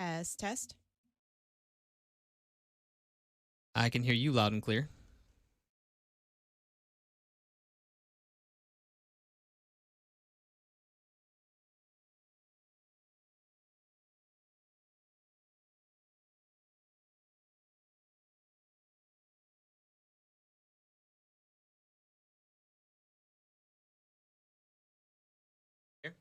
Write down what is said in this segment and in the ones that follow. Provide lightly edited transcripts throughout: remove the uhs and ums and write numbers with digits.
Test, test. I can hear you loud and clear. Here.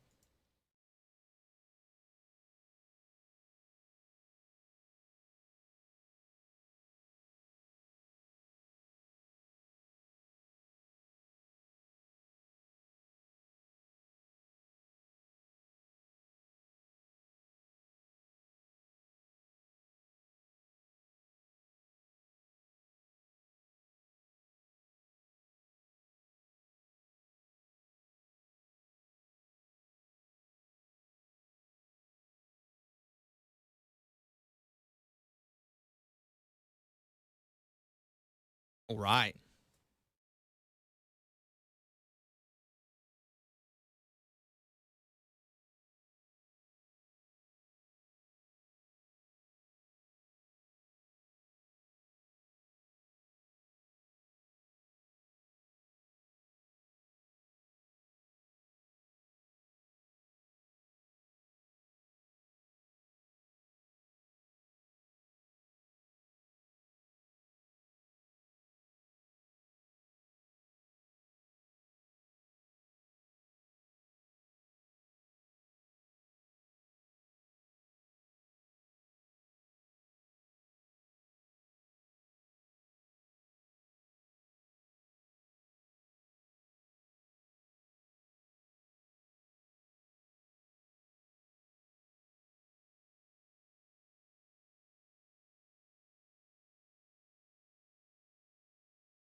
All right.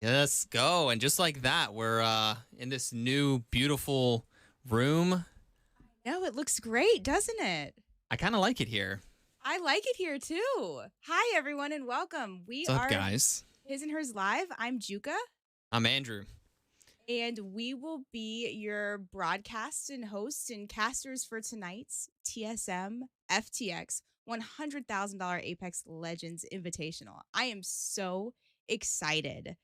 Let's go. And just like that, we're in this new beautiful room. No, it looks great, doesn't it? I kind of like it here. I like it here too. Hi, everyone, and welcome. We What's up, are guys? His and Hers Live. I'm Juka, I'm Andrew. and we will be your broadcast and hosts and casters for tonight's TSM FTX $100,000 Apex Legends Invitational. I am so excited.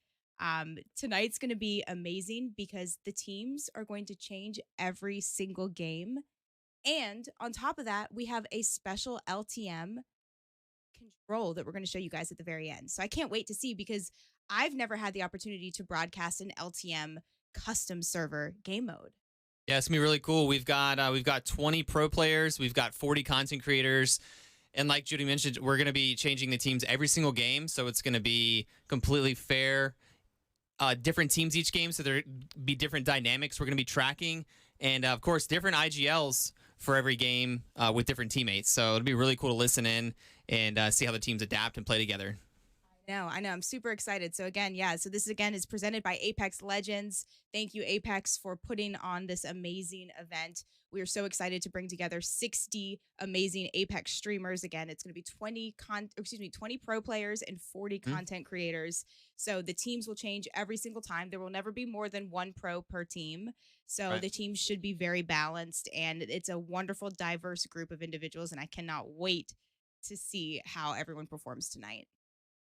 Tonight's going to be amazing because the teams are going to change every single game. And on top of that, we have a special LTM control that we're going to show you guys at the very end. So I can't wait to see because I've never had the opportunity to broadcast an LTM custom server game mode. Yeah, it's gonna be really cool. We've got 20 pro players, we've got 40 content creators, and like Judy mentioned, we're gonna be changing the teams every single game, so it's gonna be completely fair. Different teams each game, so there be different dynamics we're gonna be tracking, and of course, different IGLs for every game with different teammates. So it'll be really cool to listen in and see how the teams adapt and play together. I know. I'm super excited. So again, yeah. So this again is presented by Apex Legends. Thank you, Apex, for putting on this amazing event. We are so excited to bring together 60 amazing Apex streamers. Again, it's going to be 20 pro players and 40 Hmm? content creators. So the teams will change every single time. There will never be more than one pro per team. So Right. the teams should be very balanced, and it's a wonderful, diverse group of individuals. And I cannot wait to see how everyone performs tonight.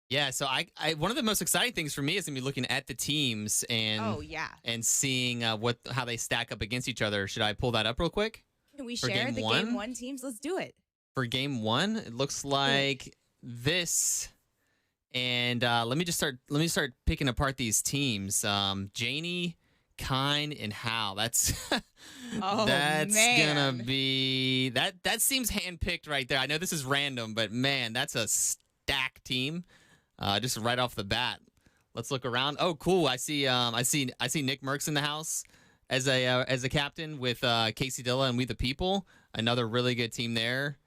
Yeah, so I one of the most exciting things for me is gonna be looking at the teams Oh yeah. and seeing what how they stack up against each other. Should I pull that up real quick Can we for share game the one? game one teams? Let's do it. For game one, it looks like this. And let me start picking apart these teams. Janie, Kine, and Hal. That's Oh that's gonna man. be that seems handpicked right there. I know this is random, but man, that's a stack team. Just right off the bat. Let's look around. Oh, cool. I see Nick Merckx in the house as a captain with Casey Dilla and We the People. Another really good team there.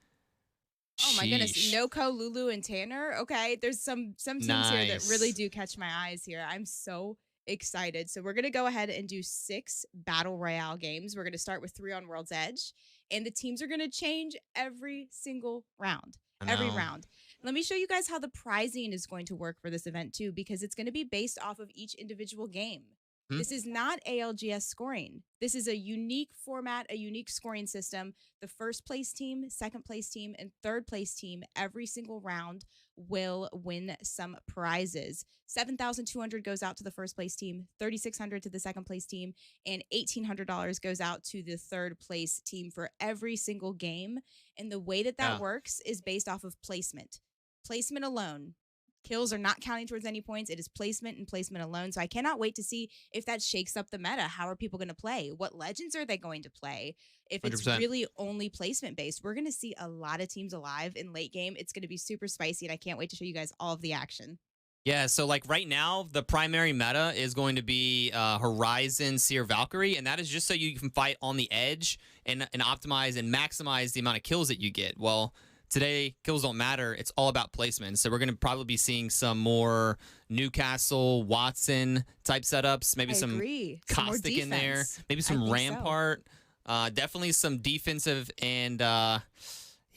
Oh my goodness. Sheesh. Noko, Lulu, and Tanner. Okay. There's some teams here that really Nice. do catch my eyes here. I'm so excited. So we're gonna go ahead and do 6 battle royale games. We're gonna start with 3 on World's Edge. And the teams are gonna change every single round. I Every know. round. Let me show you guys how the prizing is going to work for this event too, because it's going to be based off of each individual game. Hmm? This is not ALGS scoring. This is a unique format, a unique scoring system. The first place team, second place team, and third place team every single round will win some prizes. 7,200 goes out to the first place team, 3,600 to the second place team, and $1,800 goes out to the third place team for every single game. And the way that that Yeah. works is based off of placement. Placement alone. Kills are not counting towards any points. It is placement and placement alone. So I cannot wait to see if that shakes up the meta. How are people going to play? What legends are they going to play? If it's 100%. really only placement based, we're going to see a lot of teams alive in late game. It's going to be super spicy, and I can't wait to show you guys all of the action. Yeah, so like right now, the primary meta is going to be Horizon Seer Valkyrie, and that is just so you can fight on the edge and optimize and maximize the amount of kills that you get. Well, today, kills don't matter. It's all about placement. So we're going to probably be seeing some more Newcastle, Watson type setups, maybe I some agree. Some more Caustic in there, defense. maybe I some think so. Rampart, definitely some defensive and yeah,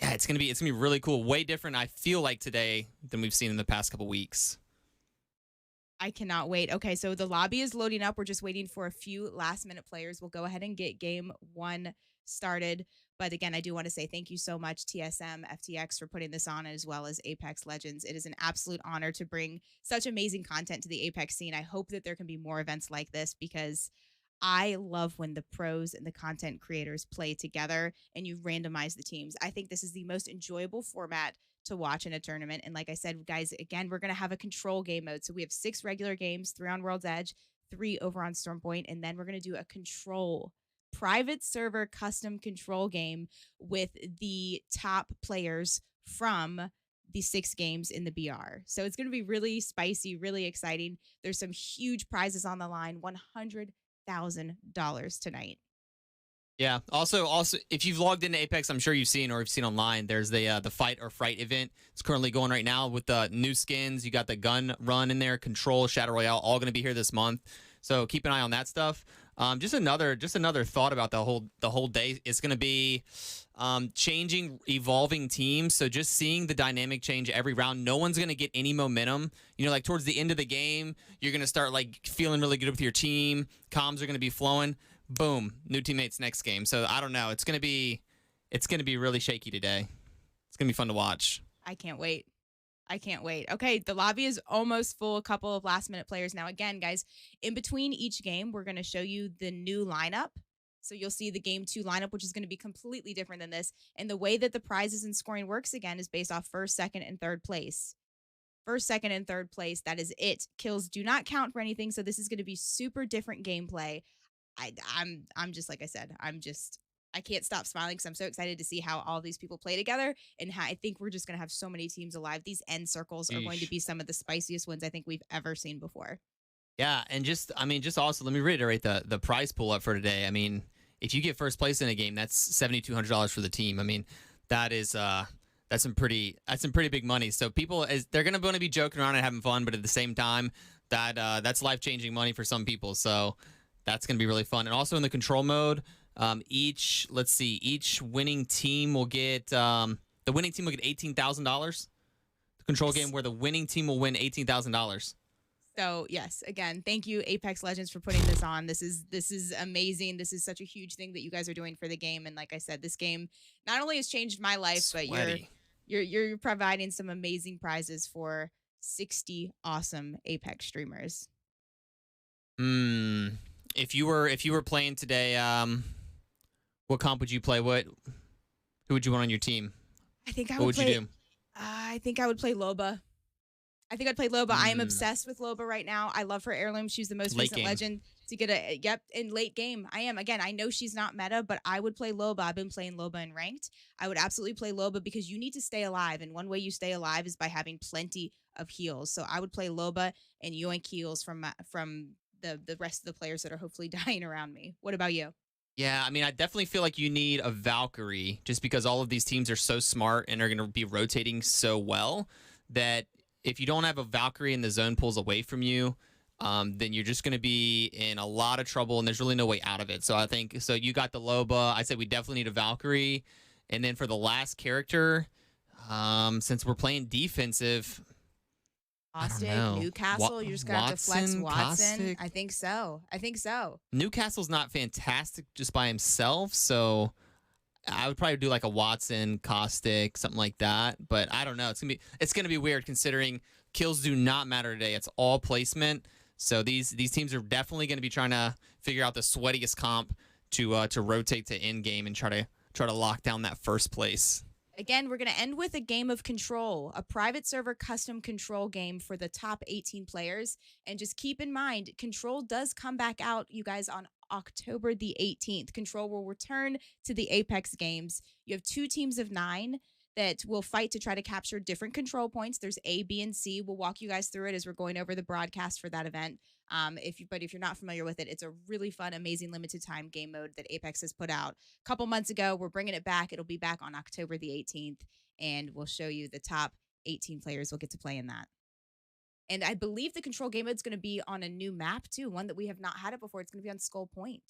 it's gonna be really cool. Way different, I feel like, today than we've seen in the past couple weeks. I cannot wait. Okay, so the lobby is loading up. We're just waiting for a few last minute players. We'll go ahead and get game one started. But again, I do want to say thank you so much, TSM FTX, for putting this on, as well as Apex Legends. It is an absolute honor to bring such amazing content to the Apex scene. I hope that there can be more events like this, because I love when the pros and the content creators play together and you randomize the teams. I think this is the most enjoyable format to watch in a tournament. And like I said, guys, again, we're going to have a control game mode. So we have 6 regular games, 3 on World's Edge, 3 over on Stormpoint, and then we're going to do a control private server custom control game with the top players from the 6 games in the BR. So it's going to be really spicy, really exciting. There's some huge prizes on the line. $100,000 tonight. Yeah. Also, if you've logged into Apex, I'm sure you've seen, or you've seen online, there's the Fight or Fright event. It's currently going right now with the new skins. You got the gun run in there, Control, Shadow Royale, all going to be here this month. So keep an eye on that stuff. Just another thought about the whole day is going to be changing, evolving teams. So just seeing the dynamic change every round. No one's going to get any momentum. You know, like towards the end of the game, you're going to start like feeling really good with your team. Comms are going to be flowing. Boom, new teammates next game. So I don't know. It's gonna be really shaky today. It's gonna be fun to watch. I can't wait. I can't wait. Okay, the lobby is almost full. A couple of last minute players now. Again, guys, in between each game, we're gonna show you the new lineup. So you'll see the game 2 lineup, which is going to be completely different than this. And the way that the prizes and scoring works again is based off first, second, and third place. First, second, and third place. That is it. Kills do not count for anything. So this is going to be super different gameplay. I'm just, like I said, I can't stop smiling because I'm so excited to see how all these people play together, and how I think we're just gonna have so many teams alive. These end circles are going to be some of the spiciest ones I think we've ever seen before. Yeah, and just also let me reiterate the prize pool up for today. I mean, if you get first place in a game, that's $7,200 for the team. I mean, that is that's some pretty big money. So people, they're gonna want to be joking around and having fun, but at the same time, that's life-changing money for some people. So that's going to be really fun. And also in the control mode, each winning team will get $18,000. The control game where the winning team will win $18,000. So yes, again, thank you Apex Legends for putting this on. This is amazing. This is such a huge thing that you guys are doing for the game. And like I said, this game not only has changed my life, Sweaty. but you're providing some amazing prizes for 60 awesome Apex streamers. If you were playing today, what comp would you play? Who would you want on your team? I think what would you do? I think I would play Loba. I think I'd play Loba. I am obsessed with Loba right now. I love her heirloom. She's the most recent legend to get in late game. I am. Again, I know she's not meta, but I would play Loba. I've been playing Loba in ranked. I would absolutely play Loba because you need to stay alive. And one way you stay alive is by having plenty of heals. So I would play Loba and yoink heals from the rest of the players that are hopefully dying around me. What about you? Yeah, I mean, I definitely feel like you need a Valkyrie just because all of these teams are so smart and are going to be rotating so well that if you don't have a Valkyrie and the zone pulls away from you, then you're just going to be in a lot of trouble and there's really no way out of it. So I think, so you got the Loba. I said we definitely need a Valkyrie. And then for the last character, since we're playing defensive, I don't Caustic, know. Newcastle. You're just gonna have to flex Watson, Watson. Caustic. I think so. I think so. Newcastle's not fantastic just by himself, so I would probably do like a Watson, Caustic, something like that. But I don't know. It's gonna be weird considering kills do not matter today. It's all placement. So these teams are definitely going to be trying to figure out the sweatiest comp to rotate to end game and try to lock down that first place. Again, we're going to end with a game of Control, a private server custom Control game for the top 18 players. And just keep in mind, Control does come back out, you guys, on October the 18th. Control will return to the Apex games. You have 2 teams of 9 that will fight to try to capture different control points. There's A, B, and C. We'll walk you guys through it as we're going over the broadcast for that event. If you're not familiar with it, it's a really fun, amazing limited time game mode that Apex has put out a couple months ago. We're bringing it back. It'll be back on October the 18th, and we'll show you the top 18 players will get to play in that. And I believe the control game mode is going to be on a new map too, one that we have not had it before. It's going to be on Skull Point.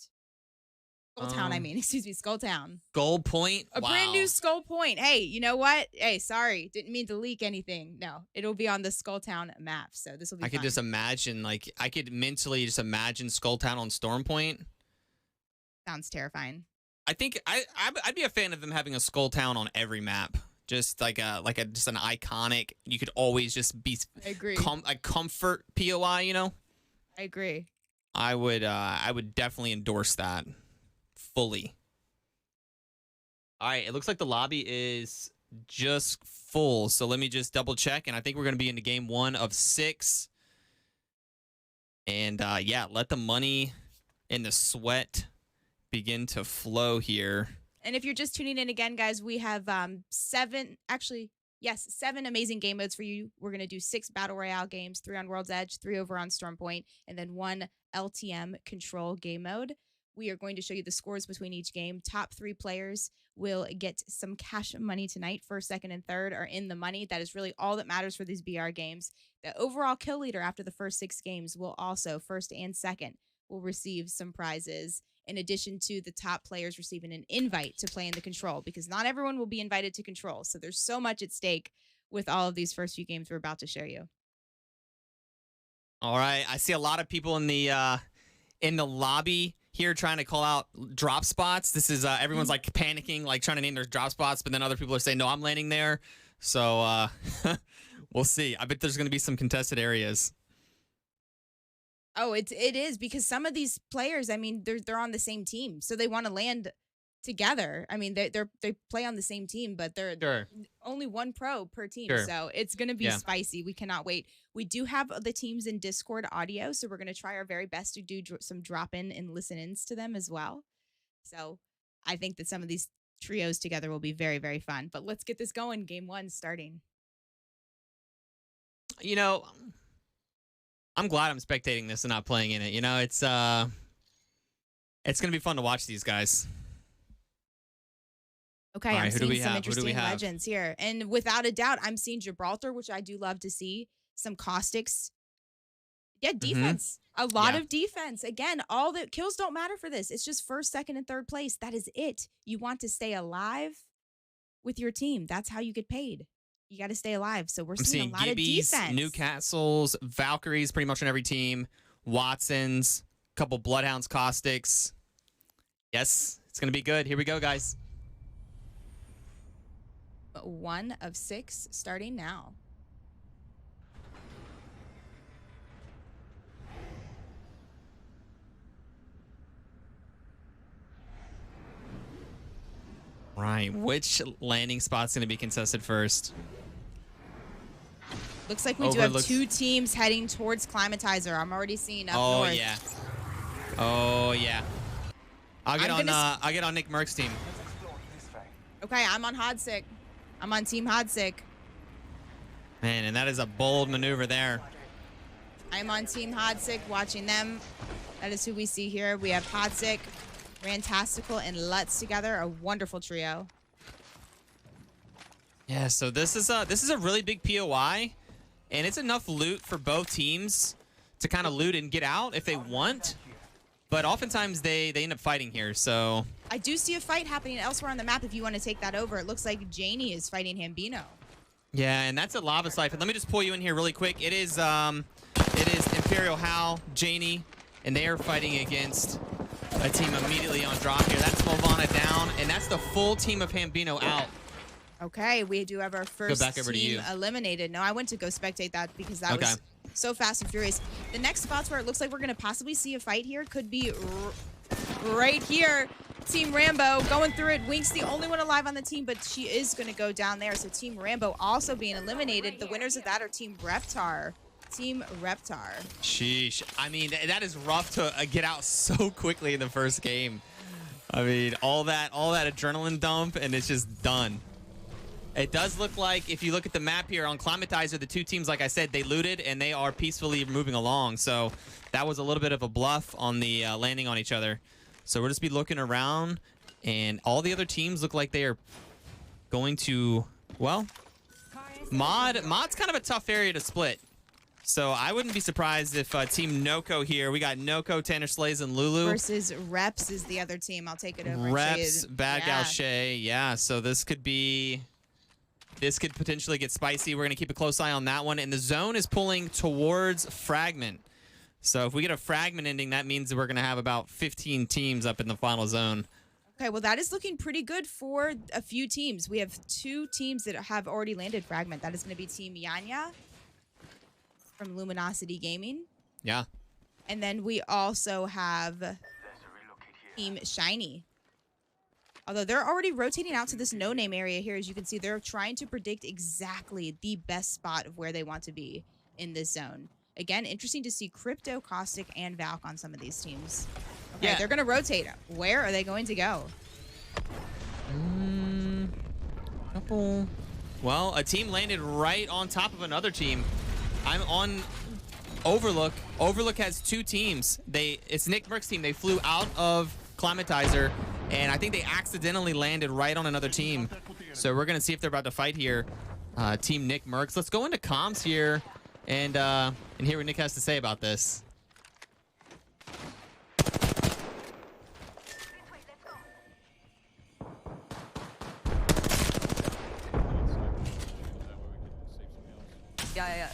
Skull Town, excuse me, Skull Town. Skull Point? A brand new Skull Point. Hey, you know what? Hey, sorry. Didn't mean to leak anything. No, it'll be on the Skull Town map. So this will be I could fun. just imagine, like, I could mentally just imagine Skull Town on Storm Point. Sounds terrifying. I think I'd be a fan of them having a Skull Town on every map. Just like just an iconic, you could always just be I agree. A comfort POI, you know? I agree. I would definitely endorse that fully. All right, it looks like the lobby is just full. So let me just double check, and I think we're going to be into game 1 of 6. And yeah, let the money and the sweat begin to flow here. And if you're just tuning in again, guys, we have 7 amazing game modes for you. We're going to do 6 Battle Royale games, 3 on World's Edge, 3 over on Storm Point, and then 1 LTM Control game mode. We are going to show you the scores between each game. Top 3 players will get some cash money tonight. First, second, and third are in the money. That is really all that matters for these BR games. The overall kill leader after the first 6 games will also, first and second, will receive some prizes, in addition to the top players receiving an invite to play in the Control, because not everyone will be invited to Control. So there's so much at stake with all of these first few games we're about to show you. All right, I see a lot of people in the lobby here trying to call out drop spots. This is everyone's like panicking, like trying to name their drop spots, but then other people are saying, no, I'm landing there. So we'll see. I bet there's going to be some contested areas. Oh, it is, because some of these players, I mean, they're on the same team, so they want to land together. I mean, they play on the same team, but they're only 1 pro per team, so it's gonna be spicy. We cannot wait. We do have the teams in Discord audio, so we're gonna try our very best to do some drop in and listen ins to them as well. So I think that some of these trios together will be very, very fun. But let's get this going. Game 1 starting. You know, I'm glad I'm spectating this and not playing in it. You know, it's gonna be fun to watch these guys. Okay, I'm seeing some interesting legends here, and without a doubt, I'm seeing Gibraltar, which I do love to see. Some Caustics. Yeah, defense. A lot of defense. Again, all the kills don't matter for this. It's just first, second, and third place. That is it. You want to stay alive with your team. That's how you get paid. You got to stay alive. So we're seeing a lot Gibbies, of defense. Newcastles, Valkyries, pretty much on every team. Watsons, a couple Bloodhounds, Caustics. Yes, it's going to be good. Here we go, guys. 1 of 6 starting now. Right, which landing spot's going to be contested first? Looks like we do have 2 teams heading towards Climatizer. I'm already seeing up north. Yeah. Oh yeah. I'll get on Nick Merck's team. Okay, I'm on Hodsick. I'm on Team Hodsick. Man, and that is a bold maneuver there. I'm on Team Hodsick, watching them. That is who we see here. We have Hodsick, Rantastical, and Lutz together. A wonderful trio. Yeah, so this is a really big POI, and it's enough loot for both teams to kind of loot and get out if they want. But oftentimes they end up fighting here, so... I do see a fight happening elsewhere on the map if you want to take that over. It looks like Janie is fighting Hambino. Yeah, and that's a lava siphon. Let me just pull you in here really quick. It is Imperial Hal, Janie, and they are fighting against a team immediately on drop here. That's Movana down, and that's the full team of Hambino out. Okay, we do have our first back over to team you. eliminated. No, I went to go spectate that because that was so fast and furious. The next spots where it looks like we're going to possibly see a fight here could be right here. Team Rambo going through it. Wink's the only one alive on the team, but she is going to go down there. So Team Rambo also being eliminated. The winners of that are Team Reptar. Team Reptar. Sheesh. I mean, that is rough to get out so quickly in the first game. I mean, all that adrenaline dump, and it's just done. It does look like, if you look at the map here on Climatizer, the two teams, like I said, they looted, and they are peacefully moving along. So that was a little bit of a bluff on the landing on each other. So we'll just be looking around, and all the other teams look like they are going to, well, Mod's kind of a tough area to split. So I wouldn't be surprised if Team Noko here, we got Noko, Tanner Slays, and Lulu. Versus Reps is the other team. I'll take it over. Reps, Bad Gal Shay. Yeah, so this could potentially get spicy. We're going to keep a close eye on that one. And the zone is pulling towards Fragment. So if we get a Fragment ending, that means that we're going to have about 15 teams up in the final zone. Okay, well, that is looking pretty good for a few teams. We have two teams that have already landed Fragment. That is going to be Team Yanya from Luminosity Gaming. Yeah. And then we also have Team Shiny. Although they're already rotating out to this no-name area here. As you can see, they're trying to predict exactly the best spot of where they want to be in this zone. Again, interesting to see Crypto, Caustic, and Valk on some of these teams. Okay, they're going to rotate. Where are they going to go? Couple. Well, a team landed right on top of another team. I'm on Overlook. Overlook has two teams. It's Nick Merck's team. They flew out of Climatizer, and I think they accidentally landed right on another team. So we're going to see if they're about to fight here. Team Nick Merck's. Let's go into comms here and hear what Nick has to say about this. Yeah.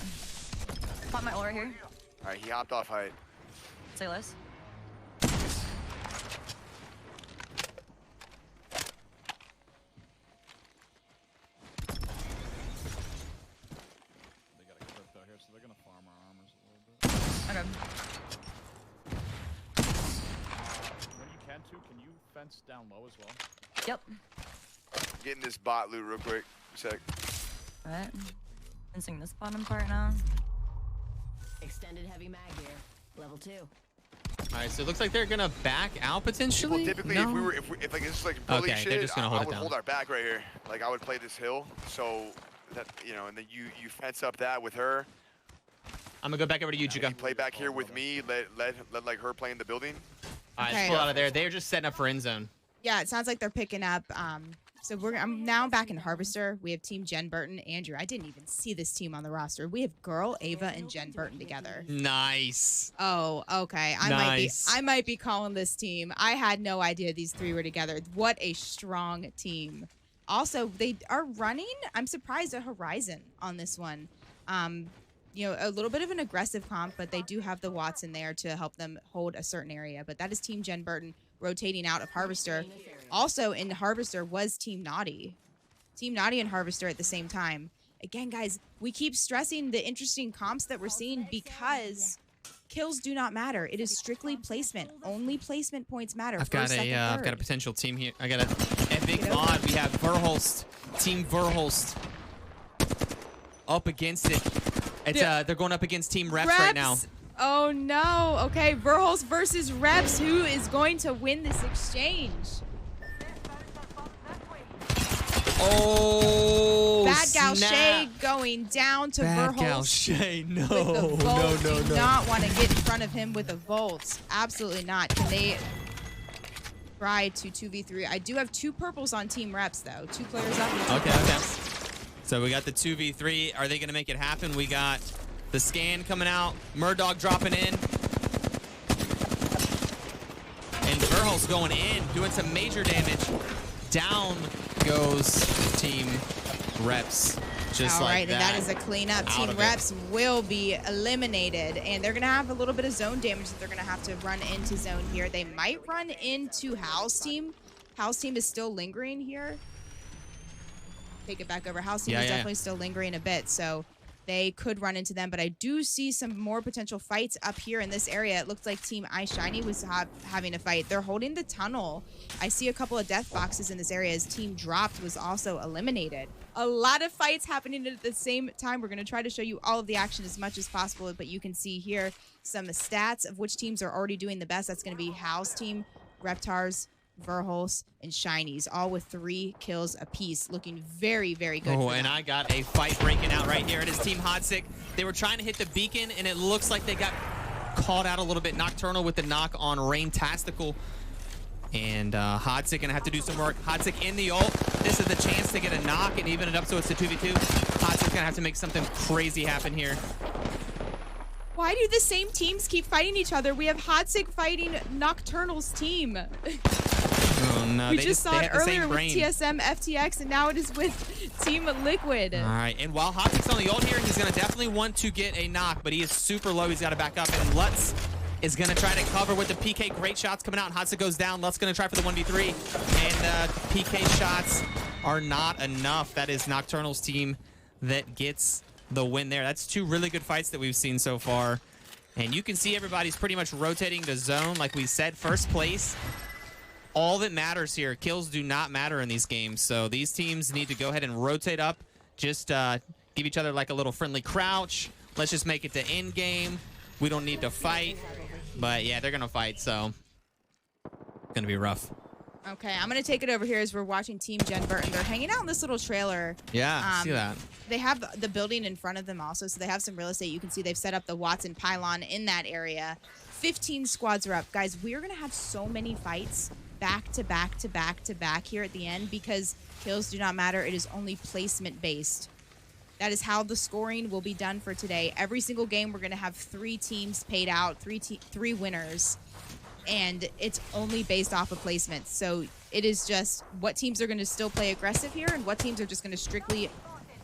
Pop my ult right here. Alright, he hopped off height. Say less. They got a crypto here, so they're gonna farm our armors a little bit. Okay. When you can you fence down low as well? Yep. Getting this bot loot real quick. A sec. Alright. Fencing this bottom part now. Extended heavy mag here. Level 2. All right, so it looks like they're gonna back out potentially. Well, typically, No? if like this is like bully Okay, shit, they're just gonna hold I it would down. hold our back right here. Like I would play this hill, so that and then you fence up that with her. I'm gonna go back over to you, You Juka. play back here with me. Let like her play in the building. All right, Okay. let's pull out of there. They're just setting up for end zone. Yeah, it sounds like they're picking up. So I'm now back in Harvester. We have Team Jen Burton. Andrew, I didn't even see this team on the roster. We have Girl, Ava, and Jen Burton together. Nice. Oh, okay. Nice. I might be calling this team. I had no idea these three were together. What a strong team. Also, they are running. I'm surprised at Horizon on this one. A little bit of an aggressive comp, but they do have the Watts in there to help them hold a certain area. But that is Team Jen Burton rotating out of Harvester. Also in Harvester was Team Naughty. Team Naughty and Harvester at the same time. Again, guys, we keep stressing the interesting comps that we're seeing because kills do not matter. It is strictly placement. Only placement points matter. I've got a potential team here. I got a big mod. We have Verhulst, Team Verhulst, up against it. It's they're going up against Team Reps right now. Oh no. Okay, Verhulst versus Reps. Who is going to win this exchange? Oh, Bad Gal snap. Shay going down to Bad Gal Verhulst. Shay, no, With the Volt. no. Do not want to get in front of him with a Volt. Absolutely not. Can they try to 2v3? I do have two purples on Team Reps, though. Two players up. And two Okay. purples. So we got the 2v3. Are they going to make it happen? We got the scan coming out. Murdog dropping in. And Verhulst going in, doing some major damage. Down goes Team Reps. Just All like right, and that is a cleanup. Out Team of it. Reps will be eliminated, and they're going to have a little bit of zone damage that they're going to have to run into zone here. They might run into House Team. House Team is still lingering here. Take it back over. House Team is definitely still lingering a bit, so they could run into them, but I do see some more potential fights up here in this area. It looks like Team iShiny was having a fight. They're holding the tunnel. I see a couple of death boxes in this area as Team Dropped was also eliminated. A lot of fights happening at the same time. We're going to try to show you all of the action as much as possible, but you can see here some stats of which teams are already doing the best. That's going to be House Team, Reptars, Verholz, and Shinies, all with 3 kills apiece, looking very, very good. Oh, and I got a fight breaking out right here. It is Team Hodsick. They were trying to hit the beacon, and it looks like they got caught out a little bit. Nocturnal with the knock on Rain Tastical. And Hodsick gonna have to do some work. Hodsick in the ult. This is the chance to get a knock and even it up so it's a 2v2. Hodsick's gonna have to make something crazy happen here. Why do the same teams keep fighting each other? We have Hodsick fighting Nocturnal's team. Oh no, We they just saw they it have the same earlier with brain. TSM FTX, and now it is with Team Liquid. All right, and while Hodsick's on the ult here, he's gonna definitely want to get a knock, but he is super low. He's gotta back up, and Lutz is gonna try to cover with the PK. Great shots coming out, and Hodsick goes down. Lutz gonna try for the 1v3, and PK shots are not enough. That is Nocturnal's team that gets the win there. That's 2 really good fights that we've seen so far. And you can see everybody's pretty much rotating the zone. Like we said, first place. All that matters here, kills do not matter in these games. So these teams need to go ahead and rotate up. Just give each other like a little friendly crouch. Let's just make it to end game. We don't need to fight. But yeah, they're going to fight. So it's going to be rough. Okay, I'm going to take it over here as we're watching Team Jen Burton. They're hanging out in this little trailer. Yeah, see that. They have the building in front of them also, so they have some real estate. You can see they've set up the Watson pylon in that area. 15 squads are up. Guys, we are going to have so many fights back to back to back to back here at the end because kills do not matter. It is only placement based. That is how the scoring will be done for today. Every single game, we're going to have 3 teams paid out, 3 winners. And it's only based off of placement. So it is just what teams are going to still play aggressive here and what teams are just going to strictly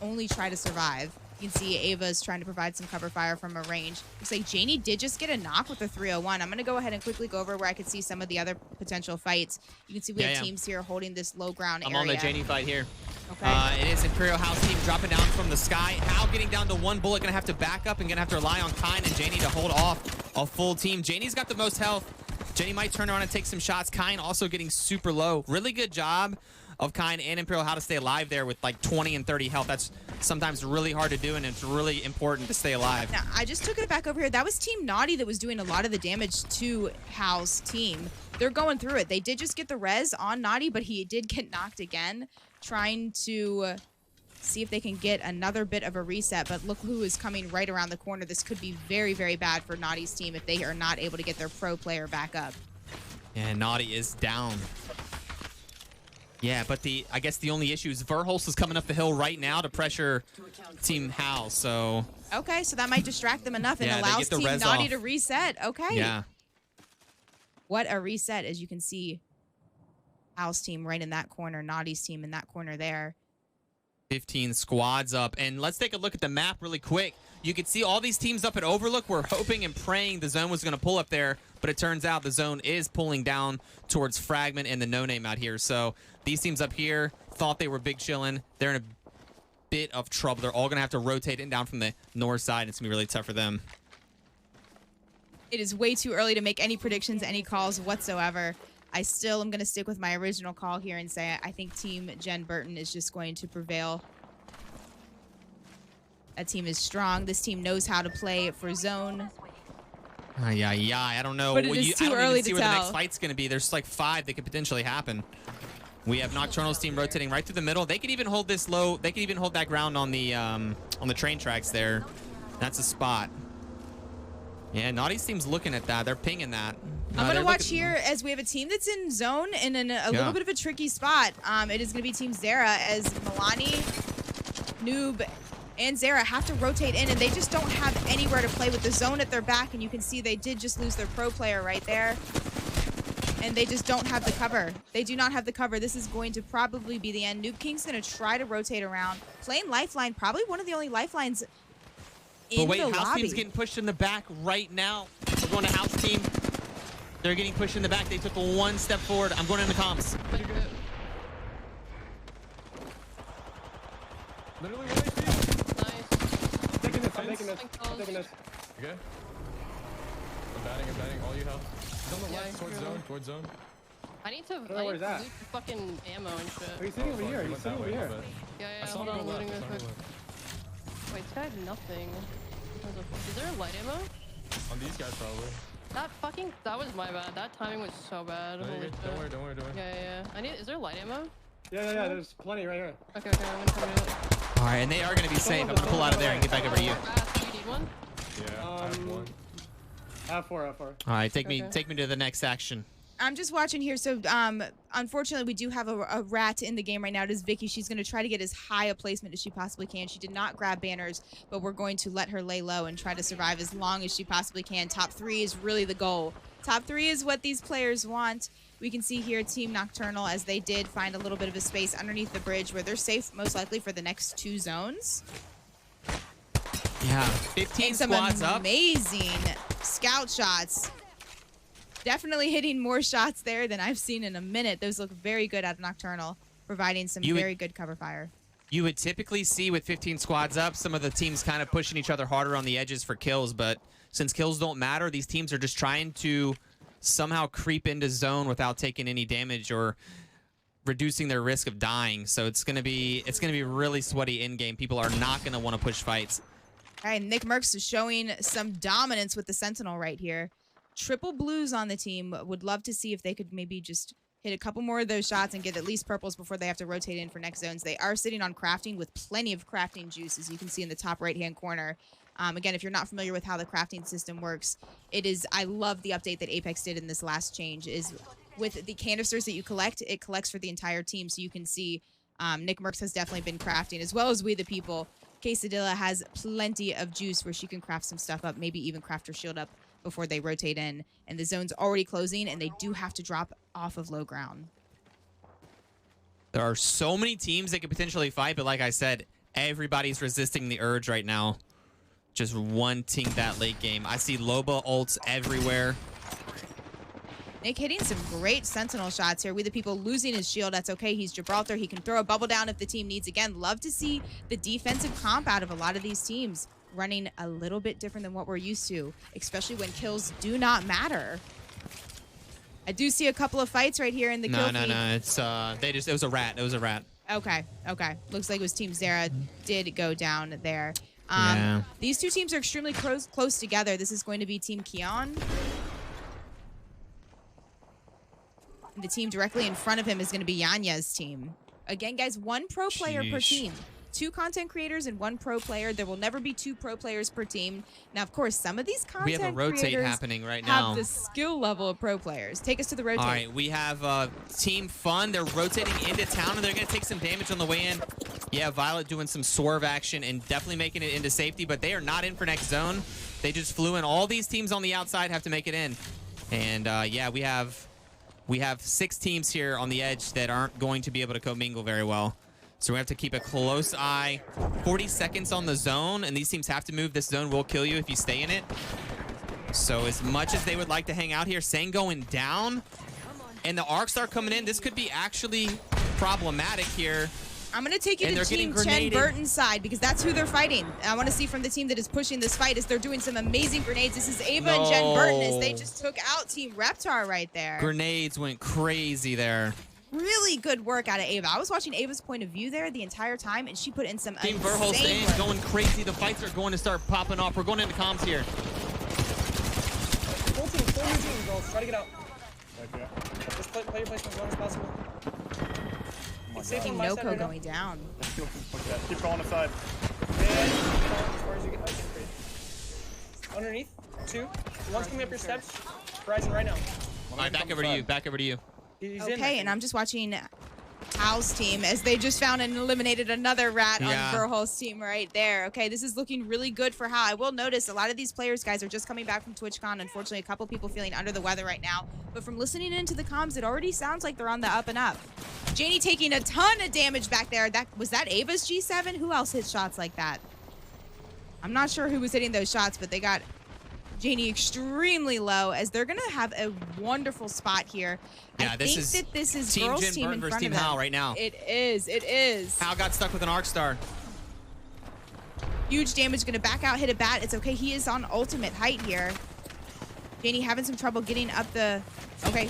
only try to survive. You can see Ava is trying to provide some cover fire from a range. Looks like Janie did just get a knock with a 301. I'm going to go ahead and quickly go over where I can see some of the other potential fights. You can see we have teams here holding this low ground area. I'm on the Janie fight here. Okay. It is Imperial House team dropping down from the sky. Hal getting down to 1 bullet. Going to have to back up and going to have to rely on Kine and Janie to hold off a full team. Janie's got the most health. Janie might turn around and take some shots. Kine also getting super low. Really good job of Kine and Imperial how to stay alive there with like 20 and 30 health. That's sometimes really hard to do, and it's really important to stay alive. Now, I just took it back over here. That was Team Naughty that was doing a lot of the damage to Hal's team. They're going through it. They did just get the res on Naughty, but he did get knocked again, trying to see if they can get another bit of a reset. But look who is coming right around the corner. This could be very, very bad for Naughty's team if they are not able to get their pro player back up. Yeah, Naughty is down. Yeah, but I guess the only issue is Verholz is coming up the hill right now to pressure Team Hal, so... Okay, so that might distract them enough and Yeah, allows Team Naughty to reset. Okay. Yeah. What a reset, as you can see. Hal's team right in that corner, Naughty's team in that corner there. 15 squads up. And let's take a look at the map really quick. You can see all these teams up at Overlook. We're hoping and praying the zone was going to pull up there, but it turns out the zone is pulling down towards Fragment and the No Name out here. So these teams up here thought they were big chillin'. They're in a bit of trouble. They're all going to have to rotate in down from the north side. It's going to be really tough for them. It is way too early to make any predictions, any calls whatsoever. I still am going to stick with my original call here and say I think Team Jen Burton is just going to prevail. That team is strong. This team knows how to play for zone. Yeah, I don't know. But it is too early to see where the next tell. fight's going to be. There's like 5 that could potentially happen. We have Nocturnal's team rotating right through the middle. They could even hold this low. They could even hold that ground on the train tracks there. That's a spot. Yeah, Naughty's team's looking at that. They're pinging that. I'm going to watch here as we have a team that's in zone and in a little bit of a tricky spot. It is going to be Team Zera as Milani, Noob, and Zera have to rotate in, and they just don't have anywhere to play with the zone at their back, and you can see they did just lose their pro player right there. And they just don't have the cover. They do not have the cover. This is going to probably be the end. Nuke King's going to try to rotate around. Playing Lifeline, probably one of the only Lifelines in But wait, the House lobby. Team's getting pushed in the back right now. We're going to House Team. They're getting pushed in the back. They took one step forward. I'm going into comms. Literally 1 HP. Nice. Taking this, I'm taking this, I'm taking this. Okay. I'm batting. All you have. He's on the Yeah, left, towards zone. I need to, know where he's at. loot the fucking ammo and Oh, shit. he's sitting over here. He He's went sitting that over way, here. my bad. Yeah, I saw hold him on, go left. looting I real saw him quick. go left. Wait, this guy had nothing. Is there a light ammo? On these guys, probably. That was my bad. That timing was so bad. No, you're Holy good. shit. Don't worry. Yeah. Is there light ammo? Yeah, there's plenty right here. Okay, I'm gonna come in. All right, and they are going to be safe. I'm going to pull out of there and get back over to you. Do you need one? Yeah, I have one. I have four. All right, take me Okay. to the next action. I'm just watching here. So, unfortunately, we do have a rat in the game right now. It is Vicky. She's going to try to get as high a placement as she possibly can. She did not grab banners, but we're going to let her lay low and try to survive as long as she possibly can. Top 3 is really the goal. Top 3 is what these players want. We can see here Team Nocturnal, as they did find a little bit of a space underneath the bridge where they're safe, most likely, for the next 2 zones. Yeah, 15 And some squads up. amazing scout shots. Definitely hitting more shots there than I've seen in a minute. Those look very good out of Nocturnal, providing some very good cover fire. You would typically see with 15 squads up, some of the teams kind of pushing each other harder on the edges for kills, but since kills don't matter, these teams are just trying to somehow creep into zone without taking any damage or reducing their risk of dying. So it's gonna be really sweaty in game. People are not gonna want to push fights. All right, Nick Merckx is showing some dominance with the Sentinel right here. Triple blues on the team. Would love to see if they could maybe just hit a couple more of those shots and get at least purples before they have to rotate in for next zones. They are sitting on crafting with plenty of crafting juice, as you can see in the top right-hand corner. Again, if you're not familiar with how the crafting system works, I love the update that Apex did in this last change, is with the canisters that you collect, it collects for the entire team. So you can see Nick Merckx has definitely been crafting, as well as We the People. Quesadilla has plenty of juice where she can craft some stuff up, maybe even craft her shield up before they rotate in. And the zone's already closing, and they do have to drop off of low ground. There are so many teams that could potentially fight, but like I said, everybody's resisting the urge right now. Just wanting that late game. I see Loba ults everywhere. Nick hitting some great Sentinel shots here. We the People losing his shield. That's okay. He's Gibraltar. He can throw a bubble down if the team needs. Again, love to see the defensive comp out of a lot of these teams running a little bit different than what we're used to, especially when kills do not matter. I do see a couple of fights right here in the kill feed. No. It's it was a rat. It was a rat. Okay. Looks like it was Team Zara did go down there. Yeah. These two teams are extremely close together. This is going to be Team Keon. The team directly in front of him is going to be Yanya's team. Again, guys, 1 pro player per team. 2 content creators and 1 pro player. There will never be 2 pro players per team. Now, of course, some of these content We have a rotate creators happening right have now. the skill level of pro players. Take us to the rotate. All right, we have Team Fun. They're rotating into town, and they're going to take some damage on the way in. Yeah, Violet doing some swerve action and definitely making it into safety, but they are not in for next zone. They just flew in. All these teams on the outside have to make it in. And, yeah, we have 6 teams here on the edge that aren't going to be able to commingle very well. So we have to keep a close eye. 40 seconds on the zone, and these teams have to move. This zone will kill you if you stay in it. So as much as they would like to hang out here, Sang going down, and the arcs are coming in. This could be actually problematic here. I'm going to take you And to they're Team getting Chen grenaded. Burton's side because that's who they're fighting. I want to see from the team that is pushing this fight as they're doing some amazing grenades. This is Ava and Jen Burton as they just took out Team Reptar right there. Grenades went crazy there. Really good work out of Ava. I was watching Ava's point of view there the entire time, and she put in some Team Verholst insane in, work. going crazy. The fights are going to start popping off. We're going into comms here. Full new team, girls. Try to get out. Okay. Just play your place as long as possible. It's safe Team on my side Noko right now. going down. Keep going aside. And as far as you get, underneath, 2. One's coming up your steps. Horizon right now. All right, back over to you. Back over to you. He's in, I Okay, think. and I'm just watching House team, as they just found and eliminated another rat Yeah. on Verhol's team right there. Okay, this is looking really good for Hal. I will notice a lot of these players, guys, are just coming back from TwitchCon. Unfortunately, a couple people feeling under the weather right now. But from listening into the comms, it already sounds like they're on the up and up. Janie taking a ton of damage back there. Was that Ava's G7? Who else hit shots like that? I'm not sure who was hitting those shots, but they got Janie extremely low, as they're going to have a wonderful spot here. Yeah, I this think is that this is Team girls Jin team Burton in versus front Team of them. Hal right now. It is. Hal got stuck with an arc star. Huge damage, going to back out, hit a bat. It's okay. He is on ultimate height here. Janie having some trouble getting up the... Okay.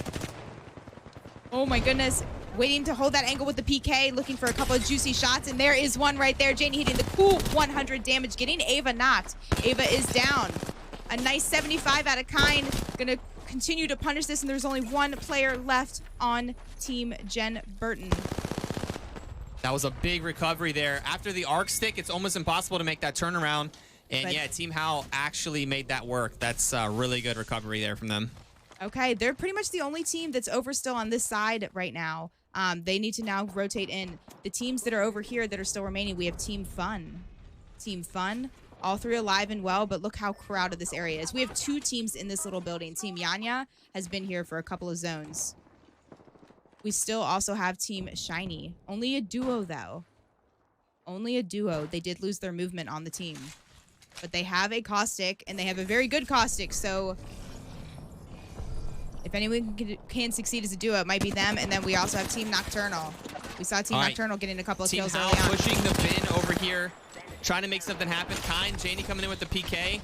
Oh my goodness. Waiting to hold that angle with the PK, looking for a couple of juicy shots, and there is one right there. Janie hitting the cool 100 damage, getting Ava knocked. Ava is down. A nice 75 out of kind. Gonna continue to punish this, and there's only one player left on Team Jen Burton. That was a big recovery there. After the arc stick, it's almost impossible to make that turnaround. And But- yeah, Team Hal actually made that work. That's a really good recovery there from them. Okay, they're pretty much the only team that's over still on this side right now. They need to now rotate in. The teams that are over here that are still remaining, we have Team Fun. Team Fun, all three alive and well, but look how crowded this area is. We have two teams in this little building. Team Yanya has been here for a couple of zones. We still also have Team Shiny. Only a duo, though. Only a duo. They did lose their movement on the team. But they have a caustic, and they have a very good caustic, so... If anyone can succeed as a duo, it might be them. And then we also have Team Nocturnal. We saw Team All right. Nocturnal getting a couple of Team kills Hal early on. pushing the bin over here, trying to make something happen. Kind, Janie coming in with the PK,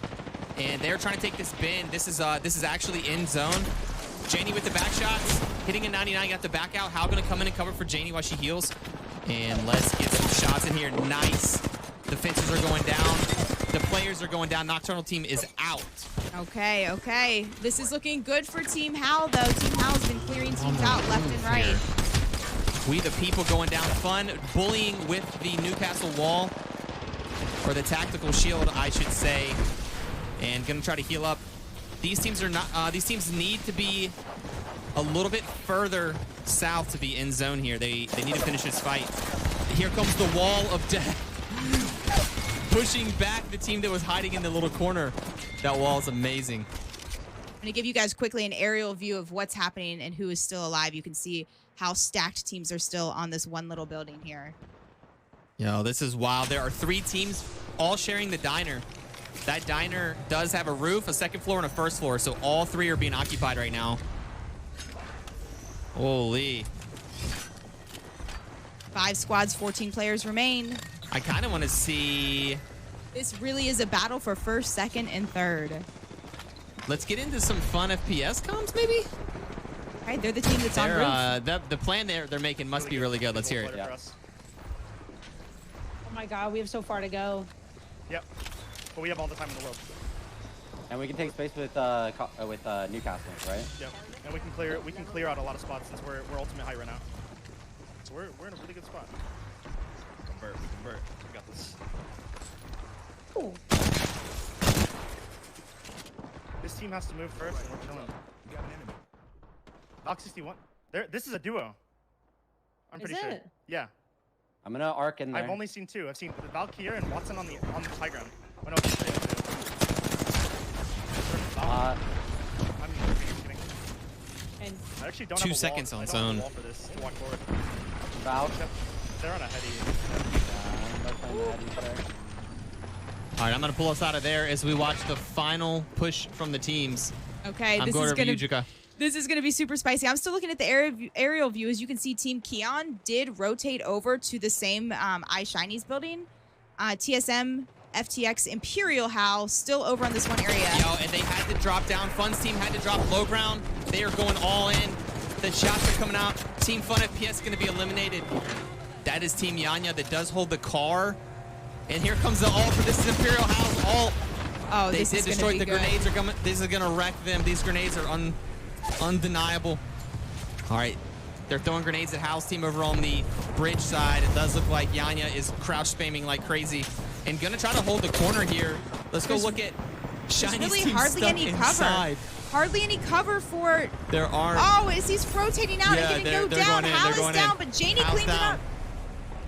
and they're trying to take this bin. This is actually in zone. Janie with the back shots, hitting a 99, got the back out. Hal gonna come in and cover for Janie while she heals. And let's get some shots in here. Nice. The fences are going down. The players are going down. Nocturnal team is out. Okay, okay. This is looking good for Team Hal, though. Team Hal's been clearing teams out left and right. We the people going down. Fun bullying with the Newcastle wall, or the tactical shield, I should say, and gonna try to heal up. These teams are not. These teams need to be a little bit further south to be in zone here. They need to finish this fight. Here comes the wall of death, pushing back the team that was hiding in the little corner. That wall is amazing. I'm going to give you guys quickly an aerial view of what's happening and who is still alive. You can see how stacked teams are still on this one little building here. Yo, this is wild. There are 3 teams all sharing the diner. That diner does have a roof, a second floor, and a first floor, so all 3 are being occupied right now. Holy. 5 squads, 14 players remain. I kind of want to see... This really is a battle for first, second, and third. Let's get into some fun FPS comms, maybe? All right, they're the team that's on roof. The plan they're making must be really good. Let's hear it. Yeah. Oh my god, we have so far to go. Yep. But we have all the time in the world. And we can take space with Newcastle, right? Yep. And we can clear out a lot of spots since we're ultimate high right now. So we're in a really good spot. We convert. We got this. Ooh. This team has to move first, and we're chilling. We got an enemy. Knock 61. This is a duo. I'm pretty sure. It? Yeah. I'm gonna arc in there. I've only seen 2. I've seen the Valkyrie and Watson on the high ground. Oh, no, it's 3. I'm kidding. And I actually don't 2 have a seconds wall. on I don't have a zone. wall for this to walk forward. Val. They're on a heady. All right, I'm going to pull us out of there as we watch the final push from the teams. Okay, I'm this going is over gonna to you, Juka. This is going to be super spicy. I'm still looking at the aerial view. As you can see, Team Keon did rotate over to the same iShiny's building. TSM FTX Imperial House still over on this one area. Yo, and they had to drop down. Fun's team had to drop low ground. They are going all in. The shots are coming out. Team Fun FPS going to be eliminated. That is Team Yanya that does hold the car. And here comes the ult for this is Imperial House ult. Oh, They this did is going to destroy be the good. grenades are coming. This is going to wreck them. These grenades are undeniable. All right. They're throwing grenades at Hal's team over on the bridge side. It does look like Yanya is crouch spamming like crazy and gonna try to hold the corner here. Let's go look at Shiny's really team hardly stuck any cover. inside. hardly any cover for. There aren't. Oh, as he's rotating out Yeah, and gonna go they're down. going in, Hal they're is going down, in. but Janie Hal's cleaned it down. up.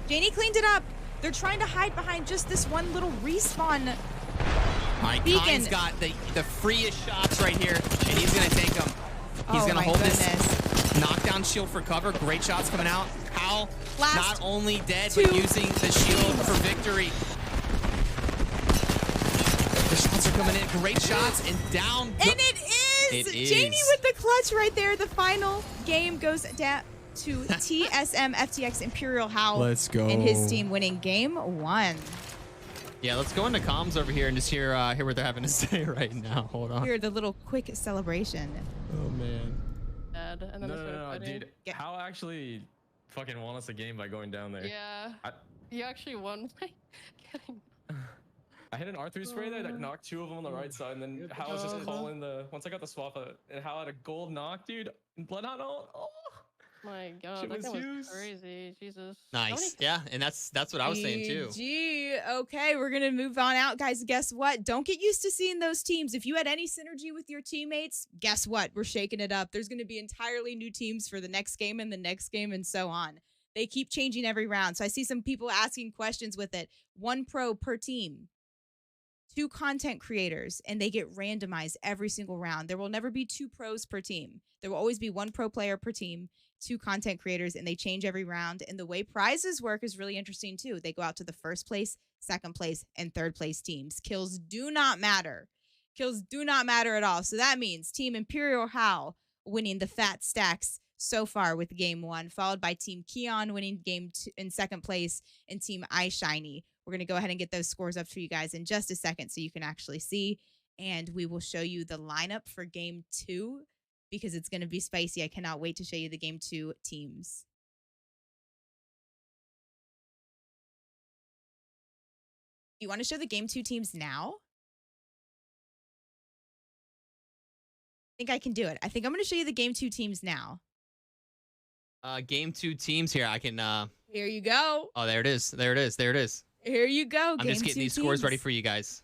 Janie cleaned it up. They're trying to hide behind just this one little respawn. All right, Beacon. Khan's got the freest shots right here, and he's going to take them. He's Oh going to my hold goodness. this knockdown shield for cover. Great shots coming out. Hal Last not only dead, two but using the shield for victory. The shots are coming in. Great shots, and down. And it is! It is. Janie with the clutch right there. The final game goes down to TSM FTX Imperial Hal. Let's go. And his team winning game 1. Yeah, let's go into comms over here and just hear what they're having to say right now. Hold on. Here, the little quick celebration. Oh, man. And then No, dude. Yeah. Hal actually fucking won us a game by going down there. Yeah. He actually won by getting. I hit an R3 spray there that knocked 2 of them on the right side, and then Hal was just calling once I got the swap out, and Hal had a gold knock, dude. Bloodhound ult. Oh. My God, Shit that was guy was huge. crazy. Jesus. Nice. Yeah, and that's what I was saying too. GG. Okay, we're gonna move on out, guys. Guess what? Don't get used to seeing those teams. If you had any synergy with your teammates, guess what? We're shaking it up. There's gonna be entirely new teams for the next game and the next game and so on. They keep changing every round. So I see some people asking questions with it. 1 pro per team. 2 content creators, and they get randomized every single round. There will never be 2 pros per team. There will always be 1 pro player per team, 2 content creators, and they change every round. And the way prizes work is really interesting too. They go out to the 1st place, 2nd place, and 3rd place teams. Kills do not matter. Kills do not matter at all. So that means Team Imperial Hal winning the fat stacks so far with game 1, followed by Team Keon winning game 2 in 2nd place, and Team iShiny. We're going to go ahead and get those scores up for you guys in just a second so you can actually see. And we will show you the lineup for game 2 because it's going to be spicy. I cannot wait to show you the game 2 teams. You want to show the game 2 teams now? I think I can do it. I think I'm going to show you the game 2 teams now. Game 2 teams here. I can. Here you go. Oh, there it is. There it is. There it is. Here you go. I'm just getting these scores ready for you guys.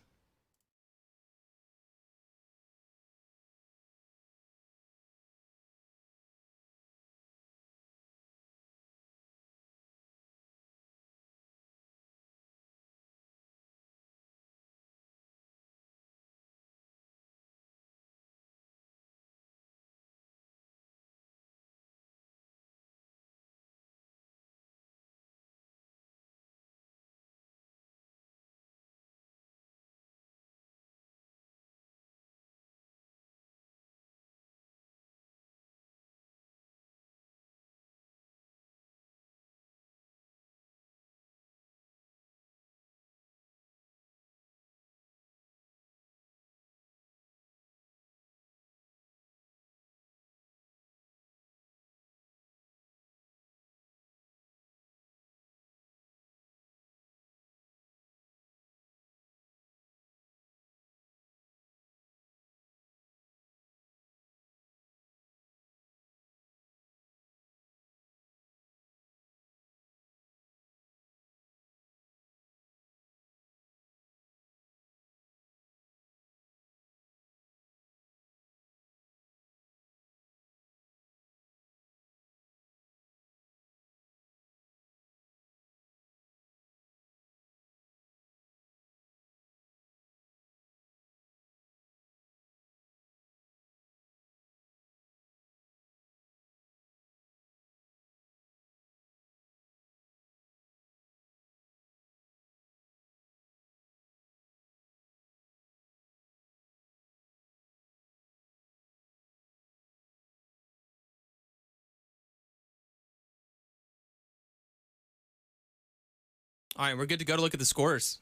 All right, we're good to go to look at the scores.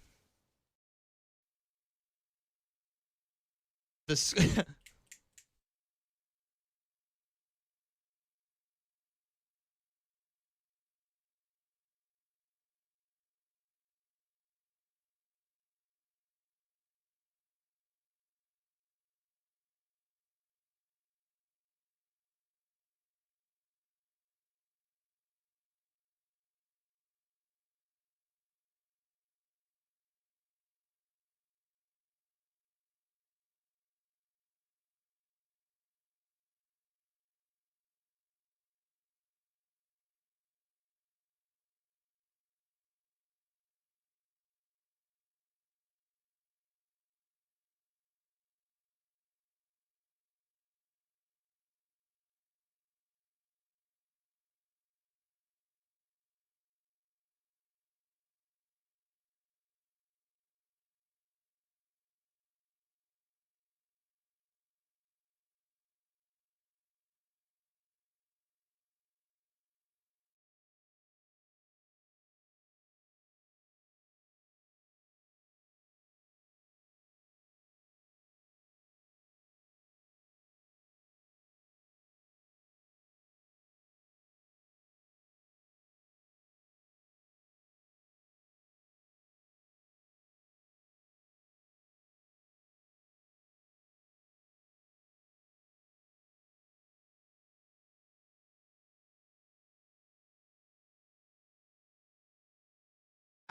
This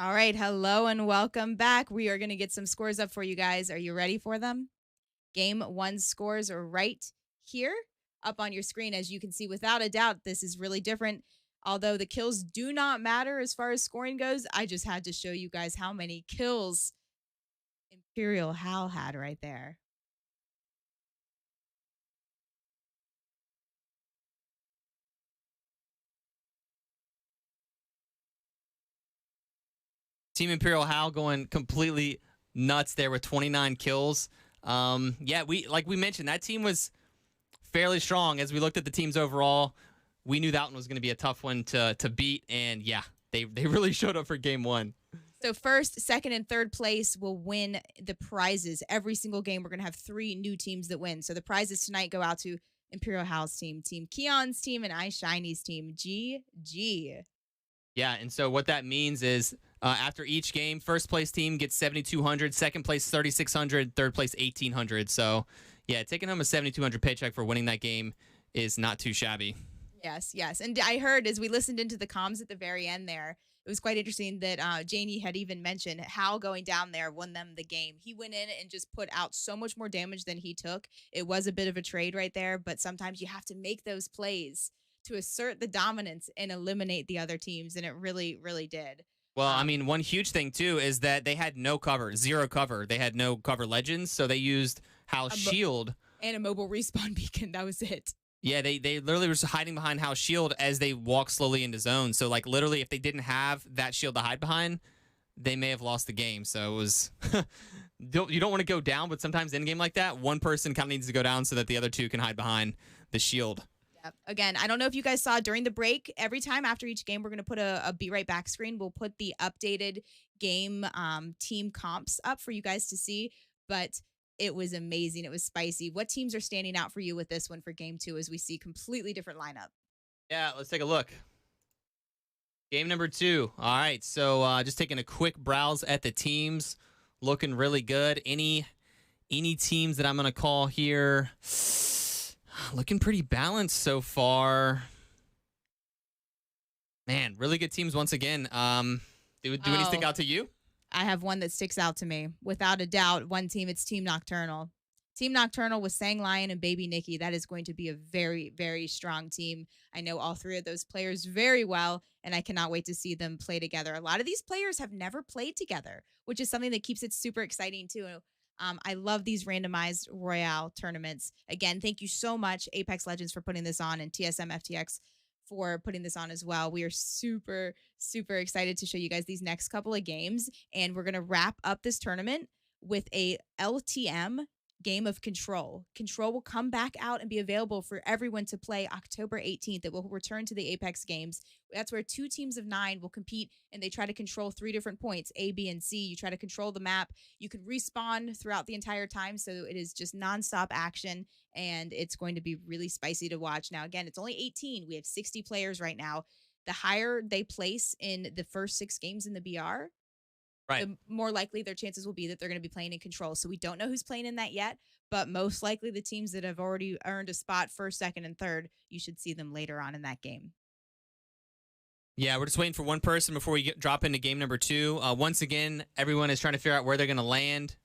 All right, hello and welcome back. We are going to get some scores up for you guys. Are you ready for them? Game 1 scores are right here up on your screen. As you can see, without a doubt, this is really different. Although the kills do not matter as far as scoring goes, I just had to show you guys how many kills Imperial Hal had right there. Team Imperial Hal going completely nuts there with 29 kills. Yeah, like we mentioned, that team was fairly strong. As we looked at the teams overall, we knew that one was going to be a tough one to beat, and yeah, they really showed up for game 1. So first, second, and third place will win the prizes. Every single game, we're going to have 3 new teams that win. So the prizes tonight go out to Imperial Hal's team, Team Keon's team, and iShiny's team. GG. Yeah, and so what that means is after each game, first place team gets 7,200, second place 3,600, third place 1,800. So yeah, taking home a 7,200 paycheck for winning that game is not too shabby. Yes, yes. And I heard as we listened into the comms at the very end there, it was quite interesting that Janie had even mentioned how going down there won them the game. He went in and just put out so much more damage than he took. It was a bit of a trade right there, but sometimes you have to make those plays to assert the dominance and eliminate the other teams, and it really, really did. Well, I mean, one huge thing, too, is that they had no cover, 0 cover. They had no cover legends, so they used Hal's shield. And a mobile respawn beacon. That was it. Yeah, they literally were hiding behind Hal's shield as they walked slowly into zone. So, like, literally, if they didn't have that shield to hide behind, they may have lost the game. So it was... you don't want to go down, but sometimes in a game like that, one person kind of needs to go down so that the other 2 can hide behind the shield. Yep. Again, I don't know if you guys saw during the break, every time after each game, we're going to put a Be Right Back screen. We'll put the updated game team comps up for you guys to see, but it was amazing. It was spicy. What teams are standing out for you with this one for game 2 as we see completely different lineup? Yeah, let's take a look. Game number 2. All right, so just taking a quick browse at the teams. Looking really good. Any teams that I'm going to call here... looking pretty balanced so far. Man, really good teams once again. Do any stick out to you? I have one that sticks out to me. Without a doubt, one team, it's Team Nocturnal. Team Nocturnal with Sang Lion and Baby Nikki. That is going to be a very, very strong team. I know all 3 of those players very well, and I cannot wait to see them play together. A lot of these players have never played together, which is something that keeps it super exciting too. I love these randomized Royale tournaments. Again, thank you so much, Apex Legends, for putting this on, and TSM FTX for putting this on as well. We are super, super excited to show you guys these next couple of games, and we're going to wrap up this tournament with a LTM game of Control. Control will come back out and be available for everyone to play October 18th. It will return to the Apex Games. That's where 2 teams of 9 will compete, and they try to control 3 different points, A, B, and C. You try to control the map. You can respawn throughout the entire time, so it is just nonstop action, and it's going to be really spicy to watch. Now, again, it's only 18. We have 60 players right now. The higher they place in the first 6 games in the BR, right, the more likely their chances will be that they're going to be playing in Control. So we don't know who's playing in that yet, but most likely the teams that have already earned a spot first, second, and third, you should see them later on in that game. Yeah, we're just waiting for one person before we drop into game number 2. Once again, everyone is trying to figure out where they're going to land.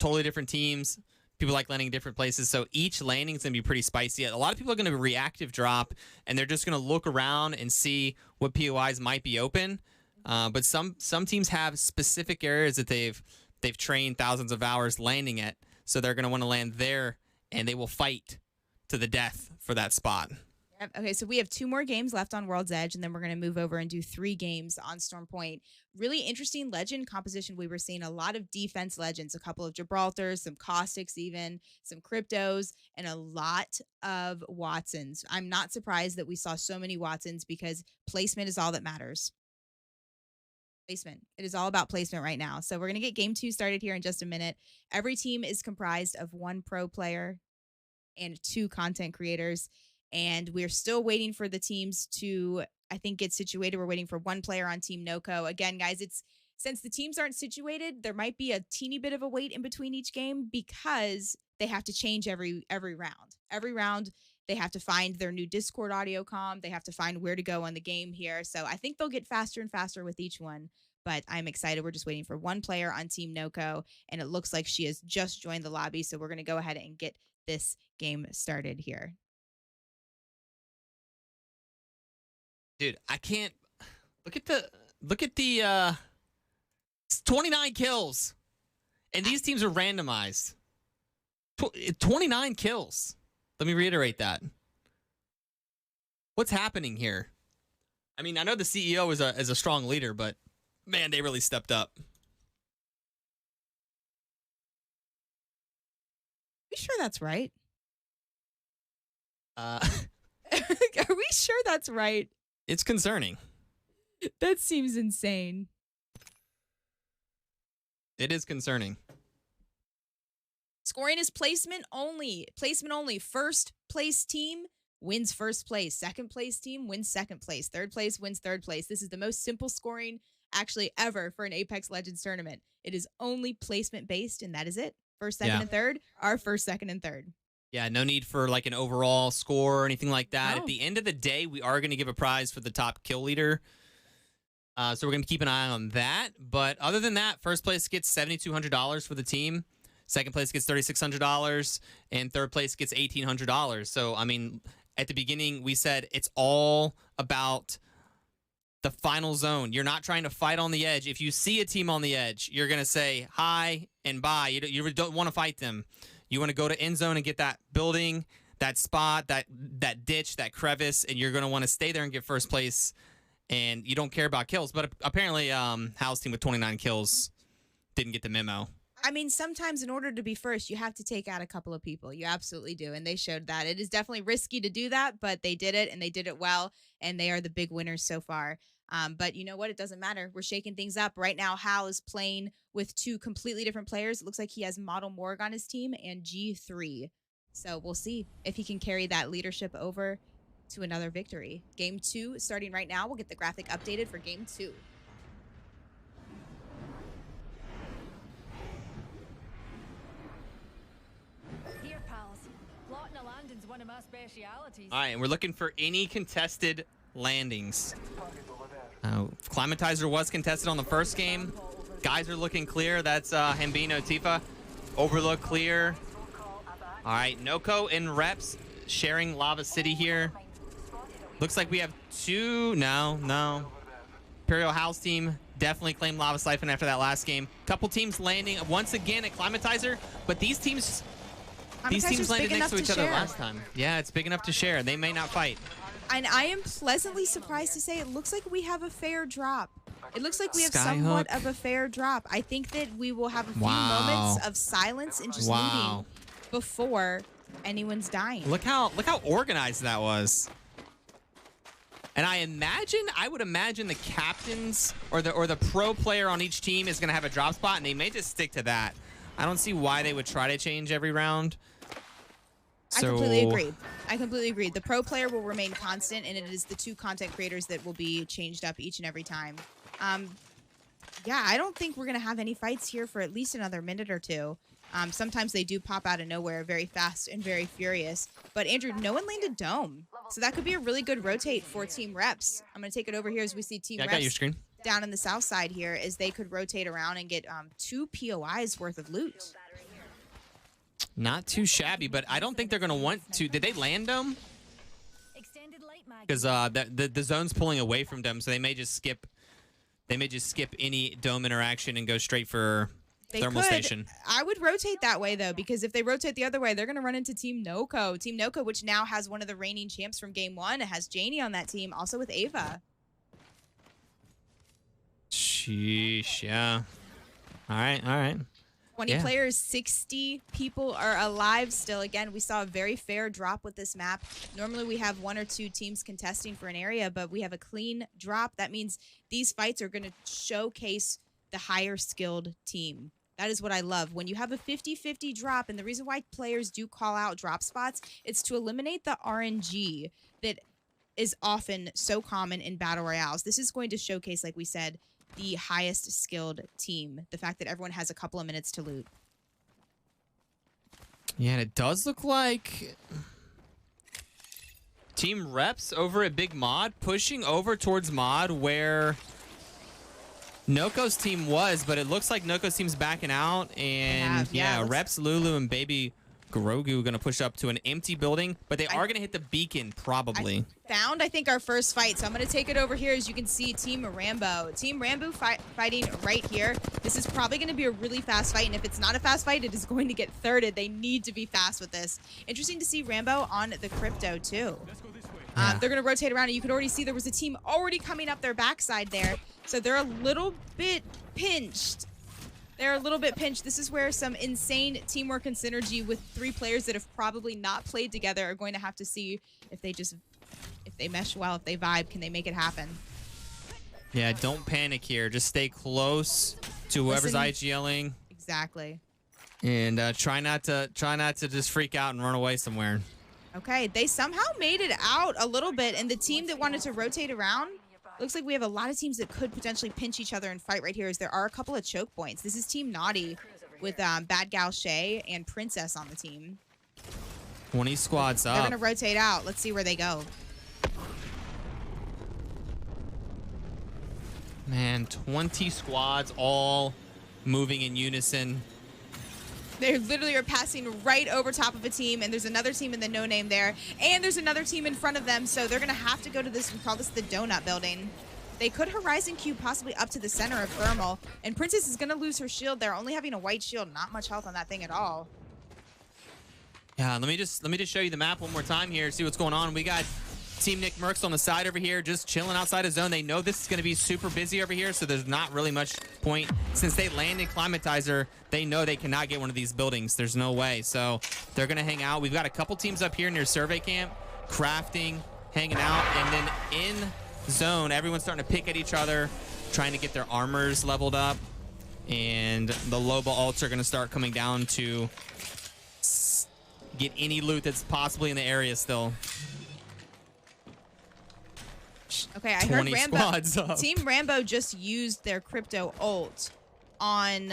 Totally different teams. People like landing in different places, so each landing is going to be pretty spicy. A lot of people are going to reactive drop, and they're just going to look around and see what POIs might be open. But some teams have specific areas that they've trained thousands of hours landing at, so they're going to want to land there, and they will fight to the death for that spot. Okay, so we have 2 more games left on World's Edge, and then we're going to move over and do 3 games on Storm Point. Really interesting legend composition. We were seeing a lot of defense legends, a couple of Gibraltars, some Caustics even, some Cryptos, and a lot of Watsons. I'm not surprised that we saw so many Watsons because placement is all that matters. Placement. It is all about placement right now. So we're going to get game 2 started here in just a minute. Every team is comprised of 1 pro player and 2 content creators. And we're still waiting for the teams to, I think, get situated. We're waiting for 1 player on Team NoCo. Again, guys, since the teams aren't situated, there might be a teeny bit of a wait in between each game because they have to change every round. Every round, they have to find their new Discord audio comm. They have to find where to go on the game here. So I think they'll get faster and faster with each one. but I'm excited. We're just waiting for one player on Team NoCo, and it looks like she has just joined the lobby. So we're going to go ahead and get this game started here. Dude, I can't look at the 29 kills. And these teams are randomized. 29 kills. Let me reiterate that. What's happening here? I mean, I know the CEO is a strong leader, but man, they really stepped up. We sure that's right? Are we sure that's right? It's concerning. That seems insane. It is concerning. Scoring is placement only. Placement only. First place team wins first place. Second place team wins second place. Third place wins third place. This is the most simple scoring actually ever for an Apex Legends tournament. It is only placement based, and that is it. First, second, and third are first, second, and third. Yeah, no need for like an overall score or anything like that. No. At the end of the day, we are going to give a prize for the top kill leader. So we're going to keep an eye on that. But other than that, first place gets $7,200 for the team. Second place gets $3,600. And third place gets $1,800. So, I mean, at the beginning, we said it's all about the final zone. You're not trying to fight on the edge. If you see a team on the edge, you're going to say hi and bye. You don't want to fight them. You want to go to end zone and get that building, that spot, that ditch, that crevice, and you're going to want to stay there and get first place. And you don't care about kills. But apparently, Hal's team with 29 kills didn't get the memo. I mean, sometimes in order to be first, you have to take out a couple of people. You absolutely do. And they showed that. It is definitely risky to do that, but they did it, and they did it well. And they are the big winners so far. But you know what? It doesn't matter. We're shaking things up. Right now, Hal is playing with two completely different players. It looks like he has Model Morg on his team and G3. So we'll see if he can carry that leadership over to another victory. Game 2 starting right now. We'll get the graphic updated for Game 2. Here, pals. Plotting a landing's one of my specialities. All right, and we're looking for any contested landings. Climatizer was contested on the first game. Guys are looking clear. That's Hambino Tifa. Overlook clear. All right, Noko and Reps sharing Lava City here. Looks like we have two. No. Imperial House team definitely claimed Lava Siphon after that last game. Couple teams landing once again at Climatizer, but these teams landed next to each other last time. Yeah, it's big enough to share. They may not fight. And I am pleasantly surprised to say it looks like we have a fair drop. It looks like we have somewhat of a fair drop. I think that we will have a few moments of silence and just looting before anyone's dying. Look how organized that was. And I would imagine the captains or the pro player on each team is going to have a drop spot, and they may just stick to that. I don't see why they would try to change every round. I completely agree. The pro player will remain constant, and it is the two content creators that will be changed up each and every time. Yeah, I don't think we're going to have any fights here for at least another minute or two. Sometimes they do pop out of nowhere very fast and very furious. But Andrew, no one landed Dome. So that could be a really good rotate for Team Reps. I'm going to take it over here as we see Team Reps got your screen. Down in the south side here, as they could rotate around and get 2 POIs worth of loot. Not too shabby, but I don't think they're going to want to. Did they land Dome? Because the zone's pulling away from them, so they may just skip. They may just skip any Dome interaction and go straight for thermal station. I would rotate that way though, because if they rotate the other way, they're going to run into Team NoCo. Team NoCo, which now has one of the reigning champs from Game 1, it has Janie on that team, also with Ava. Sheesh, yeah. All right. 20 players, 60 people are alive still. Again, we saw a very fair drop with this map. Normally we have 1 or 2 teams contesting for an area, but we have a clean drop. That means these fights are going to showcase the higher skilled team. That is what I love. When you have a 50-50 drop, and the reason why players do call out drop spots, it's to eliminate the RNG that is often so common in battle royales. This is going to showcase, like we said, the highest skilled team. The fact that everyone has a couple of minutes to loot. Yeah, and it does look like Team Reps over at Big Mod pushing over towards Mod, where Noko's team was, but it looks like Noko's team's backing out. And Reps, Lulu, and Baby Grogu going to push up to an empty building, but they are going to hit the beacon probably. I think, our first fight. So I'm going to take it over here. As you can see, Team Rambo. Team Rambo fighting right here. This is probably going to be a really fast fight, and if it's not a fast fight, it is going to get thirded. They need to be fast with this. Interesting to see Rambo on the crypto, too. They're going to rotate around, and you can already see there was a team already coming up their backside there. So they're a little bit pinched. This is where some insane teamwork and synergy with 3 players that have probably not played together are going to have to see if they mesh well, if they vibe, can they make it happen? Yeah, don't panic here. Just stay close to whoever's IGLing. Exactly. And try not to just freak out and run away somewhere. Okay, they somehow made it out a little bit, and the team that wanted to rotate around, looks like we have a lot of teams that could potentially pinch each other and fight right here, as there are a couple of choke points. This is Team Naughty with Bad Gal Shay and Princess on the team. 20 squads up. They're going to rotate out. Let's see where they go. Man, 20 squads all moving in unison. They literally are passing right over top of a team, and there's another team in the no-name there, and there's another team in front of them, so they're going to have to go to this, we call this the donut building. They could Horizon Cube possibly up to the center of Thermal, and Princess is going to lose her shield there, only having a white shield, not much health on that thing at all. Yeah, let me just show you the map one more time here, see what's going on. We got Team Nick Mercs on the side over here, just chilling outside his zone. They know this is going to be super busy over here, so there's not really much point. Since they landed Climatizer, they know they cannot get one of these buildings. There's no way, so they're going to hang out. We've got a couple teams up here near Survey Camp, crafting, hanging out, and then in zone, everyone's starting to pick at each other, trying to get their armors leveled up, and the Loba ults are going to start coming down to get any loot that's possibly in the area still. Okay, I heard Rambo. Team Rambo just used their crypto ult on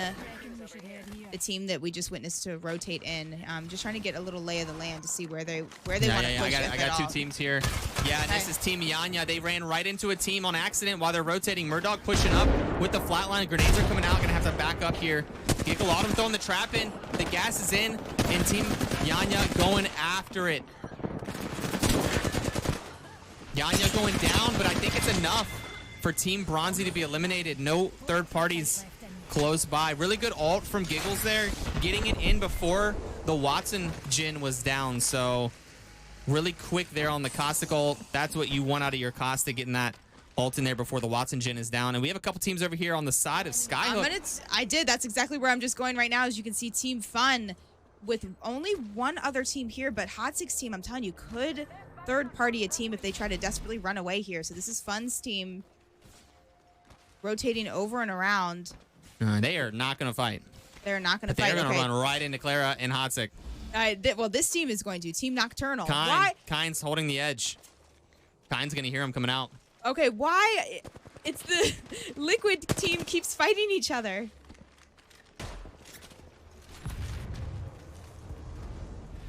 the team that we just witnessed to rotate in. Just trying to get a little lay of the land to see where they want to push. I got 2 teams here. Yeah, and this is Team Yanya. They ran right into a team on accident while they're rotating. Murdoch pushing up with the flatline. Grenades are coming out. Gonna have to back up here. Giggle Autumn throwing the trap in. The gas is in, and Team Yanya going after it. Yanya going down, but I think it's enough for Team Bronzy to be eliminated. No third parties close by. Really good ult from Giggles there, getting it in before the Watson Jin was down. So really quick there on the Caustic ult. That's what you want out of your Caustic, getting that ult in there before the Watson Jin is down. And we have a couple teams over here on the side of Skyhook. I did. That's exactly where I'm just going right now. As you can see, Team Fun with only one other team here, but Hot 6 team, I'm telling you, could third party a team if they try to desperately run away here. So this is Fun's team rotating over and around. They are not going to fight. They're not going to fight. They're going to run right into Clara and Hotsick. Well, this team is going to. Team Nocturnal. Kyne's holding the edge. Kyne's going to hear him coming out. Okay, why? It's the Liquid team keeps fighting each other.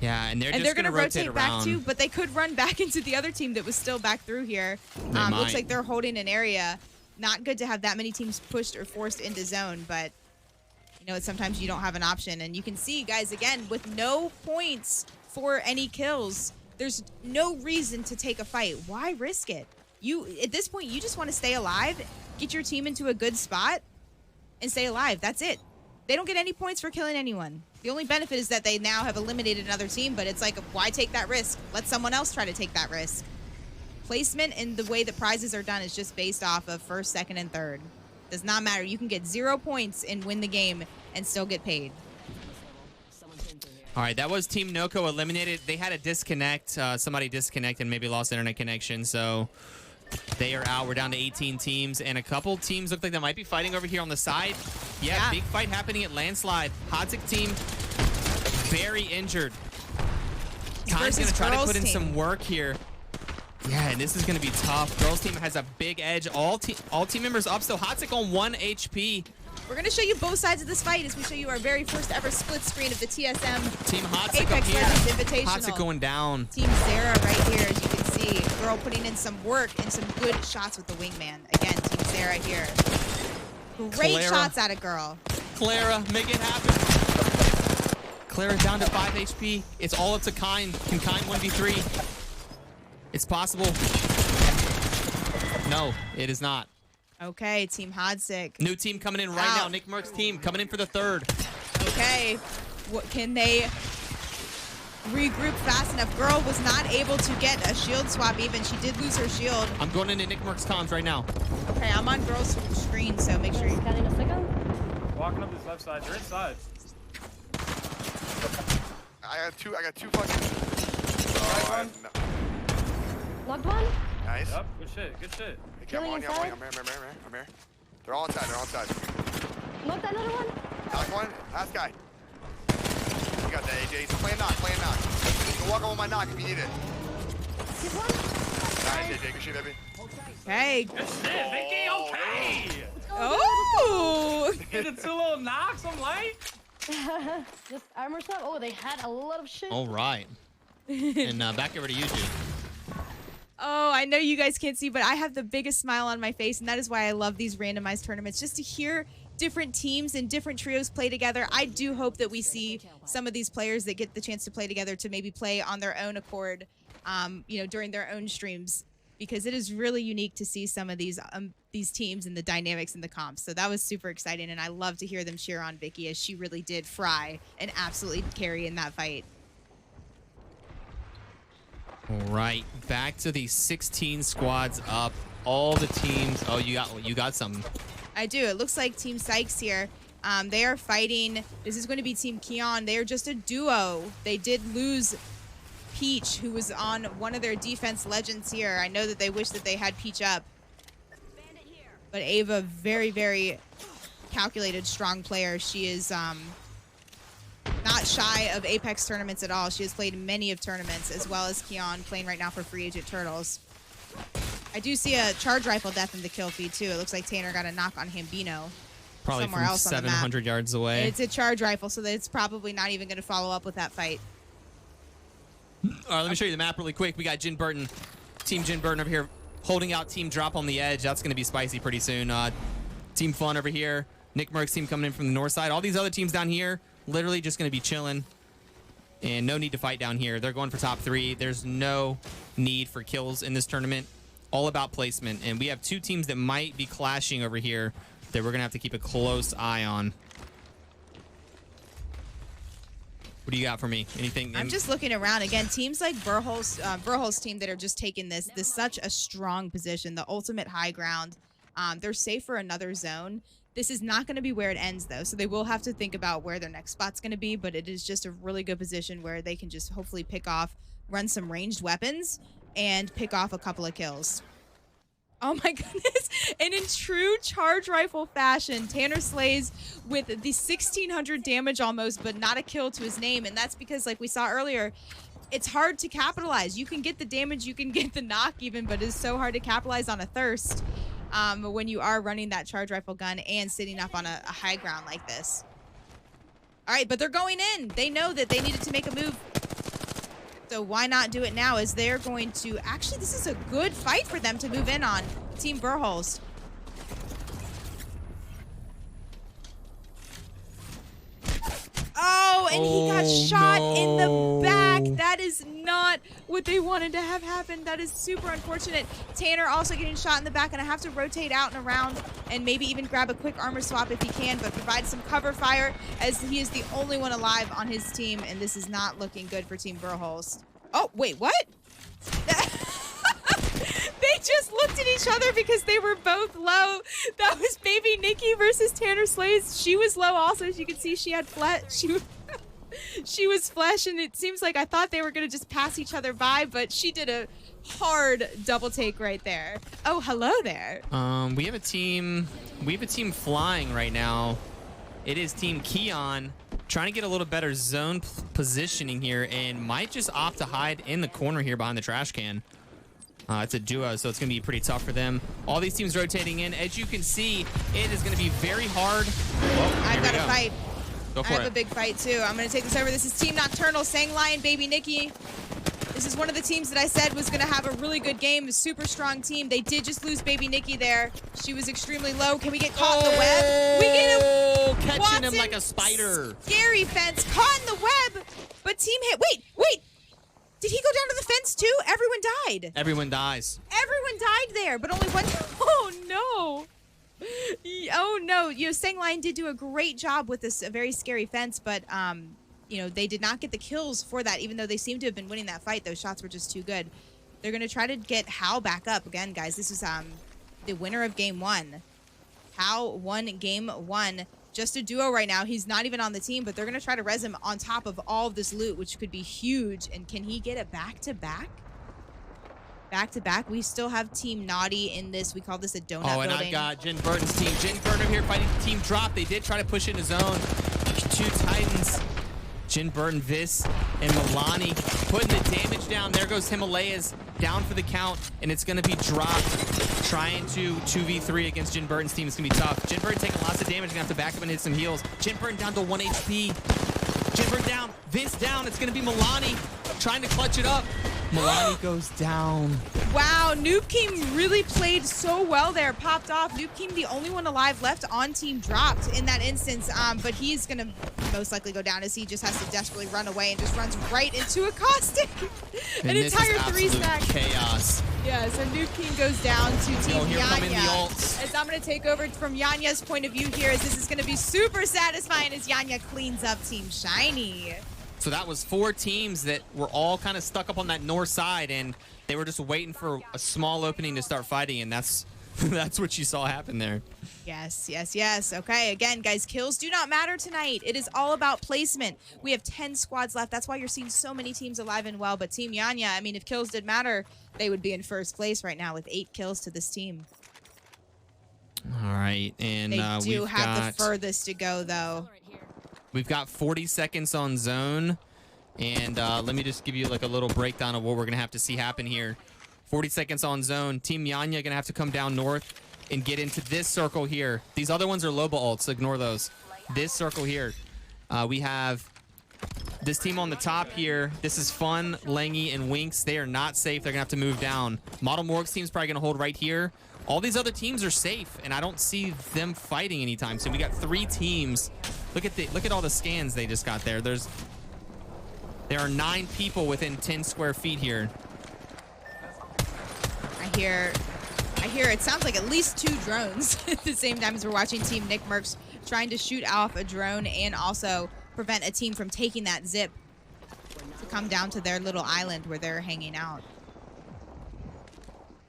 Yeah, and they're just going to rotate back too, but they could run back into the other team that was still back through here. Looks like they're holding an area. Not good to have that many teams pushed or forced into zone, but you know, sometimes you don't have an option. And you can see, guys, again, with no points for any kills, there's no reason to take a fight. Why risk it? At this point, you just want to stay alive, get your team into a good spot, and stay alive. That's it. They don't get any points for killing anyone. The only benefit is that they now have eliminated another team, but it's like, why take that risk? Let someone else try to take that risk. Placement and the way the prizes are done is just based off of first, second, and third. Does not matter. You can get 0 points and win the game and still get paid. All right, that was Team Noko eliminated. They had a disconnect. Somebody disconnected and maybe lost internet connection, so they are out. We're down to 18 teams, and a couple teams look like they might be fighting over here on the side. Yeah. Big fight happening at Landslide. Hodzic team very injured. Kyne's going to try to put in some work here. Yeah, and this is going to be tough. Girls team has a big edge. All team members up, so Hodzic on 1 HP. We're going to show you both sides of this fight as we show you our very first ever split screen of the TSM Team Hodzic FTX Invitational. Hodzic going down. Team Sarah right here, as you can see. Girl putting in some work and some good shots with the wingman. Again, Team Sarah here. Great Clara. shots at a girl. Clara, make it happen. Clara down to 5 HP. It's all up to Kind. Can Kind 1v3? It's possible. No, it is not. Okay, Team Hodsik. New team coming in right now. Nick Merck's team coming in for the third. Okay, what can they regroup fast enough? Girl was not able to get a shield swap even. She did lose her shield. I'm going into Nick Merck's comms right now. Okay, I'm on girl's screen, so make sure you... Scanning a second. Walking up this left side. They're inside. I got two fucking. Oh, I have no. Knocked one. Nice. Yep. Good shit. Good shit. Okay, I'm on you. I'm here. They're all inside. Knocked another one. Knock one. Last guy. You got that, AJ. So play a knock. You can walk on my knock if you need it. Hit one. Nice, AJ. Good shit, baby. Okay. Good shit, Vicky. Okay. Oh! Get the 2 little knocks. I'm light. Just armor swap. Oh, they had a lot of shit. All right. And back over to you, Jude. Oh, I know you guys can't see, but I have the biggest smile on my face, and that is why I love these randomized tournaments. Just to hear different teams and different trios play together. I do hope that we see some of these players that get the chance to play together to maybe play on their own accord, during their own streams, because it is really unique to see some of these teams and the dynamics and the comps. So that was super exciting, and I love to hear them cheer on Vicky, as she really did fry and absolutely carry in that fight. All right, back to the 16 squads up. All the teams. Oh, you got something. I do. It looks like Team Sykes here. They are fighting. This is going to be Team Keon. They are just a duo. They did lose Peach, who was on one of their defense legends here. I know that they wish that they had Peach up. But Ava, very, very calculated, strong player. She is not shy of Apex tournaments at all. She has played many of tournaments, as well as Keon playing right now for Free Agent Turtles. I do see a charge rifle death in the kill feed, too. It looks like Tanner got a knock on Hambino. Probably somewhere from else on the map. 700 yards away. It's a charge rifle, so that it's probably not even going to follow up with that fight. All right, let me show you the map really quick. We got Jin Burton, Team Jin Burton over here, holding out Team Drop on the edge. That's going to be spicy pretty soon. Team Fun over here. Nick Merck's team coming in from the north side. All these other teams down here, literally just going to be chilling. And no need to fight down here. They're going for top 3. There's no need for kills in this tournament. All about placement. And we have 2 teams that might be clashing over here that we're going to have to keep a close eye on. What do you got for me? Anything? I'm just looking around. Again, teams like Burhol's team that are just taking this such a strong position, the ultimate high ground. They're safe for another zone. This is not going to be where it ends, though, so they will have to think about where their next spot's going to be, but it is just a really good position where they can just hopefully pick off, run some ranged weapons, and pick off a couple of kills. Oh my goodness. And in true charge rifle fashion, Tanner slays with the 1,600 damage almost, but not a kill to his name. And that's because, like we saw earlier, it's hard to capitalize. You can get the damage, you can get the knock even, but it's so hard to capitalize on a thirst when you are running that charge rifle gun and sitting up on a high ground like this. All right, but they're going in. They know that they needed to make a move. So why not do it now, as they're going to... Actually, this is a good fight for them to move in on. Team Burholz. Oh, and he got shot in the back. That is not what they wanted to have happen. That is super unfortunate. Tanner also getting shot in the back, and I have to rotate out and around and maybe even grab a quick armor swap if he can, but provide some cover fire, as he is the only one alive on his team, and this is not looking good for Team Burholz. Oh, wait, what? They just looked at each other because they were both low. That was Baby Nikki versus Tanner Slays. She was low also. As you can see, she had flesh. She was flesh, and it seems like I thought they were going to just pass each other by, but she did a hard double take right there. Oh, hello there. We have a team flying right now. It is Team Keon trying to get a little better zone positioning here, and might just opt to hide in the corner here behind the trash can. It's a duo, so it's going to be pretty tough for them. All these teams rotating in. As you can see, it is going to be very hard. I've got a fight. Go for it. I have a big fight, too. I'm going to take this over. This is Team Nocturnal, Sang Lion, Baby Nikki. This This is one of the teams that I said was going to have a really good game, a super strong team. They did just lose baby Nikki there. She was extremely low. Can we get caught in the web? We get him. Catching him like a spider. Scary fence, caught in the web, but team hit. Wait. Did he go down to the fence too? Everyone died. Everyone dies. Everyone died there, but only one. Oh, no. Oh, no. You know, Sangline did do a great job with this very scary fence, but, you know, they did not get the kills for that, even though they seem to have been winning that fight. Those shots were just too good. They're going to try to get Hal back up. Again, guys, this is the winner of game 1. Hal won game 1. Just a duo right now. He's not even on the team, but they're going to try to res him on top of all of this loot, which could be huge. And can he get it back-to-back? Back-to-back. We still have Team Naughty in this. We call this a donut building. And I've got Jin Burton's team. Jin Burton here fighting Team Drop. They did try to push in his zone. 2 Titans. Jin Burton, Vis, and Milani putting the damage down. There goes Himalayas down for the count, and it's going to be Drop trying to 2v3 against Jin Burton's team. It's going to be tough. Jin Burton taking lots of damage. Going to have to back up and hit some heals. Jin Burton down to 1 HP. Jin Burton down. Vince down. It's going to be Milani trying to clutch it up. Milani goes down. Wow, Noob King really played so well there. Popped off. Noob King, the only one alive left on Team Dropped in that instance. But he's going to most likely go down as he just has to desperately run away and just runs right into a caustic. An entire 3-stack. Chaos. Yeah, so Noob King goes down to Team here come in the Yanya. ults. As I'm going to take over from Yanya's point of view here, as this is going to be super satisfying as Yanya cleans up Team Shiny. So that was 4 teams that were all kind of stuck up on that north side, and they were just waiting for a small opening to start fighting, and that's what you saw happen there. Yes. Okay, again, guys, kills do not matter tonight. It is all about placement. We have 10 squads left. That's why you're seeing so many teams alive and well. But Team Yanya, I mean, if kills did matter, they would be in first place right now with 8 kills to this team. All right, and they do have the furthest to go, though. We've got 40 seconds on zone, and let me just give you like a little breakdown of what we're going to have to see happen here. 40 seconds on zone. Team Yanya going to have to come down north and get into this circle here. These other ones are Loba ults. Ignore those. This circle here. We have this team on the top here. This is Fun, Langy, and Winks. They are not safe. They're going to have to move down. Model Morg's team's probably going to hold right here. All these other teams are safe, and I don't see them fighting anytime soon. We got 3 teams. Look at all the scans they just got there. There are 9 people within 10 square feet here. I hear it sounds like at least 2 drones at the same time as we're watching Team Nick Mercs trying to shoot off a drone and also prevent a team from taking that zip to come down to their little island where they're hanging out.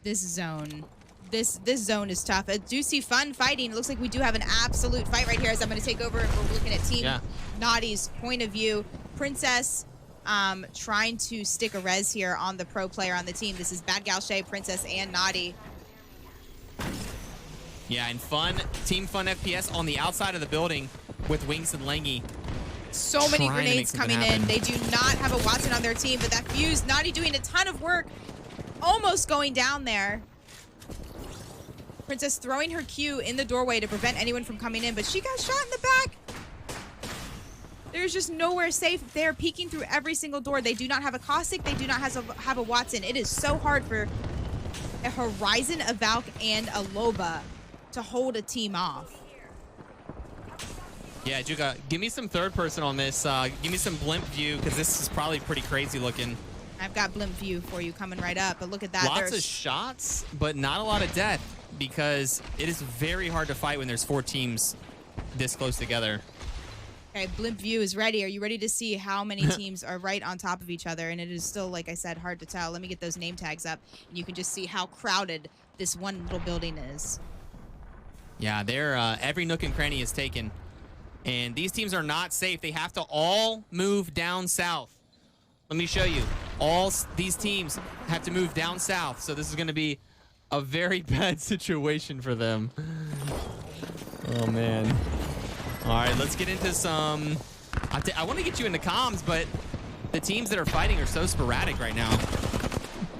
This zone is tough. I do see Fun fighting. It looks like we do have an absolute fight right here as I'm going to take over and we're looking at Team Naughty's point of view. Princess trying to stick a res here on the pro player on the team. This is Bad Gal Shay, Princess, and Naughty. Yeah, and Team Fun FPS on the outside of the building with Wings and Langy. So many grenades coming in. They do not have a Watson on their team, but that fuse, Naughty doing a ton of work. Almost going down there. Princess throwing her Q in the doorway to prevent anyone from coming in, but she got shot in the back. There's just nowhere safe. They're peeking through every single door. They do not have a Caustic. They do not have a Watson. It is so hard for a Horizon, a Valk, and a Loba to hold a team off. Yeah, Juga, give me some third person on this. Give me some blimp view, because this is probably pretty crazy looking. I've got blimp view for you coming right up, but look at that. Lots of shots, but not a lot of death, because it is very hard to fight when there's 4 teams this close together. Okay, blimp view is ready. Are you ready to see how many teams are right on top of each other? And it is still, like I said, hard to tell. Let me get those name tags up, and you can just see how crowded this one little building is. Yeah, every nook and cranny is taken. And these teams are not safe. They have to all move down south. Let me show you. All these teams have to move down south. So this is going to be a very bad situation for them. Oh, man. All right, let's get into some... I want to get you into comms, but the teams that are fighting are so sporadic right now.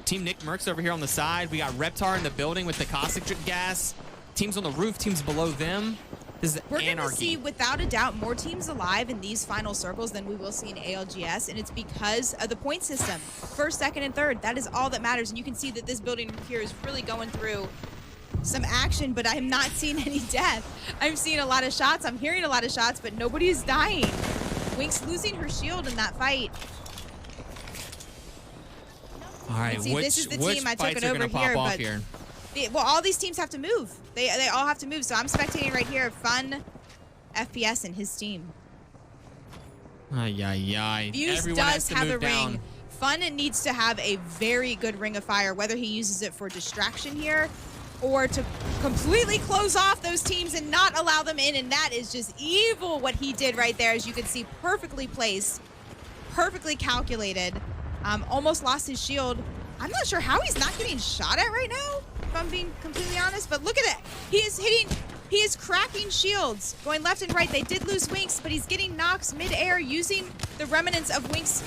Team Nick Mercs over here on the side. We got Reptar in the building with the caustic gas. Teams on the roof, teams below them. This is We're going to anarchy. see, without a doubt, more teams alive in these final circles than we will see in ALGS, and it's because of the point system. First, second, and third, that is all that matters, and you can see that this building here is really going through some action, but I am not seeing any death. I'm seeing a lot of shots, I'm hearing a lot of shots, but nobody is dying. Winx losing her shield in that fight. All right, See, which, this is the which team I took fights it are over gonna pop here, off but here? well, all these teams have to move. They all have to move. So I'm spectating right here. Fun, FPS, and his team. Ay, ay, ay. Fuse Everyone has does to have move a down. ring. Fun needs to have a very good ring of fire, whether he uses it for distraction here or to completely close off those teams and not allow them in. And that is just evil what he did right there. As you can see, perfectly placed, perfectly calculated. Almost lost his shield. I'm not sure how he's not getting shot at right now, if I'm being completely honest, but look at it. He is cracking shields, going left and right. They did lose Winx, but he's getting knocks mid-air using the remnants of Winx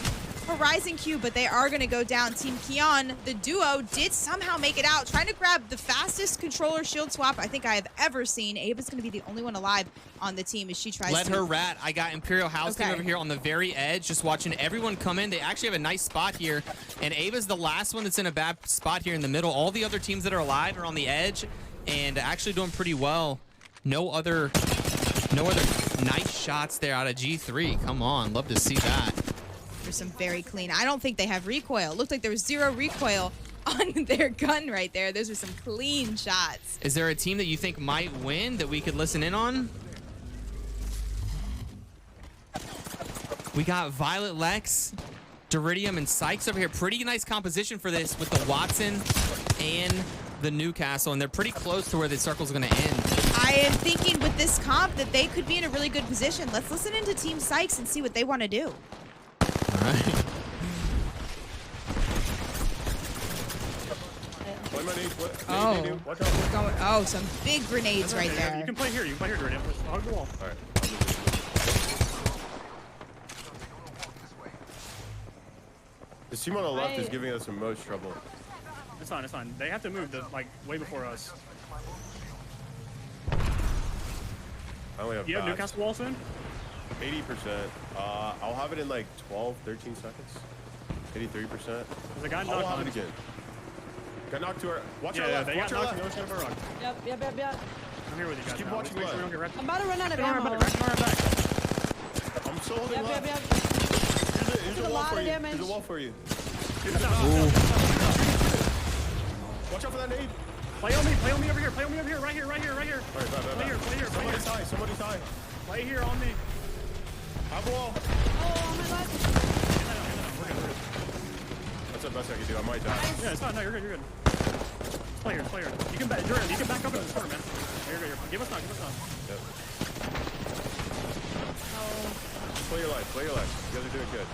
Horizon Q, but they are going to go down. Team Keon, the duo, did somehow make it out, trying to grab the fastest controller shield swap I think I have ever seen. Ava's going to be the only one alive on the team as she tries Let to... her rat. I got Imperial House team over here on the very edge, just watching everyone come in. They actually have a nice spot here, and Ava's the last one that's in a bad spot here in the middle. All the other teams that are alive are on the edge and actually doing pretty well. No other nice shots there out of G3. Come on, love to see that. There's some very clean. I don't think they have recoil. It looked like there was 0 recoil on their gun right there. Those were some clean shots. Is there a team that you think might win that we could listen in on? We got Violet, Lex, Deridium, and Sykes over here. Pretty nice composition for this with the Watson and the Newcastle, and they're pretty close to where the circle's going to end. I am thinking with this comp that they could be in a really good position. Let's listen into Team Sykes and see what they want to do. All right. Oh, some big grenades right there. You can play here. You can play here, Deridium. Hug the wall. All right. The team on the left is giving us the most trouble. It's fine. It's fine. They have to move like way before us. I only have You have Newcastle wall soon? 80%. I'll have it in like 12, 13 seconds. 83%. There's a guy knocked I'll on have it again. Got knocked to our. Watch our yeah, left. they Watch got our knocked left. to the rock. Yep. I'm here with you guys. Keep now. watching Let's make sure we don't get left. wrecked. I'm about to run out of Run ammo. our back. I'm still holding Yep. left. Here's a a wall lot for of you. damage. There's a wall for you. Watch out for that nade. Play on me over here. Play on me over here. Right here. All right, Play here. Somebody's high. Somebody's high. Play here on me. Have a wall. Oh, my left. That's the best I can do. I might die. Yeah, it's fine. No, you're good. Play here. You can back up in this corner, man. You're good. Give us knock. Yep. Play your life. You guys are doing good.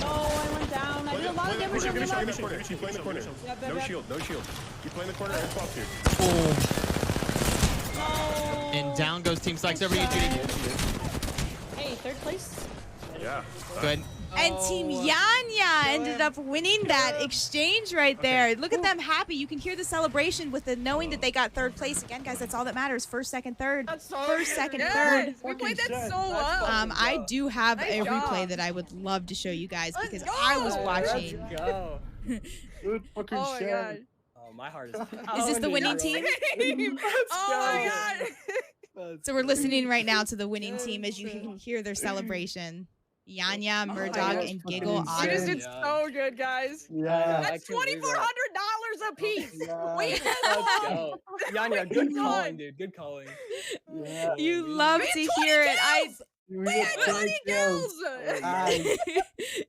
Oh, I went down. I did a lot of damage on your left. Keep playing the corner. No shield. Keep playing the corner and swap here. Oh. And down goes Team Sykes over you, Judy. Hey, third place. Yeah. Good. And Team Yanya ended up winning that exchange right there. Look at them happy. You can hear the celebration with the knowing that they got third place. Again, guys, that's all that matters. First, second, third. First, second, third. We played that so well. I do have Nice a job. replay that I would love to show you guys because Let's I was go. watching. Go. Good fucking Oh my god. Oh, my heart is. Is this the winning team? Oh my god. So we're listening right now to the winning team as you can hear their celebration. Yanya, Murdog, and Giggle. insane. You just Honor. did so good, guys. Yeah. That's $2,400 a piece. Yeah. We Let's go. Yanya, Oh good my calling, dude. Good calling. Yeah. You love to hear it. We had 20 kills.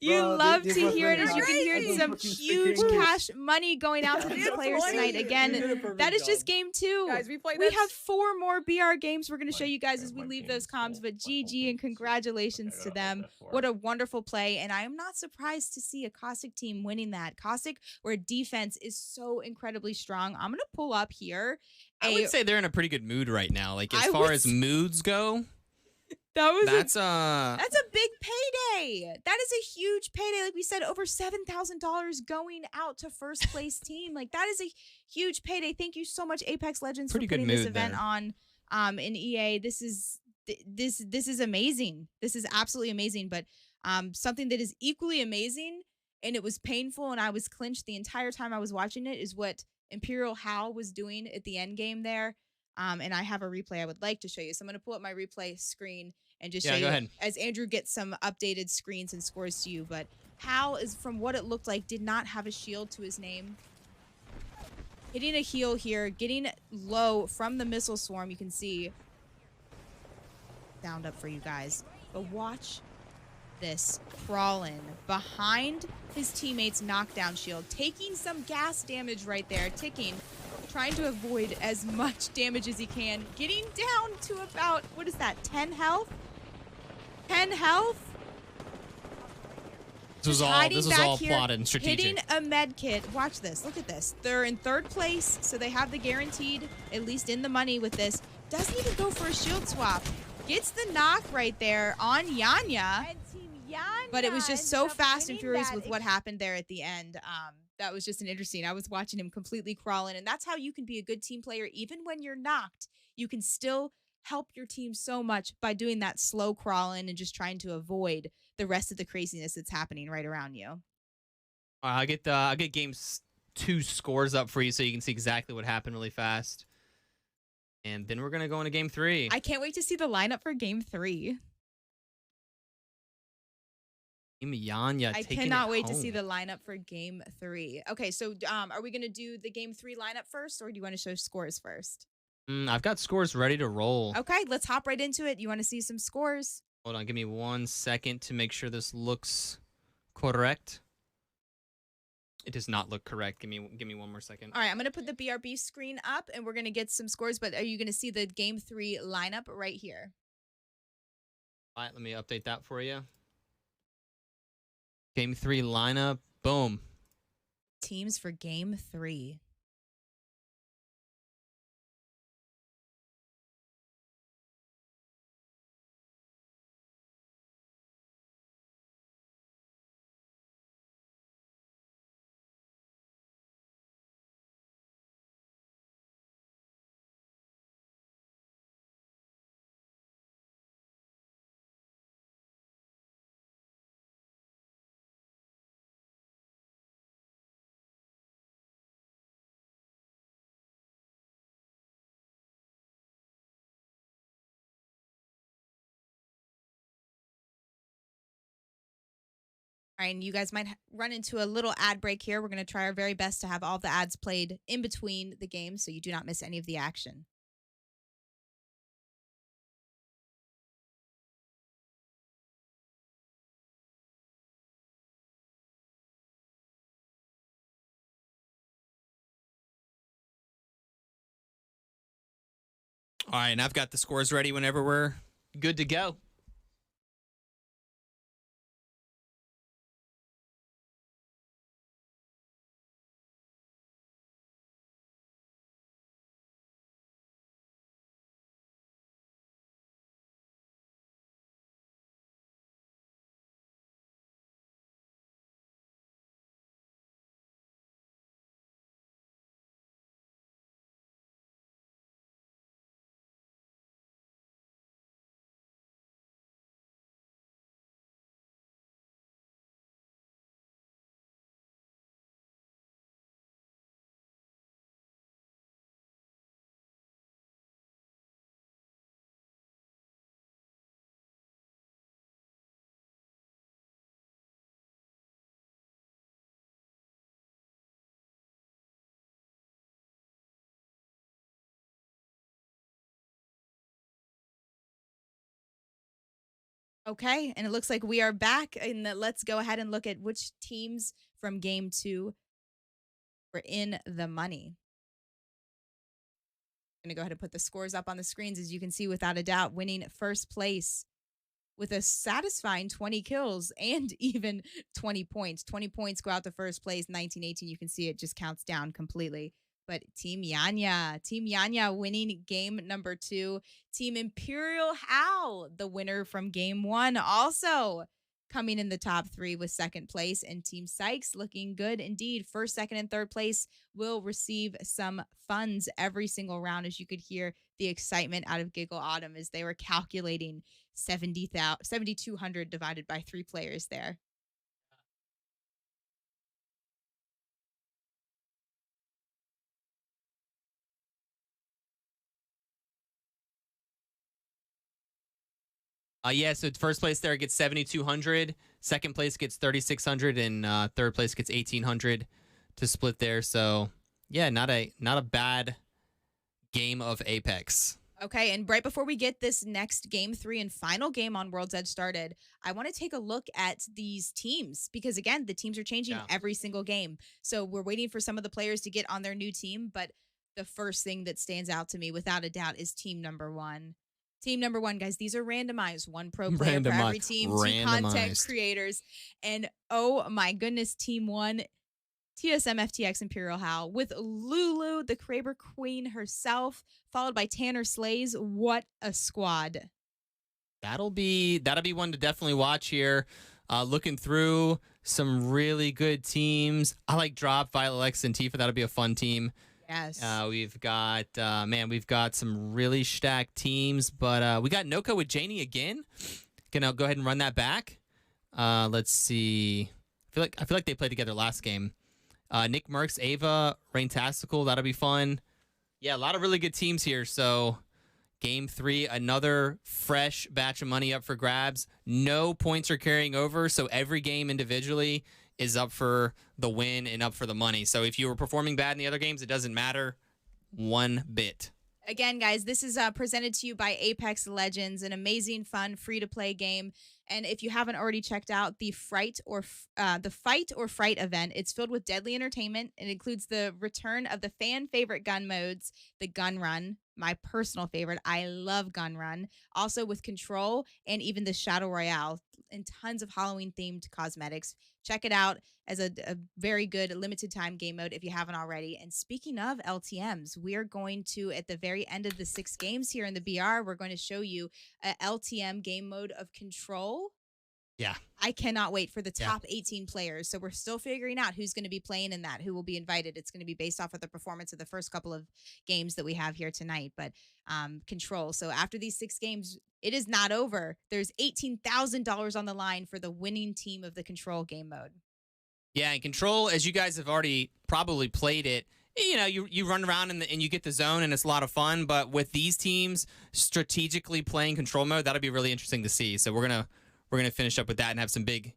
You Bro, love this to was hear it really as you can hear crazy. some Fucking huge speaking cash money going out to these It's players funny. tonight. You did a Again, perfect that is job. just game 2. Guys, we played We that have 4 more BR games we're going to show you guys as we leave those comms, but GG and congratulations to them. What a wonderful play, and I am not surprised to see a Caustic team winning that. Caustic, where defense is so incredibly strong. I'm going to pull up here. I would say they're in a pretty good mood right now. Like, as I far would as s- moods go, That's a big payday. That is a huge payday. Like we said, over $7,000 going out to first place team. Like that is a huge payday. Thank you so much, Apex Legends, Pretty for good putting this mood event there. on in EA. This is amazing. This is absolutely amazing. But something that is equally amazing, and it was painful, and I was clinched the entire time I was watching it, is what Imperial Hal was doing at the end game there. And I have a replay I would like to show you. So I'm going to pull up my replay screen and just show Yeah, you go ahead. as Andrew gets some updated screens and scores to you. But Hal is, from what it looked like, did not have a shield to his name. Hitting a heal here, getting low from the missile swarm. You can see sound up for you guys. But watch this, crawling behind his teammate's knockdown shield, taking some gas damage right there, ticking, trying to avoid as much damage as he can, getting down to about, what is that, 10 health? 10 health? This was all plotted and strategic. Hitting a med kit. Watch this. Look at this. They're in third place, so they have the guaranteed, at least in the money with this. Doesn't even go for a shield swap. Gets the knock right there on Yanya. But it was just so fast and furious with what happened there at the end. That was just an interesting. I was watching him completely crawling, and that's how you can be a good team player. Even when you're knocked, you can still help your team so much by doing that slow crawling and just trying to avoid the rest of the craziness that's happening right around you. I'll get games 2 scores up for you so you can see exactly what happened really fast. And then we're gonna go into game 3. I can't wait to see the lineup for game 3. Yanya I taking cannot it wait to home. see the lineup for game 3. Okay, so are we going to do the game 3 lineup first, or do you want to show scores first? I've got scores ready to roll. Okay, let's hop right into it. You want to see some scores? Hold on, give me 1 second to make sure this looks correct. It does not look correct. Give me 1 more second. All right, I'm going to put the BRB screen up, and we're going to get some scores, but are you going to see the game 3 lineup right here? All right, let me update that for you. Game 3 lineup. Boom. Teams for game 3. All right, and you guys might run into a little ad break here. We're going to try our very best to have all the ads played in between the games so you do not miss any of the action. All right, and I've got the scores ready whenever we're good to go. Okay, and it looks like we are back, and let's go ahead and look at which teams from game 2 were in the money. I'm going to go ahead and put the scores up on the screens. As you can see, without a doubt, winning first place with a satisfying 20 kills and even 20 points. 20 points go out to first place, 19-18. You can see it just counts down completely. but Team Yanya winning game number 2. Team Imperial Hal, the winner from game 1, also coming in the top 3 with second place. And Team Sykes looking good indeed. First, second, and third place will receive some funds every single round, as you could hear the excitement out of Giggle Autumn as they were calculating 7,200 divided by 3 players there. Yeah, so first place there gets 7,200, second place gets 3,600, and third place gets 1,800 to split there. So yeah, not a bad game of Apex. Okay, and right before we get this next game 3 and final game on World's Edge started, I want to take a look at these teams because, again, the teams are changing every single game. So we're waiting for some of the players to get on their new team, but the first thing that stands out to me, without a doubt, is team number 1. Team number 1, guys, these are randomized. 1 pro player for every team, 2 content creators. And oh my goodness, team 1, TSM FTX Imperial Hal with Lulu, the Kraber Queen herself, followed by Tanner Slays. What a squad. That'll be one to definitely watch here. Looking through some really good teams. I like Drop, Violet X, and Tifa. That'll be a fun team. Yes. We've got we've got some really stacked teams, but we got Noko with Janie again. Gonna go ahead and run that back. Let's see. I feel like they played together last game. Nick Merckx, Ava, Raintastical, that'll be fun. Yeah, a lot of really good teams here. So game 3, another fresh batch of money up for grabs. No points are carrying over, so every game individually is up for the win and up for the money. So if you were performing bad in the other games, it doesn't matter one bit. Again, guys, this is presented to you by Apex Legends, an amazing, fun, free-to-play game. And if you haven't already checked out the Fight or Fright event, it's filled with deadly entertainment. It includes the return of the fan favorite gun modes, the Gun Run, my personal favorite. I love Gun Run. Also with Control and even the Shadow Royale, and tons of Halloween-themed cosmetics. Check it out as a very good limited time game mode if you haven't already. And speaking of LTMs, we are going to, at the very end of the 6 games here in the BR, we're going to show you a LTM game mode of Control. Yeah. I cannot wait for the top 18 players. So we're still figuring out who's going to be playing in that, who will be invited. It's going to be based off of the performance of the first couple of games that we have here tonight. But Control. So after these 6 games, it is not over. There's $18,000 on the line for the winning team of the Control game mode. Yeah, and Control, as you guys have already probably played it, you know, you run around and you get the zone and it's a lot of fun. But with these teams strategically playing Control mode, that'll be really interesting to see. So we're gonna finish up with that and have some big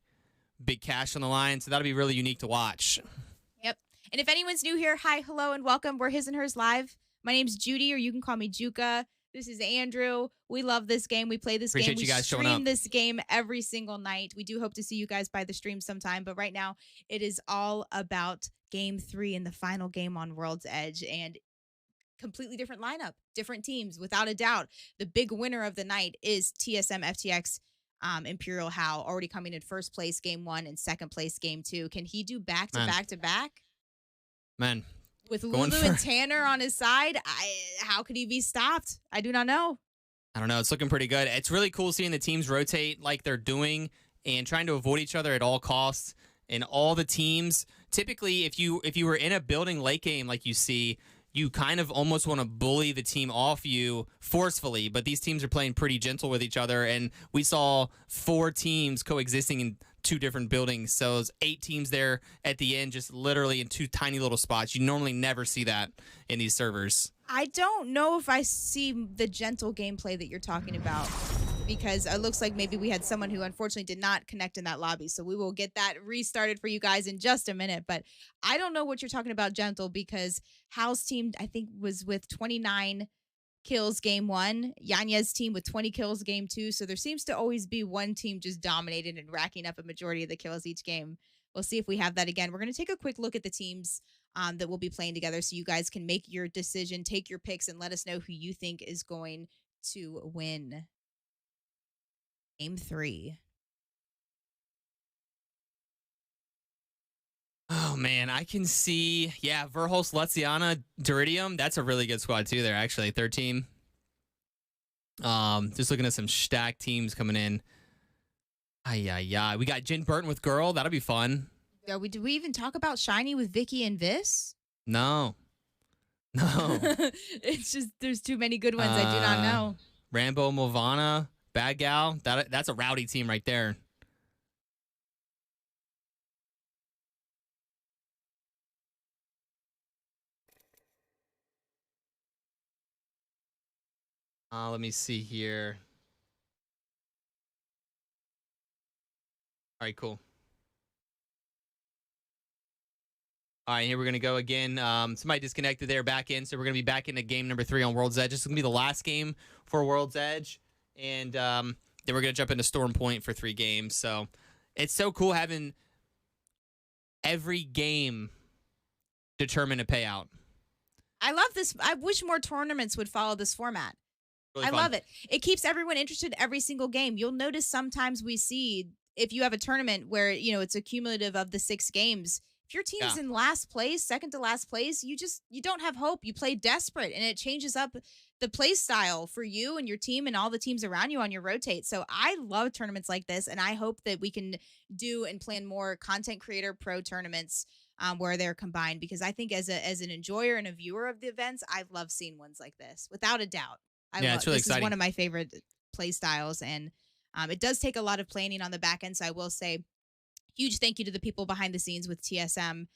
cash on the line. So that'll be really unique to watch. Yep. And if anyone's new here, hi, hello, and welcome. We're His and Hers Live. My name's Judy, or you can call me Juka. This is Andrew. We love this game. We play this game. Appreciate you guys showing up. We stream this game every single night. We do hope to see you guys by the stream sometime. But right now, it is all about game 3 and the final game on World's Edge. And completely different lineup, different teams, without a doubt. The big winner of the night is TSM FTX Imperial Hal, already coming in first place game 1 and second place game 2. Can he do back to back to back? Man. With Lulu and Tanner on his side, how could he be stopped? I do not know. I don't know. It's looking pretty good. It's really cool seeing the teams rotate like they're doing and trying to avoid each other at all costs. And all the teams, typically, if you were in a building late game like you see, you kind of almost want to bully the team off you forcefully. But these teams are playing pretty gentle with each other. And we saw 4 teams coexisting in 2 different buildings. So it's 8 teams there at the end, just literally in 2 tiny little spots. You normally never see that in these servers. I don't know if I see the gentle gameplay that you're talking about, because it looks like maybe we had someone who unfortunately did not connect in that lobby. So we will get that restarted for you guys in just a minute. But I don't know what you're talking about gentle, because Hal's team, I think, was with 29 kills game 1, Yanya's team with 20 kills game 2. So there seems to always be one team just dominated and racking up a majority of the kills each game. We'll see if we have that again. We're going to take a quick look at the teams that will be playing together, so you guys can make your decision, take your picks, and let us know who you think is going to win game 3. Oh Oh, man, I can see, yeah, Verholst, Luciana, Duridium. That's a really good squad, too, there, actually. Third team. Just looking at some stacked teams coming in. We got Jen Burton with Girl. That'll be fun. Yeah, did we even talk about Shiny with Vicky and Vis? No. It's just there's too many good ones. I do not know. Rambo, Movana, Bad Gal. That's a rowdy team right there. Let me see here. All right, cool. All right, here we're going to go again. Somebody disconnected there back in, so we're going to be back into game number 3 on World's Edge. This is going to be the last game for World's Edge, and then we're going to jump into Storm Point for 3 games. So it's so cool having every game determine a payout. I love this. I wish more tournaments would follow this format. Really I fun. love it. It keeps everyone interested every single game. You'll notice sometimes we see if you have a tournament where, it's a cumulative of the 6 games. If your team's in last place, second to last place, you don't have hope. You play desperate, and it changes up the play style for you and your team and all the teams around you on your rotate. So I love tournaments like this, and I hope that we can do and plan more content creator pro tournaments where they're combined, because I think as an enjoyer and a viewer of the events, I love seeing ones like this, without a doubt. It's really this exciting. is one of my favorite play styles, and it does take a lot of planning on the back end. So I will say, huge thank you to the people behind the scenes with TSM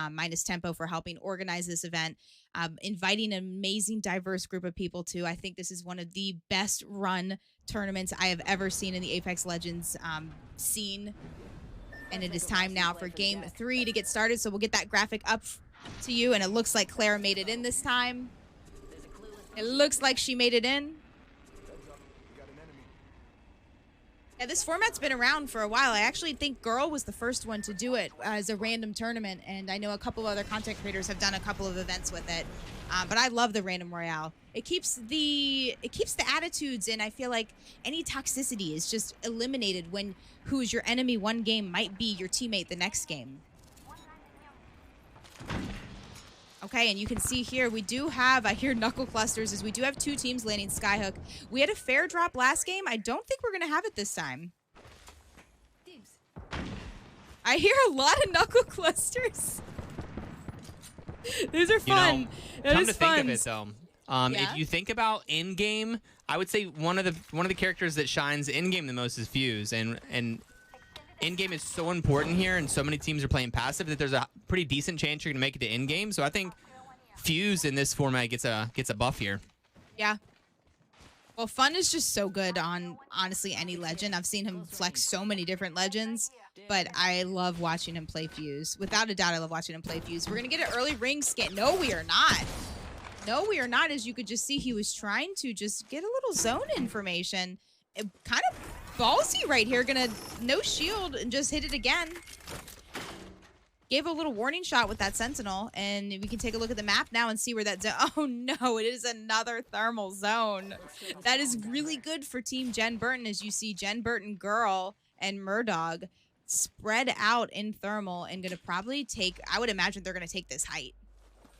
minus Tempo for helping organize this event, inviting an amazing, diverse group of people too. I think this is one of the best run tournaments I have ever seen in the Apex Legends scene. And it is time now for game 3 to get started. So we'll get that graphic up to you, and it looks like Clara made it in this time. It looks like she made it in. Yeah, this format's been around for a while. I actually think Girl was the first one to do it as a random tournament, and I know a couple other content creators have done a couple of events with it. But I love the Random Royale. It keeps the attitudes, and I feel like any toxicity is just eliminated when who's your enemy one game might be your teammate the next game. Okay, and you can see here, we do have, I hear knuckle clusters, as we do have 2 teams landing Skyhook. We had a fair drop last game. I don't think we're going to have it this time. I hear a lot of knuckle clusters. Those are fun. Come to think of it, though, if you think about in-game, I would say one of the characters that shines in-game the most is Fuse, and in-game is so important here, and so many teams are playing passive that there's a pretty decent chance you're going to make it to in-game. So I think Fuse in this format gets a buff here. Yeah. Well, Fun is just so good on, honestly, any legend. I've seen him flex so many different legends, but I love watching him play Fuse. Without a doubt, I love watching him play Fuse. We're going to get an early ring scan. No, we are not. No, we are not. As you could just see, he was trying to just get a little zone information. Kind of ballsy right here. Gonna no shield and just hit it again. Gave a little warning shot with that Sentinel, and we can take a look at the map now and see where that zone. Oh no, it is another thermal zone. That is really good for Team Jen Burton, as you see Jen Burton, Girl, and Murdog spread out in thermal and gonna probably take, I would imagine they're gonna take this height.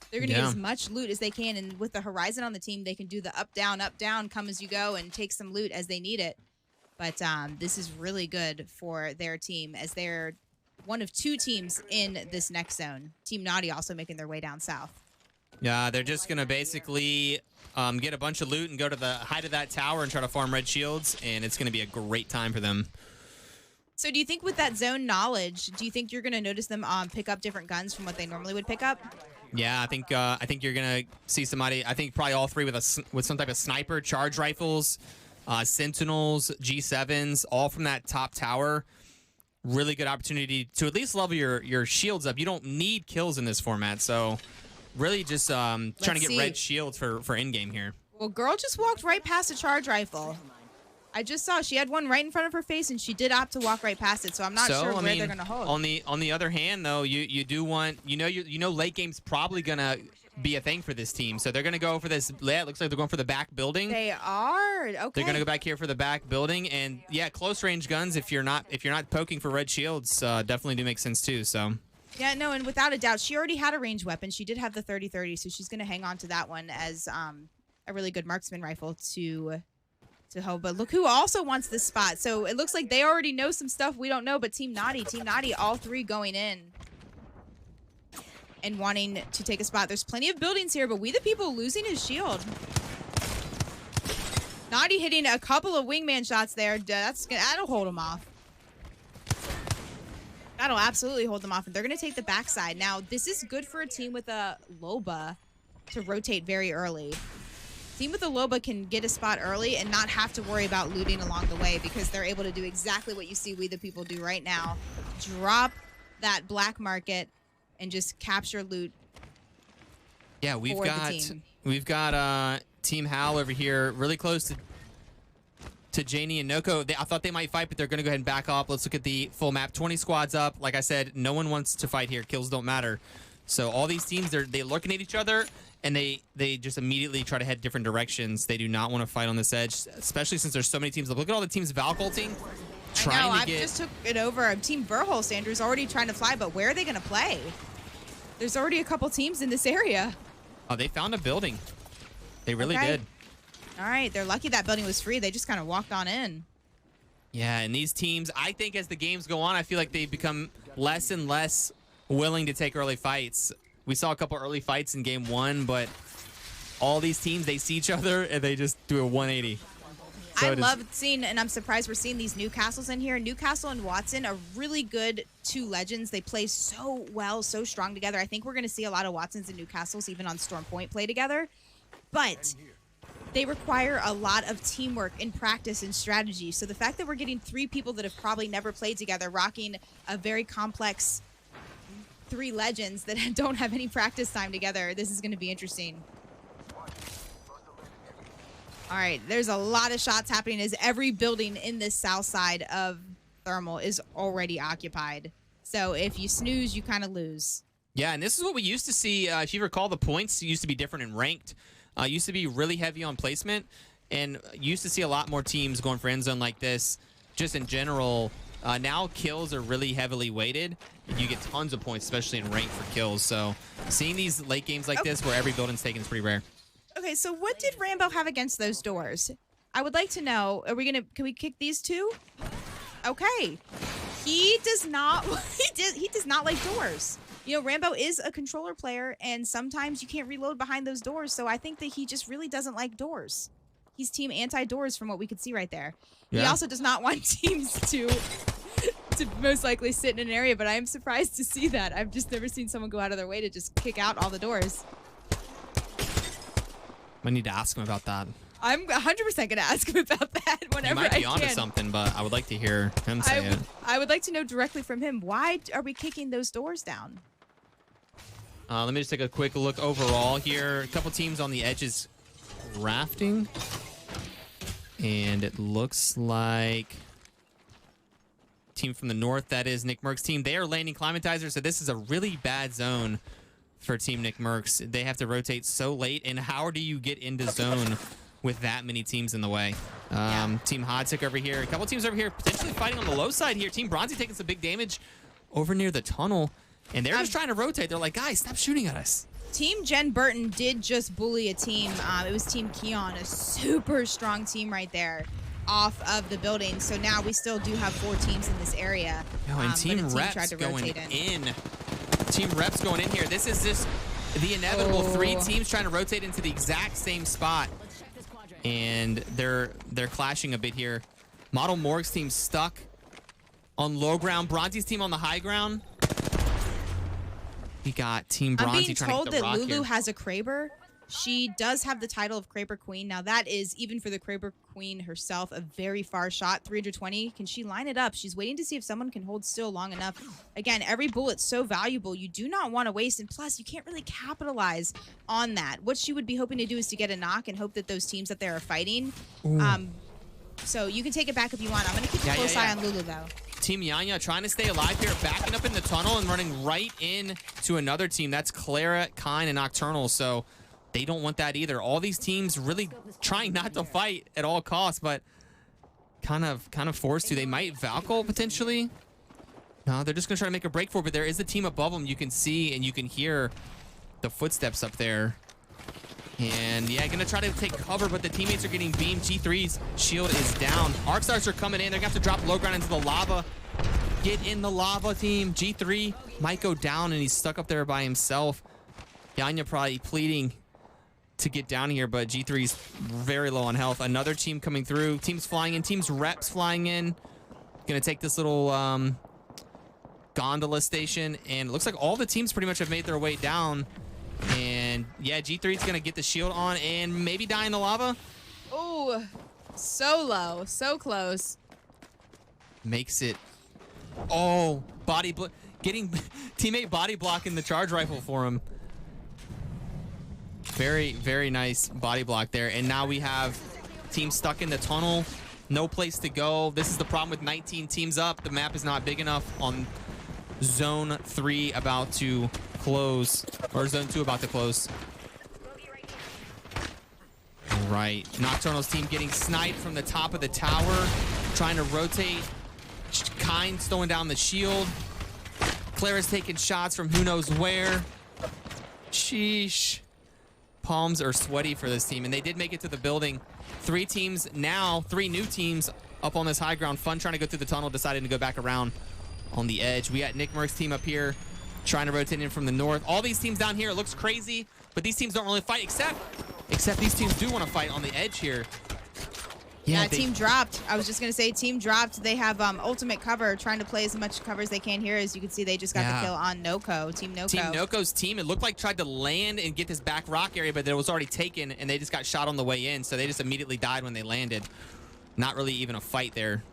They're going to get as much loot as they can, and with the Horizon on the team, they can do the up, down, come as you go, and take some loot as they need it. But this is really good for their team, as they're one of 2 teams in this next zone. Team Naughty also making their way down south. Yeah, they're just going to basically get a bunch of loot and go to the height of that tower and try to farm red shields, and it's going to be a great time for them. So do you think with that zone knowledge, do you think you're going to notice them pick up different guns from what they normally would pick up? Yeah, I think you're gonna see somebody. I think probably all 3 with some type of sniper, charge rifles, sentinels, G7s, all from that top tower. Really good opportunity to at least level your shields up. You don't need kills in this format, so really just trying to get red shields for in game here. Well, Girl just walked right past a charge rifle. I just saw she had one right in front of her face, and she did opt to walk right past it. So I'm not sure where they're gonna hold. On the other hand, though, you do want late game's probably gonna be a thing for this team. So they're gonna go for this. Yeah, it looks like they're going for the back building. They are. Okay. They're gonna go back here for the back building, and yeah, close range guns. If you're not poking for red shields, definitely do make sense too. So. Yeah, no, and without a doubt, she already had a ranged weapon. She did have the 30-30, so she's going to hang on to that one as a really good marksman rifle to hold. But look who also wants this spot. So it looks like they already know some stuff we don't know, but Team Naughty, all three going in and wanting to take a spot. There's plenty of buildings here, but We the People losing his shield. Naughty hitting a couple of wingman shots there. That'll hold him off. That'll absolutely hold them off, and they're going to take the backside. Now, this is good for a team with a Loba to rotate very early. Team with a Loba can get a spot early and not have to worry about looting along the way because they're able to do exactly what you see We the People do right now. Drop that black market and just capture loot. Yeah, we've got Team Hal over here really close to Janie and Noko. I thought they might fight, but they're going to go ahead and back off. Let's look at the full map. 20 squads up. Like I said, no one wants to fight here. Kills don't matter. So all these teams, they're looking at each other, and they just immediately try to head different directions. They do not want to fight on this edge, especially since there's so many teams. Look at all the teams Valculting. I just took it over. Team Verholst, Andrew's already trying to fly, but where are they going to play? There's already a couple teams in this area. Oh, they found a building. They really did. All right, they're lucky that building was free. They just kind of walked on in. Yeah, and these teams, I think as the games go on, I feel like they become less and less willing to take early fights. We saw a couple early fights in game 1, but all these teams, they see each other and they just do a 180. So I love seeing, and I'm surprised we're seeing these Newcastles in here. Newcastle and Watson are really good two legends. They play so well, so strong together. I think we're going to see a lot of Watsons and Newcastles even on Storm Point play together. But they require a lot of teamwork and practice and strategy. So the fact that we're getting 3 people that have probably never played together rocking a very complex 3 legends that don't have any practice time together, this is going to be interesting. All right, there's a lot of shots happening as every building in this south side of Thermal is already occupied. So if you snooze, you kind of lose. Yeah, and this is what we used to see. If you recall, the points used to be different in ranked. Used to be really heavy on placement, and used to see a lot more teams going for end zone like this. Just in general, now kills are really heavily weighted, and you get tons of points, especially in ranked for kills. So seeing these late games like this where every building's taken is pretty rare. Okay, so what did Rambo have against those doors? I would like to know. Can we kick these 2? Okay. He does not he does not like doors. You know, Rambo is a controller player, and sometimes you can't reload behind those doors, so I think that he just really doesn't like doors. He's team anti-doors from what we could see right there. Yeah. He also does not want teams to most likely sit in an area, but I am surprised to see that. I've just never seen someone go out of their way to just kick out all the doors. I need to ask him about that. I'm 100% going to ask him about that whenever I can. He might be onto something, but I would like to hear him say it. I would like to know directly from him. Why are we kicking those doors down? Let me just take a quick look overall here. A couple teams on the edges rafting. And it looks like team from the north, that is Nick Merck's team. They are landing Climatizer, so this is a really bad zone for Team Nick Merck's. They have to rotate so late, and how do you get into zone with that many teams in the way? Team Hodsick over here. A couple teams over here potentially fighting on the low side here. Team Bronzy taking some big damage over near the tunnel, and they're just trying to rotate. They're like, guys, stop shooting at us. Team Jen Burton did just bully a team. It was Team Keon, a super strong team right there off of the building. So now we still do have 4 teams in this area. And Team Reps going in. Team Reps going in here. This is just the inevitable 3 teams trying to rotate into the exact same spot. And they're clashing a bit here. Model Morg's team stuck on low ground. Bronzy's team on the high ground. We got Team Bronzy trying to get the rock here. I'm being told that Lulu has a Kraber. She does have the title of Kraber Queen. Now that is, even for the Kraber Queen herself, a very far shot. 320. Can she line it up? She's waiting to see if someone can hold still long enough. Again, every bullet's so valuable. You do not want to waste, and plus, you can't really capitalize on that. What she would be hoping to do is to get a knock and hope that those teams that there are fighting. So you can take it back if you want. I'm going to keep a close eye on Lulu, though. Team Yanya trying to stay alive here, backing up in the tunnel and running right in to another team. That's Clara, Kine, and Nocturnal. So they don't want that either. All these teams really trying not to fight at all costs, but kind of forced to. They might Valkyl potentially. No, they're just going to try to make a break for it, but there is a team above them. You can see and you can hear the footsteps up there. And yeah, going to try to take cover, but the teammates are getting beamed. G3's shield is down. Arc Stars are coming in. They're going to have to drop low ground into the lava. Get in the lava, team. G3 might go down, and he's stuck up there by himself. Yanya probably pleading to get down here, but G3's very low on health. Another team coming through. Teams flying in. Teams reps flying in. Going to take this little gondola station, and it looks like all the teams pretty much have made their way down. And yeah, G3's going to get the shield on and maybe die in the lava. Oh, so low. So close. Makes it... Oh, getting teammate body blocking the charge rifle for him. Very, very nice body block there. And now we have teams stuck in the tunnel. No place to go. This is the problem with 19 teams up. The map is not big enough on Zone 3 about to close. Or Zone 2 about to close. All right. Nocturnal's team getting sniped from the top of the tower. Trying to rotate. Kind's throwing down the shield. Clara's taking shots from who knows where. Sheesh. Palms are sweaty for this team, and they did make it to the building. 3 teams now, 3 new teams up on this high ground. Fun trying to go through the tunnel, decided to go back around on the edge. We got Nick Merck's team up here trying to rotate in from the north. All these teams down here, it looks crazy, but these teams don't really fight, except these teams do want to fight on the edge here. Yeah, team dropped. I was just going to say team dropped. They have ultimate cover, trying to play as much cover as they can here. As you can see, they just got the kill on Noko. Team Noko. Team Noko's team, it looked like tried to land and get this back rock area, but it was already taken, and they just got shot on the way in, so they just immediately died when they landed. Not really even a fight there.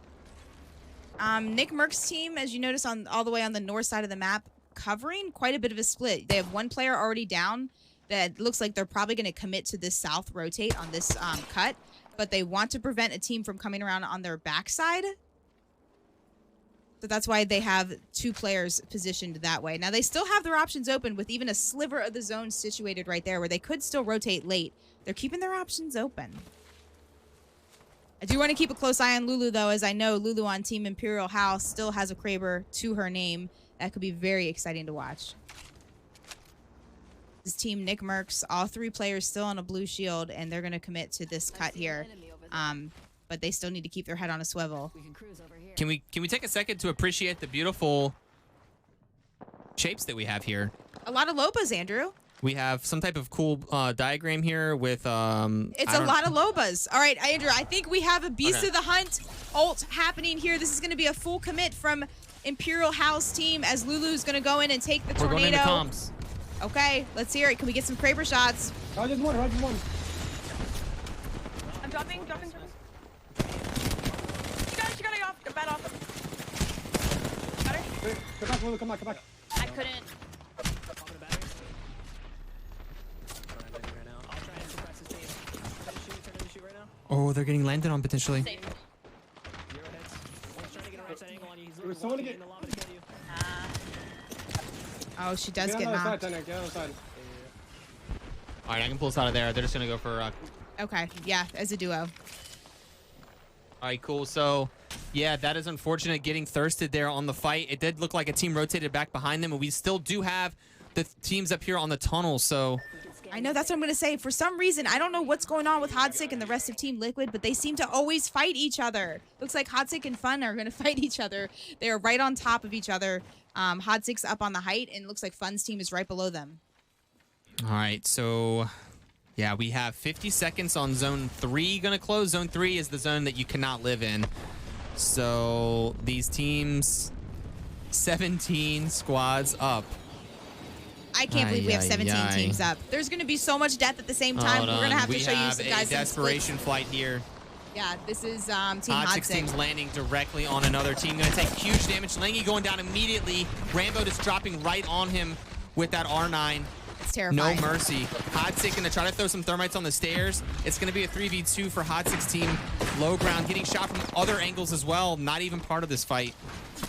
Nick Merck's team, as you notice, all the way on the north side of the map, covering quite a bit of a split. They have 1 player already down that looks like they're probably going to commit to this south rotate on this cut. But they want to prevent a team from coming around on their backside. So that's why they have 2 players positioned that way. Now, they still have their options open with even a sliver of the zone situated right there where they could still rotate late. They're keeping their options open. I do want to keep a close eye on Lulu, though, as I know Lulu on Team Imperial House still has a Kraber to her name. That could be very exciting to watch. This team, Nick Merckx, all 3 players still on a blue shield, and they're going to commit to this cut here. But they still need to keep their head on a swivel. Can we take a second to appreciate the beautiful shapes that we have here? A lot of Lobas, Andrew. We have some type of cool diagram here with... It's a lot of Lobas. All right, Andrew, I think we have a Beast of the Hunt ult happening here. This is going to be a full commit from Imperial House team as Lulu's going to go in and take the tornado. We're going into comms. Okay, let's hear it. Can we get some Kraber shots? Rogers one. I'm dropping. You guys, you gotta go off. Get bad off. Got her? Come back, Lulu, come back. I couldn't. Oh, they're getting landed on potentially. Safe. Someone to get... Oh, she does get knocked. Get on the side. All right, I can pull us out of there. They're just going to go for... Okay, yeah, as a duo. All right, cool. So, yeah, that is unfortunate getting thirsted there on the fight. It did look like a team rotated back behind them, and we still do have the teams up here on the tunnel, so... I know, that's what I'm going to say. For some reason, I don't know what's going on with Hodsik and the rest of Team Liquid, but they seem to always fight each other. Looks like Hodsik and Fun are going to fight each other. They are right on top of each other. Hodsik's up on the height, and it looks like Fun's team is right below them. All right, so... Yeah, we have 50 seconds on Zone 3 going to close. Zone 3 is the zone that you cannot live in. So these teams, 17 squads up. I can't believe we have 17 teams up. There's going to be so much death at the same time. We're going to have to show you some guys. A desperation flight here. Yeah, this is Team Hodsik team's landing directly on another team. Going to take huge damage. Langy going down immediately. Rambo just dropping right on him with that R9. It's terrifying. No mercy. Hodsik going to try to throw some thermites on the stairs. It's going to be a 3v2 for Hodsik's team. Low ground, getting shot from other angles as well. Not even part of this fight.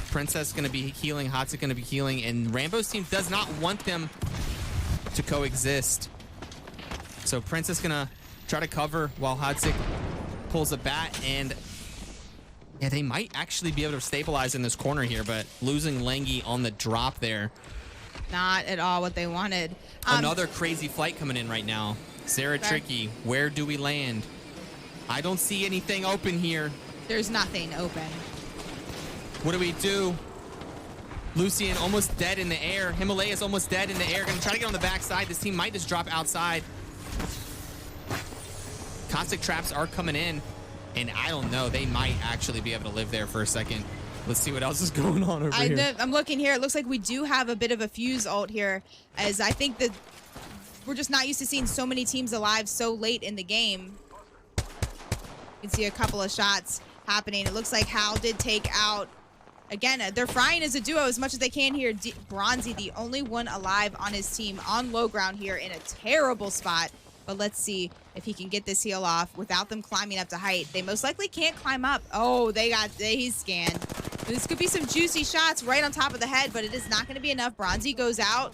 Princess going to be healing. Hodsik going to be healing. And Rambo's team does not want them to coexist. So Princess going to try to cover while Hodsik pulls a bat. And Yeah, they might actually be able to stabilize in this corner here, but losing Langy on the drop there. Not at all what they wanted. Another crazy flight coming in right now. Sarah Okay. Tricky, where do we land? I don't see anything open here. There's nothing open. What do we do? Lucian almost dead in the air. Himalaya's almost dead in the air. Gonna try to get on the backside. This team might just drop outside. Caustic traps are coming in, and I don't know. They might actually be able to live there for a second. Let's see what else is going on over here. I'm looking here. It looks like we do have a bit of a fuse ult here, as I think that we're just not used to seeing so many teams alive so late in the game. You can see a couple of shots happening. It looks like Hal did take out, again, they're frying as a duo as much as they can here. Bronzy, the only one alive on his team on low ground here in a terrible spot. But let's see if he can get this heal off without them climbing up to height. They most likely can't climb up. Oh, he's scanned. This could be some juicy shots right on top of the head, but it is not going to be enough. Bronzy goes out.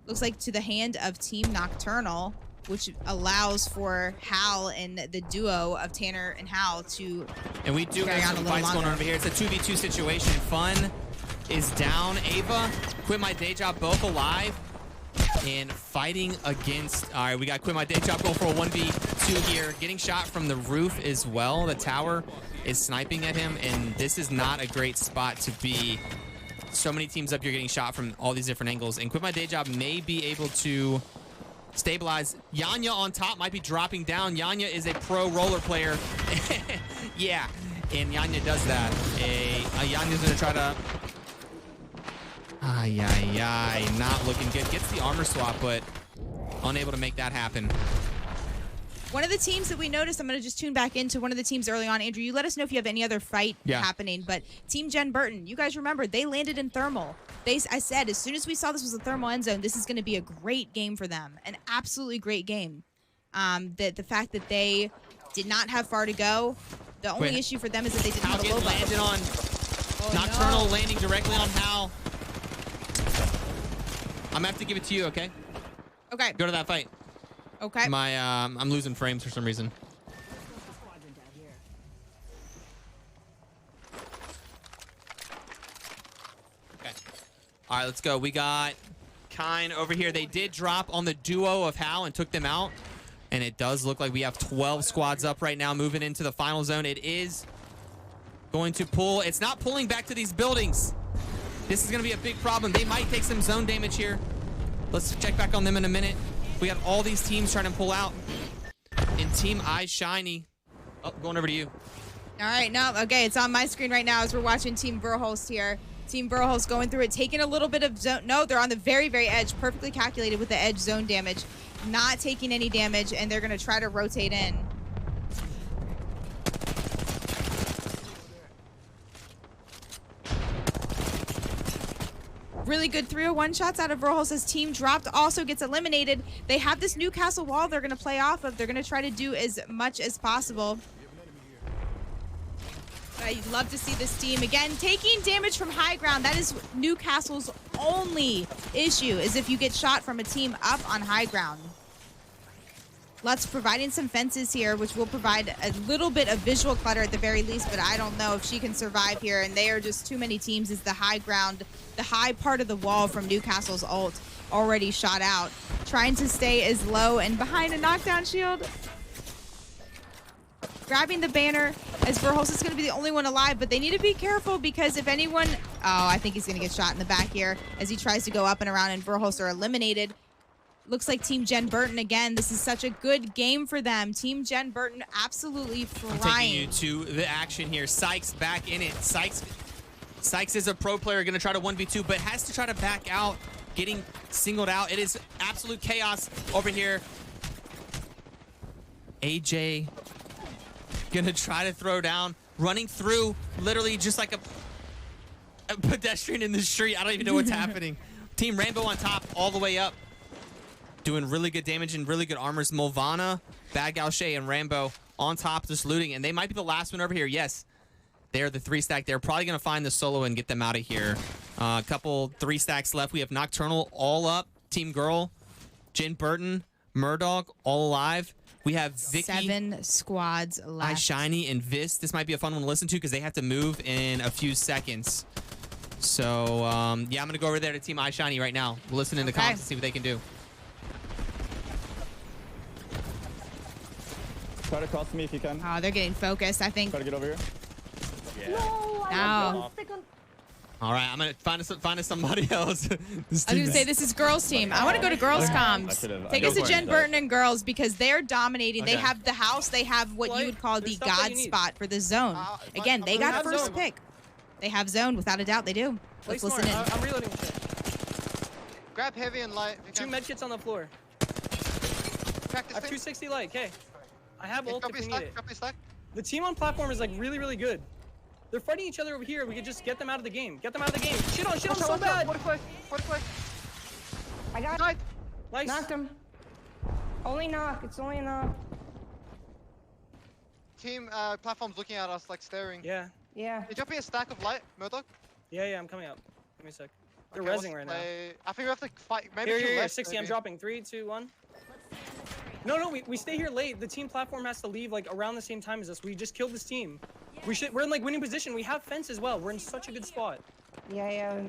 Looks like to the hand of Team Nocturnal, which allows for Hal and the duo of Tanner and Hal to And we do carry have on some a little fights going longer. on over here. It's a 2v2 situation. Fun is down. Ava, Quit My Day Job, both alive. And fighting against... All right, we got Quit My Day Job going for a 1v2 here. Getting shot from the roof as well. The tower is sniping at him, and this is not a great spot to be. So many teams up here getting shot from all these different angles. And Quit My Day Job may be able to stabilize. Yanya on top might be dropping down. Yanya is a pro roller player. Yeah, and Yanya does that. Yanya's going to try to... Not looking good. Gets the armor swap, but unable to make that happen. One of the teams that we noticed, I'm going to just tune back into one of the teams early on. Andrew, you let us know if you have any other fight happening. But Team Jen Burton, you guys remember, they landed in Thermal. I said, as soon as we saw this was a Thermal end zone, this is going to be a great game for them. An absolutely great game. The fact that they did not have far to go, the only issue for them is that they didn't have a low landed on Nocturnal, landing directly on Hal. I'm going to have to give it to you, okay? Okay. Go to that fight. Okay. I'm losing frames for some reason. Okay. All right, let's go. We got Kine over here. They did drop on the duo of Hal and took them out. And it does look like we have 12 squads up right now moving into the final zone. It is going to pull. It's not pulling back to these buildings. This is going to be a big problem. They might take some zone damage here. Let's check back on them in a minute. We got all these teams trying to pull out. And Team Eyes Shiny. Oh, going over to you. All right, no, okay, it's on my screen right now as we're watching Team Verholst here. Team Verholst going through it, taking a little bit of zone. No, they're on the very, very edge, perfectly calculated with the edge zone damage. Not taking any damage, and they're going to try to rotate in. Really good 301 shots out of Verholst as team dropped also gets eliminated. They have this Newcastle wall they're going to play off of. They're going to try to do as much as possible. I'd love to see this team again taking damage from high ground. That is Newcastle's only issue, is if you get shot from a team up on high ground. Lutz providing some fences here, which will provide a little bit of visual clutter at the very least, but I don't know if she can survive here, and they are just too many teams as the high ground, the high part of the wall from Newcastle's ult already shot out. Trying to stay as low and behind a knockdown shield. Grabbing the banner as Verholst is going to be the only one alive, but they need to be careful because if anyone... Oh, I think he's going to get shot in the back here as he tries to go up and around, and Verholst are eliminated. Looks like Team Jen Burton again. This is such a good game for them. Team Jen Burton absolutely flying. I'm taking you to the action here. Sykes back in it. Sykes is a pro player, going to try to 1v2, but has to try to back out, getting singled out. It is absolute chaos over here. AJ going to try to throw down, running through literally just like a pedestrian in the street. I don't even know what's happening. Team Rainbow on top all the way up. Doing really good damage and really good armors. Mulvana, Bad Gal Shay, and Rambo on top just looting. And they might be the last one over here. Yes, they're the 3-stack. They're probably going to find the solo and get them out of here. A couple 3 stacks left. We have Nocturnal all up. Team Girl, Jen Burton, Murdog all alive. We have Vicky, 7 squads left. iShiny, and Vis. This might be a fun one to listen to because they have to move in a few seconds. So, yeah, I'm going to go over there to Team iShiny right now. We'll listen in the comments and see what they can do. Try to cross me if you can. Oh, they're getting focused, I think. Try to get over here. Yeah. No. All right, I'm going to find us somebody else. I was going to say, this is girls' team. I want to go to girls' comms. Take us to Jen Burton and girls because they're dominating. They have the house. They have what you would call the God spot for the zone. Again, they got first pick. They have zone, without a doubt. They do. Let's listen in. I'm reloading. Grab heavy and light. 2 medkits on the floor. I have 260 light. Okay. I have ult if we need it. The team on platform is like really good. They're fighting each other over here. We could just get them out of the game. Get them out of the game. Shit on so bad. I got it. Nice. Knocked him. Only knock. It's only a knock. Team platform's looking at us like staring. Yeah. Yeah. You drop me a stack of light, Murdoch? Yeah, I'm coming up. Give me a sec. They're Okay, rezzing right now. I think we have to fight. Maybe Here, 60. I'm dropping. 3, 2, 1. No, we stay here late. The team platform has to leave like around the same time as us. We just killed this team. We're in like winning position. We have fence as well. We're in such a good spot. Yeah.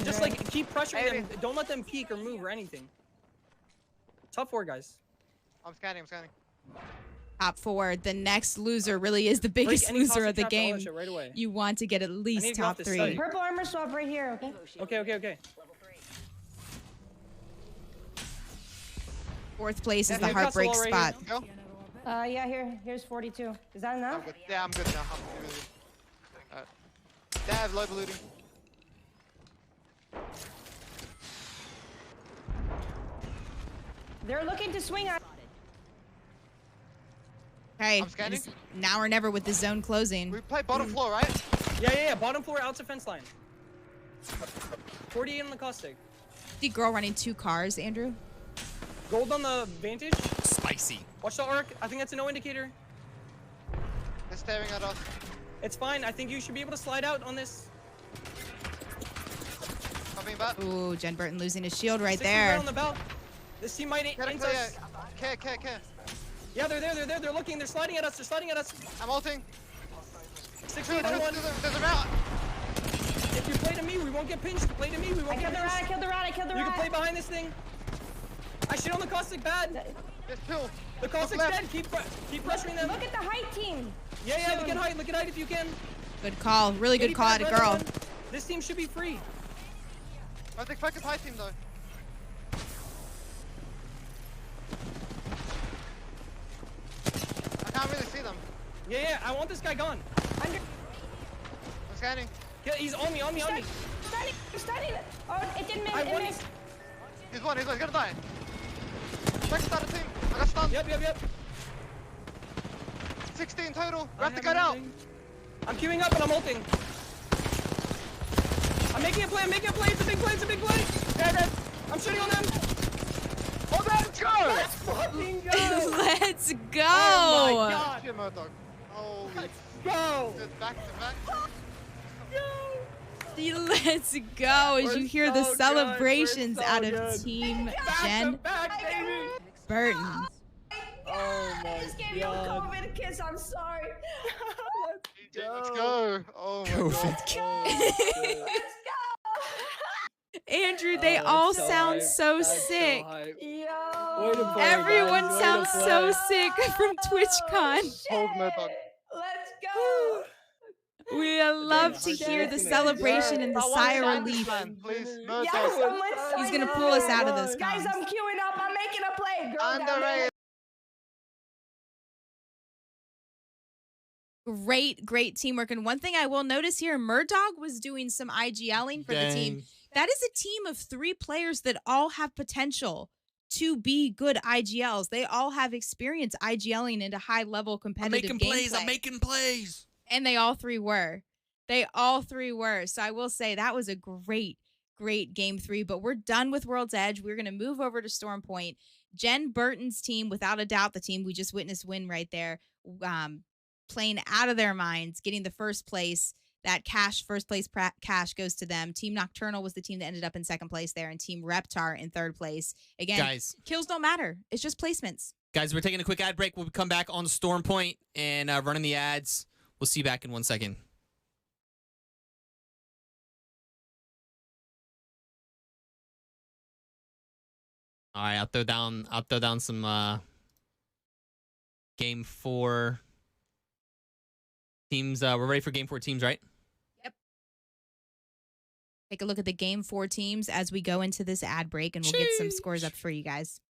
Just like keep pressuring them. Don't let them peek or move or anything. Top 4 guys. I'm scanning. Top 4. The next loser really is the biggest loser of the game. Right away. You want to get at least top 3. Purple armor swap right here, okay? Okay. 4th place is the heartbreak spot. Yeah, here's 42. Is that enough? Yeah, I'm good now. Alright. They have low looting. They're looking to swing on. Okay. I'm scanning. Now or never with the zone closing. We play bottom floor, right? Yeah. Bottom floor out to fence line. 48 on the caustic. The girl running 2 cars, Andrew. Gold on the vantage. Spicy. Watch the arc. I think that's a no indicator. They're staring at us. It's fine. I think you should be able to slide out on this. Coming back. Ooh, Jen Burton losing his shield right 60 there. right on the belt. This team might int us. Care. Yeah, they're there. They're looking. They're sliding at us. I'm ulting. 60 on one. There's a route. If you play to me, we won't get pinched. Play to me, we won't get pinched. I killed the rat. You can play behind this thing. I shit on the caustic bad. There's pill. The caustic's dead. Keep pressuring them. Look at the height team. Yeah. Look at height if you can. Good call. Really good call at a girl. This team should be free. I think focus high team though. I can't really see them. Yeah. I want this guy gone. I'm scanning. Yeah, he's on me. Stunning. Oh, it didn't miss. He's one. He's gonna die. Second starter team. I got stunned. Yep. 16 total. We have to get out. I'm queuing up and I'm ulting. I'm making a play. It's a big play. Yeah. I'm shooting on them. Oh, let's go. Let's fucking go. Let's go. Oh my god. Shit, Murdoch. Holy. Let's go. Back to back. Let's go as you hear the celebrations out of Team Jen Burton. Oh my I just gave you a COVID kiss. I'm sorry. Let's go. Oh my god. Let's go. Andrew, they all sound so sick. Yo. Everyone sounds so sick from TwitchCon. Hold Murdoch. Let's go. We love to hear the celebration and the sigh of relief. Please, He's gonna pull us out of this. Guys, I'm queuing up. I'm making a play. Girl Underrated. Great teamwork. And one thing I will notice here, Murdog was doing some IGLing for the team. That is a team of 3 players that all have potential to be good IGLs. They all have experience IGLing into high-level competitive gameplay. I'm making plays. And they all 3 were. So I will say that was a great game 3. But we're done with World's Edge. We're going to move over to Storm Point. Jen Burton's team, without a doubt, the team we just witnessed win right there, playing out of their minds, getting the first place. that cash, first place cash goes to them. Team Nocturnal was the team that ended up in second place there, and Team Reptar in third place. Again, guys, kills don't matter. It's just placements. Guys, we're taking a quick ad break. We'll come back on Storm Point and running the ads. We'll see you back in 1 second. All right, I'll throw down some game 4 teams. We're ready for game 4 teams, right? Yep. Take a look at the game 4 teams as we go into this ad break, and we'll get some scores up for you guys.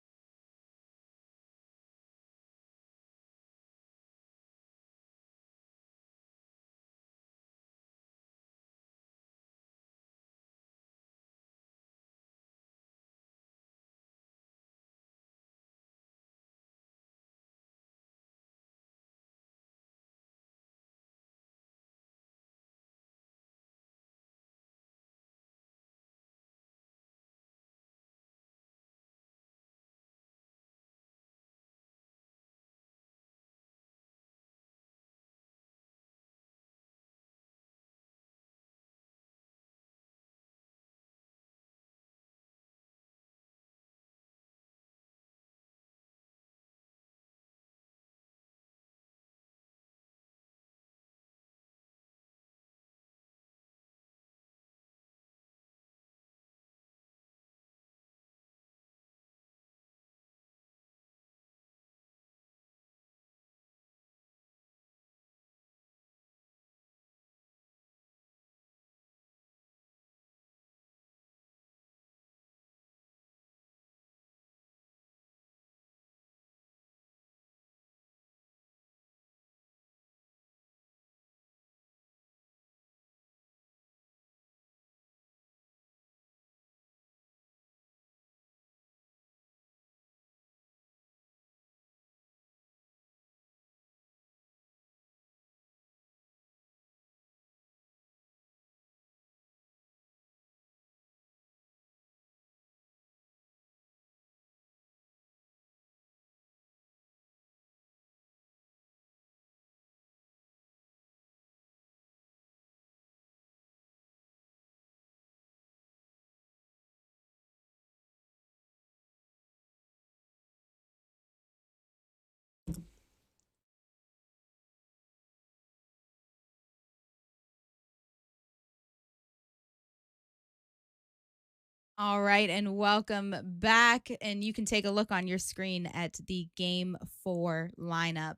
All right, and welcome back. And you can take a look on your screen at the Game 4 lineup.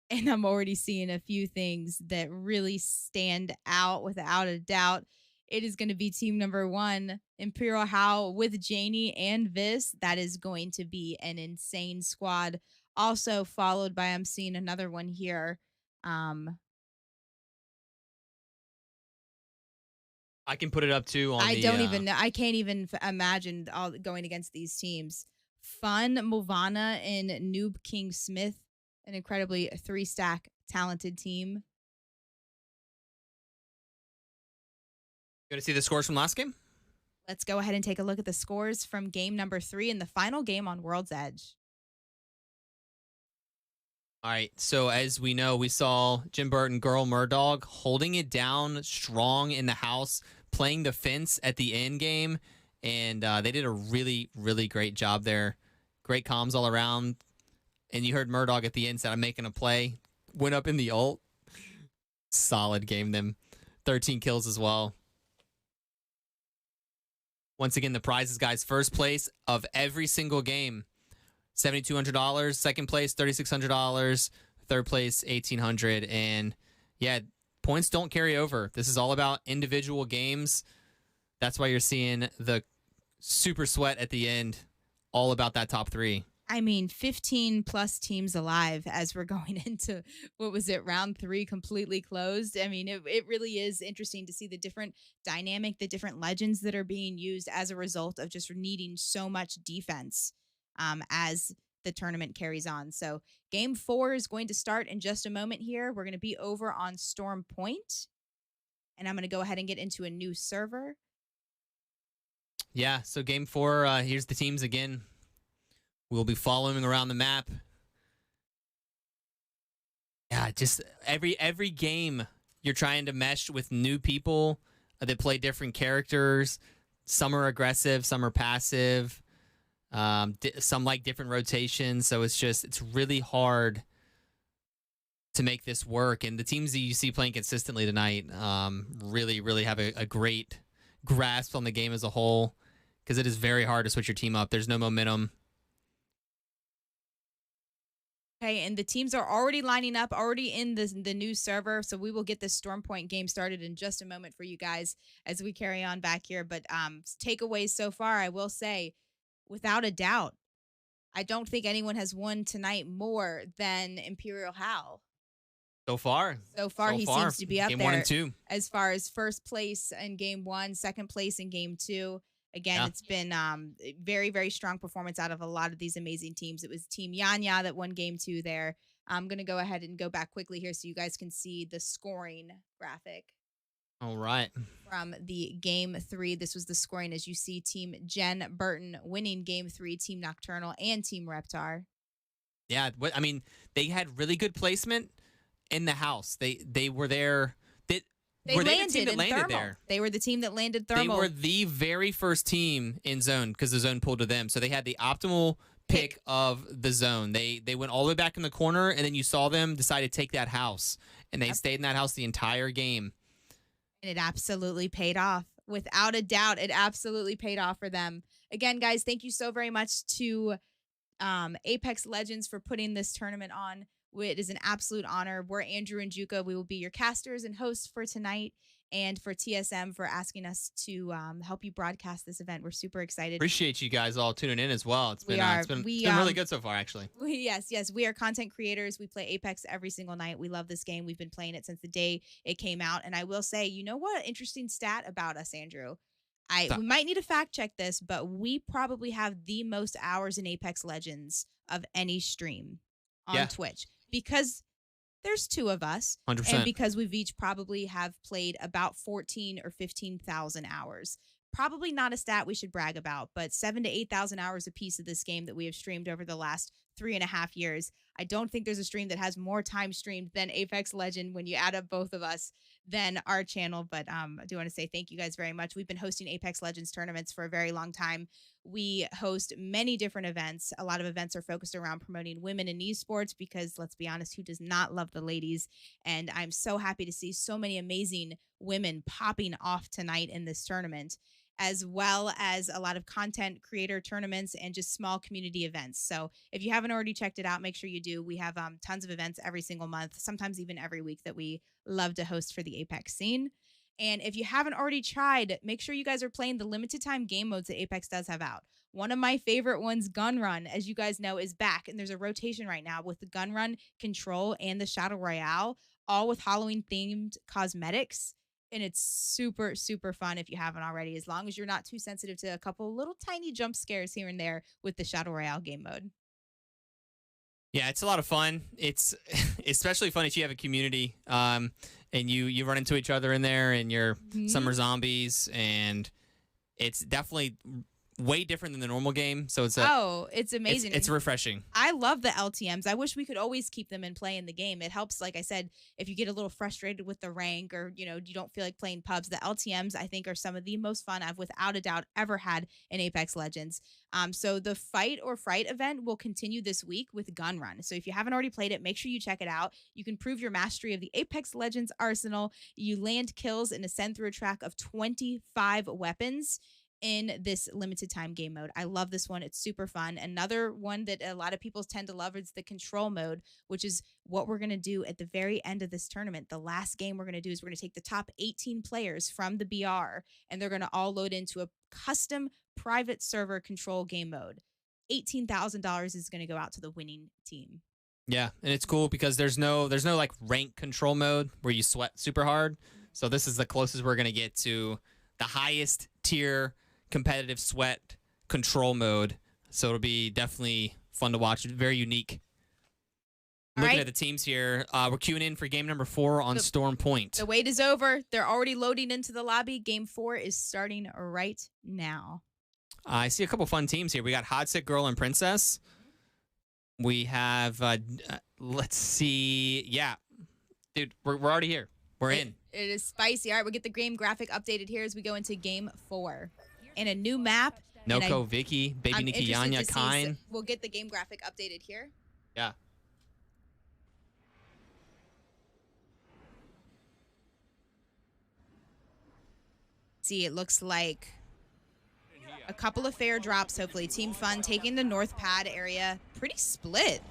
And I'm already seeing a few things that really stand out without a doubt. It is going to be team number 1, Imperial How with Janie and Vis. That is going to be an insane squad. Also followed by, I'm seeing another one here. I can put it up too on I the, don't even know. I can't even imagine all going against these teams. Fun Movana and Noob King Smith, an incredibly 3-stack talented team. You want to see the scores from last game? Let's go ahead and take a look at the scores from game number 3 and the final game on World's Edge. All right, so as we know, we saw Jim Burton, Girl Murdog holding it down strong in the house, playing the fence at the end game, and they did a really, really great job there. Great comms all around, and you heard Murdog at the end said, I'm making a play, went up in the ult. Solid game, them. 13 kills as well. Once again, the prizes, guys, first place of every single game. $7,200, second place $3,600, third place $1,800, and yeah, points don't carry over. This is all about individual games. That's why you're seeing the super sweat at the end, all about that top 3. I mean, 15 plus teams alive as we're going into, what was it, round 3 completely closed. I mean, it really is interesting to see the different dynamic, the different legends that are being used as a result of just needing so much defense as the tournament carries on. So game 4 is going to start in just a moment here. We're going to be over on Storm Point, and I'm going to go ahead and get into a new server. Yeah, so game 4, here's the teams again. We'll be following around the map. Yeah, just every game you're trying to mesh with new people that play different characters. Some are aggressive, some are passive. Some like different rotations. So it's really hard to make this work. And the teams that you see playing consistently tonight really, really have a great grasp on the game as a whole, because it is very hard to switch your team up. There's no momentum. Okay, and the teams are already lining up, already in the new server. So we will get this Storm Point game started in just a moment for you guys as we carry on back here. But takeaways so far, I will say, without a doubt, I don't think anyone has won tonight more than Imperial Hal. So far, he seems to be up game there 1 and 2. as far as first place in game 1, second place in game 2. Again, It's been very, very strong performance out of a lot of these amazing teams. It was Team Yanya that won game 2 there. I'm going to go ahead and go back quickly here so you guys can see the scoring graphic. All right. From the game 3, this was the scoring as you see Team Jen Burton winning game 3, Team Nocturnal and Team Reptar. Yeah, I mean, they had really good placement in the house. They were there. They landed in Thermal. There? They were the team that landed Thermal. They were the very first team in zone because the zone pulled to them. So they had the optimal pick of the zone. They went all the way back in the corner, and then you saw them decide to take that house. And they stayed in that house the entire game. And it absolutely paid off. Without a doubt, it absolutely paid off for them. Again, guys, thank you so very much to Apex Legends for putting this tournament on. It is an absolute honor. We're Andrew and Juka. We will be your casters and hosts for tonight, and for TSM for asking us to help you broadcast this event. We're super excited. Appreciate you guys all tuning in as well. It's been really good so far, actually. Yes. We are content creators. We play Apex every single night. We love this game. We've been playing it since the day it came out. And I will say, you know what? Interesting stat about us, Andrew. We might need to fact check this, but we probably have the most hours in Apex Legends of any stream on Twitch. Because there's 2 of us, 100%. And because we've each probably have played about 14 or 15,000 hours. Probably not a stat we should brag about, but 7,000 to 8,000 hours a piece of this game that we have streamed over the last 3.5 years. I don't think there's a stream that has more time streamed than Apex Legend when you add up both of us than our channel. But I do want to say thank you guys very much. We've been hosting Apex Legends tournaments for a very long time. We host many different events. A lot of events are focused around promoting women in esports because, let's be honest, who does not love the ladies? And I'm so happy to see so many amazing women popping off tonight in this tournament, as well as a lot of content creator tournaments and just small community events. So if you haven't already checked it out, make sure you do. We have tons of events every single month, sometimes even every week, that we love to host for the Apex scene. And if you haven't already tried, make sure you guys are playing the limited time game modes that Apex does have out. One of my favorite ones, Gun Run, as you guys know, is back. And there's a rotation right now with the Gun Run, Control, and the Shadow Royale, all with Halloween-themed cosmetics. And it's super, super fun if you haven't already, as long as you're not too sensitive to a couple little tiny jump scares here and there with the Shadow Royale game mode. Yeah, it's a lot of fun. It's especially fun if you have a community and you run into each other in there, and you're summer zombies, and it's definitely way different than the normal game. So it's amazing. It's refreshing. I love the LTMs. I wish we could always keep them in play in the game. It helps, like I said, if you get a little frustrated with the rank, or you don't feel like playing pubs, the LTMs I think are some of the most fun I've without a doubt ever had in Apex Legends. So the Fight or Fright event will continue this week with Gun Run. So if you haven't already played it, make sure you check it out. You can prove your mastery of the Apex Legends arsenal. You land kills and ascend through a track of 25 weapons in this limited time game mode. I love this one. It's super fun. Another one that a lot of people tend to love is the control mode, which is what we're going to do at the very end of this tournament. The last game we're going to do is we're going to take the top 18 players from the BR, and they're going to all load into a custom private server control game mode. $18,000 is going to go out to the winning team. Yeah, and it's cool because there's no like rank control mode where you sweat super hard. So this is the closest we're going to get to the highest tier competitive sweat control mode. So it'll be definitely fun to watch. Very unique. Looking at the teams here, we're queuing in for game number 4 on Storm Point. The wait is over. They're already loading into the lobby. Game 4 is starting right now. I see a couple fun teams here. We got Hot Sick Girl and Princess. We have, let's see. Yeah, dude, we're already here. We're in. It is spicy. All right, we'll get the game graphic updated here as we go into game 4. And a new map. Noko, Vicky, Baby I'm Nikki, interested Yanya, to see, Kine. we'll get the game graphic updated here. Yeah. See, it looks like a couple of fair drops, hopefully. Team Fun taking the north pad area. Pretty split.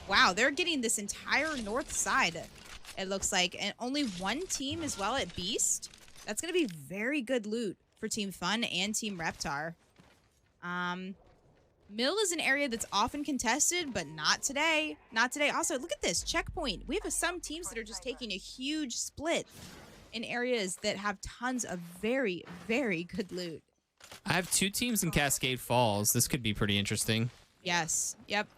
Wow, they're getting this entire north side, it looks like. And only one team as well at Beast. That's going to be very good loot for Team Fun and Team Reptar. Mill is an area that's often contested, but not today. Not today. Also, look at this. Checkpoint. We have some teams that are just taking a huge split in areas that have tons of very, very good loot. I have 2 teams in Cascade Falls. This could be pretty interesting. Yes. Yep.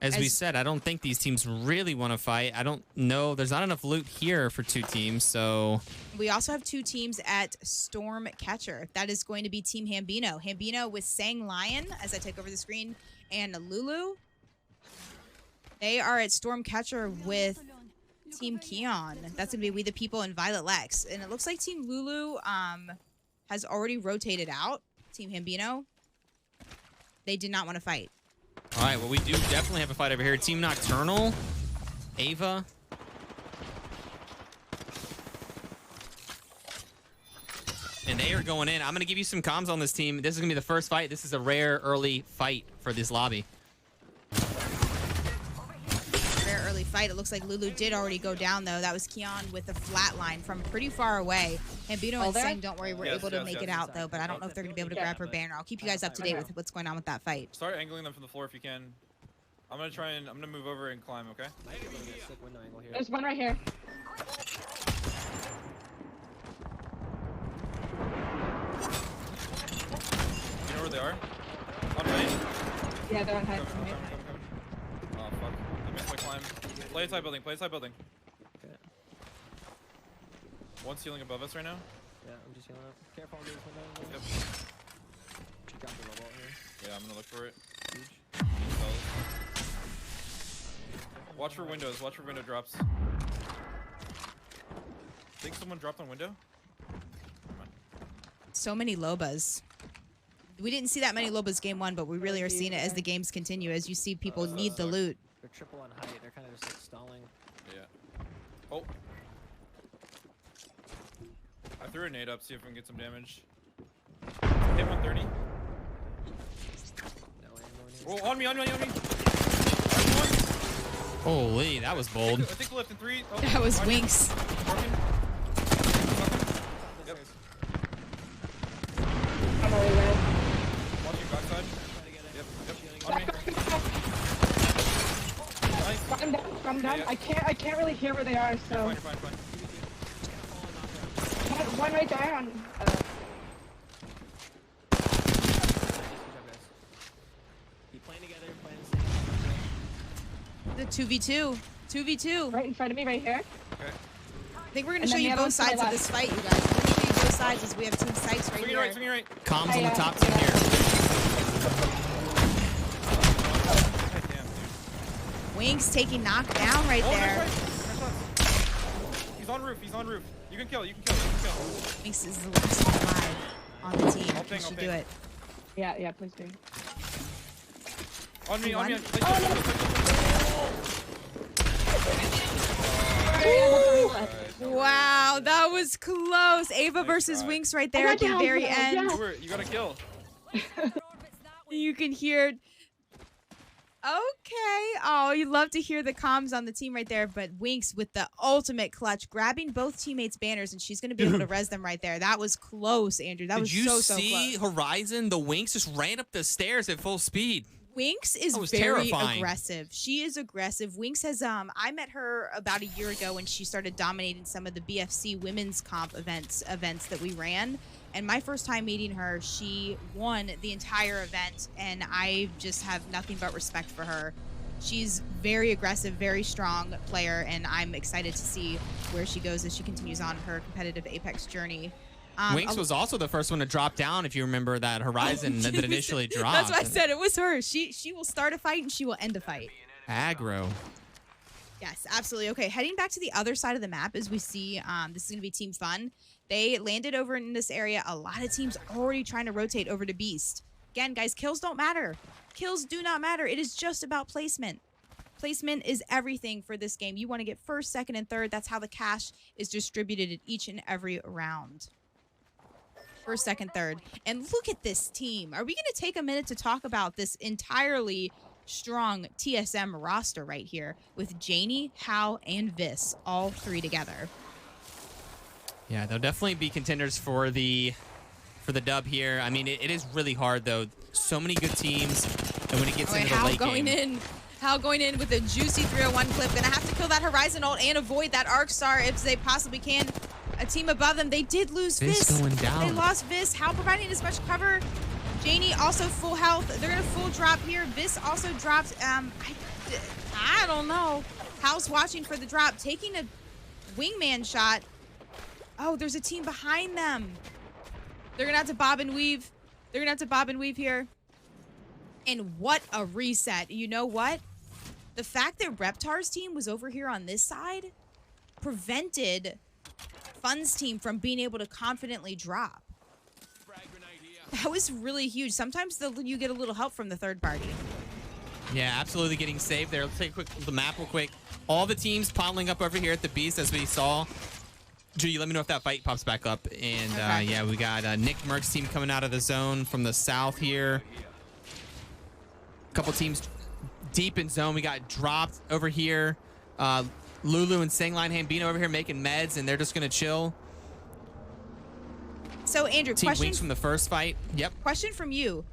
As we said, I don't think these teams really want to fight. I don't know. There's not enough loot here for 2 teams, so... We also have 2 teams at Storm Catcher. That is going to be Team Hambino. Hambino with Sang Lion, as I take over the screen, and Lulu. They are at Storm Catcher with Team Keon. That's going to be We the People and Violet Lex. And it looks like Team Lulu has already rotated out. Team Hambino. They did not want to fight. All right, well, we do definitely have a fight over here. Team Nocturnal, Ava. And they are going in. I'm going to give you some comms on this team. This is going to be the first fight. This is a rare early fight for this lobby. Rare early fight. It looks like Lulu did already go down, though. That was Keon with a flat line from pretty far away. And Bino and Sang, don't worry, we're able to make it out, though. But I don't know if they're going to be able to grab her banner. I'll keep you guys up to date with what's going on with that fight. Start angling them from the floor if you can. I'm going to move over and climb, okay? There's one right here. You know where they are? On right? Yeah, they're on high. Oh, fuck. I missed my climb. Play a side building, play a side building. Okay. One ceiling above us right now. Yeah, I'm just healing up. Careful on these windows. Yep. Got the robot here. Yeah, I'm gonna look for it. Huge. Watch for windows, watch for window drops. Think someone dropped on window? So many Lobas. We didn't see that many Lobas game 1, but we really are seeing it as the games continue, as you see people need the loot. They're triple on height. They're kind of just like stalling. Yeah. Oh. I threw a nade up, see if we can get some damage. Hit 130. Oh, on me, on me, on me! Holy, that was bold. I think left in 3. Oh, That was Winks. Yep. I'm already red. Watching backside. Yep, on me. Nice. I'm down. Yeah. I can't really hear where they are, so. You're fine, you're fine. One right there on. Keep playing together, playing The 2v2. 2v2. Right in front of me, right here. Okay. I think we're going to show you both sides of this fight, you guys. We're going to show you both sides as we have Team Sykes right here. Swing right. Comms on the top team here. Winks taking knockdown right there. He's on roof. You can kill. Winks is the last one alive on the team. You should do it. Yeah, please do. On me. Wow, that was close. Ava versus Winks right there at the very end. You got a kill. You can hear. Okay. Oh, you love to hear the comms on the team right there. But Winks with the ultimate clutch, grabbing both teammates' banners, and she's going to be able to res them right there. That was close, Andrew. That was so close. Did you see Horizon? The Winks just ran up the stairs at full speed. Winks is very aggressive. She is aggressive. Winks has I met her about a year ago when she started dominating some of the BFC women's comp events that we ran. And my first time meeting her, she won the entire event, and I just have nothing but respect for her. She's very aggressive, very strong player, and I'm excited to see where she goes as she continues on her competitive Apex journey. Winks was also the first one to drop down, if you remember that Horizon that initially dropped. That's why I said it was her. She will start a fight and she will end a fight. Aggro. Yes, absolutely. Okay, heading back to the other side of the map as we see this is going to be Team Fun. They landed over in this area. A lot of teams already trying to rotate over to Beast. Again, guys, kills don't matter. Kills do not matter. It is just about placement. Placement is everything for this game. You want to get first, second, and third. That's how the cash is distributed in each and every round. First, second, third. And look at this team. Are we going to take a minute to talk about this entirely strong TSM roster right here with Janie, Hal, and Vis, all three together? Yeah, they'll definitely be contenders for the dub here. I mean, it is really hard, though. So many good teams, and when it gets into the late game... Hal going in with a juicy 301 clip. Gonna have to kill that Horizon ult and avoid that Arc Star if they possibly can. A team above them, they did lose Vis. Going down. They lost Vis. Hal providing as much cover. Janie also full health. They're gonna full drop here. Vis also dropped. I don't know. Hal's watching for the drop, taking a wingman shot. Oh, there's a team behind them. They're gonna have to bob and weave. They're gonna have to bob and weave here. And what a reset. You know what? The fact that Reptar's team was over here on this side prevented Fun's team from being able to confidently drop. That was really huge. Sometimes you get a little help from the third party. Yeah, absolutely getting saved there. Let's take a quick the map real quick. All the teams piling up over here at the Beast, as we saw. Judy, let me know if that fight pops back up. And okay. Yeah, we got Nick Merck's team coming out of the zone from the south here. Couple teams deep in zone. We got dropped over here. Lulu and Sangline Hambino over here making meds, and they're just going to chill. So, Andrew, Team Winks from the first fight. Yep. Question from you.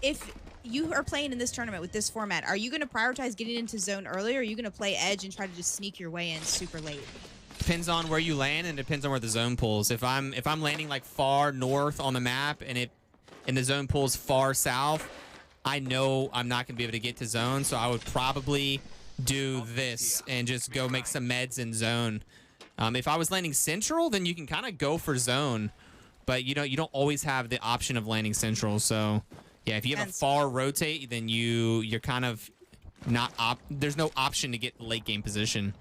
If you are playing in this tournament with this format, are you going to prioritize getting into zone early, or are you going to play edge and try to just sneak your way in super late? Depends on where you land, and depends on where the zone pulls. If I'm landing like far north on the map, and the zone pulls far south, I know I'm not going to be able to get to zone, so I would probably do this and just go make some meds in zone. If I was landing central, then you can kind of go for zone, but you don't always have the option of landing central. So yeah, if you have a far rotate, then you're kind of not there's no option to get late game position,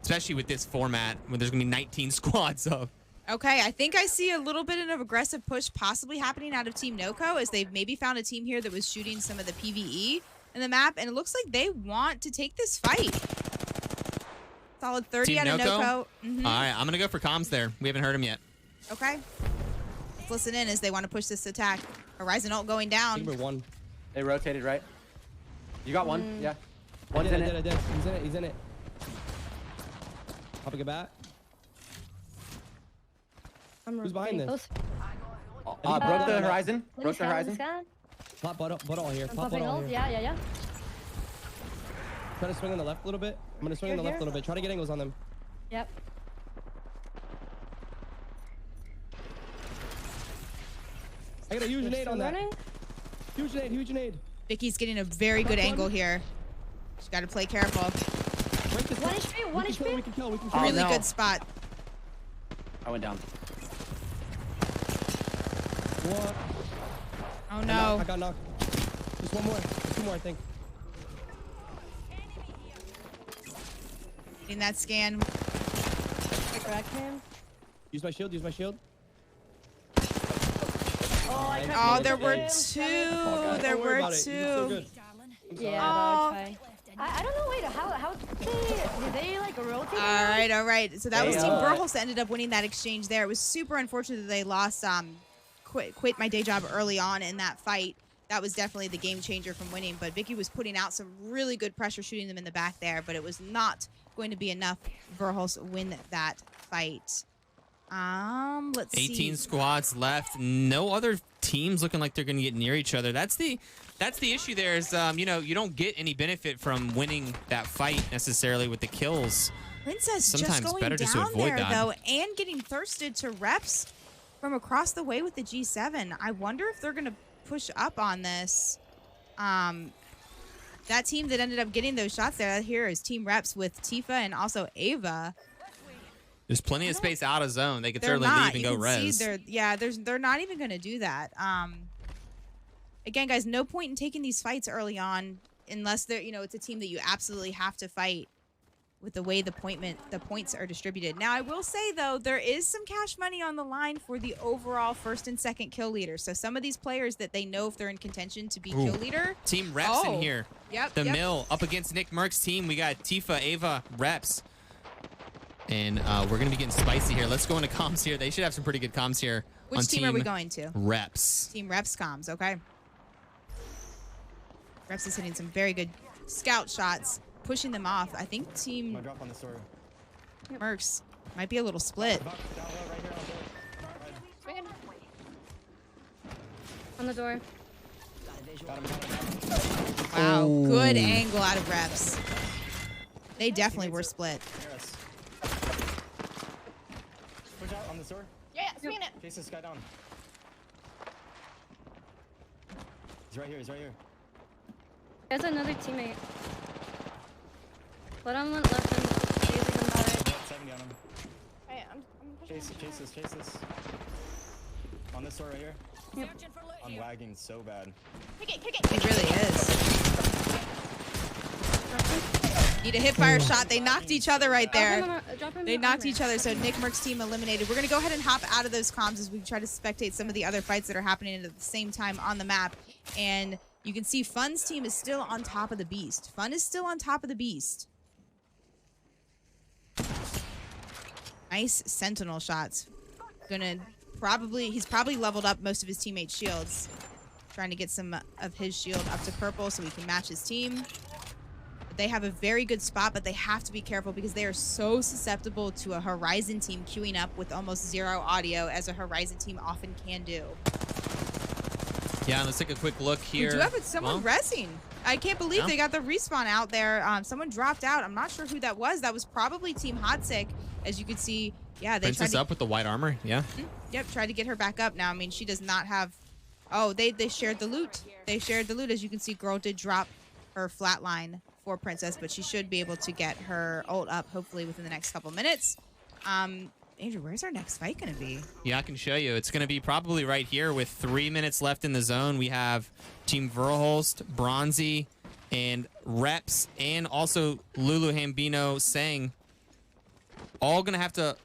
especially with this format when there's gonna be 19 squads up. Okay, I think I see a little bit of an aggressive push possibly happening out of Team Noco, as they've maybe found a team here that was shooting some of the PvE in the map, and it looks like they want to take this fight. Solid 30 Team out of Noco. All right, I'm going to go for comms there. We haven't heard him yet. Okay. Let's listen in as they want to push this attack. Horizon ult going down. Number one. They rotated, right? You got one? Yeah. One's in it. I did. He's in it. Popping it back. Who's behind this? Broke the horizon. Broke the horizon. Pop bottle here. Pop Popping bottle ult. here. Yeah. Try to swing on the left a little bit. I'm gonna swing on the left a little bit. Try to get angles on them. Yep. I got a huge nade on that. Huge nade. Vicky's getting a very good angle here. She's got to play careful. One HP. We can kill. Really good spot. I went down. What? Oh no. I got knocked. Just one more. Two more, I think. In that scan. Correct him. Use my shield. Oh, there were two. There were two. Yeah, I don't know. Wait, how did they like rotate? All right. So that was Team Burhos that ended up winning that exchange there. It was super unfortunate that they lost. Quit my day job early on in that fight. That was definitely the game changer from winning. But Vicky was putting out some really good pressure, shooting them in the back there. But it was not going to be enough. Burhos win that fight. Let's see. 18 squads left. No other teams looking like they're going to get near each other. That's the issue there is, you don't get any benefit from winning that fight necessarily with the kills. Princess Sometimes just going better down just to avoid there, that. though, and getting thirsted to reps from across the way with the G7. I wonder if they're going to push up on this. That team that ended up getting those shots there here is Team Reps with Tifa and also Ava. There's plenty of space out of zone. They could certainly leave and go res. They're not even going to do that. Again, guys, no point in taking these fights early on. unless they're, it's a team that you absolutely have to fight with the way the points are distributed. Now, I will say, though, there is some cash money on the line for the overall first and second kill leader. So some of these players that they know if they're in contention to be kill leader. Team Reps in here. Yep. The Mill up against Nick Merck's team. We got Tifa, Ava, Reps. And we're going to be getting spicy here. Let's go into comms here. They should have some pretty good comms here. Which team are we going to? Reps. Team Reps comms, okay. Reps is hitting some very good scout shots, pushing them off. I think Team Mercs might be a little split. On the door. Wow, good angle out of Reps. They definitely were split. Push out on the door. Yeah, swing it. Chase this guy down. He's right here. He's right here. There's another teammate. Put on one left and Chase is on the right. 70 on him. Hey, I'm Chase this. On this door right here. Yep. I'm lagging so bad. Kick it. It really is. Need a hip fire shot. They knocked each other right there. They knocked each other, so Nick Merck's team eliminated. We're going to go ahead and hop out of those comms as we try to spectate some of the other fights that are happening at the same time on the map. And you can see Fun's team is still on top of the beast. Fun is still on top of the beast. Nice sentinel shots. He's probably leveled up most of his teammates' shields. Trying to get some of his shield up to purple so he can match his team. They have a very good spot, but they have to be careful because they are so susceptible to a Horizon team queuing up with almost zero audio, as a Horizon team often can do. Yeah, let's take a quick look here. We do have someone resing. I can't believe they got the respawn out there. Someone dropped out. I'm not sure who that was. That was probably Team Hotsick. As you can see, yeah, they Princess tried to up with the white armor, yeah. Yep, tried to get her back up now. I mean, she does not have... Oh, they shared the loot. They shared the loot. As you can see, girl did drop her flatline for Princess, but she should be able to get her ult up hopefully within the next couple minutes. Andrew, where's our next fight going to be? Yeah, I can show you. It's going to be probably right here with 3 minutes left in the zone. We have Team Verholst, Bronzy, and Reps, and also Lulu Hambino Sang, all going to have to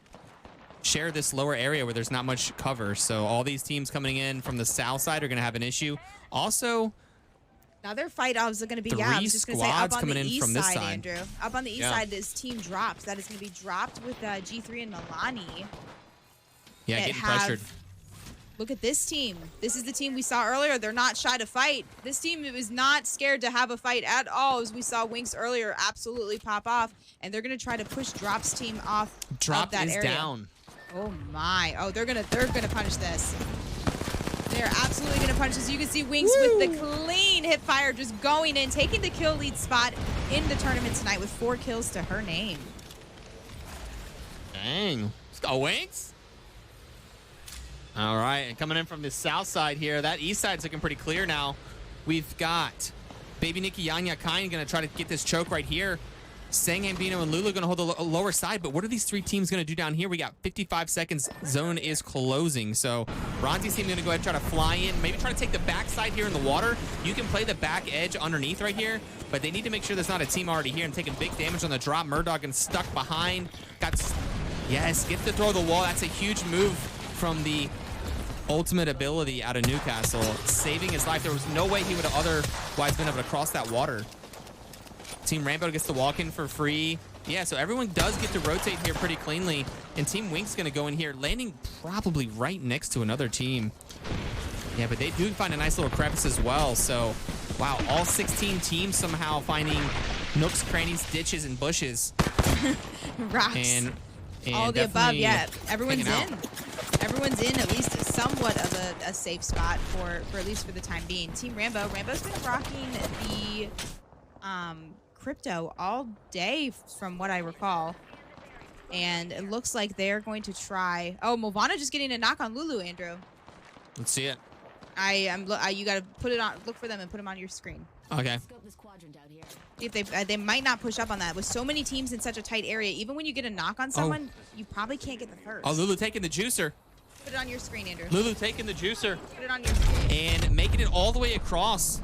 share this lower area where there's not much cover. So all these teams coming in from the south side are going to have an issue. Also, another fight I was going to be, I was just going to say, up on the east side, Andrew. Up on the east side, this team dropped. That is going to be dropped with G3 and Milani. Yeah, getting pressured. Look at this team. This is the team we saw earlier. They're not shy to fight. This team is not scared to have a fight at all, as we saw Winks earlier absolutely pop off. And they're going to try to push Drop's team off Drop of that is area. Down. Oh my. Oh, they're gonna punish this. They're absolutely gonna punish this. You can see Winks with the clean hip fire just going in, taking the kill lead spot in the tournament tonight with 4 kills to her name. Dang. Let's go, Winks. All right, and coming in from the south side here, that east side's looking pretty clear now. We've got Baby Nikki Yanya Kine gonna try to get this choke right here. Sang, Ambino, and Lulu going to hold the lower side, but what are these 3 teams going to do down here? We got 55 seconds. Zone is closing, so Bronzy's team going to go ahead and try to fly in, maybe try to take the backside here in the water. You can play the back edge underneath right here, but they need to make sure there's not a team already here and taking big damage on the drop. Murdoch and stuck behind. Yes, get to throw the wall. That's a huge move from the ultimate ability out of Newcastle, saving his life. There was no way he would have otherwise been able to cross that water. Team Rambo gets to walk in for free. Yeah, so everyone does get to rotate here pretty cleanly. And Team Wink's going to go in here, landing probably right next to another team. Yeah, but they do find a nice little crevice as well. So, wow, all 16 teams somehow finding nooks, crannies, ditches, and bushes. Rocks. And all the above, yeah. Everyone's in. Everyone's in at least somewhat of a safe spot for at least for the time being. Team Rambo. Rambo's been rocking the crypto all day from what I recall, and it looks like they're going to try. Oh, Movana just getting a knock on Lulu, Andrew. Let's see it. You gotta put it on, look for them and put them on your screen. Okay. If they might not push up on that with so many teams in such a tight area. Even when you get a knock on someone, you probably can't get the first. Oh, Lulu taking the juicer. Put it on your screen, Andrew. Lulu taking the juicer. Put it on your screen. And making it all the way across.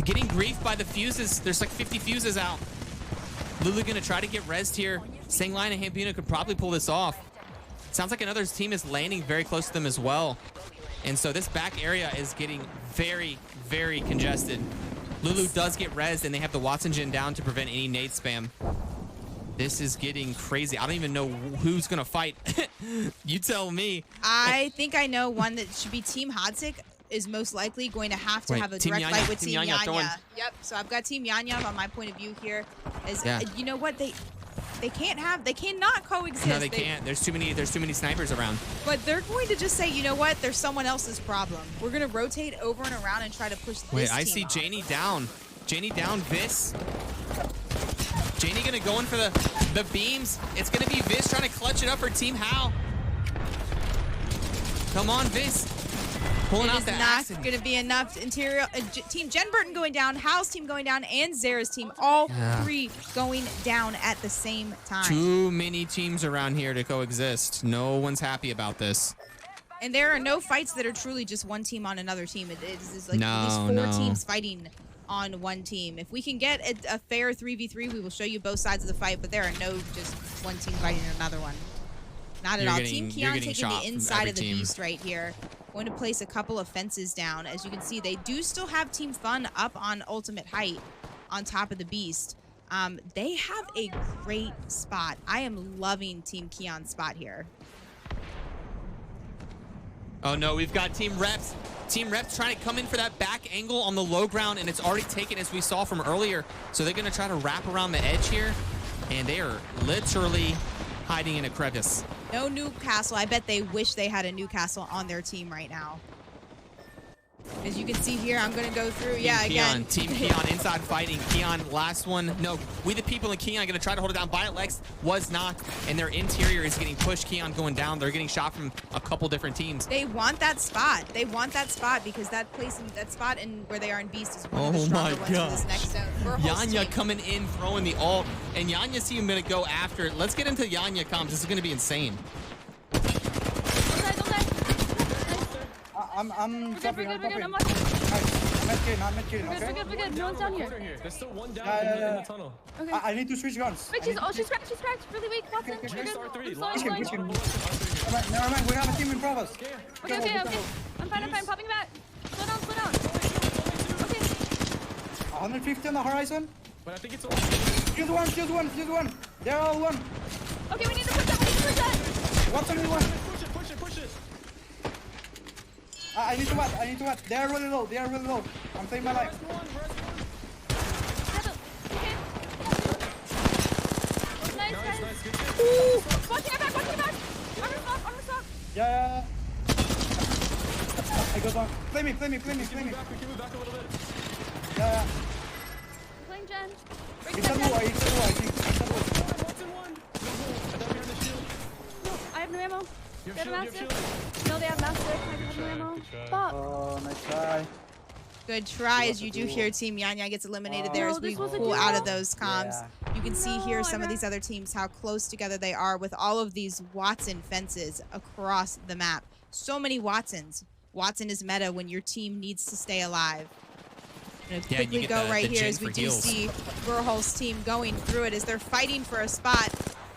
getting griefed by the fuses. There's like 50 fuses out. Lulu gonna try to get rezzed here. Sangline and Hambino could probably pull this off. Sounds like another team is landing very close to them as well. And so this back area is getting very, very congested. Lulu does get rezzed, and they have the Watson Gen down to prevent any nade spam. This is getting crazy. I don't even know who's going to fight. You tell me. I think I know one that should be Team Hodzic is most likely going to have to have a direct fight with Team Yanya. Yep. So I've got Team Yanya on my point of view here. As you know what, they cannot coexist. No, they can't. There's too many snipers around. But they're going to just say, you know what, there's someone else's problem. We're going to rotate over and around and try to push this Wait, I team see off. Janie down. Janie down, Vis. Janie gonna go in for the beams. It's gonna be Vis trying to clutch it up for Team How. Come on, Vis. Pulling out the axe. Not going to be enough. Interior Team Jen Burton going down, Hal's team going down, and Zara's team, all three going down at the same time. Too many teams around here to coexist. No one's happy about this. And there are no fights that are truly just one team on another team. It is like these four teams fighting on one team. If we can get a fair 3v3, we will show you both sides of the fight, but there are no just one team fighting another one. Not at all. Team Keon taking the inside of the beast right here. Going to place a couple of fences down. As you can see, they do still have Team Fun up on ultimate height on top of the beast. They have a great spot. I am loving Team Keon's spot here. Oh no, we've got Team Reps. Team Reps trying to come in for that back angle on the low ground, and it's already taken as we saw from earlier. So they're going to try to wrap around the edge here, and they are literally hiding in a crevice. No Newcastle. I bet they wish they had a Newcastle on their team right now. As you can see here, I'm going to go through. Again. Team Keon inside fighting. Keon, last one. No, we the people in Keon going to try to hold it down. Violet Lex was not, and their interior is getting pushed. Keon going down. They're getting shot from a couple different teams. They want that spot. They want that spot because that spot in where they are in Beast is one of the stronger ones in this next zone. Yanya coming in, throwing the ult, and Yanya's team going to go after it. Let's get into Yanya comms. This is going to be insane. I'm dropping. We're good. I'm not medkit, okay? We're good. No one's down here. There's still one down in the tunnel. Okay. I need to switch guns. Wait, she's cracked. She's cracked. Really weak. Watson. Never mind. We have a team in front of us. Okay. I'm fine. Popping back. Slow down. Okay. 150 on the horizon. But I think it's all. Just one. They're all one. Okay, we need to push that. What's only one? Push it. I need to what? They are really low. I'm saving my life. Nice. Ooh! Watching our back. Armor stop. Yeah. I go down. Play me. We can move back a little bit. Yeah. Playing Jen. It's a blue, I think. I have no ammo. You have shield. No, they have master. I have no ammo. Fuck. Oh, nice try. Good try. As you do hear, Team Yanya gets eliminated there as we pull out of those comms. You can see here some of these other teams, how close together they are with all of these Watson fences across the map. So many Watsons. Watson is meta when your team needs to stay alive. I'm gonna quickly go right here as we do see Verhol's team going through it as they're fighting for a spot.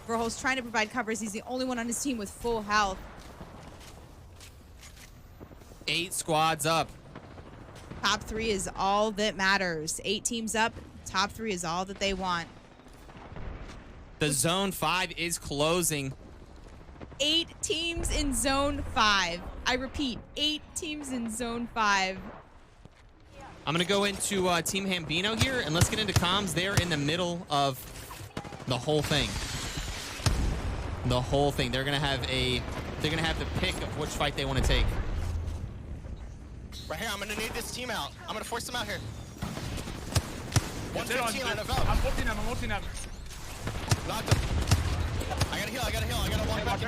Verhol's trying to provide covers. He's the only one on his team with full health. 8 squads up. Top 3 is all that matters. 8 teams up. Top 3 is all that they want. The Zone 5 is closing. 8 teams in Zone 5. I repeat, 8 teams in Zone 5. I'm going to go into Team Hambino here, and let's get into comms. They're in the middle of the whole thing. They're going to have the pick of which fight they want to take. Right here, I'm going to need this team out. I'm going to force them out here. 115 on the valve. I'm ulting them. Knocked him. I gotta heal. I gotta walk back.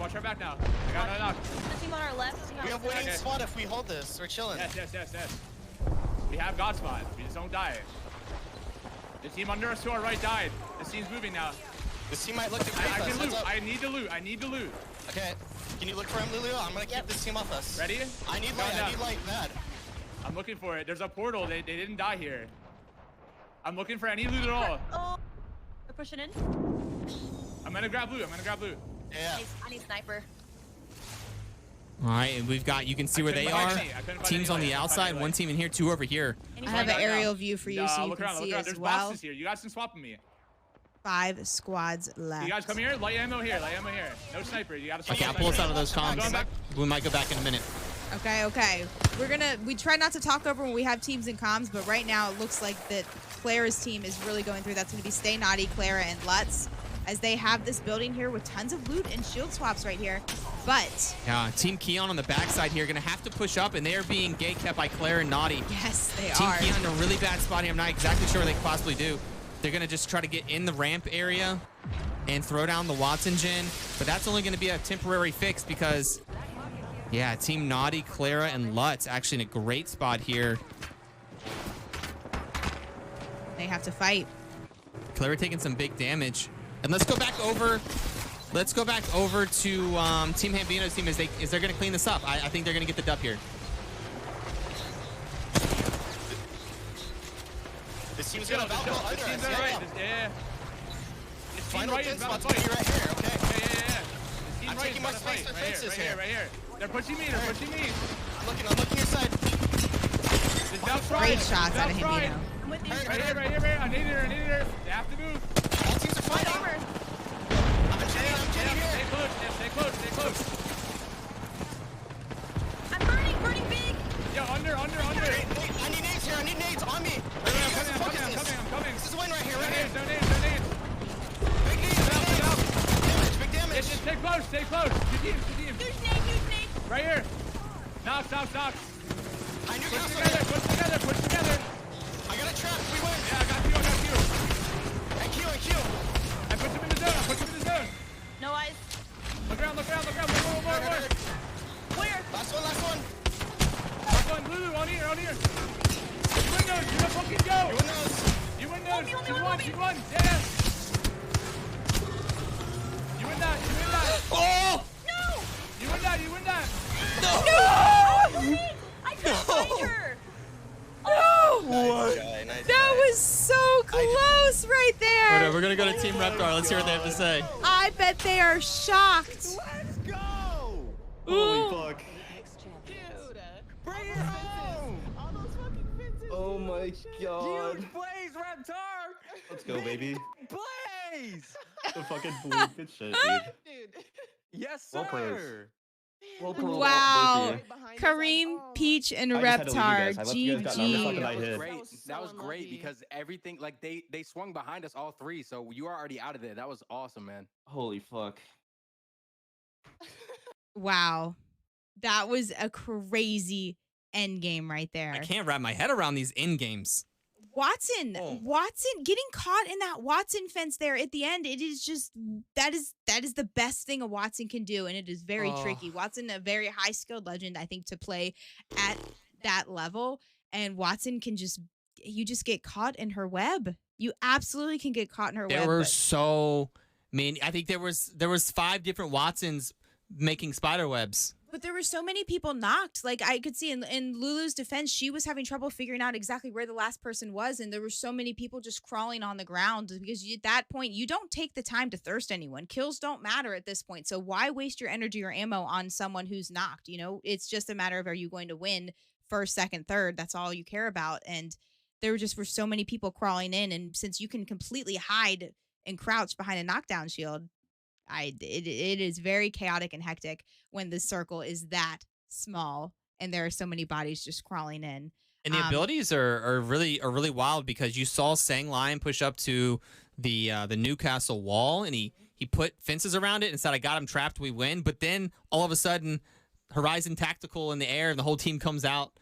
Watch her back now. I got another knock. The team on our left. We have winning spot if we hold this. We're chilling. Yes. We have God spot. We just don't die. The team under us to our right died. This team's moving now. This team might look to creep I us. can loot. I need to loot. Okay. Can you look for him, Lulu? I'm gonna keep this team off us. Ready? I need light bad. I'm looking for it. There's a portal. They didn't die here. I'm looking for any loot at all. Oh, they're pushing in. I'm gonna grab loot. Yeah. I need sniper. All right, and we've got, you can see where they are. Teams on the outside, one team in here, two over here. I have an aerial view for you so you look can around, see look around. as There's well. boxes here. You guys can swap with me. 5 squads left. You guys come here. Light ammo here. No sniper. You gotta swap. Okay, I'll pull us out of those I'm going comms. back. We might go back in a minute. Okay. We try not to talk over when we have teams in comms, but right now it looks like that Clara's team is really going through. That's going to be Stay Naughty, Clara, and Lutz, as they have this building here with tons of loot and shield swaps right here. But Yeah, Team Keon on the backside here, gonna have to push up, and they are being gate kept by Claire and Naughty. yes, they Team are. Keon in a really bad spot here. I'm not exactly sure what they could possibly do. They're gonna just try to get in the ramp area and throw down the Watson gen, but that's only gonna be a temporary fix because, yeah, Team Naughty, Clara, and Lutz actually in a great spot here. They have to fight. Clara taking some big damage. And let's go back over to Team Hambino's team as they're gonna clean this up. I think they're gonna get the dub here. This team's gonna valve under us. Yeah. Yeah. This team Final right is pin about spot's to gonna fight. be right here. Okay. Yeah. This team I'm right taking is my about to fight. space. Their Right fences here. They're pushing me. I'm looking your side. This down front. Great shots out of Down front. Hambino. I'm with you. Right here. I need her. They have to move. All teams are fighting. I'm Jenny here. Stay close. I'm burning big. Yo, under. I need nades here. I need nades on me. I'm coming. This is a win right here. No Right here. nades. Big nades. Big damage. Stay close. Two teams. Huge nade. Right here. Knocks. I knew Push I together. got a trap. We win. Yeah, I got you. And Q. I put him in the zone. No eyes. Look around. More. Where? Last one. Last one, Lulu, on here. You win those. You don't fucking go. You win those. You won. Yeah. You win that. Oh! No! You win that. No! I couldn't find her. No! What? That was so close right there. Whatever, we're gonna go to Team Reptar. Let's hear what they have to say. I bet they are shocked. Let's go. Holy fuck. Bring it home. Oh my god. Huge blaze, Reptar. Let's go, baby. Blaze. The fucking blue. Good shit, dude. Yes, Well played. sir. Well played. Wow. Thank you. Kareem, Peach, and I just had to leave you Reptar. guys. I left you guys got another fucking GG. night hit. That was great because everything, like they swung behind us all three, so you are already out of there. That was awesome, man. Holy fuck. Wow. That was a crazy end game right there. I can't wrap my head around these end games. Watson, Oh. Watson getting caught in that Watson fence there at the end. It is just that is the best thing a Watson can do, and it is very Oh. tricky. Watson, a very high skilled legend, I think, to play at that level, and Watson can just get caught in her web. You absolutely can get caught in her web. There were but- so many. I think there was 5 different Watsons making spider webs. But there were so many people knocked. Like I could see in Lulu's defense, she was having trouble figuring out exactly where the last person was. And there were so many people just crawling on the ground because at that point, you don't take the time to thirst anyone. Kills don't matter at this point. So why waste your energy or ammo on someone who's knocked? You know, it's just a matter of, are you going to win first, second, third? That's all you care about. And there were so many people crawling in. And since you can completely hide and crouch behind a knockdown shield, it is very chaotic and hectic when the circle is that small and there are so many bodies just crawling in. And the abilities are really wild because you saw Sang Lion push up to the Newcastle wall and he put fences around it and said, "I got him trapped, we win." But then all of a sudden, Horizon Tactical in the air and the whole team comes out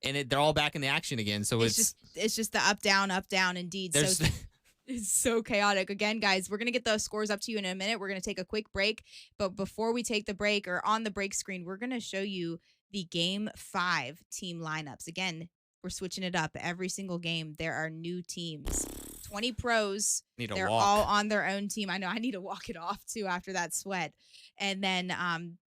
and they're all back in the action again. So it's just the up down indeed. So it's so chaotic. Again, guys, we're going to get those scores up to you in a minute. We're going to take a quick break. But before we take the break, or on the break screen, we're going to show you the Game 5 team lineups. Again, we're switching it up. Every single game, there are new teams. 20 pros. They're all on their own team. I know I need to walk it off, too, after that sweat. And then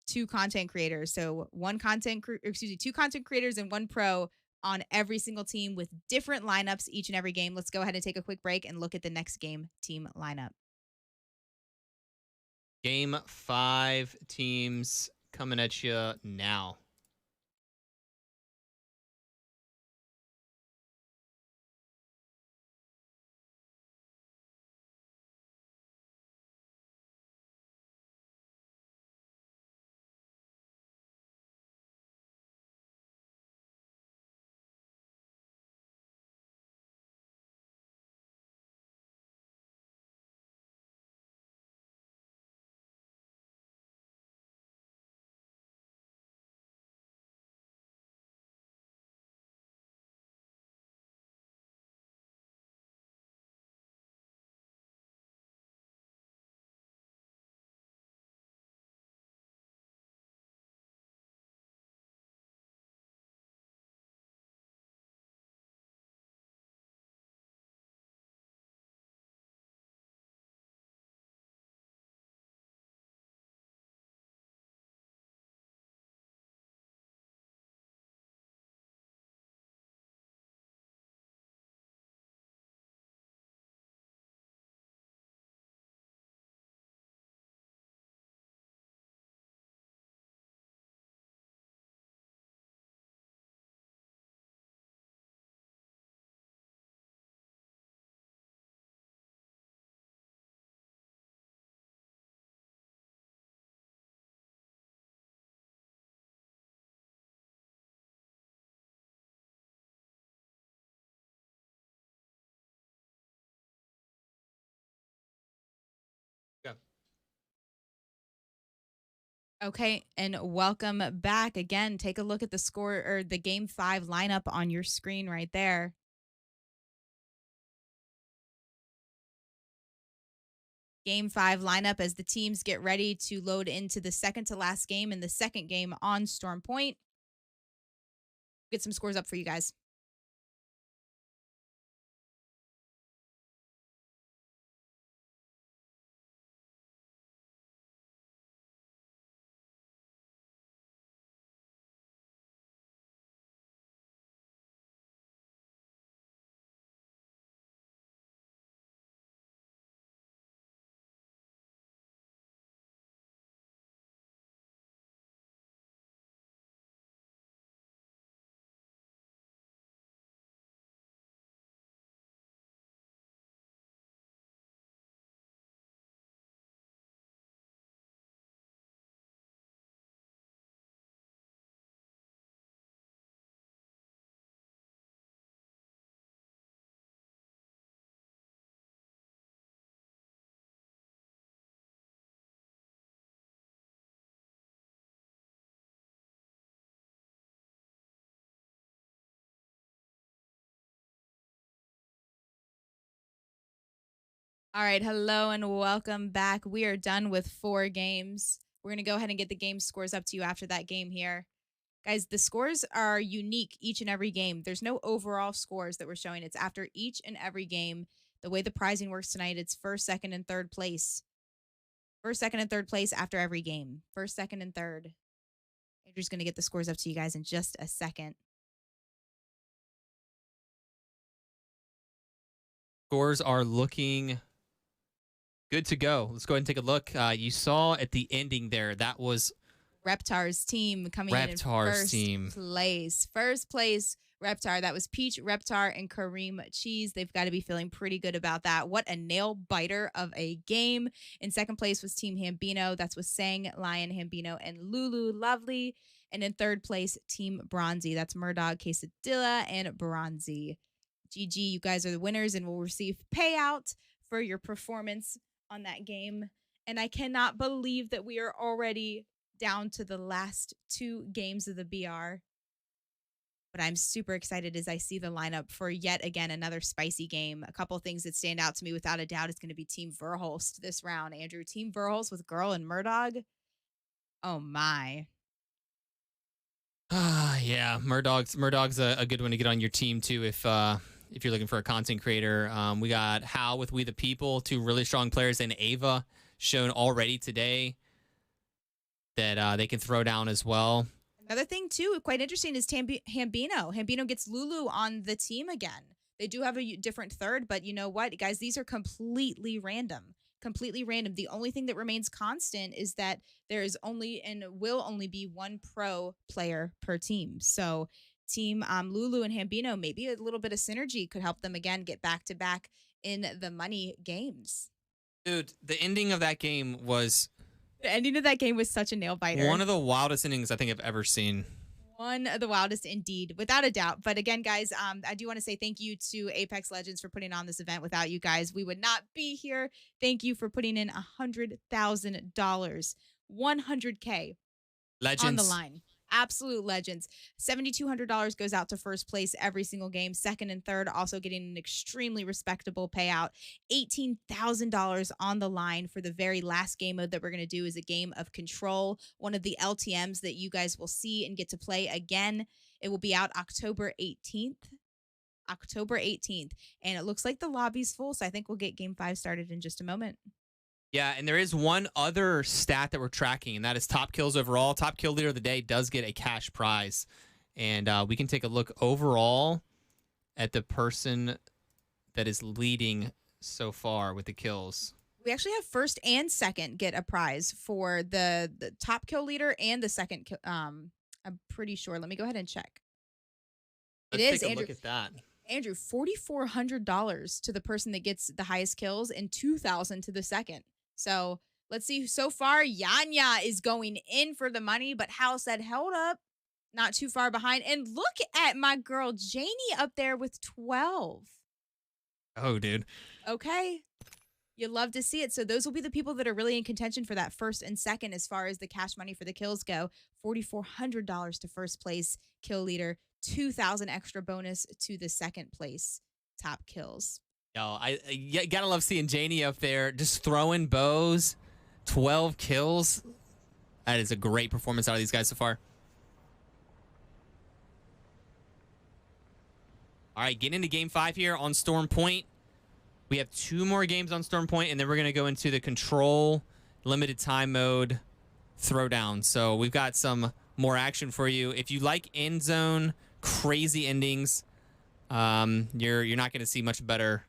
2 content creators. So two content creators and 1 pro on every single team with different lineups each and every game. Let's go ahead and take a quick break and look at the next game team lineup. Game 5 teams coming at you now. Okay, and welcome back again. Take a look at the score or the game 5 lineup on your screen right there. Game 5 lineup as the teams get ready to load into the second to last game in the second game on Storm Point. Get some scores up for you guys. All right, hello and welcome back. We are done with 4 games. We're going to go ahead and get the game scores up to you after that game here. Guys, the scores are unique each and every game. There's no overall scores that we're showing. It's after each and every game. The way the prizing works tonight, it's first, second, and third place. First, second, and third place after every game. First, second, and third. Andrew's going to get the scores up to you guys in just a second. Scores are looking good to go. Let's go ahead and take a look. You saw at the ending there, that was Reptar's team coming in first place. First place, Reptar. That was Peach, Reptar, and Kareem Cheese. They've got to be feeling pretty good about that. What a nail biter of a game. In second place was Team Hambino. That's with Sang, Lion, Hambino, and Lulu Lovely. And in third place, Team Bronzy. That's Murdog, Quesadilla, and Bronzy. GG, you guys are the winners and will receive payout for your performance on that game. And I cannot believe that we are already down to the last 2 games of the BR. But I'm super excited as I see the lineup for yet again another spicy game. A couple things that stand out to me without a doubt is going to be Team Verhulst this round. Andrew, Team Verhulst with Girl and Murdog. Oh my. Yeah, Murdog's a good one to get on your team too if you're looking for a content creator. We got Hal with We the People, 2 really strong players, and Ava shown already today that they can throw down as well. Another thing, too, quite interesting is Hambino. Hambino gets Lulu on the team again. They do have a different third, but you know what, guys? These are completely random. Completely random. The only thing that remains constant is that there is only and will only be one pro player per team. So team Lulu and Hambino, maybe a little bit of synergy could help them again get back to back in the money games. Dude, the ending of that game was... The ending of that game was such a nail biter. One of the wildest innings I think I've ever seen. One of the wildest indeed, without a doubt. But again, guys, I do want to say thank you to Apex Legends for putting on this event. Without you guys, we would not be here. Thank you for putting in $100,000, 100K Legends on the line. Absolute legends. $7,200 goes out to first place every single game. Second and third also getting an extremely respectable payout. $18,000 on the line for the very last game mode that we're going to do is a game of Control, one of the LTMs that you guys will see and get to play again. It will be out October 18th. October 18th. And it looks like the lobby's full, so I think we'll get game 5 started in just a moment. Yeah, and there is one other stat that we're tracking, and that is top kills overall. Top kill leader of the day does get a cash prize. And we can take a look overall at the person that is leading so far with the kills. We actually have first and second get a prize for the top kill leader and the second kill. I'm pretty sure. Let me go ahead and check. Let's take a look at that. Andrew, $4,400 to the person that gets the highest kills and $2,000 to the second. So let's see. So far, Yanya is going in for the money, but Hal said, hold up, not too far behind. And look at my girl Janie up there with 12. Oh, dude. Okay. You love to see it. So those will be the people that are really in contention for that first and second as far as the cash money for the kills go. $4,400 to first place kill leader, $2,000 extra bonus to the second place top kills. Yo, you gotta love seeing Janie up there just throwing bows, 12 kills. That is a great performance out of these guys so far. All right, getting into game 5 here on Storm Point. We have 2 more games on Storm Point, and then we're gonna go into the Control limited time mode throwdown. So we've got some more action for you. If you like end zone crazy endings, you're not gonna see much better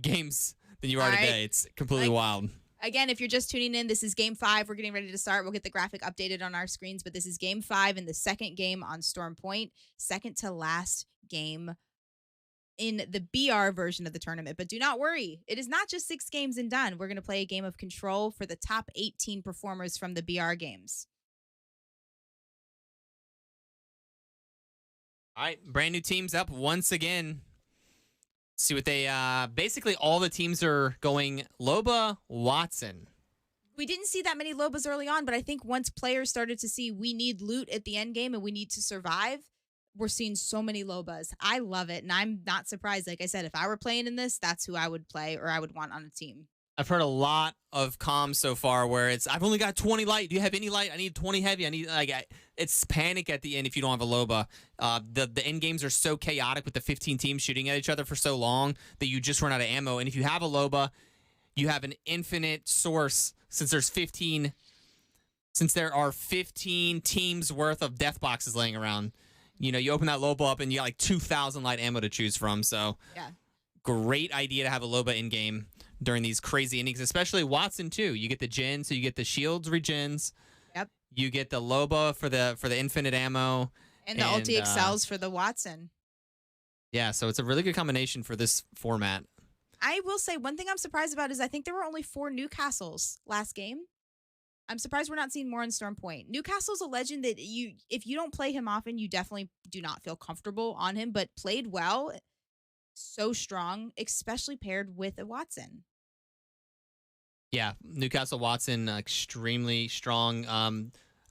games than you are today. It's completely wild. Again, if you're just tuning in, this is game 5. We're getting ready to start. We'll get the graphic updated on our screens, but this is game 5 in the second game on Storm Point, second to last game in the BR version of the tournament. But do not worry, it is not just 6 games and done. We're going to play a game of Control for the top 18 performers from the BR games. All right, brand new teams up once again. See what they basically all the teams are going Loba, Watson. We didn't see that many Lobas early on, but I think once players started to see we need loot at the end game and we need to survive, we're seeing so many Lobas. I love it, and I'm not surprised. Like I said, if I were playing in this, that's who I would play or I would want on a team. I've heard a lot of comms so far where it's, I've only got 20 light. Do you have any light? I need 20 heavy. I need, it's panic at the end if you don't have a Loba. The end games are so chaotic with the 15 teams shooting at each other for so long that you just run out of ammo. And if you have a Loba, you have an infinite source since there are 15 teams worth of death boxes laying around. You know, you open that Loba up and you got like 2,000 light ammo to choose from. So yeah, great idea to have a Loba in game during these crazy innings, especially Watson too. You get the gen, so you get the shields regens. Yep. You get the Loba for the infinite ammo. And the ulti excels for the Watson. Yeah, so it's a really good combination for this format. I will say one thing I'm surprised about is I think there were only 4 Newcastles last game. I'm surprised we're not seeing more in Storm Point. Newcastle's a legend that if you don't play him often, you definitely do not feel comfortable on him, but played well, so strong, especially paired with a Watson. Yeah, Newcastle Watson, extremely strong.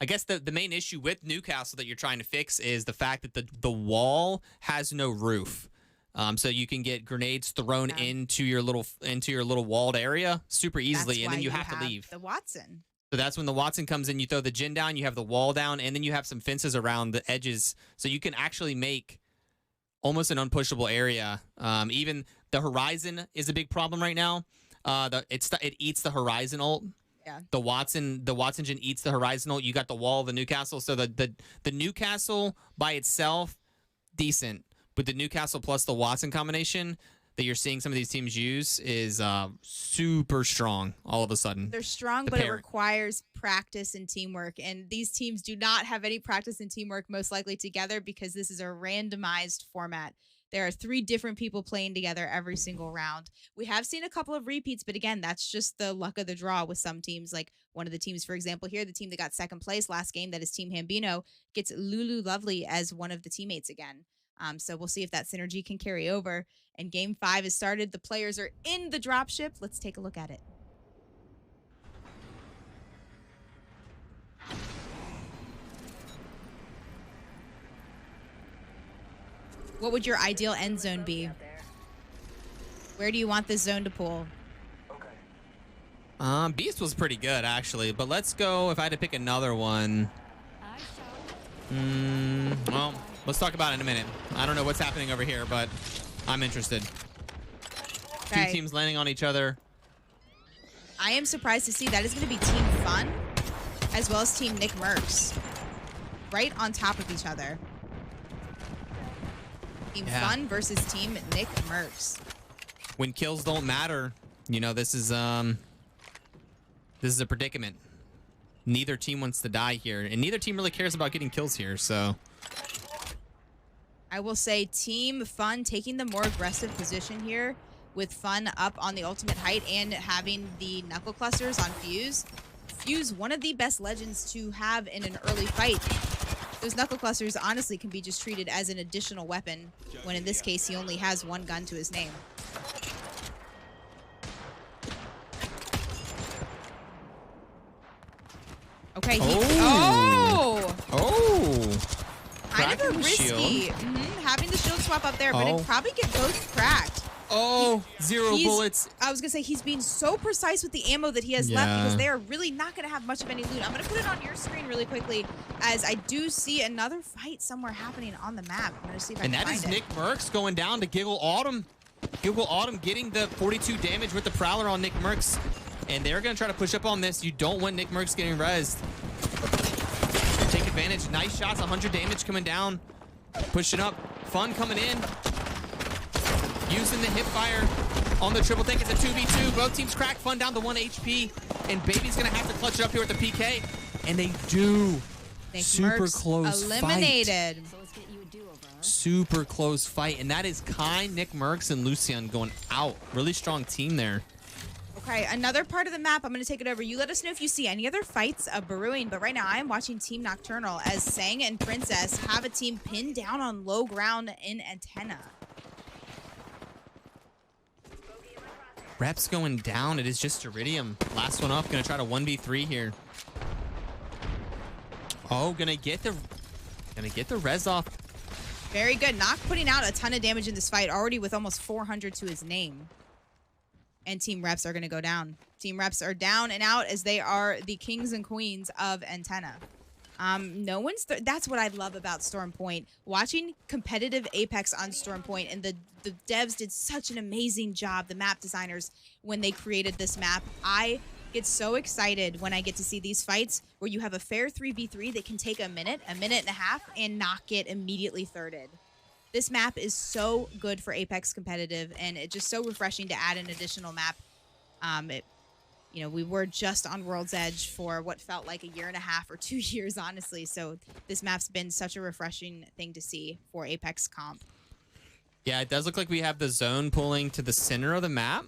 I guess the main issue with Newcastle that you're trying to fix is the fact that the wall has no roof. So you can get grenades thrown into your little walled area super easily, and then you have to leave. The Watson. So that's when the Watson comes in. You throw the gen down, you have the wall down, and then you have some fences around the edges, so you can actually make almost an unpushable area. Even the Horizon is a big problem right now. It eats the Horizon ult. The Watson engine eats the horizontal. You got the wall of the Newcastle. So the Newcastle by itself, decent. But the Newcastle plus the Watson combination that you're seeing some of these teams use is super strong all of a sudden. They're strong, but it requires practice and teamwork. And these teams do not have any practice and teamwork most likely together because this is a randomized format. There are 3 different people playing together every single round. We have seen a couple of repeats, but again, that's just the luck of the draw with some teams. Like one of the teams, for example, here, the team that got second place last game, that is Team Hambino, gets Lulu Lovely as one of the teammates again. So we'll see if that synergy can carry over. And game 5 has started. The players are in the dropship. Let's take a look at it. What would your ideal end zone be? Where do you want this zone to pull? Beast was pretty good, actually. But let's go, if I had to pick another one. Well, let's talk about it in a minute. I don't know what's happening over here, but I'm interested. Okay. 2 teams landing on each other. I am surprised to see that is going to be Team Fun as well as Team Nick Mercs right on top of each other. Team Fun versus Team Nick Mercs. When kills don't matter, you know, this is a predicament. Neither team wants to die here, and neither team really cares about getting kills here, so. I will say Team Fun taking the more aggressive position here with Fun up on the ultimate height and having the knuckle clusters on Fuse. Fuse, one of the best legends to have in an early fight. Those knuckle clusters honestly can be just treated as an additional weapon, when in this case he only has 1 gun to his name. Okay, kind of a risky. Having the shield swap up there, but it'd probably get both cracked. Zero bullets. I was gonna say he's being so precise with the ammo that he has left because they are really not gonna have much of any loot. I'm gonna put it on your screen really quickly as I do see another fight somewhere happening on the map. I'm gonna see if I can find it. And that is Nick Mercs going down to Giggle Autumn. Giggle Autumn getting the 42 damage with the Prowler on Nick Mercs. And they're going to try to push up on this. You don't want Nick Mercs getting rezzed. Take advantage. Nice shots. 100 damage coming down. Pushing up. Fun coming in. Using the hip fire on the triple take. It's a 2v2. Both teams crack. Fun down to 1 HP. And Baby's going to have to clutch it up here with the PK. And they do. Nick Super Mercs close eliminated. Fight. Super close fight. And that is Kai, Nick Mercs, and Lucian going out. Really strong team there. Okay, another part of the map, I'm going to take it over. You let us know if you see any other fights brewing, but right now I am watching Team Nocturnal as Sang and Princess have a team pinned down on low ground in Antenna. Reps going down. It is just Iridium. Last one up. Going to try to 1v3 here. Oh, gonna get the res off. Very good. Nock putting out a ton of damage in this fight, already with almost 400 to his name. And Team Reps are going to go down. Team Reps are down and out as they are the kings and queens of Antenna. No one's that's what I love about Storm Point. Watching competitive Apex on Storm Point, and the devs did such an amazing job, the map designers, when they created this map. I get so excited when I get to see these fights where you have a fair 3v3 that can take a minute and a half, and not get immediately thirded. This map is so good for Apex competitive, and it's just so refreshing to add an additional map. You know, we were just on World's Edge for what felt like 1.5 years or 2 years, honestly. So this map's been such a refreshing thing to see for Apex comp. Yeah, it does look like we have the zone pulling to the center of the map.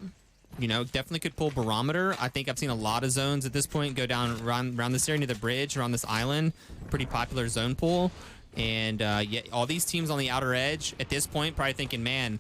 You know, definitely could pull Barometer. I think I've seen a lot of zones at this point go down around this area near the bridge, around this island. Pretty popular zone pull. And yeah, all these teams on the outer edge at this point probably thinking, man,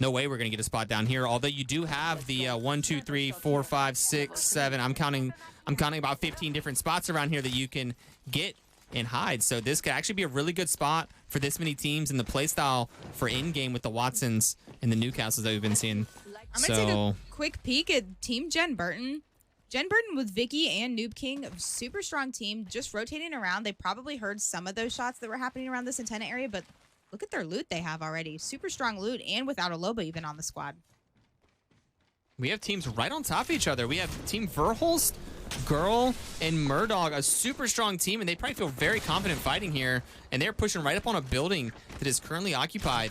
no way we're going to get a spot down here. Although you do have the 1, 2, 3, 4, 5, 6, 7. I'm counting about 15 different spots around here that you can get and hide. So this could actually be a really good spot for this many teams in the playstyle for in-game with the Watsons and the Newcastles that we've been seeing. I'm going to take a quick peek at Team Jen Burton. Jen Burton with Vicky and Noob King, a super strong team, just rotating around. They probably heard some of those shots that were happening around this Antenna area, but look at their loot they have already. Super strong loot, and without a Loba even on the squad. We have teams right on top of each other. We have Team Verholst Girl and Murdog, a super strong team, and they probably feel very confident fighting here. And they're pushing right up on a building that is currently occupied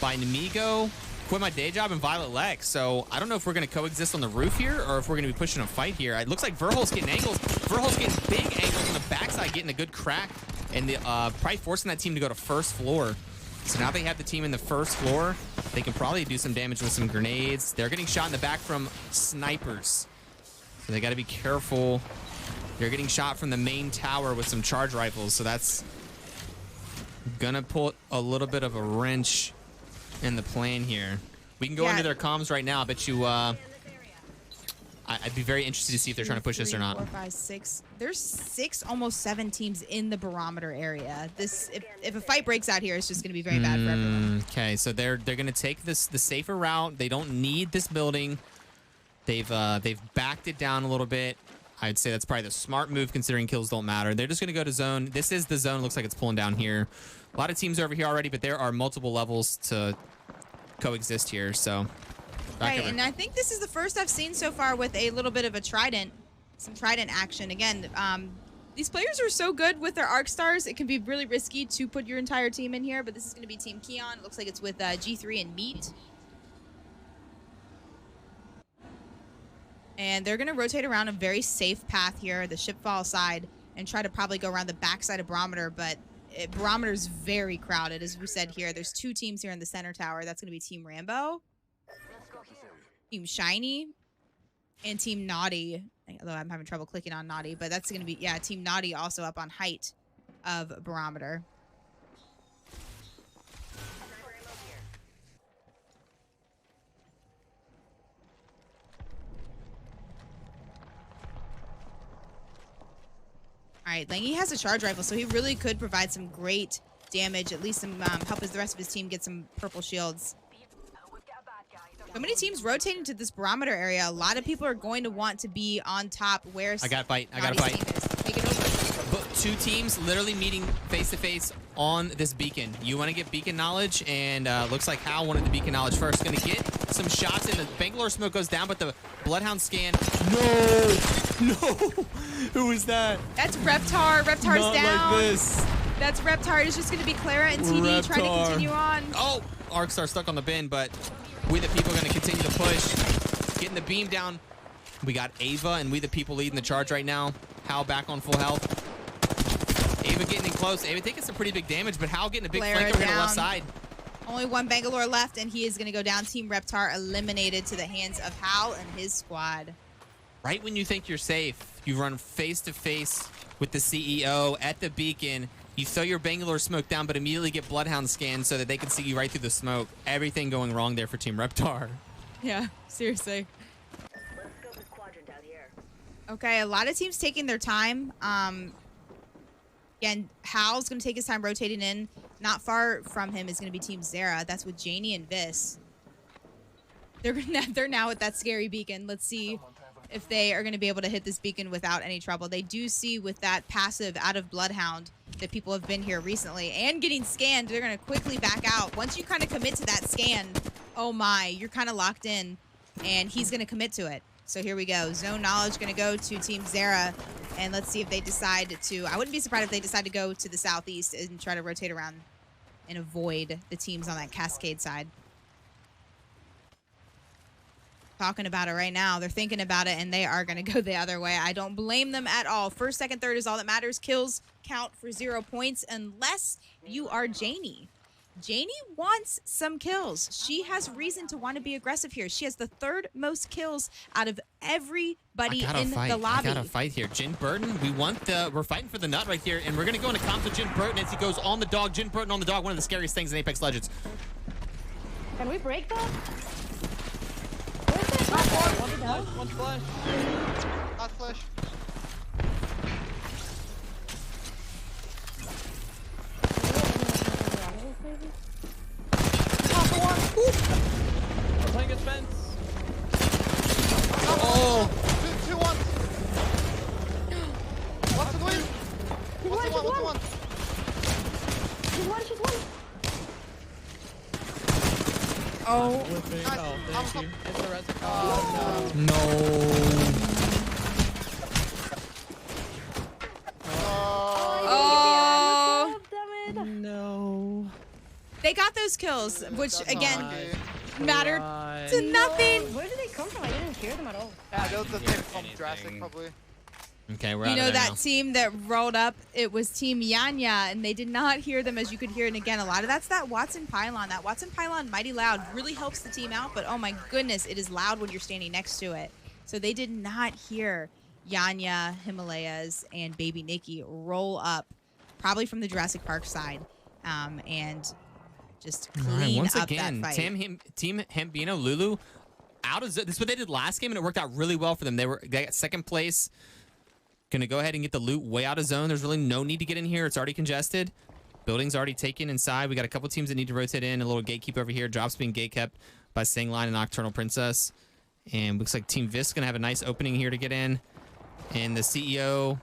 by Nemigo, Quit My Day Job, and Violet Lex. So I don't know if we're going to coexist on the roof here or if we're going to be pushing a fight here. It looks like Verhol's getting angles. Verhol's getting big angles on the backside, getting a good crack, and probably forcing that team to go to first floor. So now they have the team in the first floor. They can probably do some damage with some grenades. They're getting shot in the back from snipers. So they got to be careful. They're getting shot from the main tower with some charge rifles. So that's going to put a little bit of a wrench in the plan here. We can go into their comms right now. I bet you... I'd be very interested to see if they're trying to push this or not. 4, 5, 6. There's 6, almost 7 teams in the barometer area. This, if a fight breaks out here, it's just going to be very bad for everyone. Okay, so they're going to take the safer route. They don't need this building. They've backed it down a little bit. I'd say that's probably the smart move considering kills don't matter. They're just going to go to zone. This is the zone. Looks like it's pulling down here. A lot of teams are over here already, but there are multiple levels to coexist here. So. Right, and I think this is the first I've seen so far with a little bit of a trident, some trident action. Again, these players are so good with their arc stars. It can be really risky to put your entire team in here, but this is going to be Team Keon. It looks like it's with G3 and Meat. And they're going to rotate around a very safe path here, the shipfall side, and try to probably go around the backside of Barometer, but Barometer is very crowded. As we said here, there's 2 teams here in the center tower. That's going to be Team Rambo, Team Shiny, and Team Naughty. Although I'm having trouble clicking on Naughty, but that's going to be, yeah, Team Naughty also up on height of Barometer. All right, Langy has a charge rifle, so he really could provide some great damage, at least some help as the rest of his team get some purple shields. So many teams rotating to this barometer area. A lot of people are going to want to be on top where I got to fight. I got to fight. Take it over. But 2 teams literally meeting face to face on this beacon. You want to get beacon knowledge, and looks like Hal wanted the beacon knowledge first. Going to get some shots, and the Bangalore smoke goes down, but the Bloodhound scan. No! Who is that? That's Reptar. Reptar's Not down. Like this. That's Reptar. It's just going to be Clara and TD trying to continue on. Oh, Arcstar stuck on the bin, but We the People are going to continue to push. Getting the beam down. We got Ava and We the People leading the charge right now. Hal back on full health. Ava getting in close. Ava taking some pretty big damage, but Hal getting a big flank over the left side. Only 1 Bangalore left, and he is going to go down. Team Reptar eliminated to the hands of Hal and his squad. Right when you think you're safe, you run face-to-face with the CEO at the beacon. You throw your Bangalore smoke down, but immediately get Bloodhound scanned so that they can see you right through the smoke. Everything going wrong there for Team Reptar. Yeah, seriously. Okay, a lot of teams taking their time. Again, Hal's going to take his time rotating in. Not far from him is going to be Team Zera. That's with Janie and Vis. They're now at that scary beacon. Let's see if they are going to be able to hit this beacon without any trouble. They do see with that passive out of Bloodhound that people have been here recently and getting scanned. They're going to quickly back out. Once you kind of commit to that scan, oh my, you're kind of locked in, and he's going to commit to it. So here we go. Zone knowledge going to go to Team Zera, and let's see if they decide to... I wouldn't be surprised if they decide to go to the southeast and try to rotate around and avoid the teams on that Cascade side. Talking about it right now. They're thinking about it, and they are going to go the other way. I don't blame them at all. First, second, third is all that matters. Kills count for 0 points unless you are Janie. Janie wants some kills. She has reason to want to be aggressive here. She has the 3rd most kills out of everybody in the lobby. I gotta fight here. Jin Burton, we're fighting for the nut right here, and we're gonna go into comms with Jin Burton as he goes on the dog. Jin Burton on the dog, one of the scariest things in Apex Legends. Can we break that? One flash. Hot flash. I'm playing against fence. Oh! 2-1. What's the win? What's the one? She's one. Oh. Nice. Oh, thank you. It's a res. No. They got those kills, which again mattered to nothing. Where did they come from? I didn't hear them at all. Yeah, those the thing from Jurassic probably. Okay, we're You out know of there that now. team that rolled up, it was Team Yanya, and they did not hear them as you could hear it. And again, a lot of that's that Watson pylon. That Watson pylon, mighty loud, really helps the team out, but oh my goodness, it is loud when you're standing next to it. So they did not hear Yanya, Himalayas, and Baby Nikki roll up, probably from the Jurassic Park side, and just All right, clean once up again, that fight. Team Hambino, Lulu, out of this is what they did last game, and it worked out really well for them. They got second place. Gonna go ahead and get the loot way out of zone. There's really no need to get in here. It's already congested. Building's already taken inside. We got a couple teams that need to rotate in. A little gatekeep over here. Drops being gate kept by Sangline and Nocturnal Princess. And looks like Team Vis gonna have a nice opening here to get in. And the CEO,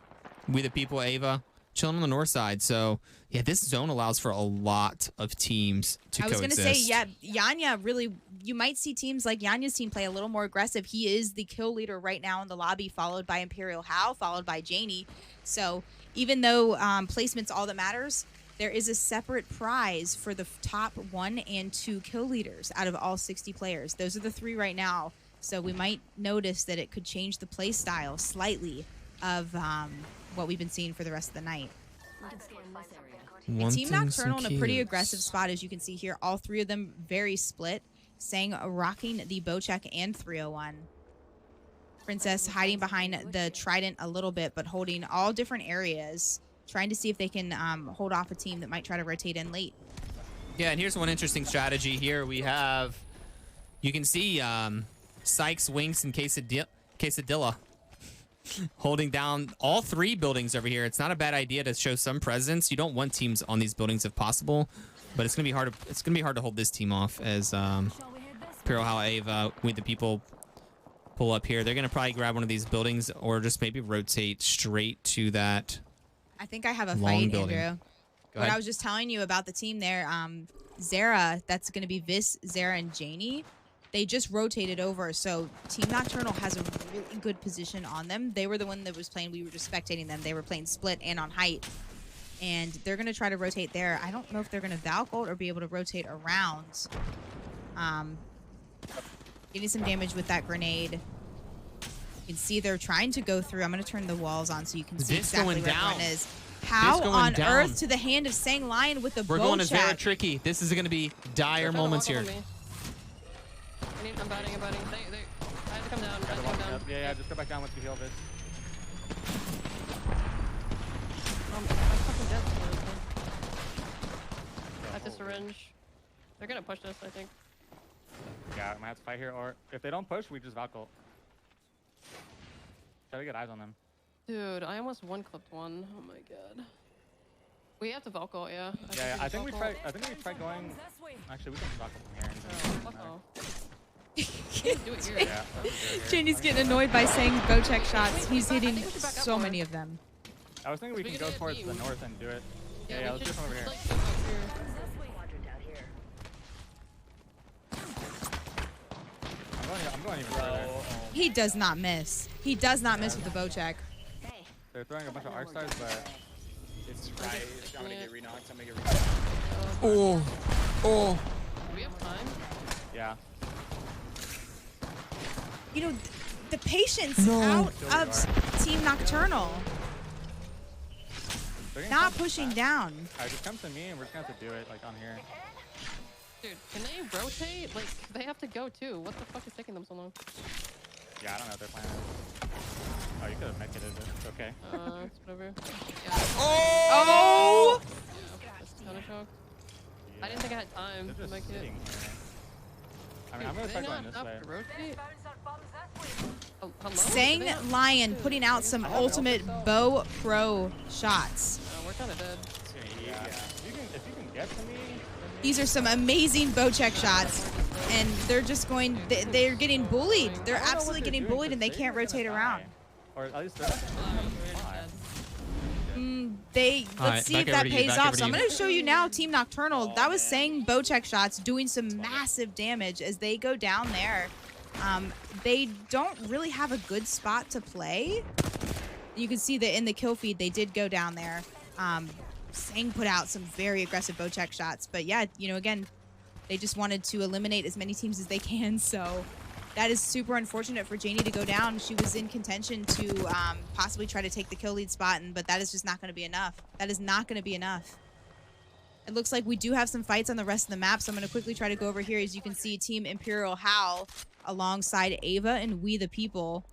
We the People, Ava, chilling on the north side. So yeah, this zone allows for a lot of teams to coexist. I was going to say, yeah, Yanya really, you might see teams like Yanya's team play a little more aggressive. He is the kill leader right now in the lobby, followed by Imperial Hal, followed by Janie. So even though placement's all that matters, there is a separate prize for the top 1 and 2 kill leaders out of all 60 players. Those are the 3 right now. So we might notice that it could change the play style slightly of what we've been seeing for the rest of the night. And Team Nocturnal in a pretty aggressive spot, as you can see here. All 3 of them very split. Sang rocking the Bocheck and 301. Princess hiding behind the Trident a little bit, but holding all different areas, trying to see if they can hold off a team that might try to rotate in late. Yeah, and here's one interesting strategy here. We have, you can see Sykes, Winks, and Quesadilla holding down all 3 buildings over here. It's not a bad idea to show some presence. You don't want teams on these buildings if possible, but it's gonna be hard. It's gonna be hard to hold this team off as Imperial Hal, Ava, We the People pull up here. They're gonna probably grab one of these buildings or just maybe rotate straight to that. I think I have a long fight, building. Andrew. Go What ahead. I was just telling you about the team there, Zara, that's going to be Vis, Zara, and Janie. They just rotated over, so Team Nocturnal has a really good position on them. They were the one that was playing. We were just spectating them. They were playing split and on height, and they're going to try to rotate there. I don't know if they're going to Valk ult or be able to rotate around. Getting some damage with that grenade. You can see they're trying to go through. I'm going to turn the walls on so you can see This exactly going where down. everyone is. How going on down. earth to the hand of Sang Lion with the We're going to Bocheck? very tricky. This is going to be dire moments here. I'm batting. I had to come down. Yeah, just go back down once you heal this. I'm fucking dead. I have to syringe. They're gonna push us, I think. Yeah, I might have to fight here, or if they don't push, we just Valk ult. Try to get eyes on them. Dude, I almost one-clipped one. Oh my god. We have to Valk ult, yeah. I think we tried going. Actually, we can Valk ult from here. Do it here. Yeah. Janie's getting annoyed by saying Bocheck shots. He's hitting so many of them. I was thinking we can go towards the north and do it. Yeah, let's do it from over here. I'm going even further. He does not miss. He does not miss with the Bocheck. They're throwing a bunch of arc stars, but it's right. I'm gonna get re-knocked. I'm gonna get re-knocked. Oh. Do we have time? Yeah. You know, the patience out of Team Nocturnal. Not pushing down. Alright, just come to me and we're just gonna have to do it like on here. Dude, can they rotate? Like, they have to go too. What the fuck is taking them so long? Yeah, I don't know what their plan is. Oh, you could have mech it, it's okay. It's whatever. Oh! Yeah, that's kind of shocked. I didn't think I had time to make it. I mean, I'm gonna try going this way. Sang Lion putting out some ultimate bow pro shots. We're kind of dead. Yeah. If you can get to me. These are some amazing Bocheck shots, and they're just going. They're getting bullied. They're absolutely getting bullied, and they can't rotate around. Or at least Let's see if that pays off. So I'm going to show you now Team Nocturnal. That was Sang Bocheck shots doing some massive damage as they go down there. They don't really have a good spot to play. You can see that in the kill feed, they did go down there. Sang put out some very aggressive bow check shots. But yeah, you know, again, they just wanted to eliminate as many teams as they can. So that is super unfortunate for Janie to go down. She was in contention to possibly try to take the kill lead spot, but that is just not going to be enough. That is not going to be enough. It looks like we do have some fights on the rest of the map, so I'm going to quickly try to go over here. As you can see, Team Imperial Howl alongside Ava and We the People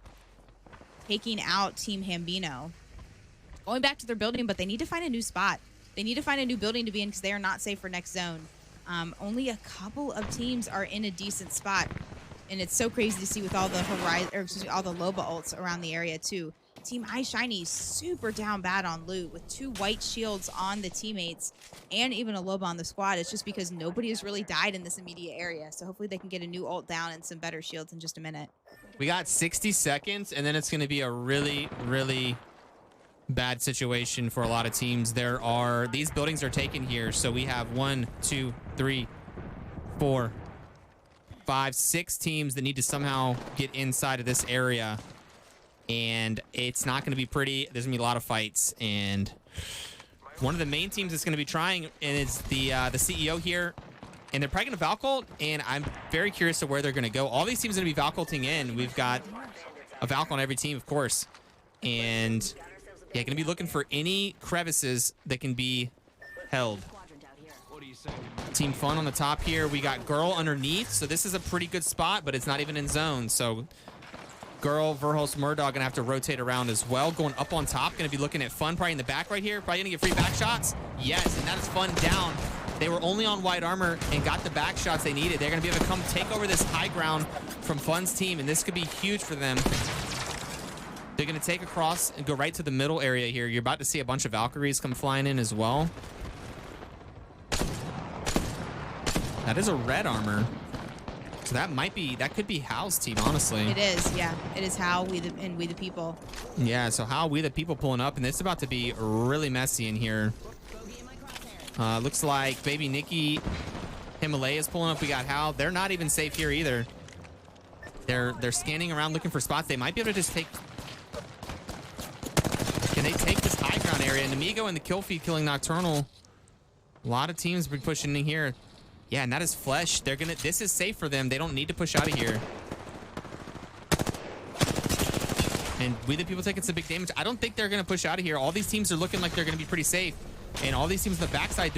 taking out Team Hambino. Going back to their building, but they need to find a new spot. They need to find a new building to be in because they are not safe for next zone. Only a couple of teams are in a decent spot. And it's so crazy to see with all the all the Loba ults around the area too. Team iShiny super down bad on loot with 2 white shields on the teammates and even a Loba on the squad. It's just because nobody has really died in this immediate area. So hopefully they can get a new ult down and some better shields in just a minute. We got 60 seconds, and then it's going to be a really, really bad situation for a lot of teams. These buildings are taken here. So we have 1, 2, 3, 4, 5, 6 teams that need to somehow get inside of this area. And it's not going to be pretty. There's going to be a lot of fights. And one of the main teams that's going to be trying, and it's the CEO here. And they're probably going to Valcult, and I'm very curious to where they're going to go. All these teams are going to be Valculting in. We've got a Valc on every team, of course. And yeah, going to be looking for any crevices that can be held. Team Fun on the top here. We got Girl underneath, so this is a pretty good spot, but it's not even in zone. So Girl, Verhulst, Murdog gonna have to rotate around as well. Going up on top, gonna be looking at Fun probably in the back right here. Probably gonna get free back shots. Yes, and that is Fun down. They were only on white armor and got the back shots they needed. They're gonna be able to come take over this high ground from Fun's team, and this could be huge for them. They're gonna take across and go right to the middle area here. You're about to see a bunch of Valkyries come flying in as well. That is a red armor. So that could be Hal's team, honestly. It is, yeah. It is Hal, We the People. Yeah, so Hal, We the People pulling up, and it's about to be really messy in here. Looks like Baby Nikki, Himalaya's pulling up. We got Hal. They're not even safe here either. They're scanning around looking for spots. They might be able to just take. Can they take this high ground area? And Amigo and the kill feed killing Nocturnal. A lot of teams been pushing in here. Yeah, and that is Flesh. This is safe for them. They don't need to push out of here. And We the People taking some big damage. I don't think they're gonna push out of here. All these teams are looking like they're gonna be pretty safe. And all these teams on the backside,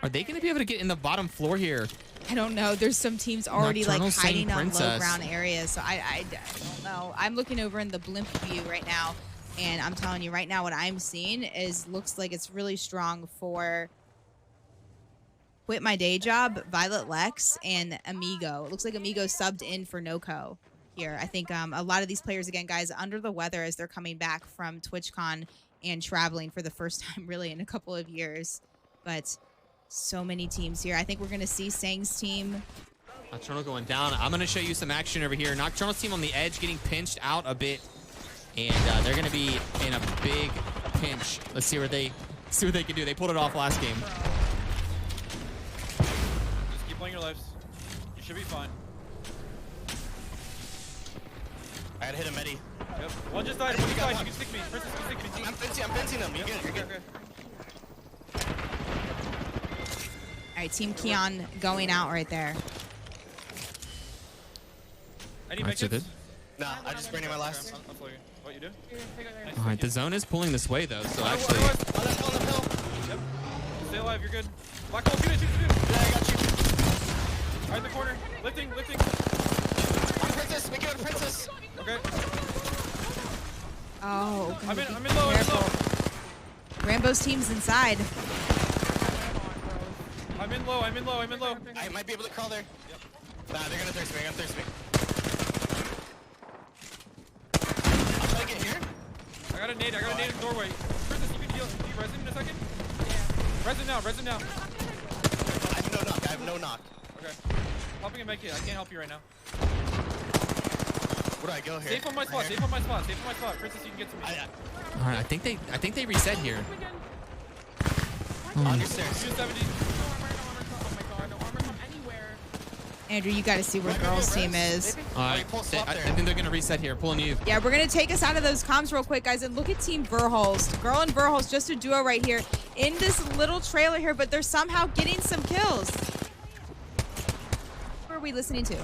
are they gonna be able to get in the bottom floor here? I don't know. There's some teams already Nocturnal like hiding on Princess. low ground areas. So I don't know. I'm looking over in the blimp view right now. And I'm telling you right now, what I'm seeing looks like it's really strong for Quit My Day Job, Violet Lex, and Amigo. It looks like Amigo subbed in for Noco here. I think a lot of these players, again, guys, under the weather as they're coming back from TwitchCon and traveling for the first time really in a couple of years. But so many teams here. I think we're going to see Sang's team. Nocturnal going down. I'm going to show you some action over here. Nocturnal's team on the edge getting pinched out a bit. And they're going to be in a big pinch. Let's see what they can do. They pulled it off last game. Just keep playing your lives. You should be fine. I gotta hit a medi. Yep. One just died. One just died. You can stick me. Princess, you can stick me. I'm fencing them. You're good. You're good. All right, Team Keon going out right there. I need All right, so Nah, I just bring in my last. What you do? all right, the zone is pulling this way, though. So actually, Yep. Stay alive. You're good. Black hole. Shoot it. Yeah, I got you. Right in the corner. Lifting. Princess. Make it a princess. Okay. Oh, I'm in low. Rambo's team's inside. I'm in low. I might be able to crawl there. Yep. Nah, they're gonna thirst me. I'm trying to get here. I got a nade in the doorway. Princess, you can heal. Can you res him in a second? Yeah. Res him now. I have no knock. Okay. Helping him make it. I can't help you right now. Where do I go here? Safe on my spot. Princess, you can get to me. all right, I think they reset here. On your stairs. 270. Andrew, you got to see where girls' team is. All right. I think they're going to reset here. Pulling you. Yeah, we're going to take us out of those comms real quick, guys, and look at Team Verhulst. Girl and Verhulst, just a duo right here in this little trailer here, but they're somehow getting some kills. Who are we listening to?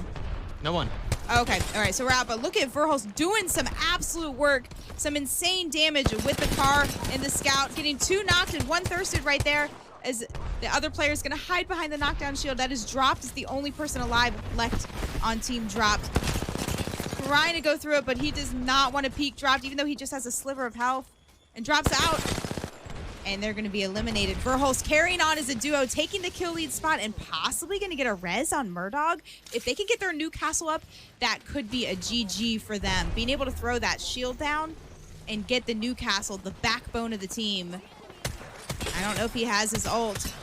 No one. Okay, all right, so we're out, but look at Verhulst doing some absolute work, some insane damage with the car and the scout, getting 2 knocked and 1 thirsted right there as the other player is going to hide behind the knockdown shield. That is dropped. Is the only person alive left on team dropped. Trying to go through it, but he does not want to peek dropped, even though he just has a sliver of health, and drops out. And they're going to be eliminated. Verhulst carrying on as a duo, taking the kill lead spot and possibly going to get a res on Murdog. If they can get their Newcastle up, that could be a GG for them. Being able to throw that shield down and get the Newcastle, the backbone of the team. I don't know if he has his ult.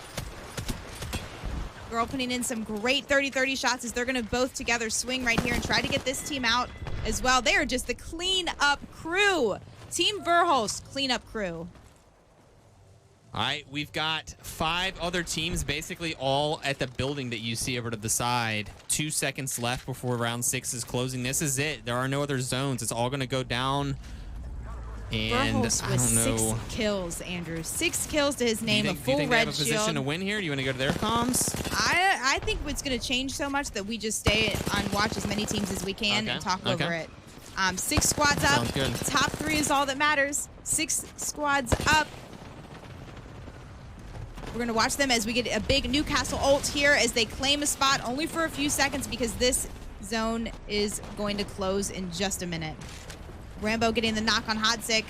Girl putting in some great 30-30 shots as they're going to both together swing right here and try to get this team out as well. They are just the clean-up crew. Team Verhulst, clean-up crew. All right, we've got 5 other teams basically all at the building that you see over to the side. 2 seconds left before round 6 is closing. This is it. There are no other zones. It's all going to go down. And Verhulst I with don't know. 6 kills, Andrew. 6 kills to his name, a full do you think they red have a position shield. to win here? Do you want to go to their comms? I think it's going to change so much that we just stay on watch as many teams as we can and talk over it. 6 squads up. Sounds good. Top 3 is all that matters. 6 squads up. We're going to watch them as we get a big Newcastle ult here as they claim a spot only for a few seconds because this zone is going to close in just a minute. Rambo getting the knock on Hodsick.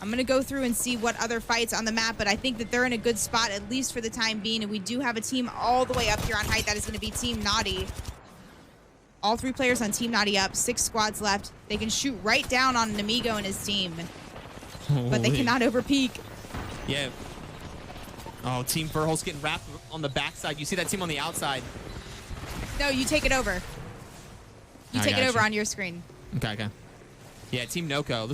I'm going to go through and see what other fights on the map, but I think that they're in a good spot, at least for the time being. And we do have a team all the way up here on height. That is going to be Team Naughty. All 3 players on Team Naughty up. 6 squads left. They can shoot right down on an Amigo and his team. But they cannot overpeak. Yeah. Oh, Team Verhulst getting wrapped on the backside. You see that team on the outside. No, you take it over. You I take it got over you. on your screen. Okay. Yeah, Team Noco.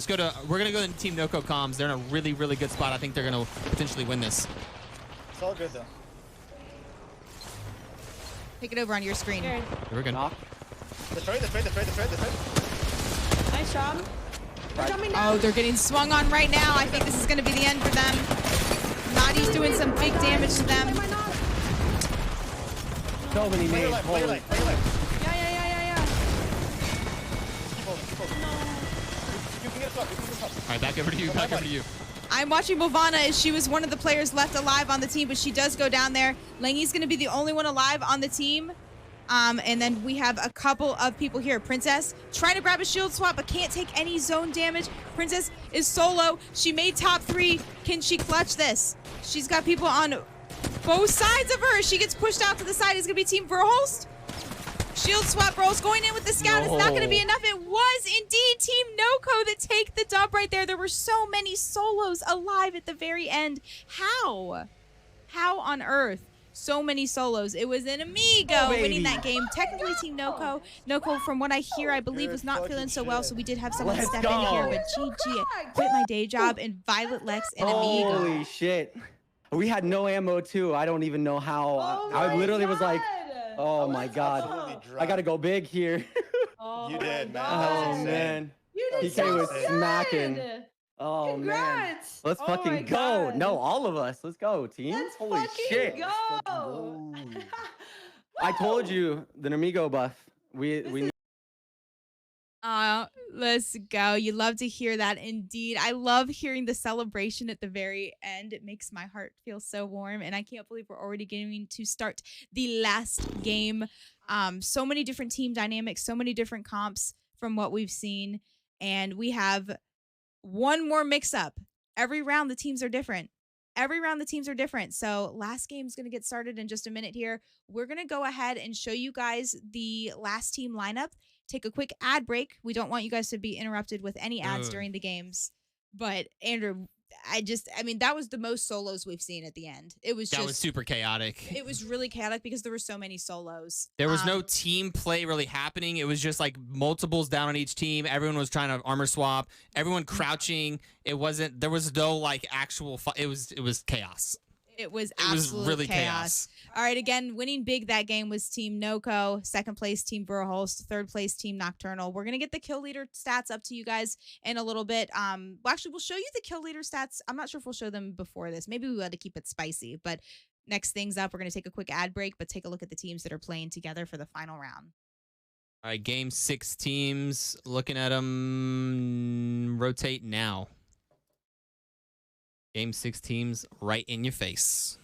We're going to go to Team Noco comms. They're in a really, really good spot. I think they're going to potentially win this. It's all good, though. Take it over on your screen. We're good. Destroy. Nice job. They're jumping down. Oh, they're getting swung on right now. I think this is going to be the end for them. Naughty's doing some big damage to them. So many nades. Holy. Yeah. All right, back over to you. Back over to you. I'm watching Movana as she was one of the players left alive on the team, but she does go down there. Langy's going to be the only one alive on the team. And then we have a couple of people here. Princess trying to grab a shield swap, but can't take any zone damage. Princess is solo. She made top 3. Can she clutch this? She's got people on both sides of her. She gets pushed out to the side. It's going to be Team Verhulst. Shield swap rolls going in with the scout. It's not going to be enough. It was indeed Team Noco that take the dub right there. There were so many solos alive at the very end. How? How on earth? So many solos. It was an Amigo winning that game. Technically, Team Noco. Noco, from what I hear, I believe was not feeling so well, so we did have someone step in here. But GG, quit my day job, and Violet Lex and Amigo. Holy shit. We had no ammo too. I don't even know how. I literally was like, oh my god. I gotta go big here. You did, man. Oh man. You did PK was so good. smacking. Oh Congrats. man. Let's Oh fucking my go. God. No, all of us. Let's go, team. Let's Holy fucking shit. go. I told you, the Amigo buff. We Let's go. You love to hear that indeed. I love hearing the celebration at the very end. It makes my heart feel so warm, and I can't believe we're already getting to start the last game. So many different team dynamics, so many different comps from what we've seen, and we have one more mix-up. Every round, the teams are different. So last game is going to get started in just a minute here. We're going to go ahead and show you guys the last team lineup. Take a quick ad break. We don't want you guys to be interrupted with any ads during the games. But Andrew, I mean, that was the most solos we've seen at the end. That was super chaotic. It was really chaotic because there were so many solos. There was no team play really happening. It was just like multiples down on each team. Everyone was trying to armor swap. Everyone crouching. There was no like actual. It was chaos. It was It was absolute really chaos. All right, again, winning big that game was Team Noco. Second place, Team Verholst. Third place, Team Nocturnal. We're going to get the kill leader stats up to you guys in a little bit. Well, actually, we'll show you the kill leader stats. I'm not sure if we'll show them before this. Maybe we had to keep it spicy. But next things up, we're going to take a quick ad break, but take a look at the teams that are playing together for the final round. All right, game 6 teams. Looking at them. Rotate now. Game 6 teams right in your face.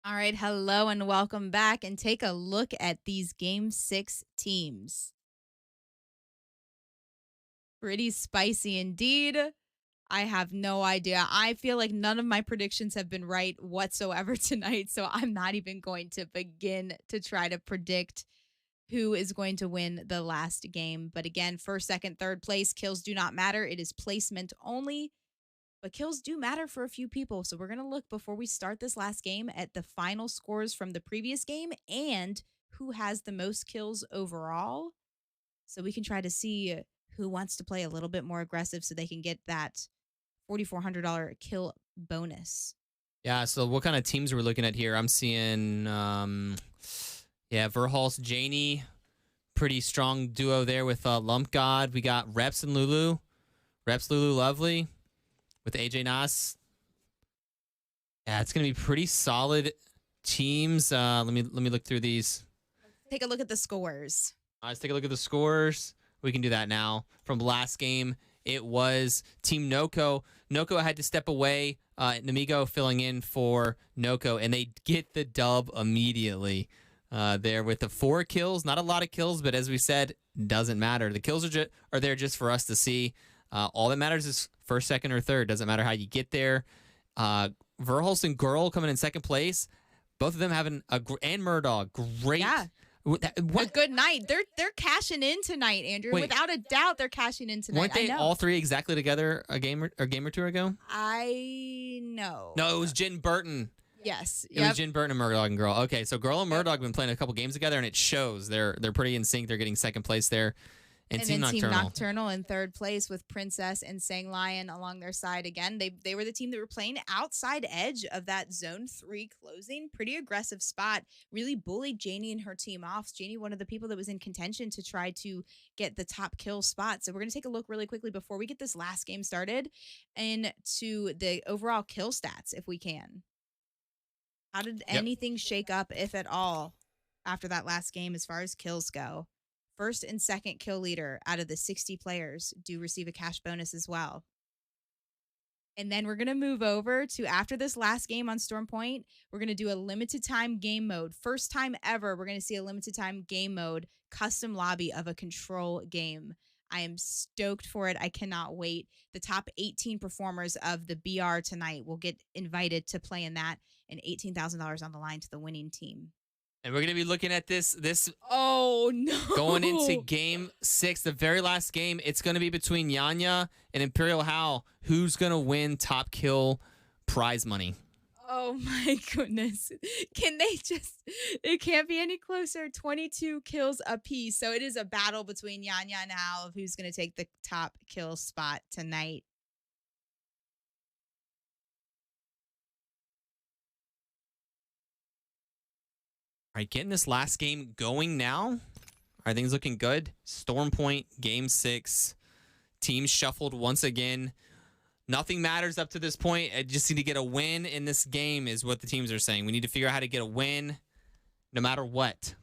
All right, hello and welcome back. And take a look at these Game 6 teams. Pretty spicy indeed. I have no idea. I feel like none of my predictions have been right whatsoever tonight, so I'm not even going to begin to try to predict who is going to win the last game. But again, first, second, third place, kills do not matter. It is placement only. But kills do matter for a few people. So we're going to look before we start this last game at the final scores from the previous game and who has the most kills overall. So we can try to see who wants to play a little bit more aggressive so they can get that $4,400 kill bonus. Yeah, so what kind of teams are we looking at here? I'm seeing, Verholst, Janie, pretty strong duo there with Lump God. We got Reps and Lulu. Reps, Lulu, Lovely. With AJ Nas. Yeah, it's gonna be pretty solid teams. Let me look through these. Take a look at the scores. Let's take a look at the scores. We can do that now. From last game, it was Team Noco. Noco had to step away. Namigo filling in for Noco, and they get the dub immediately. There with the 4 kills. Not a lot of kills, but as we said, doesn't matter. The kills are there just for us to see. All that matters is first, second, or third. Doesn't matter how you get there. Verholst and Girl coming in second place. Both of them having and Murdaugh. Great. Yeah. A good night. They're cashing in tonight, Andrew. Wait. Without a doubt, they're cashing in tonight. Weren't they I know. all three exactly together a game or two ago? I know. No, it was Jin Burton. Yes. It was Jin Burton and Murdoch and Girl. Okay, so Girl and Murdoch have been playing a couple games together, and it shows. They're pretty in sync. They're getting second place there. And Team then Nocturnal. Team Nocturnal in third place with Princess and Sang Lion along their side again. They were the team that were playing outside edge of that zone 3 closing. Pretty aggressive spot. Really bullied Janie and her team off. Janie, one of the people that was in contention to try to get the top kill spot. So we're going to take a look really quickly before we get this last game started into the overall kill stats, if we can. How did anything shake up, if at all, after that last game as far as kills go? First and second kill leader out of the 60 players do receive a cash bonus as well. And then we're going to move over to, after this last game on Storm Point, we're going to do a limited time game mode. First time ever, we're going to see a limited time game mode, custom lobby of a control game. I am stoked for it. I cannot wait. The top 18 performers of the BR tonight will get invited to play in that, and $18,000 on the line to the winning team. And we're going to be looking at this Oh, no. going into game 6, the very last game. It's going to be between Yanya and Imperial Hal. Who's going to win top kill prize money? Oh, my goodness. It can't be any closer. 22 kills apiece. So it is a battle between Yanya and Hal of who's going to take the top kill spot tonight. All right, getting this last game going now. Are things looking good? Storm Point, game 6. Teams shuffled once again. Nothing matters up to this point. I just need to get a win in this game is what the teams are saying. We need to figure out how to get a win no matter what.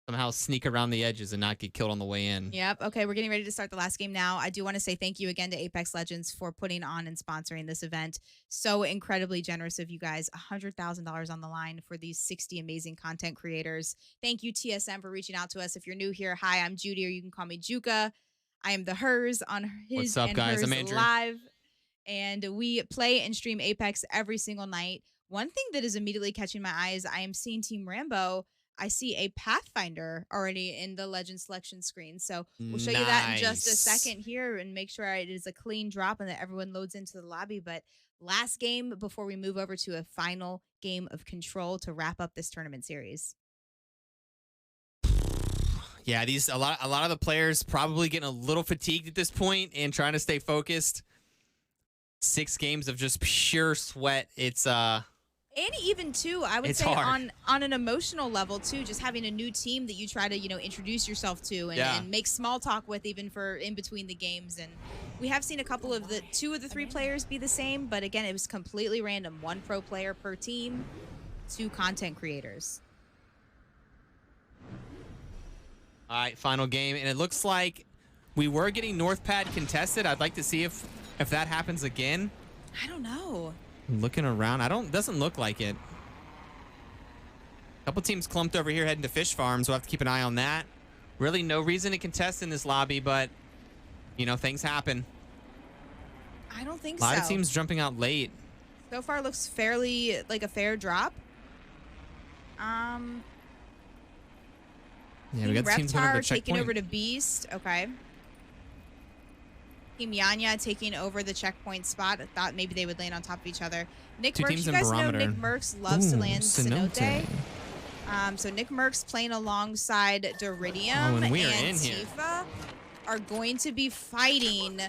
Somehow sneak around the edges and not get killed on the way in. Yep. Okay, we're getting ready to start the last game now. I do want to say thank you again to Apex Legends for putting on and sponsoring this event. So incredibly generous of you guys. $100,000 on the line for these 60 amazing content creators. Thank you, TSM, for reaching out to us. If you're new here, hi, I'm Judy, or you can call me Juka. I am the Hers on his What's up, and guys? Hers I'm Andrew. Live. And we play and stream Apex every single night. One thing that is immediately catching my eye is I am seeing Team Rambo. I see a Pathfinder already in the legend selection screen. So we'll show you that in just a second here and make sure it is a clean drop and that everyone loads into the lobby. But last game before we move over to a final game of Control to wrap up this tournament series. Yeah, a lot of the players probably getting a little fatigued at this point and trying to stay focused. 6 games of just pure sweat. It's And even too, I would It's say hard. on an emotional level too, just having a new team that you try to, introduce yourself to and make small talk with even for in between the games. And we have seen a couple of 2 of the 3 players be the same, but again, it was completely random. 1 pro player per team, 2 content creators. all right, final game, and it looks like we were getting North Pad contested. I'd like to see if that happens again. I don't know. Looking around, doesn't look like it. Couple teams clumped over here heading to fish farms. We'll have to keep an eye on that. Really no reason to contest in this lobby, but things happen. I don't think A lot so. of teams jumping out late. So far looks fairly like a fair drop. Yeah, we got the teams going over to Reptar taking checkpoint. over to Beast. Okay. Team Yanya taking over the checkpoint spot. I thought maybe they would land on top of each other. Nick 2 Merckx, teams you in guys know Barometer. Nick Merckx loves to Ooh, land Cenote. Cenote. So Nick Merckx playing alongside Doridium and we are in and here. Tifa are going to be fighting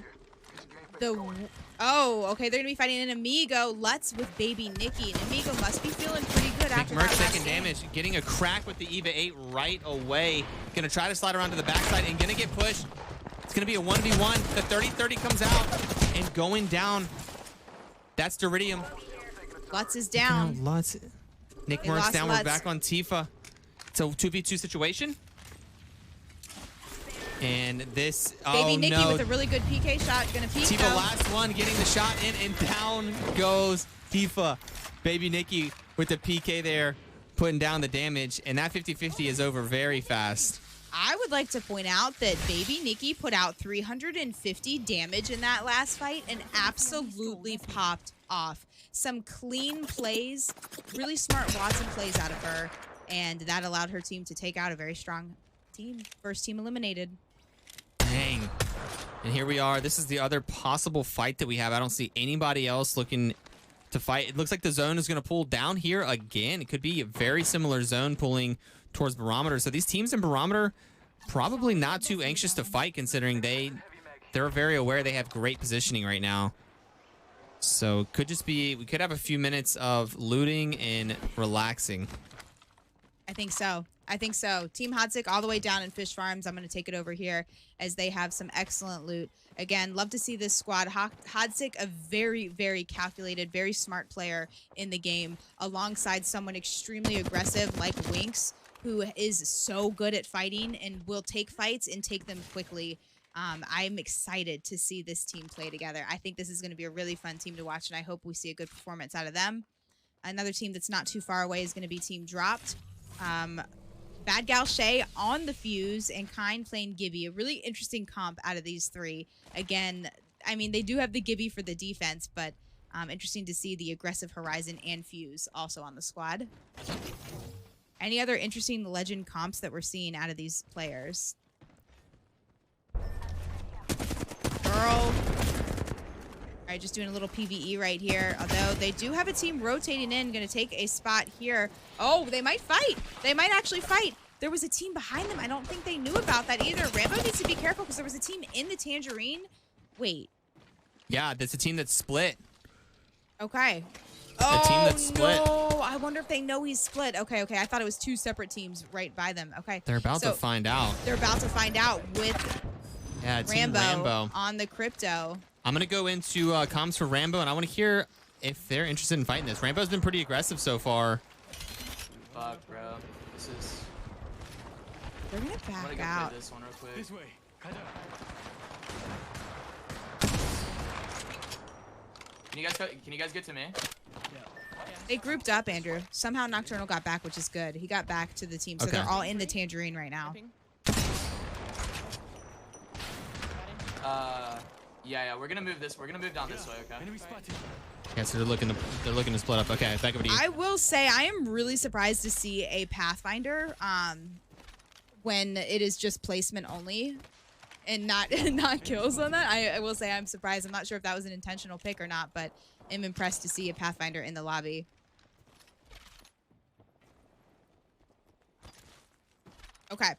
the... Oh, okay, they're going to be fighting an Amigo Lutz with Baby Nikki. And Amigo must be feeling pretty good Nick after that Merckx last taking game. damage, getting a crack with the EVA 8 right away. Gonna try to slide around to the backside and gonna get pushed. It's gonna be a 1v1. The 30-30 comes out and going down. That's Doridium. Lutz is down. Lutz. Nick They Merckx lost down. Lutz. We're back on Tifa. It's a 2v2 situation. And this, Baby Nikki no. with a really good PK shot. Gonna peek Tifa though. last one, getting the shot in, and down goes Tifa. Baby Nikki with the PK there, putting down the damage, and that 50-50 is over very fast. I would like to point out that Baby Nikki put out 350 damage in that last fight and absolutely popped off. Some clean plays, really smart Watson plays out of her. and that allowed her team to take out a very strong team. First team eliminated. Dang. And here we are. This is the other possible fight that we have. I don't see anybody else looking to fight. It looks like the zone is going to pull down here again. It could be a very similar zone pulling towards Barometer. So these teams in Barometer probably not too anxious to fight, considering they're very aware they have great positioning right now. So could just be, we could have a few minutes of looting and relaxing. I think so. I think so. Team Hodzik all the way down in Fish Farms. I'm going to take it over here as they have some excellent loot. Again, love to see this squad. Hodzik, a very, very calculated, very smart player in the game, alongside someone extremely aggressive like Winx, who is so good at fighting and will take fights and take them quickly. I'm excited to see this team play together. I think this is going to be a really fun team to watch, and I hope we see a good performance out of them. Another team that's not too far away is going to be Team Dropped. Bad Gal Shay on the Fuse and Kind playing Gibby. A really interesting comp out of these three. Again, I mean, they do have the Gibby for the defense, but interesting to see the aggressive Horizon and Fuse also on the squad. Any other interesting legend comps that we're seeing out of these players? Girl. All right, just doing a little PvE right here. Although they do have a team rotating in, going to take a spot here. Oh, they might fight. They might actually fight. There was a team behind them. I don't think they knew about that either. Rambo needs to be careful because there was a team in the Tangerine. Wait. Yeah, there's a team that's split. Okay. A team that's split. No. I wonder if they know he's split. Okay, okay. I thought it was two separate teams right by them. Okay. They're about to find out. They're about to find out with Rambo on the crypto. I'm going to go into comms for Rambo, and I want to hear if they're interested in fighting this. Rambo's been pretty aggressive so far. Fuck, bro. This is... They're going to back I'm gonna go out. play this one real quick. This way. Can you guys get to me? They grouped up, Andrew. Somehow Nocturnal got back, which is good. He got back to the team, so they're all in the Tangerine right now. Yeah, we're gonna move this. We're gonna move down this way, okay? Yeah, so they're looking to split up. Okay, back over to you. I will say I am really surprised to see a Pathfinder when it is just placement only and not kills on that. I will say I'm surprised. I'm not sure if that was an intentional pick or not, but I'm impressed to see a Pathfinder in the lobby. Okay.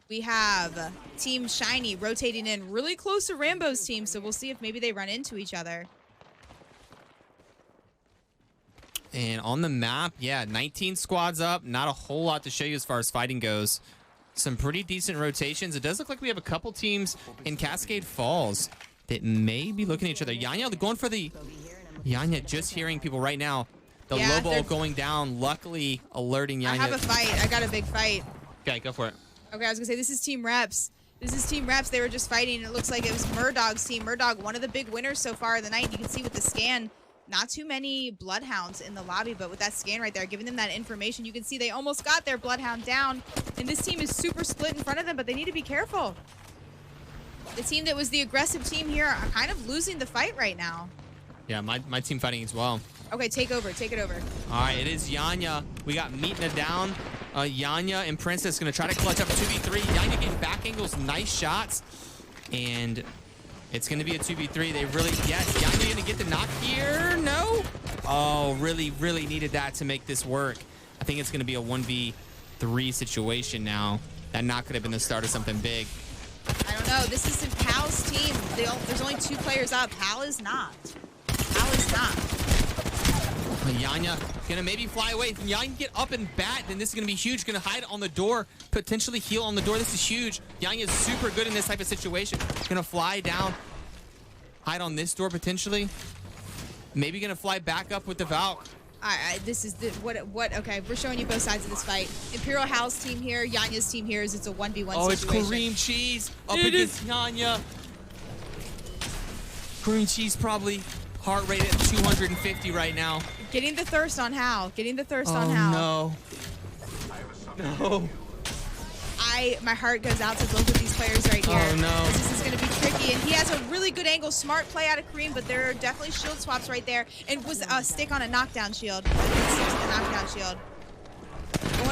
We have Team Shiny rotating in really close to Rambo's team, so we'll see if maybe they run into each other. And on the map, yeah, 19 squads up. Not a whole lot to show you as far as fighting goes. Some pretty decent rotations. It does look like we have a couple teams in Cascade Falls that may be looking at each other. Yanya going for the... Yanya just hearing people right now. The low ball going down, luckily alerting Yanya. I have a fight. I got a big fight. Okay, go for it. Okay, I was gonna say, this is Team Reps. This is Team Reps. They were just fighting, and it looks like it was Murdog's team. Murdog, one of the big winners so far of the night. You can see with the scan, not too many Bloodhounds in the lobby, but with that scan right there, giving them that information, you can see they almost got their Bloodhound down, and this team is super split in front of them, but they need to be careful. The team that was the aggressive team here are kind of losing the fight right now. Yeah, my team fighting as well. Okay, take over. Take it over. All right, it is Yanya. We got Meetna down. Yanya and Princess going to try to clutch up a 2v3. Yanya getting back angles, nice shots. And it's going to be a 2v3. They really, yes, Yanya going to get the knock here. No. Oh, really, really needed that to make this work. I think it's going to be a 1v3 situation now. That knock could have been the start of something big. I don't know. This is Pal's team. There's only two players up. Pal is not. Pal is not. Yanya gonna maybe fly away. If Yanya can get up and bat, then this is gonna be huge. Gonna hide on the door, potentially heal on the door. This is huge. Yanya is super good in this type of situation. Gonna fly down, hide on this door potentially. Maybe gonna fly back up with the Valk. This is the what? Okay, we're showing you both sides of this fight. Imperial Hal's team here, Yanya's team here. It's a 1v1 situation. Oh, it's Kareem Cheese up against Yanya. Kareem Cheese probably heart rate at 250 right now. Getting the thirst on Hal. Getting the thirst on Hal. No. No. My heart goes out to both of these players right here. Oh, no. This is going to be tricky. And he has a really good angle. Smart play out of Kareem, but there are definitely shield swaps right there. And was a stick on a knockdown shield. A knockdown shield.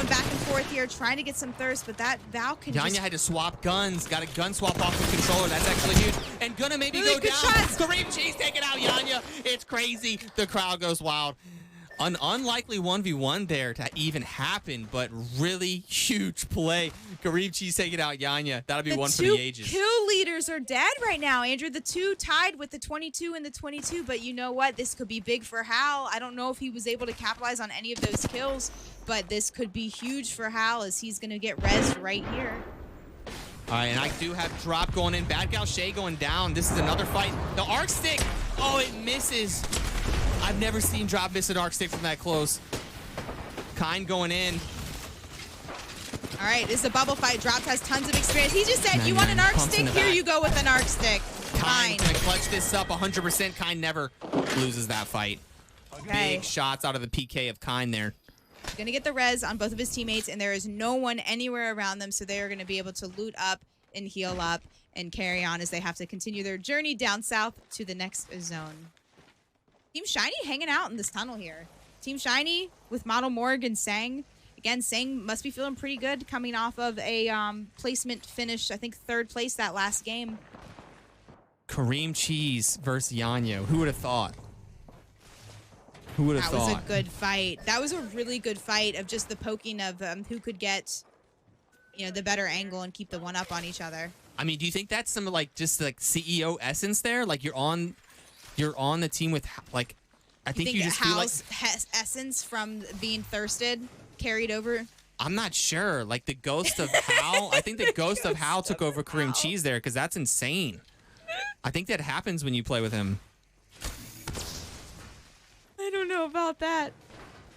going back and forth here, trying to get some thirst, but that Val can Yanya had to swap guns. Got a gun swap off the controller. That's actually huge. And gonna maybe really go good down. shots. Kareem Cheese taking out Yanya. It's crazy. The crowd goes wild. An unlikely 1v1 there to even happen, but really huge play. Kareem Cheese taking out Yanya. That'll be one for the ages. The 2 kill leaders are dead right now, Andrew. The 2 tied with the 22 and the 22, but you know what? This could be big for Hal. I don't know if he was able to capitalize on any of those kills, but this could be huge for Hal as he's going to get rezzed right here. All right, and I do have drop going in. Bad Gal Shay going down. This is another fight. The arc stick. Oh, it misses. I've never seen drop miss an arc stick from that close. Kind going in. All right, this is a bubble fight. Drops has tons of experience. He just said, you want an arc stick? Here you go with an arc stick. Kind gonna clutch this up 100%. Kind never loses that fight. Okay. Big shots out of the PK of Kind there. Going to get the res on both of his teammates, and there is no one anywhere around them, so they are going to be able to loot up and heal up and carry on as they have to continue their journey down south to the next zone. Team Shiny hanging out in this tunnel here. Team Shiny with Model Morg and Sang. Again, Sang must be feeling pretty good coming off of a placement finish, I think 3rd place that last game. Kareem Cheese versus Yanya. Who would have thought? Who would have thought? That was a good fight. That was a really good fight of just the poking of who could get, you know, the better angle and keep the one up on each other. I mean, do you think that's some like just like CEO essence there? Like you're on the team with like, I think you just feel like essence from being thirsted carried over. I'm not sure. Like the ghost of Hal. I think the ghost of Hal took over Kareem Cheese there because that's insane. I think that happens when you play with him. I don't know about that.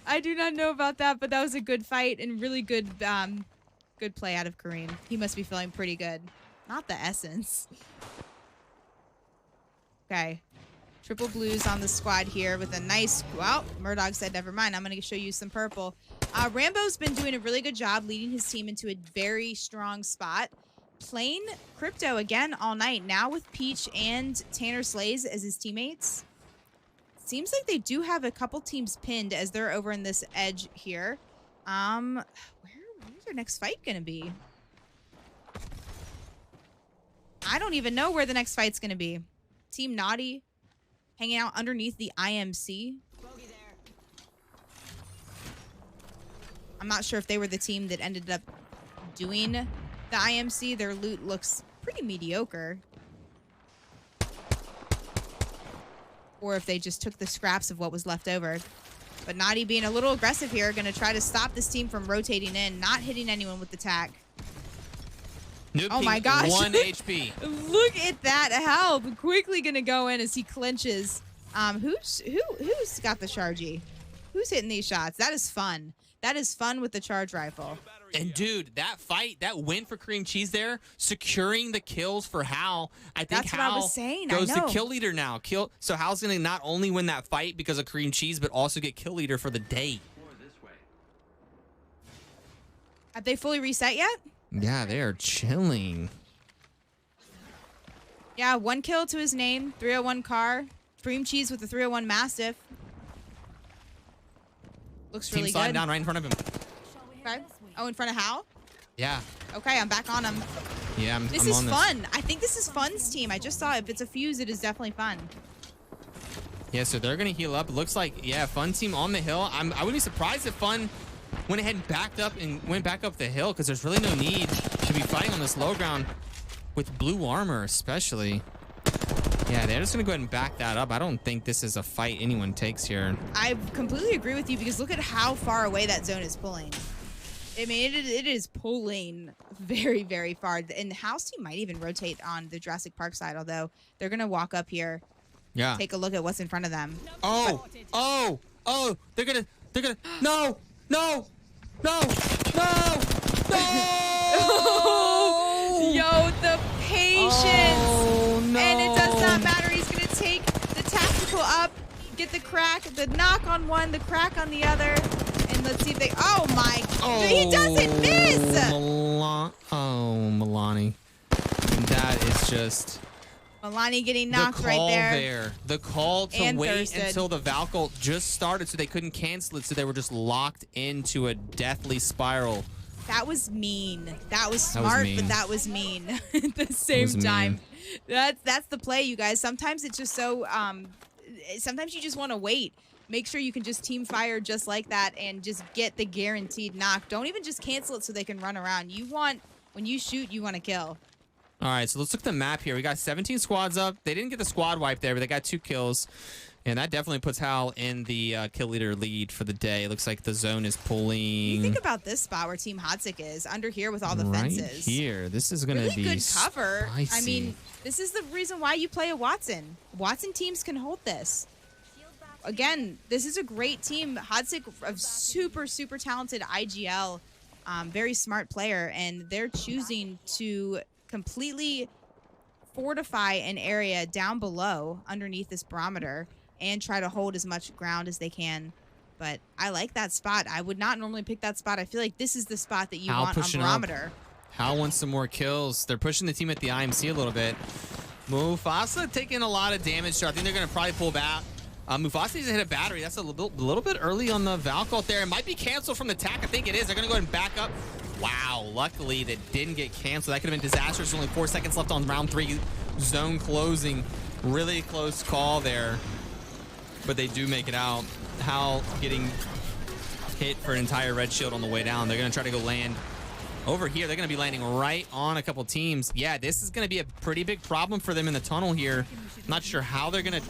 I do not know about that, but that was a good fight and really good good play out of Kareem. He must be feeling pretty good. Not the essence. Okay. Triple blues on the squad here with a nice... Well, Murdoch said, never mind. I'm going to show you some purple. Rambo's been doing a really good job leading his team into a very strong spot. Playing Crypto again all night. Now with Peach and Tanner Slays as his teammates. Seems like they do have a couple teams pinned as they're over in this edge here. Where's their next fight going to be? I don't even know where the next fight's going to be. Team Naughty hanging out underneath the IMC. I'm not sure if they were the team that ended up doing the IMC. Their loot looks pretty mediocre. Or if they just took the scraps of what was left over. But Naughty being a little aggressive here, going to try to stop this team from rotating in, not hitting anyone with the tack. Oh my gosh. 1 HP. Look at that help. Quickly going to go in as he clinches. Who's got the Chargy? Who's hitting these shots? That is fun. That is fun with the charge rifle. And dude, that fight, that win for Kareem Cheese there, securing the kills for Hal. I think That's Hal what I was saying. goes I know. the kill leader now. So Hal's going to not only win that fight because of Kareem Cheese, but also get kill leader for the day. Have they fully reset yet? Yeah, they are chilling. Yeah, 1 kill to his name. 301 car. Kareem Cheese with the 301 Mastiff. Looks really Team sliding good. down right in front of him. Okay. Oh, in front of Hal? Yeah. Okay, I'm back on him. Yeah, I'm This is on fun. I think this is Fun's team. I just saw if it's a fuse, it is definitely Fun. Yeah, so they're going to heal up. It looks like, yeah, Fun team on the hill. I wouldn't be surprised if Fun went ahead and backed up and went back up the hill because there's really no need to be fighting on this low ground with blue armor especially. Yeah, they're just going to go ahead and back that up. I don't think this is a fight anyone takes here. I completely agree with you because look at how far away that zone is pulling. I mean, it is pulling very, very far. And the house team might even rotate on the Jurassic Park side, although they're going to walk up here. Yeah. Take a look at what's in front of them. Oh, they're going to, no. Yo, the patience. Oh, no. And it does not matter. He's going to take the tactical up, get the crack, the knock on one, the crack on the other. And let's see if they, oh my, he doesn't miss. Milani. That is just Milani getting knocked right there. The call to And wait thirsted. until the Valkyrie just started so they couldn't cancel it, so they were just locked into a deathly spiral. That was mean. That was That was smart, mean. but that was mean at the same was time. mean. That's the play, you guys. Sometimes it's just so sometimes you just want to wait. Make sure you can just team fire just like that and just get the guaranteed knock. Don't even just cancel it so they can run around. When you shoot, you want to kill. All right, so let's look at the map here. We got 17 squads up. They didn't get the squad wipe there, but they got 2 kills. And that definitely puts Hal in the kill leader lead for the day. It looks like the zone is pulling. You think about this spot where Team Hotsick is, under here with all the right fences. here. This is going to Really be good cover. I spicy. mean, this is the reason why you play a Watson. Watson teams can hold this. Again, this is a great team. Hodzic, a super, super talented IGL, very smart player, and they're choosing to completely fortify an area down below underneath this barometer and try to hold as much ground as they can. But I like that spot. I would not normally pick that spot. I feel like this is the spot that you Hal want on pushing up. barometer. Hal wants some more kills. They're pushing the team at the IMC a little bit. Mufasa taking a lot of damage, so I think they're going to probably pull back. Mufasa needs to hit a battery. That's a little bit early on the Valk out there. It might be canceled from the attack. I think it is. They're going to go ahead and back up. Wow, luckily that didn't get canceled. That could have been disastrous. Only 4 seconds left on round 3. Zone closing. Really close call there. But they do make it out. Hal getting hit for an entire red shield on the way down. They're going to try to go land over here. They're going to be landing right on a couple teams. Yeah, this is going to be a pretty big problem for them in the tunnel here. Not sure how they're going to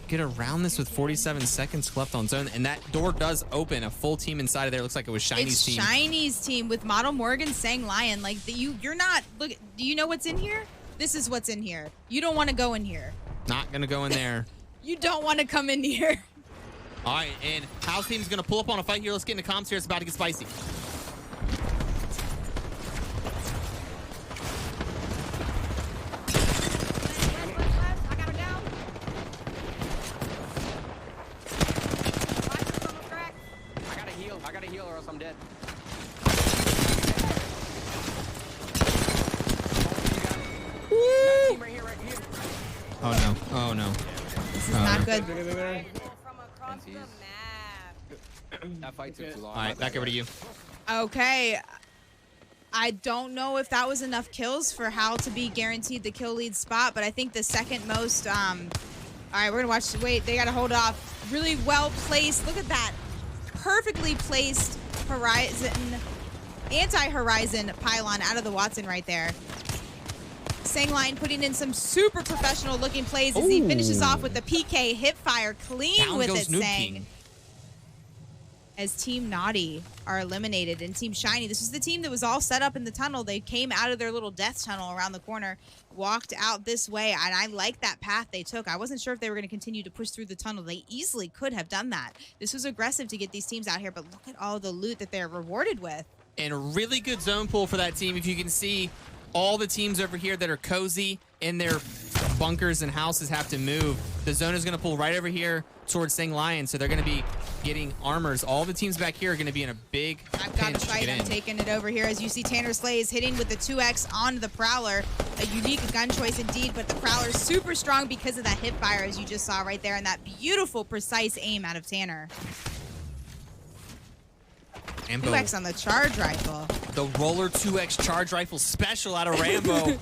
get around this with 47 seconds left on zone. And that door does open. A full team inside of there. Looks like it was Shiny's team. It's Shiny's team with Model Morgan, Sang Lion. Like, you're not, look, do you know what's in here? This is what's in here. You don't want to go in here. Not going to go in there. You don't want to come in here. All right, and Hal's team's going to pull up on a fight here. Let's get into comms here. It's about to get spicy. I gotta heal or else I'm dead. Woo! Right here, right here. Oh, no. Oh, no. This is not good. That fight took too long. All right, back over to you. Okay. I don't know if that was enough kills for Hal to be guaranteed the kill lead spot, but I think the second most, all right, we're gonna watch, wait, they gotta hold off. Really well placed, look at that. Perfectly placed Horizon, anti-Horizon pylon out of the Watson right there. Sangline putting in some super professional looking plays as he finishes off with the PK hip fire clean Down with goes it, Noob Sang. King. As Team Naughty are eliminated and Team Shiny, this was the team that was all set up in the tunnel. They came out of their little death tunnel around the corner, walked out this way, and I like that path they took. I wasn't sure if they were going to continue to push through the tunnel. They easily could have done that. This was aggressive to get these teams out here, but look at all the loot that they're rewarded with. And a really good zone pull for that team. If you can see all the teams over here that are cozy in their bunkers and houses have to move. The zone is going to pull right over here towards Sing Lion, so they're going to be getting armors. All the teams back here are going to be in a big I've got pinch to fight. to get I'm in. taking it over here as you see Tanner Slay is hitting with the 2X on the Prowler. A unique gun choice indeed, but the Prowler's super strong because of that hip fire as you just saw right there and that beautiful, precise aim out of Tanner. Rambo. 2X on the charge rifle. The Roller 2X charge rifle special out of Rambo.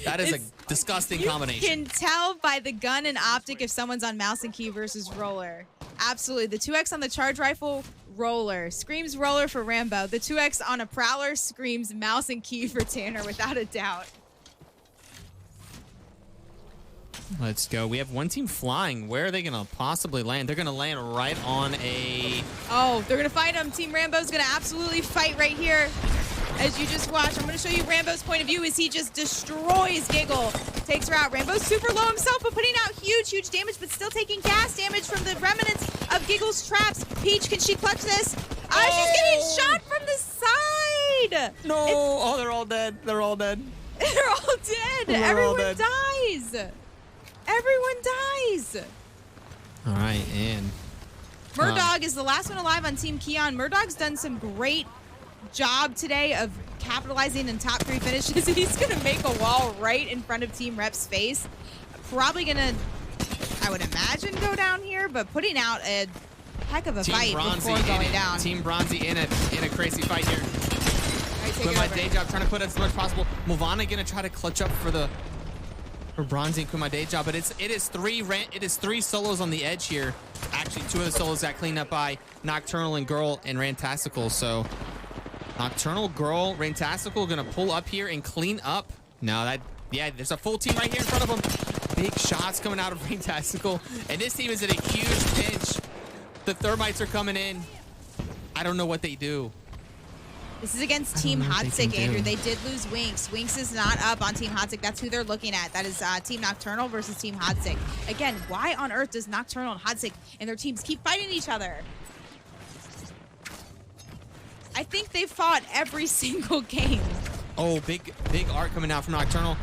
That is a disgusting combination. You can tell by the gun and optic if someone's on mouse and key versus roller. Absolutely. The 2X on the charge rifle, roller. Screams roller for Rambo. The 2X on a Prowler screams mouse and key for Tanner without a doubt. Let's go. We have one team flying. Where are they going to possibly land? They're going to land right on a... Oh, they're going to fight him. Team Rambo's going to absolutely fight right here. As you just watch, I'm going to show you Rambo's point of view as he just destroys Giggle. Takes her out. Rambo's super low himself, but putting out huge, huge damage, but still taking gas damage from the remnants of Giggle's traps. Peach, can she clutch this? She's getting shot from the side. No. Oh, they're all dead. They're all dead. They're all dead. They're Everyone all dead. dies. Everyone dies. All right, and... Murdog is the last one alive on Team Keon. Murdog's done some great job today of capitalizing in top 3 finishes. He's going to make a wall right in front of Team Rep's face. probably gonna, I would imagine, go down here, but putting out a heck of a fight before going down. Team Bronzy in a crazy fight here. Quit my day job, trying to put as much possible. Movana gonna try to clutch up for Bronzy and quit my day job, but it is three solos on the edge here. Actually, 2 of the solos got cleaned up by Nocturnal and Girl and Rantastical. So Nocturnal, Girl, Rantastical gonna pull up here and clean up. No, there's a full team right here in front of them. Big shots coming out of Rantastical, and this team is in a huge pinch. The Thermites are coming in. I don't know what they do. This is against Team Hotsick, Andrew. They did lose Winks. Winks is not up on Team Hotsick. That's who they're looking at. That is Team Nocturnal versus Team Hotsick. Again, why on earth does Nocturnal and Hotsick and their teams keep fighting each other? I think they fought every single game. Oh, big art coming out from Nocturnal.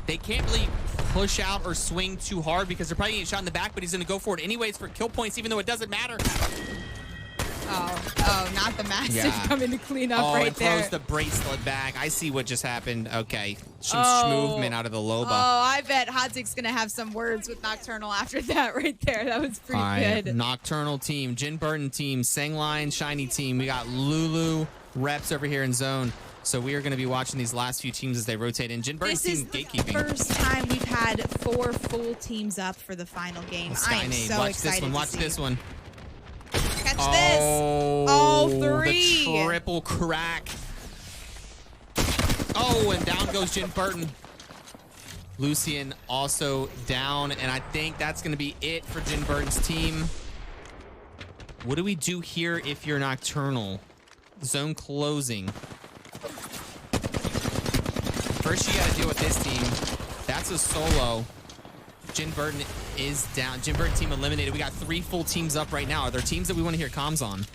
They can't really push out or swing too hard because they're probably getting shot in the back, but he's going to go for it anyways for kill points, even though it doesn't matter. Oh, not the Mastiff coming to clean up right there. Oh, throws the bracelet back. I see what just happened. Okay. Some movement out of the Loba. Oh, I bet Hodzick's going to have some words with Nocturnal after that right there. That was pretty good. Nocturnal team, Jin Burton team, Sangline, Shiny team. We got Lulu, Reps over here in zone. So we are going to be watching these last few teams as they rotate in. Jin Burton's team gatekeeping. This is the first time we've had 4 full teams up for the final game. I am so excited. Watch this one. Catch this. All 3. The triple crack. Oh, and down goes Jin Burton. Lucian also down, and I think that's going to be it for Jin Burton's team. What do we do here if you're Nocturnal? Zone closing. First, you got to deal with this team. That's a solo. Jin Burton is down. Jin Burton team eliminated. We got 3 full teams up right now. Are there teams that we want to hear comms on?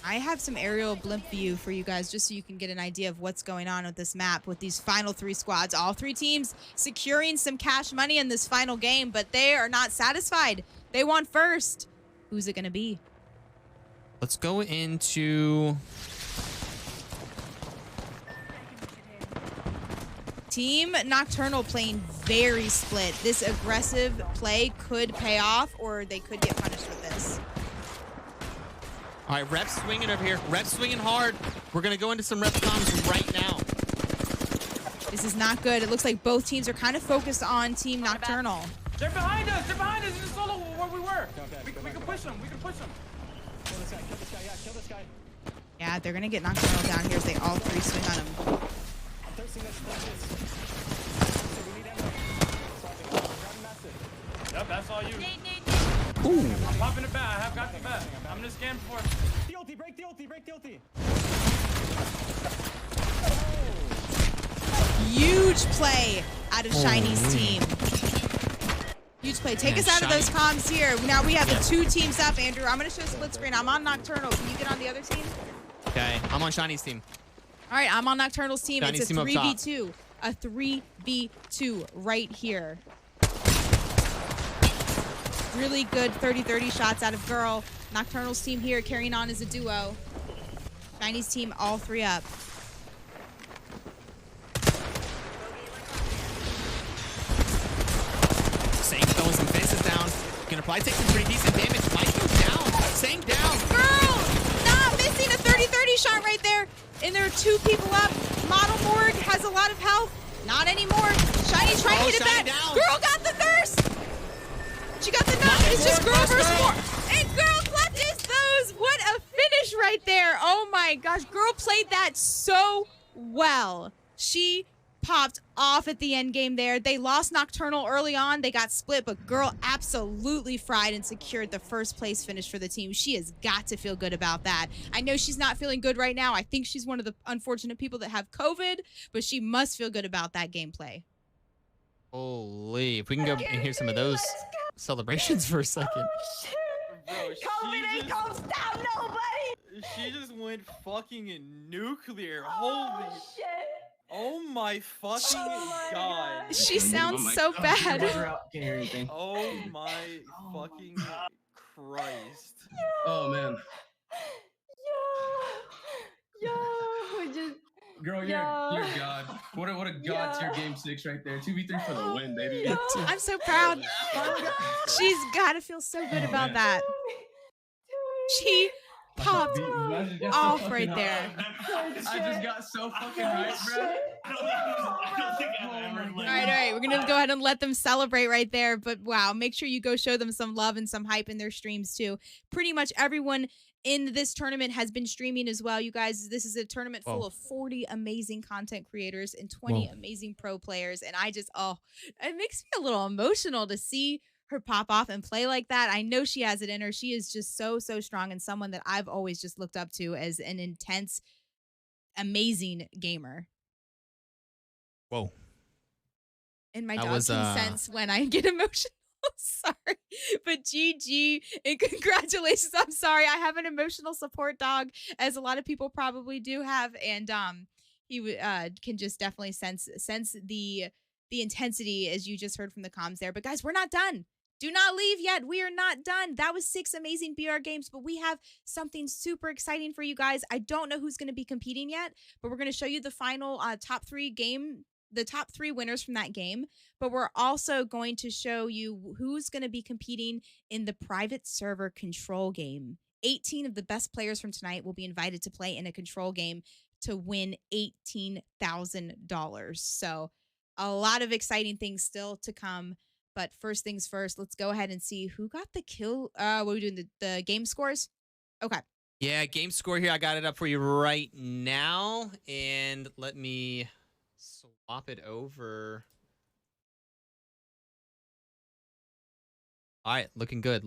I have some aerial blimp view for you guys just so you can get an idea of what's going on with this map with these final 3 squads. All 3 teams securing some cash money in this final game, but they are not satisfied. They want first. Who's it going to be? Let's go into... Team Nocturnal playing very split. This aggressive play could pay off, or they could get punished with this. All right, Reps swinging over here. Reps swinging hard. We're going to go into some Rep comms right now. This is not good. It looks like both teams are kind of focused on Team Nocturnal. They're behind us. They're behind us in the solo where we were. We can push them. We can push them. Kill this guy. Kill this guy. Yeah, kill this guy. Yeah, they're going to get Nocturnal down here as they all 3 swing on him. I'm thirsting this. Yep, that's all you. Ooh. I'm popping it back. I have got the back. I'm gonna scan for it. The ulti, break the ulti, break the ulti. Huge play out of Shiny's team. Huge play. Take us out of those comms here. Now we have the 2 teams up, Andrew. I'm going to show split screen. I'm on Nocturnal. Can you get on the other team? Okay, I'm on Shiny's team. All right, I'm on Nocturnal's team. Shiny's it's a team up top. 3v2. A 3v2 right here. Really good 30-30 shots out of Girl. Nocturnal's team here carrying on as a duo. Shiny's team all 3 up. Sang throwing some faces down. Gonna probably take some pretty decent damage. Might go down. Sang down. Girl! Not missing a 30-30 shot right there. And there are 2 people up. Model Morg has a lot of health. Not anymore. Shiny's trying to hit it back. Down. Girl got the thirst. She got the knock. It's just Girl versus Morg. And Girl clutches those. What a finish right there. Oh my gosh. Girl played that so well. She popped off at the end game there. They lost Nocturnal early on. They got split, but Girl absolutely fried and secured the first place finish for the team. She has got to feel good about that. I know she's not feeling good right now. I think she's one of the unfortunate people that have COVID, but she must feel good about that gameplay. Holy, if we can go and hear some of those celebrations for a second. Bro, COVID ain't gonna stop nobody! she just went fucking nuclear. Holy shit! Oh my fucking god. She sounds so bad. Can't hear anything. Oh my fucking Christ. Oh man. Yo, we just Girl, you're God. What a god tier game 6 right there. 2v3 for the win, baby. I'm so proud. She's got to feel so good about that. She popped off right there. I just got so fucking hyped, bro. All right. We're going to go ahead and let them celebrate right there. But wow, make sure you go show them some love and some hype in their streams too. Pretty much everyone in this tournament has been streaming as well. You guys, this is a tournament full of 40 amazing content creators and 20 amazing pro players. And I just, it makes me a little emotional to see her pop off and play like that. I know she has it in her. She is just so strong and someone that I've always just looked up to as an intense, amazing gamer. Whoa. And my dog can sense when I get emotional. Sorry, but GG and congratulations. I'm sorry. I have an emotional support dog, as a lot of people probably do have, and he can just definitely sense the intensity, as you just heard from the comms there. But guys, we're not done. Do not leave yet. We are not done. That was 6 amazing BR games, but we have something super exciting for you guys. I don't know who's going to be competing yet, but we're going to show you the final top 3 winners from that game. But we're also going to show you who's going to be competing in the private server control game. 18 of the best players from tonight will be invited to play in a control game to win $18,000. So a lot of exciting things still to come. But first things first, let's go ahead and see who got the kill. What are we doing? The game scores? Okay. Yeah, game score here. I got it up for you right now. And let me swap it over. All right, looking good.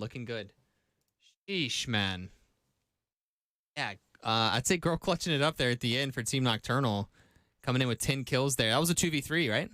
Sheesh, man. Yeah, I'd say girl clutching it up there at the end for Team Nocturnal. Coming in with 10 kills there. That was a 2v3, right?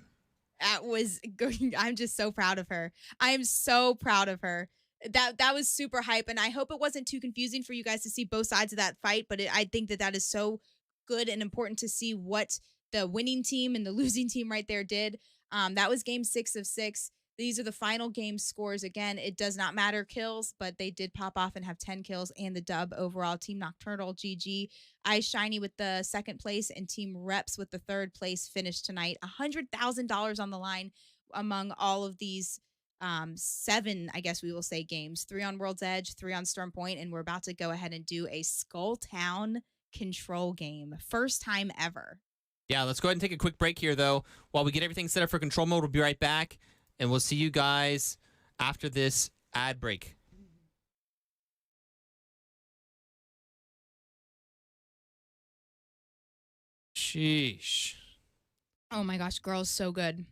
That was going. I'm just so proud of her. I am so proud of her. That was super hype, and I hope it wasn't too confusing for you guys to see both sides of that fight. But I think that is so good and important to see what the winning team and the losing team right there did. That was game 6 of 6. These are the final game scores. Again, it does not matter kills, but they did pop off and have 10 kills and the dub overall. Team Nocturnal, GG. Eyes Shiny with the 2nd place and Team Reps with the 3rd place finish tonight. $100,000 on the line among all of these 7, I guess we will say, games. 3 on World's Edge, 3 on Storm Point, and we're about to go ahead and do a Skull Town control game. First time ever. Yeah, let's go ahead and take a quick break here, though. While we get everything set up for control mode, we'll be right back. And we'll see you guys after this ad break. Sheesh. Oh my gosh, girls, so good.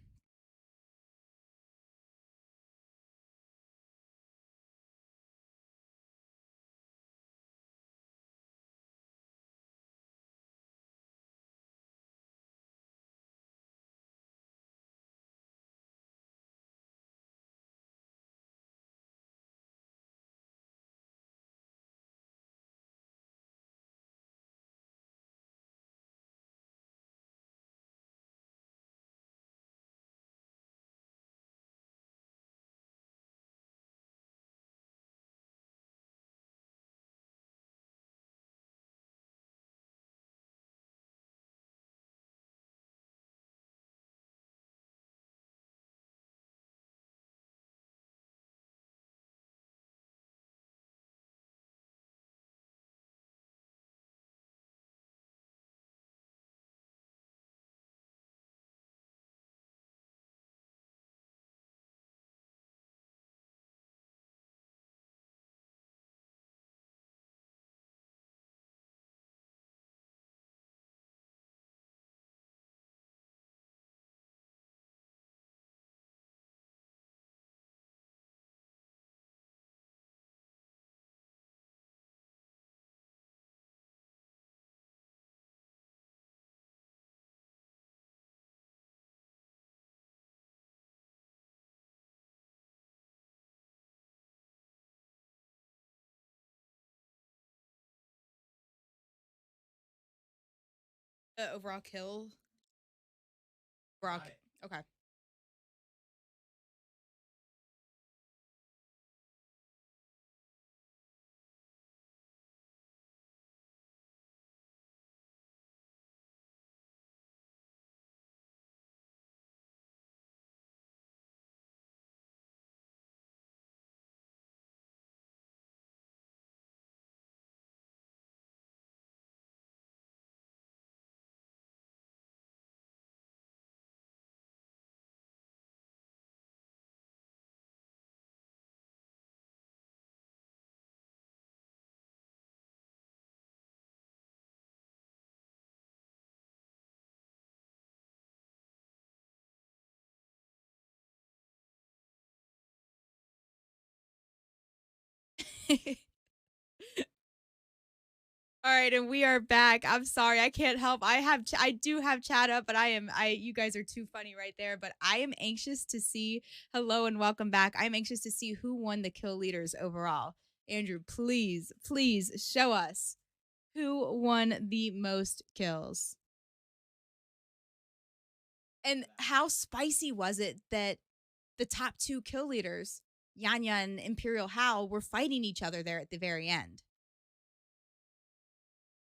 Overall kill. Okay. All right, and we are back. I'm sorry, I can't help. I do have chat up, but you guys are too funny right there. But I am anxious to see. Hello and welcome back. I'm anxious to see who won the kill leaders overall. Andrew, please show us who won the most kills. And how spicy was it that the top 2 kill leaders, Yanya and Imperial Hal, were fighting each other there at the very end?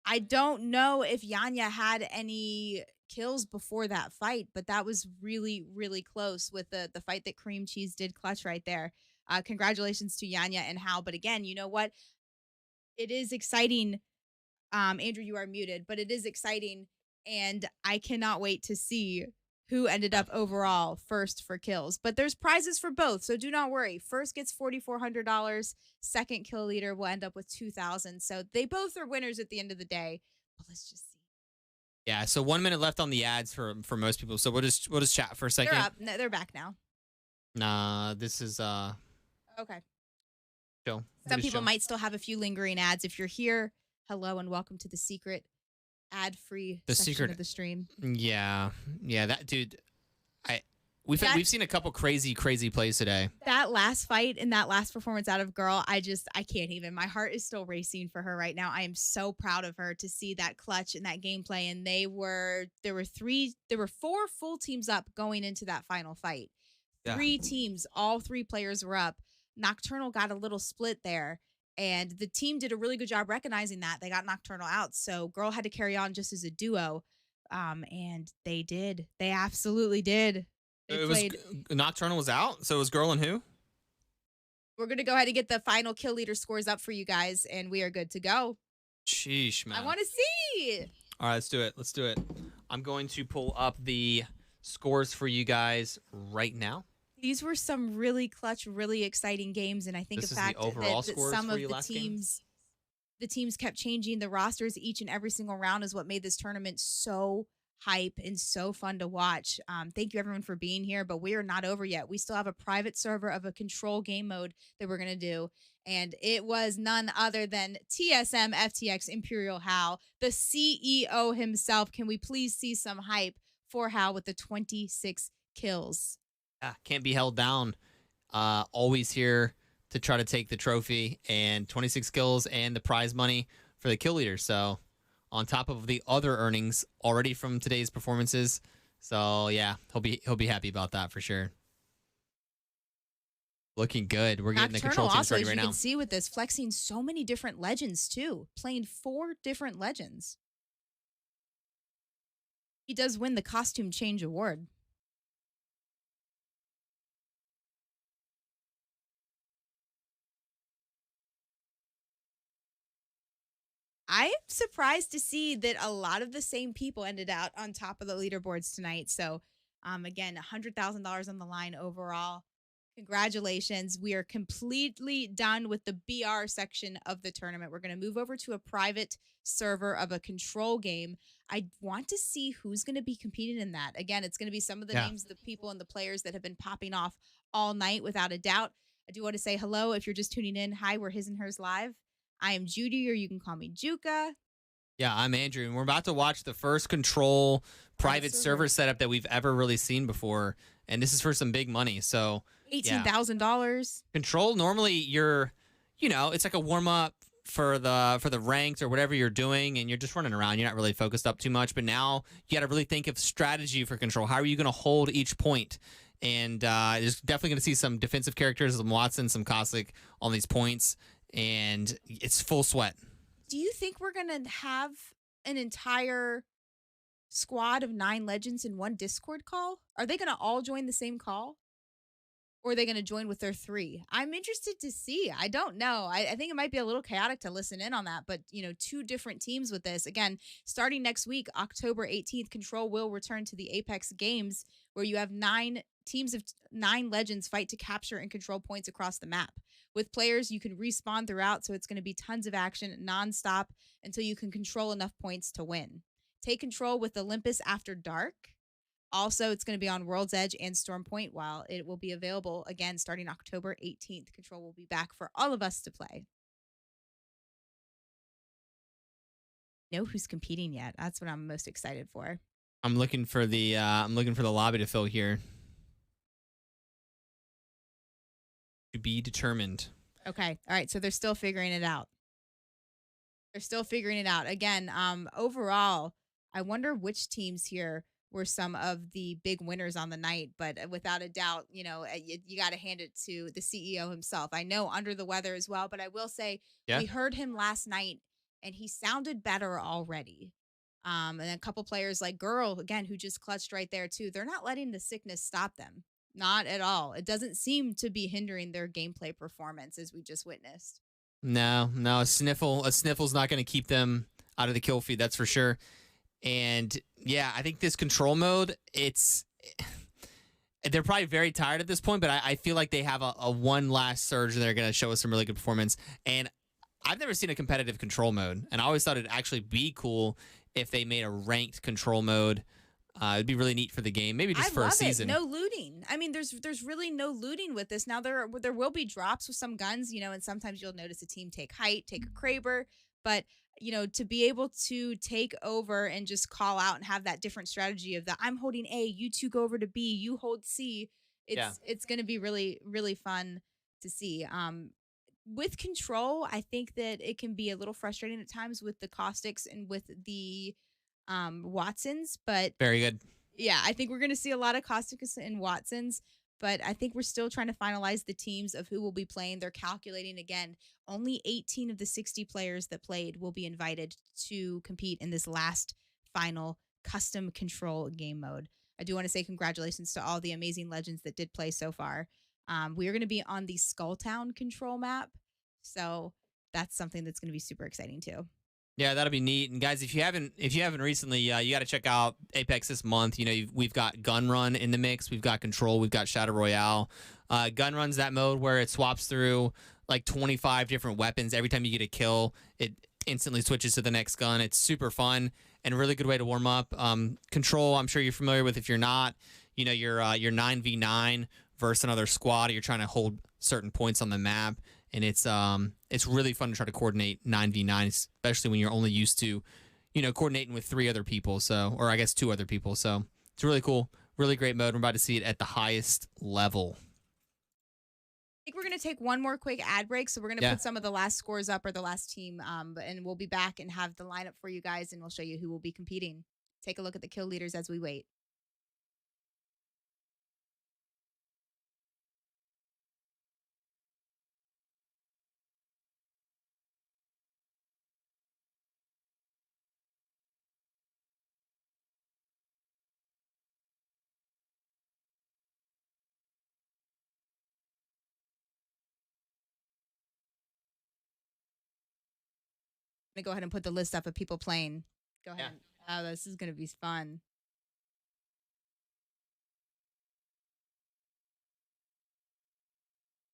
I don't know if Yanya had any kills before that fight, but that was really, really close with the fight that Cream Cheese did clutch right there. Congratulations to Yanya and Hal. But again, you know what? It is exciting. Andrew, you are muted, but it is exciting. And I cannot wait to see who ended up overall first for kills. But there's prizes for both, so do not worry. First gets $4,400. Second kill leader will end up with $2,000. So they both are winners at the end of the day. But let's just see. Yeah, so 1 minute left on the ads for most people. So we'll just chat for a second. They're up. No, they're back now. Nah, this is Okay. chill. Some people might still have a few lingering ads. If you're here, hello and welcome to the secret ad-free section of the stream. Yeah, that dude. We've seen a couple crazy plays today. That last fight and that last performance out of Girl, I can't even. My heart is still racing for her right now. I am so proud of her to see that clutch and that gameplay. And there were 4 full teams up going into that final fight. Yeah. 3 teams, all 3 players were up. Nocturnal got a little split there. And the team did a really good job recognizing that. They got Nocturnal out. So Girl had to carry on just as a duo. And they did. They absolutely did. Nocturnal was out, so it was Girl and who? We're going to go ahead and get the final kill leader scores up for you guys, and we are good to go. Sheesh, man. I want to see. All right, let's do it. I'm going to pull up the scores for you guys right now. These were some really clutch, really exciting games, and I think This the is fact the overall that scores some for of you the last game? teams kept changing the rosters each and every single round is what made this tournament so hype and so fun to watch. Thank you everyone for being here, but we are not over yet. We still have a private server of a control game mode that we're going to do, and it was none other than TSM FTX Imperial Hal, the CEO himself. Can we please see some hype for Hal with the 26 kills? Yeah, can't be held down. Always here to try to take the trophy and 26 kills and the prize money for the kill leader. So on top of the other earnings already from today's performances. So yeah, he'll be happy about that for sure. Looking good. We're getting the control teams ready right now. You can see with this, flexing so many different legends too, playing 4 different legends. He does win the costume change award. I'm surprised to see that a lot of the same people ended out on top of the leaderboards tonight. So, again, $100,000 on the line overall. Congratulations. We are completely done with the BR section of the tournament. We're going to move over to a private server of a control game. I want to see who's going to be competing in that. Again, it's going to be some of the names of the people and the players that have been popping off all night without a doubt. I do want to say hello if you're just tuning in. Hi, we're His and Hers Live. I am Judy, or you can call me Juka. Yeah, I'm Andrew, and we're about to watch the first control private server setup that we've ever really seen before, and this is for some big money. So $18,000. Control, normally it's like a warm up for the ranked or whatever you're doing, and you're just running around. You're not really focused up too much. But now you got to really think of strategy for Control. How are you going to hold each point? And there's definitely going to see some defensive characters, some Watson, some Cossack on these points. And it's full sweat. Do you think we're going to have an entire squad of 9 legends in one Discord call? Are they going to all join the same call? Or are they going to join with their 3? I'm interested to see. I don't know. I think it might be a little chaotic to listen in on that. But, 2 different teams with this. Again, starting next week, October 18th, Control will return to the Apex Games, where you have 9 teams of 9 legends fight to capture and control points across the map. With players, you can respawn throughout, so it's going to be tons of action nonstop until you can control enough points to win. Take control with Olympus After Dark. Also, it's going to be on World's Edge and Storm Point, while it will be available again starting October 18th. Control will be back for all of us to play. know who's competing yet. That's what I'm most excited for. I'm looking for the lobby to fill here. To be determined. Okay. All right. So they're still figuring it out. They're still figuring it out. Again, overall, I wonder which teams here were some of the big winners on the night, but without a doubt, you got to hand it to the CEO himself. I know under the weather as well, but I will say we heard him last night and he sounded better already. And a couple players like Girl, again, who just clutched right there too. They're not letting the sickness stop them. Not at all. It doesn't seem to be hindering their gameplay performance as we just witnessed. No, a sniffle's not going to keep them out of the kill feed, that's for sure. And yeah, I think this control mode, they're probably very tired at this point, but I feel like they have a one last surge and they're going to show us some really good performance. And I've never seen a competitive control mode, and I always thought it'd actually be cool if they made a ranked control mode. It'd be really neat for the game, maybe just for a season. No looting. I mean, there's really no looting with this. Now there will be drops with some guns, and sometimes you'll notice a team take height, take a Kraber, but to be able to take over and just call out and have that different strategy of I'm holding A, you two go over to B, you hold C. It's going to be really, really fun to see. With control, I think that it can be a little frustrating at times with the caustics and with the Watsons, but very good. Yeah, I think we're going to see a lot of caustics and Watsons, but I think we're still trying to finalize the teams of who will be playing. They're calculating again. Only 18 of the 60 players that played will be invited to compete in this last final custom control game mode. I do want to say congratulations to all the amazing legends that did play so far. We are going to be on the Skulltown control map, so that's something that's going to be super exciting too. Yeah, that'll be neat. And guys, if you haven't recently, you got to check out Apex this month. We've got Gun Run in the mix, we've got Control, we've got Shadow Royale. Gun Run's that mode where it swaps through like 25 different weapons. Every time you get a kill, it instantly switches to the next gun. It's super fun and a really good way to warm up. Control, I'm sure you're familiar with. If you're not, you're 9v9 versus another squad. You're trying to hold certain points on the map. And it's really fun to try to coordinate 9v9, especially when you're only used to, coordinating with 3 other people. So, or I guess 2 other people. So it's really cool, really great mode. We're about to see it at the highest level. I think we're going to take one more quick ad break. So we're going to put some of the last scores up or the last team. And we'll be back and have the lineup for you guys. And we'll show you who will be competing. Take a look at the kill leaders as we wait. I'm going to go ahead and put the list up of people playing. Go ahead. Oh, this is going to be fun.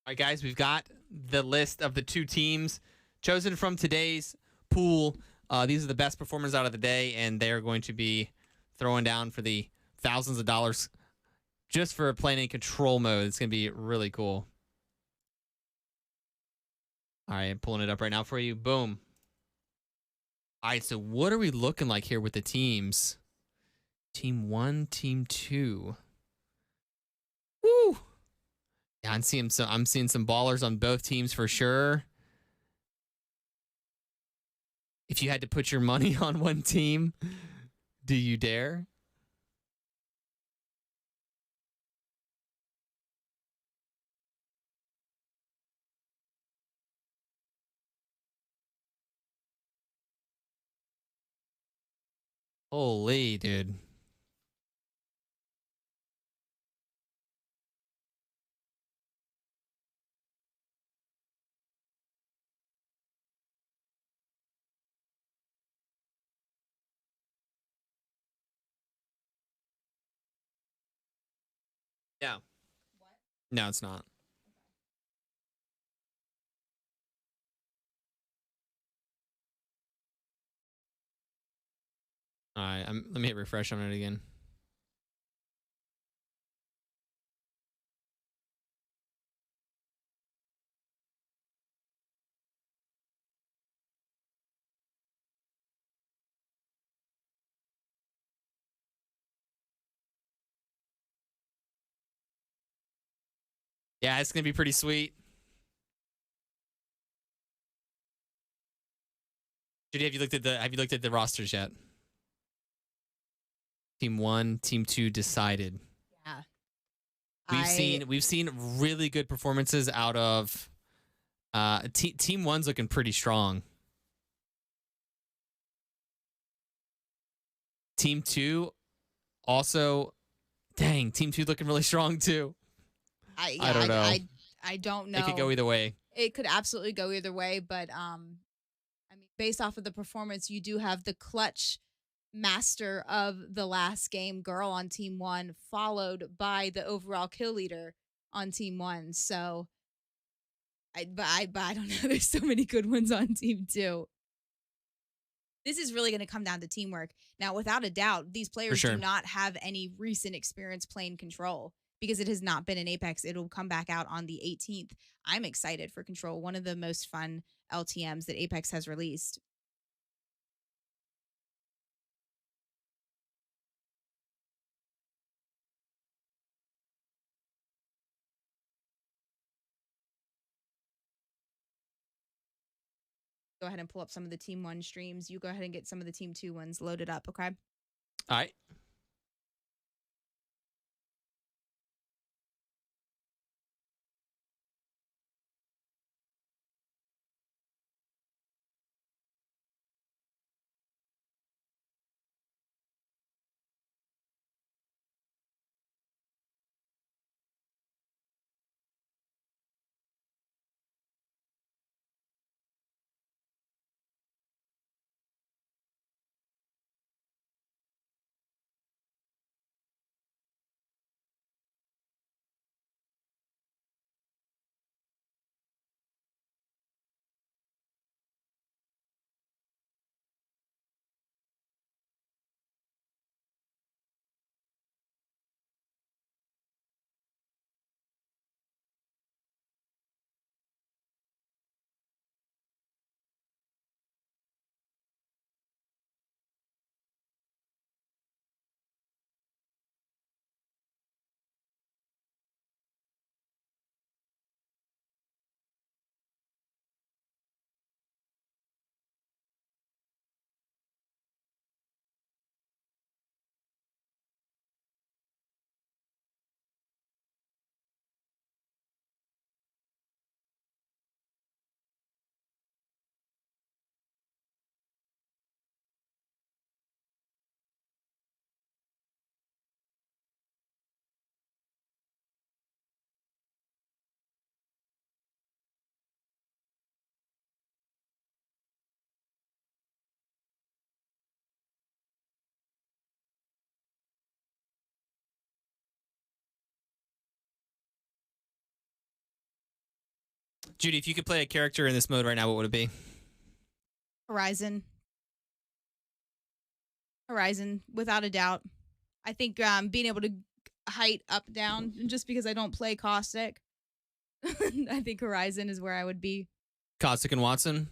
All right, guys, we've got the list of the 2 teams chosen from today's pool. These are the best performers out of the day, and they're going to be throwing down for the thousands of dollars just for playing in control mode. It's going to be really cool. All right, I'm pulling it up right now for you. Boom. All right, so what are we looking like here with the teams? Team 1, Team 2. Woo! Yeah, I'm seeing some ballers on both teams for sure. If you had to put your money on one team, do you dare? Holy, dude. No. No, it's not. All right, let me hit refresh on it again. Yeah, it's gonna be pretty sweet. Judy, have you looked at the rosters yet? Team 1, Team 2 decided. Yeah. We've seen really good performances out of Team 1's looking pretty strong. Team 2 also, dang, Team 2 looking really strong too. I don't know. I don't know. It could go either way. It could absolutely go either way, but I mean, based off of the performance, you do have the clutch master of the last game, girl on Team 1, followed by the overall kill leader on Team 1. So, but I don't know. There's so many good ones on Team 2. This is really going to come down to teamwork. Now, without a doubt, these players do not have any recent experience playing Control because it has not been in Apex. It'll come back out on the 18th. I'm excited for Control, one of the most fun LTMs that Apex has released. Go ahead and pull up some of the Team 1 streams. You go ahead and get some of the Team 2 ones loaded up, okay? All right. Judy, if you could play a character in this mode right now, what would it be? Horizon, without a doubt. I think being able to height up, down, just because I don't play Caustic, I think Horizon is where I would be. Caustic and Watson?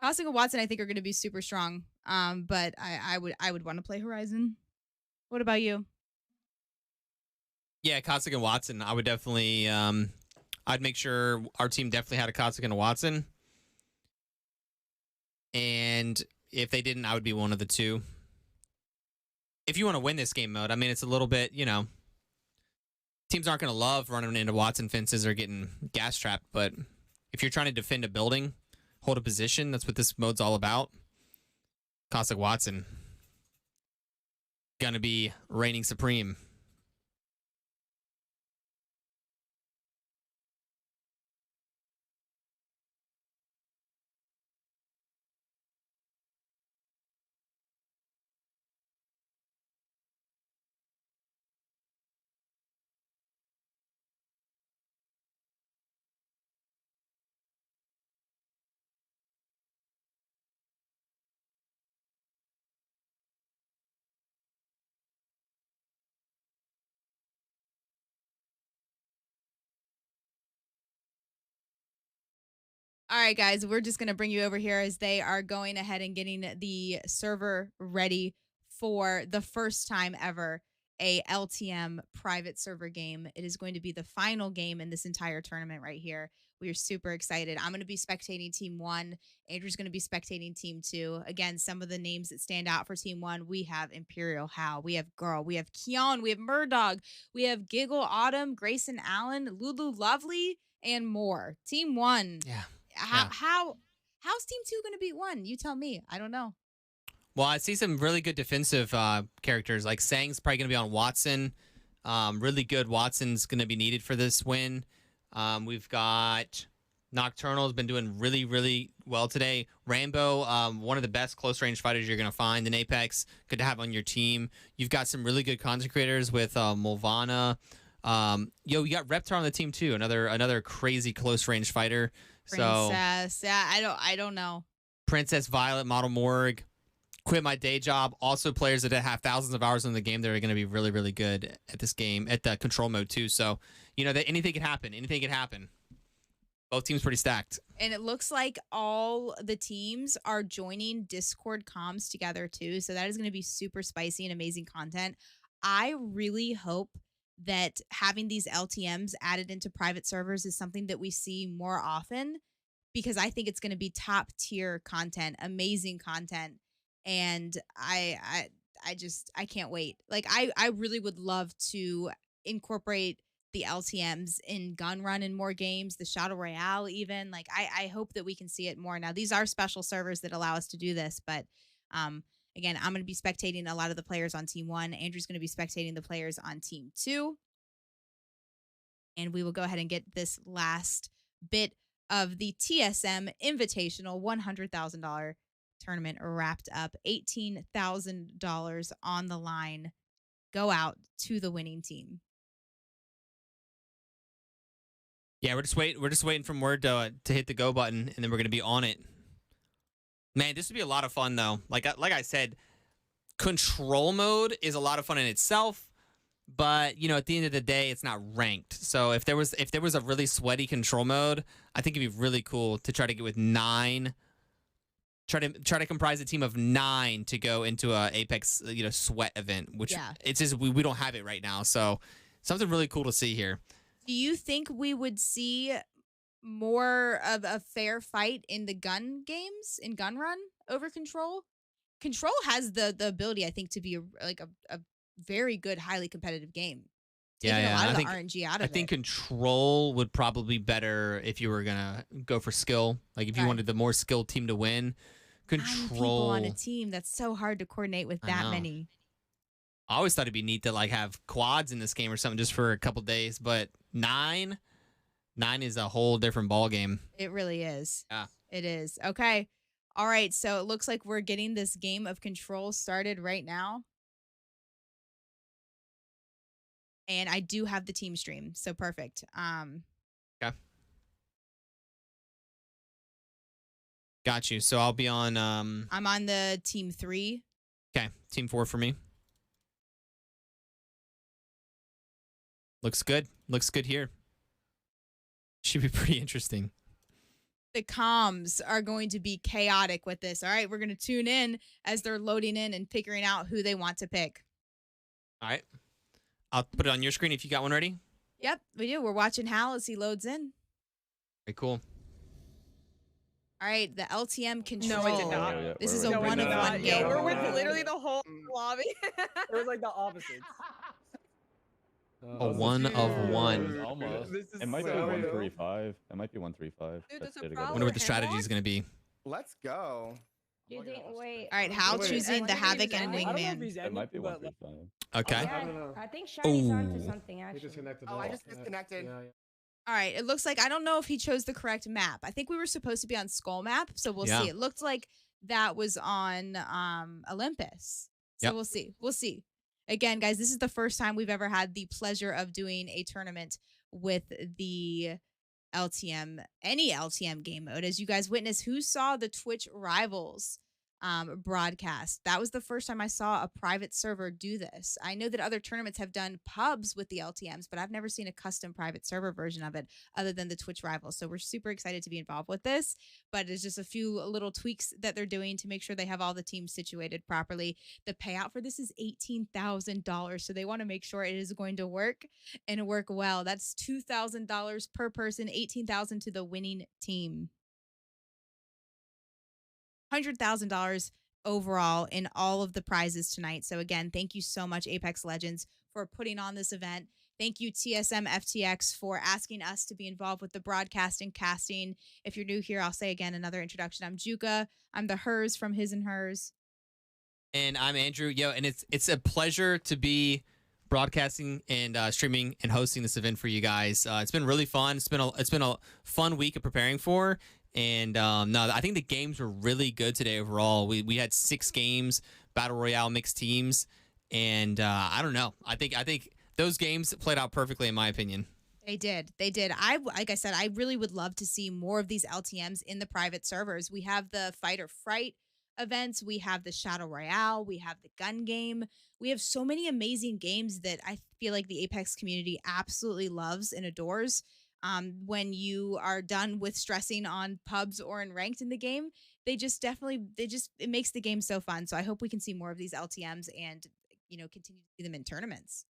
Caustic and Watson, I think, are going to be super strong. But I would want to play Horizon. What about you? Yeah, Caustic and Watson. I would definitely... I'd make sure our team definitely had a Caustic and a Watson. And if they didn't, I would be one of the two. If you want to win this game mode, I mean, it's a little bit, you know, teams aren't going to love running into Watson fences or getting gas trapped. But if you're trying to defend a building, hold a position, that's what this mode's all about. Caustic Watson going to be reigning supreme. All right, guys, we're just going to bring you over here as they are going ahead and getting the server ready for the first time ever a LTM private server game. It is going to be the final game in this entire tournament right here. We are super excited. I'm going to be spectating Team 1. Andrew's going to be spectating Team 2. Again, some of the names that stand out for Team 1, we have Imperial How, we have Girl, we have Keon, we have Murdog, we have Giggle, Autumn, Grayson Allen, Lulu Lovely, and more. Team 1. Yeah. How's Team 2 going to beat 1? You tell me. I don't know. Well, I see some really good defensive characters. Like Sang's probably going to be on Watson. Really good. Watson's going to be needed for this win. We've got Nocturnal's been doing really, really well today. Rambo, one of the best close-range fighters you're going to find in Apex. Good to have on your team. You've got some really good content creators with Mulvana. You got Reptar on the team, too. Another crazy close-range fighter. Princess. Yeah, I don't know. Princess, Violet, Model Morg. Quit My Day Job. Also players that have thousands of hours in the game that are going to be really, really good at this game, at the control mode too. So, anything could happen. Anything could happen. Both teams pretty stacked. And it looks like all the teams are joining Discord comms together too. So that is going to be super spicy and amazing content. I really hope that having these LTMs added into private servers is something that we see more often, because I think it's going to be top tier content, amazing content. And I can't wait. Like I really would love to incorporate the LTMs in Gun Run in more games, the Shadow Royale even. Like I hope that we can see it more. Now these are special servers that allow us to do this, but again, I'm going to be spectating a lot of the players on Team 1. Andrew's going to be spectating the players on Team 2. And we will go ahead and get this last bit of the TSM Invitational $100,000 tournament wrapped up. $18,000 on the line. Go out to the winning team. Yeah, we're just waiting for word to hit the go button, and then we're gonna be on it. Man, this would be a lot of fun though. Like I said, control mode is a lot of fun in itself, but at the end of the day, it's not ranked. So if there was a really sweaty control mode, I think it'd be really cool to try to get with 9. Try to comprise a team of 9 to go into a Apex sweat event, which it's just we don't have it right now. So something really cool to see here. Do you think we would see more of a fair fight in the gun games, in Gun Run over Control? Control has the ability, I think, to be a very good, highly competitive game. Taking a lot of the RNG out of it. I think Control would probably be better if you were gonna go for skill. Like if you wanted the more skilled team to win. Control 9 people on a team, that's so hard to coordinate with that many. I always thought it'd be neat to have quads in this game or something just for a couple days, but 9 is a whole different ball game. It really is. Yeah. It is. Okay. All right, so it looks like we're getting this game of Control started right now. And I do have the team stream, so perfect. Okay. Got you. So I'll be on I'm on the Team 3. Okay, Team 4 for me. Looks good. Looks good here. Should be pretty interesting. The comms are going to be chaotic with this. All right, we're going to tune in as they're loading in and figuring out who they want to pick. All right. I'll put it on your screen if you got one ready. Yep, we do. We're watching Hal as he loads in. Very cool. All right, the LTM Control. No, it did not. This is a one-of-one game. Yeah, we're with literally the whole lobby. It was like the opposite. A 1-of-1. Almost. It might be 1-3-5. It might be 1-3-5. I wonder what the strategy is going to be. Let's go. You think, wait. All right, Hal choosing the Havoc and Wingman. It might be 1-3-5. Okay. Yeah, I think Shiny's onto something, actually. Oh, I just disconnected. All right, it looks like, I don't know if he chose the correct map. I think we were supposed to be on Skull Map, so we'll see. It looked like that was on Olympus. So we'll see. We'll see. Again, guys, this is the first time we've ever had the pleasure of doing a tournament with the LTM, any LTM game mode. As you guys witness, who saw the Twitch rivals broadcast. That was the first time I saw a private server do this. I know that other tournaments have done pubs with the LTMs, but I've never seen a custom private server version of it other than the Twitch rivals. So we're super excited to be involved with this, but it's just a few little tweaks that they're doing to make sure they have all the teams situated properly. The payout for this is $18,000. So they want to make sure it is going to work and work well. That's $2,000 per person, $18,000 to the winning team. $100,000 overall in all of the prizes tonight. So again, thank you so much, Apex Legends, for putting on this event. Thank you, TSM FTX, for asking us to be involved with the broadcast and casting. If you're new here, I'll say again another introduction. I'm Juka. I'm the Hers from His and Hers. And I'm Andrew. Yo, and it's a pleasure to be broadcasting and streaming and hosting this event for you guys. It's been really fun. It's been a fun week of preparing for. And no, I think the games were really good today overall. We had 6 games, Battle Royale mixed teams, and I don't know. I think those games played out perfectly in my opinion. They did. Like I said, I really would love to see more of these LTMs in the private servers. We have the Fight or Fright events. We have the Shadow Royale. We have the gun game. We have so many amazing games that I feel like the Apex community absolutely loves and adores. When you are done with stressing on pubs or in ranked in the game, it makes the game so fun. So I hope we can see more of these LTMs and, continue to see them in tournaments.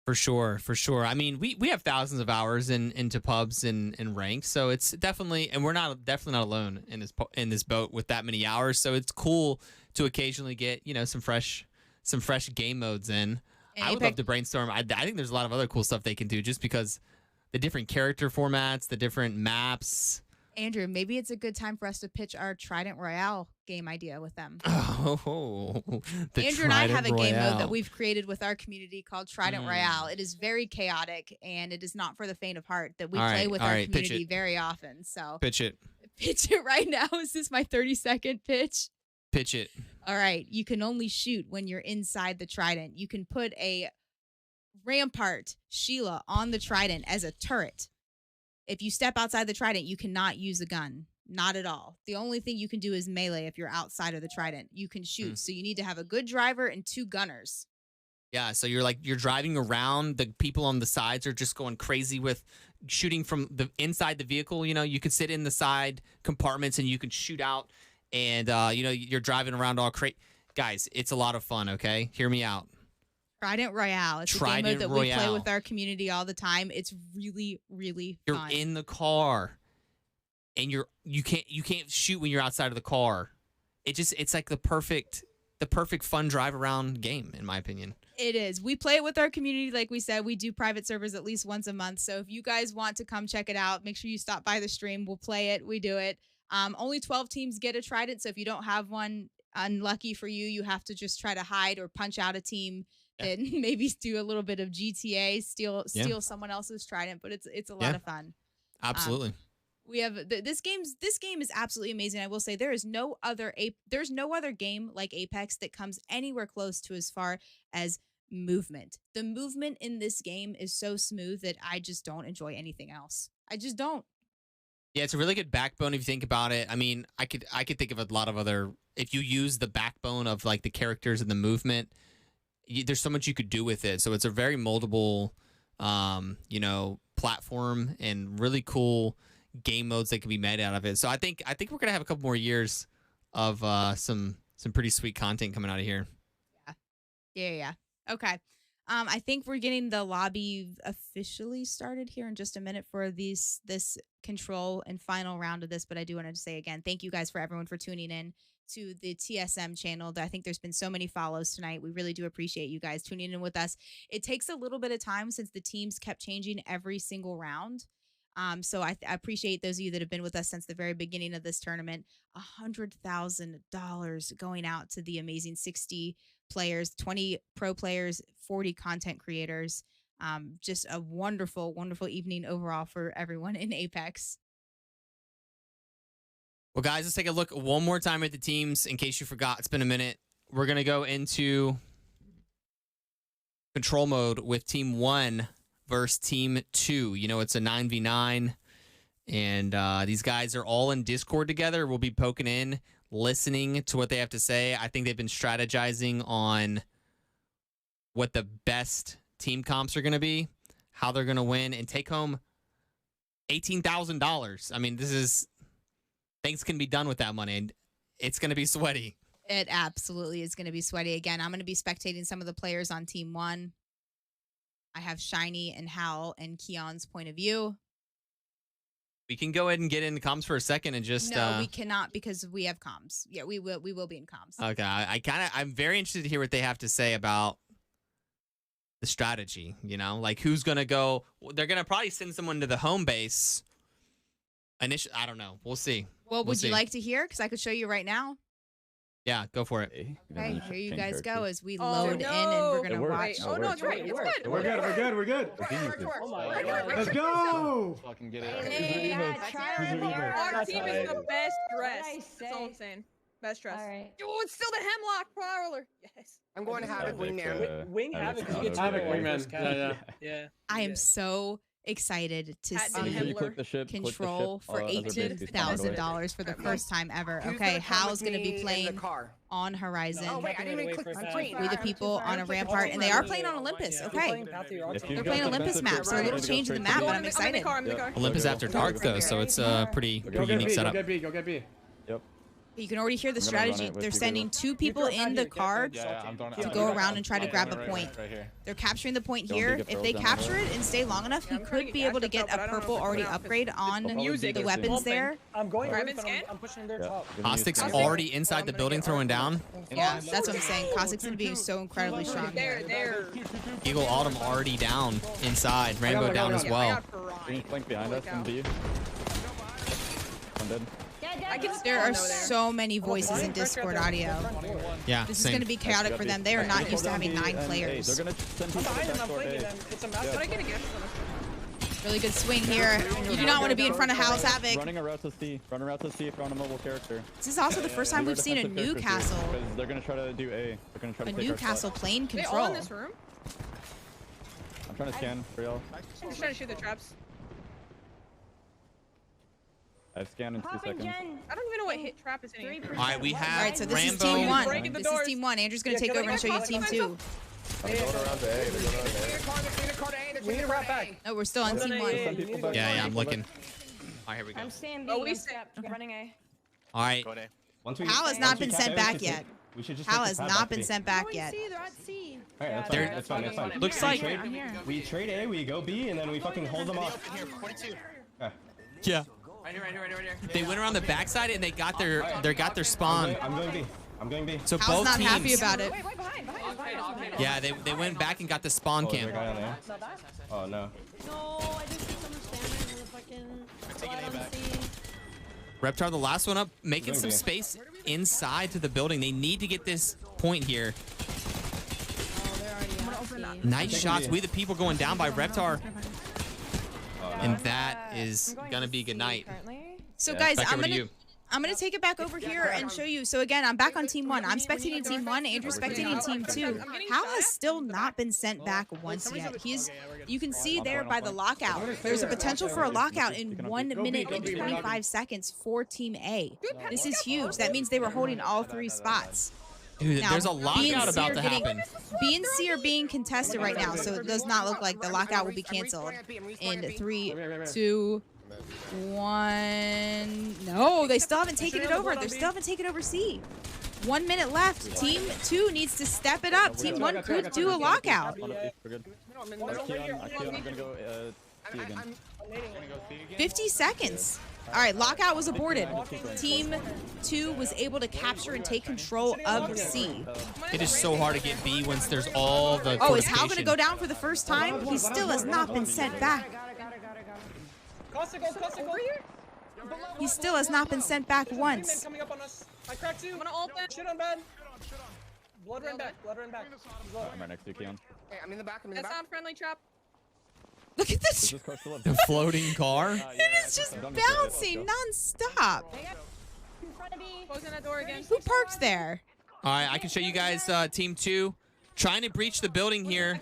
For sure. I mean, we have thousands of hours into pubs and ranks, so it's definitely, and we're definitely not alone in this boat with that many hours. So it's cool to occasionally get some fresh game modes in. And I would love to brainstorm. I think there's a lot of other cool stuff they can do just because the different character formats, the different maps. Andrew, maybe it's a good time for us to pitch our Trident Royale game idea with them. Oh, Andrew and I have a game mode that we've created with our community called Trident Royale. It is very chaotic, and it is not for the faint of heart that we play with our community very often. So pitch it right now. Is this my 30-second pitch? Pitch it. All right. You can only shoot when you're inside the Trident. You can put a Rampart Sheila on the Trident as a turret. If you step outside the Trident, you cannot use a gun. Not at all. The only thing you can do is melee if you're outside of the Trident. You can shoot. So you need to have a good driver and 2 gunners. Yeah, so you're driving around. The people on the sides are just going crazy with shooting from the inside the vehicle. You could sit in the side compartments and you can shoot out. And, you're driving around all crazy. Guys, it's a lot of fun, okay? Hear me out. Trident Royale. It's a game mode that we play with our community all the time. It's really, really fun. You're in the car, and you can't shoot when you're outside of the car. It's like the perfect fun drive around game, in my opinion. It is. We play it with our community. Like we said, we do private servers at least once a month. So if you guys want to come check it out, make sure you stop by the stream. We'll play it. We do it. Only 12 teams get a Trident. So if you don't have one, unlucky for you, you have to just try to hide or punch out a team. And maybe do a little bit of GTA, steal someone else's Trident, but it's a lot of fun. Absolutely. We have this game is absolutely amazing. I will say there's no other game like Apex that comes anywhere close to as far as movement. The movement in this game is so smooth that I just don't enjoy anything else. I just don't. Yeah, it's a really good backbone if you think about it. I mean, I could think of a lot of other, if you use the backbone of like the characters and the movement, there's so much you could do with it. So it's a very moldable, platform and really cool game modes that can be made out of it. So I think we're gonna have a couple more years of some pretty sweet content coming out of here. Yeah. Okay. I think we're getting the lobby officially started here in just a minute for this control and final round of this. But I do want to say again, thank you guys for everyone for tuning in to the TSM channel. I think there's been so many follows tonight. We really do appreciate you guys tuning in with us. It takes a little bit of time since the teams kept changing every single round. So I appreciate those of you that have been with us since the very beginning of this tournament. $100,000 going out to the amazing 60 players, 20 pro players, 40 content creators. Just a wonderful, wonderful evening overall for everyone in Apex. Well, guys, let's take a look one more time at the teams in case you forgot. It's been a minute. We're going to go into control mode with Team 1 versus Team 2. It's a 9v9, and these guys are all in Discord together. We'll be poking in listening to what they have to say. I think they've been strategizing on what the best team comps are going to be, how they're going to win, and take home $18,000. I mean, things can be done with that money, and it's going to be sweaty. It absolutely is going to be sweaty. Again, I'm going to be spectating some of the players on Team 1. I have Shiny and Hal and Keon's point of view. We can go ahead and get into comms for a second and just... No, we cannot because we have comms. Yeah, we will be in comms. Okay, I'm very interested to hear what they have to say about the strategy, you know? Like, who's going to go... They're going to probably send someone to the home base. I don't know. We'll see. Well, would you like to hear? Because I could show you right now. Yeah, go for it. Okay, here you guys go as we load in and we're going to watch. Oh, no, it's right. It's good. We're good. Oh my God. Let's go. Fucking get it. Our team is the best dressed. That's all I'm saying. Best dressed. All right. Oh, it's still the Hemlock Prowler. Yes. I'm going to Havoc Wingman. Wing Havoc. Havoc Wingman. Yeah. I am so excited to see Control for $18,000 for the first time ever. Okay, Hal's going to be playing on Horizon with the people on a rampart, and they are playing on Olympus. Okay, they're playing Olympus map, so a little change in the map, but I'm excited. Olympus after dark, though, so it's a pretty unique setup. Go get B. Yep. You can already hear the strategy. They're sending 2 people in the car to go around and try to grab a point. They're capturing the point here. If they capture it and stay long enough, you could be able to get a purple already upgrade on the weapons there. I'm going. I'm pushing their top. Caustic's already inside the building throwing down. Yeah, that's what I'm saying. Caustic's going to be so incredibly strong here. Eagle Autumn already down inside. Rainbow down as well. Flank behind us and B. I'm dead. There are so many voices in Discord audio. Yeah, this is going to be chaotic for them. They are not used to having 9 players. They're going to send people to the back door A. Really good swing here. You do not want to be in front of House Havoc. Running a route to C. Running a route to C if you're on a mobile character. This is also the first time we've seen a Newcastle. They're going to try to do A. They're going to try to take Newcastle playing control. In this room? I'm trying to scan for y'all. I'm just trying to shoot the traps. I've scanned in 2 seconds. I don't even know what hit trap is anymore. All right, we have Alright, so this Rambo. is Team 1. This is Team 1. Andrew's going to take over and show you Team 2. They're going around to A. They're going around to A. We need to wrap back. No, we're still on Team 1. Yeah, I'm looking. All right, here we go. I'm staying B. I'm running A. All right. Hal has not been sent back yet. Hal has not been sent back yet. They're at C. Alright, that's fine. That's fine. Looks like we trade A, we go B, and then we fucking hold them off. Yeah. Right here. They went around the backside and they got their spawn. I'm going B. I'm going B. So Hal's both not teams. happy about it. Yeah, they went back and got the spawn camp. Oh no. No, I just did some spamming with the fucking. Reptar, the last one up, making some space inside to the building. They need to get this point here. Nice shots. We the people going down by Reptar. And that is gonna be good night. So guys, I'm gonna take it back over here and show you. So again, I'm back on Team 1. I'm spectating Team 1. Andrew's spectating Team 2. Hal has still not been sent back once yet. You can see there by the lockout. There's a potential for a lockout in 1 minute and 25 seconds for Team A. This is huge. That means they were holding all 3 spots. Dude, now, there's a lockout about to happen. B and C are being contested right now, so it does not look like the lockout will be canceled in 3, 2, 1. No, they still haven't taken it over. They still haven't taken over C. 1 minute left. Team 2 needs to step it up. Team 1 could do a lockout. 50 seconds. All right, lockout was aborted. Team 2 was able to capture and take control of C. It is so hard to get B once there's all the Oh, is Hal going to go down for the first time? He still has not been sent back. He still has not been sent back once. Coming up on us. I cracked 2. I'm gonna ult it. Shit on bed. Blood ran back. I'm right next to you, Keon. Hey, I'm in the back. That's not friendly trap. Look at this. The floating car. It is just bouncing non-stop. Closing that door again. Who parked there? All right, I can show you guys Team 2 trying to breach the building here.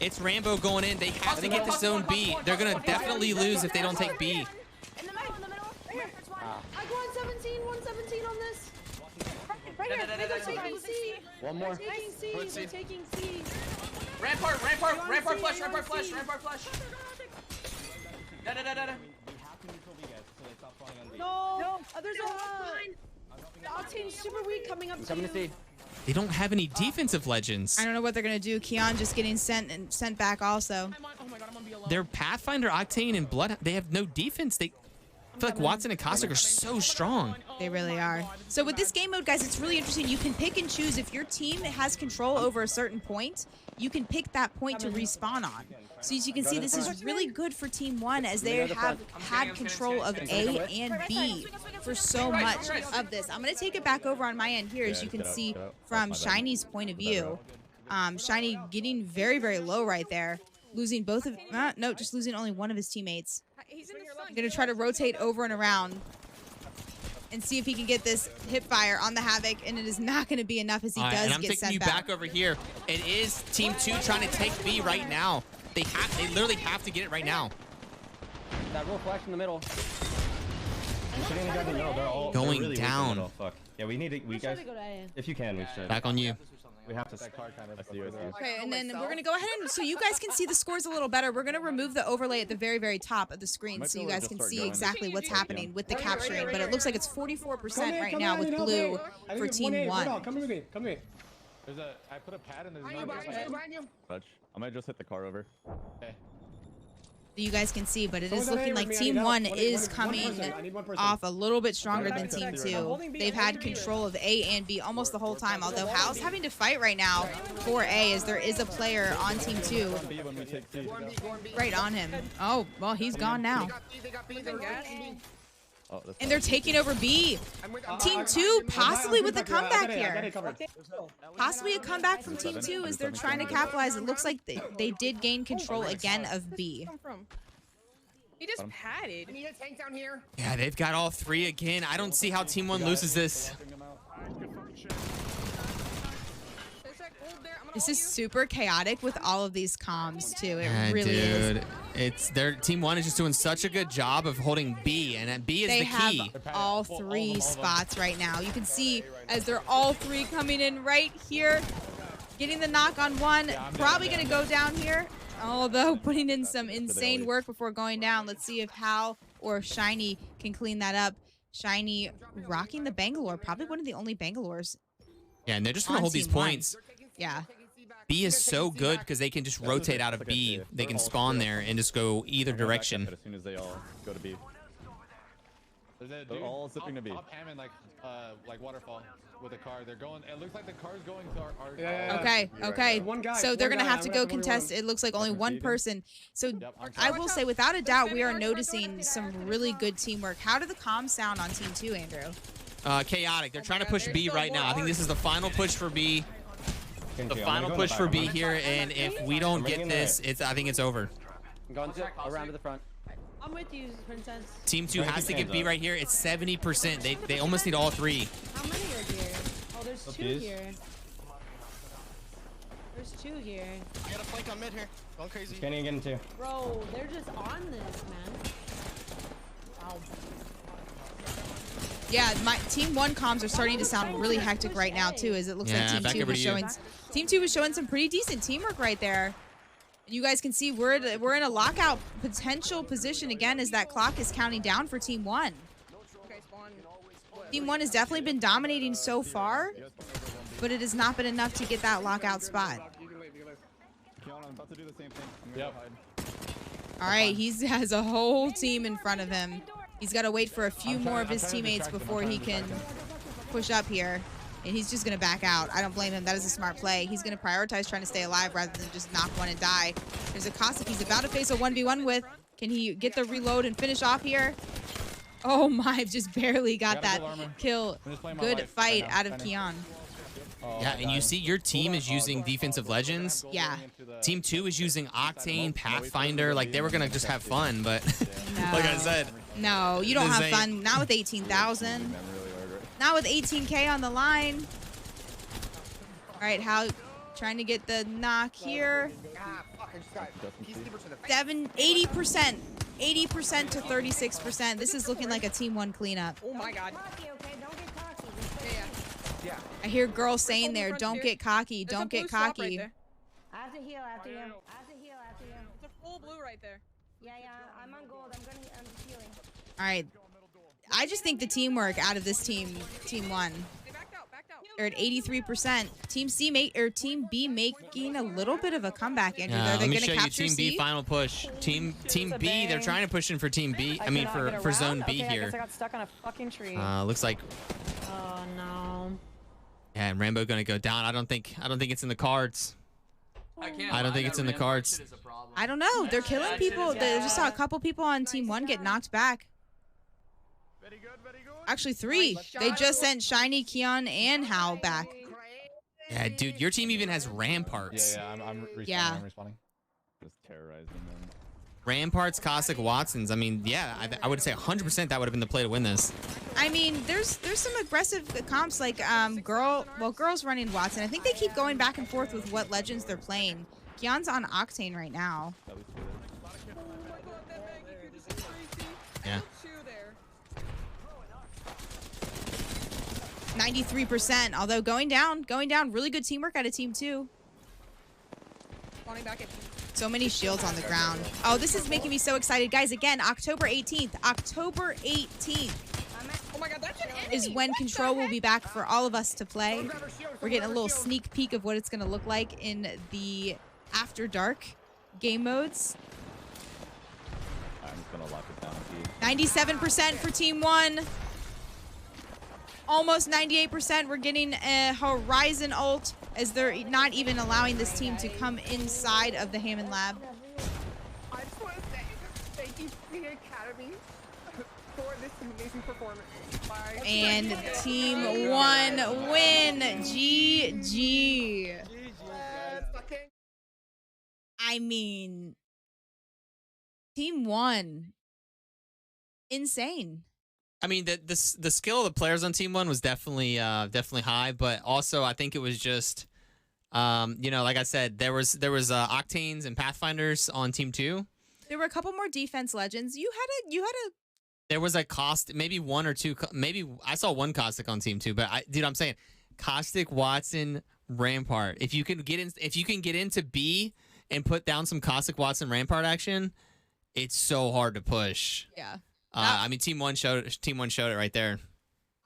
It's Rambo going in. They have to get the zone B. They're going to definitely lose if they don't take B. In the middle. I go on 117 on this. Right here. They're taking C. One more. They're taking C. What's They're C? taking C. Rampart flush. Da. No. There's a Octane's super weak coming up Coming to see. They don't have any defensive legends. I don't know what they're gonna do. Keon just getting sent back also. Their Pathfinder, Octane, and Blood, they have no defense. I feel like Watson and Caustic are so strong. They really are. So with this game mode, guys, it's really interesting. You can pick and choose. If your team has control over a certain point, you can pick that point to respawn on. So as you can see, this is really good for Team 1 as they have had control of A and B for so much of this. I'm going to take it back over on my end here, as you can see from Shiny's point of view. Shiny getting very, very low right there. Losing both of... no, just losing only one of his teammates. He's in the sun. I'm going to try to rotate over and around and see if he can get this hip fire on the Havoc, and it is not going to be enough as he does and I'm get taking sent you back over here. It is Team 2 trying to take B right now. They literally have to get it right now. That real flash in the middle. Going really down. weak in the middle. Fuck. Yeah, we need to. We guys, if you can, we should. Back on you. We have to. That car kind of. Okay, and then we're going to go ahead and so you guys can see the scores a little better. We're going to remove the overlay at the very, very top of the screen so you guys can see exactly what's happening with the capturing. But it looks like it's 44% right now with blue for Team 1. Come with me. There's a. I put a pad in. I might just hit the car over. Okay. You guys can see, but it is looking like Team 1 is coming off a little bit stronger than Team 2. They've had control of A and B almost the whole time, although Hal's having to fight right now for A as there is a player on Team 2 right on him. Oh, well, he's gone now. And they're taking over B. Team 2 possibly with a comeback here. Possibly a comeback from Team 2 as they're trying to capitalize. It looks like they did gain control again of B. He just padded. Yeah, they've got all three again. I don't see how Team 1 loses this. This is super chaotic with all of these comms too. It really dude. is. It's their Team 1 is just doing such a good job of holding B, and B is They the key. have all three spots right now. You can see as they're all three coming in right here, getting the knock on one. Probably going to go down here, although putting in some insane work before going down. Let's see if Hal or Shiny can clean that up. Shiny rocking the Bangalore, probably one of the only Bangalores. Yeah, and they're just going to hold these Team 1. points. Yeah. B is so good because they can just rotate out of B. They can spawn there and just go either direction. As soon as they all go to B. They're all zipping to B. Top Hammond like waterfall with a car. They're going. It looks like the car's going to our Okay. So they're going to have to go contest. It looks like only one person. So I will say, without a doubt, we are noticing some really good teamwork. How do the comms sound on Team 2, Andrew? Chaotic. They're trying to push B right now. I think this is the final push for B. The final push for B here, and if we don't get this, I think it's over. I'm going around to the front. I'm with you, Princess. Team 2 has to get B right here. It's 70%. They almost need all three. How many are here? Oh, there's two here. There's two here. I got a flank on mid here. Going crazy. Can't even get into. Bro, they're just on this, man. Ow. Yeah, my Team 1 comms are starting to sound really hectic right now too, as it looks like Team 2 was showing some pretty decent teamwork right there. You guys can see we're in a lockout potential position again as that clock is counting down for Team 1. Team 1 has definitely been dominating so far, but it has not been enough to get that lockout spot. All right, he has a whole team in front of him. He's got to wait for a few more of his teammates before he can push up here. And he's just going to back out. I don't blame him. That is a smart play. He's going to prioritize trying to stay alive rather than just knock one and die. There's a Caustic he's about to face a 1v1 with. Can he get the reload and finish off here? Oh my, just barely got that kill. Good fight out of Keon. Yeah, and you see your team is using defensive legends. Yeah. Team 2 is using Octane, Pathfinder. Like, they were going to just have fun, but like I said. No, you don't have fun. Not with 18,000. Not with 18K on the line. All right, Hal trying to get the knock here. 80%. 80% to 36%. This is looking like a Team 1 cleanup. Oh my god. Yeah. I hear girls saying there, don't get cocky, don't get cocky. I have to heal after you. I have to heal after you. It's a full blue right there. Yeah, I'm on gold. I'm just healing. All right. I just think the teamwork out of this team one. They're at 83%. Team B making a little bit of a comeback, Andrew. Yeah, They're let me going to show you capture Team B C. final push. Team B, they're trying to push in for Team B. I mean, for Zone B okay, here. I guess I got stuck on a fucking tree. Looks like. Oh no. Yeah, and Rambo gonna go down. I don't think it's in the cards. I don't think it's in the cards. I don't know. They're killing people. They just saw a couple people on Team 1 get knocked back. Actually, 3. They just sent Shiny, Keon, and Hal back. Yeah, dude, your team even has Ramparts. Yeah, I'm respawning. Yeah. I'm respawning. Just terrorizing them. Ramparts, Cossack, Watsons. I mean, yeah, I would say 100% that would have been the play to win this. I mean, there's some aggressive comps like girls running Watson. I think they keep going back and forth with what legends they're playing. Keon's on Octane right now. Yeah. 93%, although going down. Really good teamwork out of Team 2. Back at So many shields on the ground. Oh, this is making me so excited. Guys, again, October 18th. October 18th. Oh my god, that's an enemy. Is when Control will be back for all of us to play. We're getting a little sneak peek of what it's going to look like in the After Dark game modes. I'm just gonna lock it down. 97% for Team 1. Almost 98%. We're getting a Horizon ult as they're not even allowing this team to come inside of the Hammond Lab. I just want to say thank you to the Academy for this amazing performance. Bye. And Team 1 win. GG. I mean, Team 1. Insane. I mean, the skill of the players on Team 1 was definitely high, but also I think it was just, like I said, there was Octanes and Pathfinders on Team 2. There were a couple more defense legends. You had a. There was a maybe one or two, maybe I saw one Caustic on Team 2, but I'm saying Caustic, Watson, Rampart. If you can get into B and put down some Caustic, Watson, Rampart action, it's so hard to push. Yeah. I mean, Team 1 showed it right there.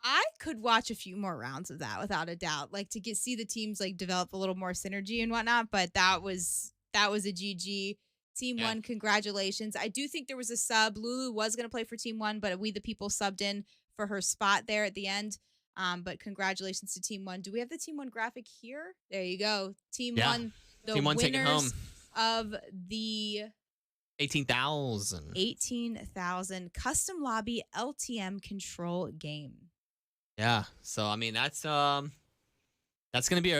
I could watch a few more rounds of that without a doubt, like to see the teams like develop a little more synergy and whatnot. But that was a GG. Team 1, congratulations. I do think there was a sub. Lulu was going to play for Team 1, but We the People subbed in for her spot there at the end. But congratulations to Team 1. Do we have the Team 1 graphic here? There you go. Team 1, the Team 1 taking home of the 18,000. 18,000 custom lobby LTM control game. Yeah. So I mean that's gonna be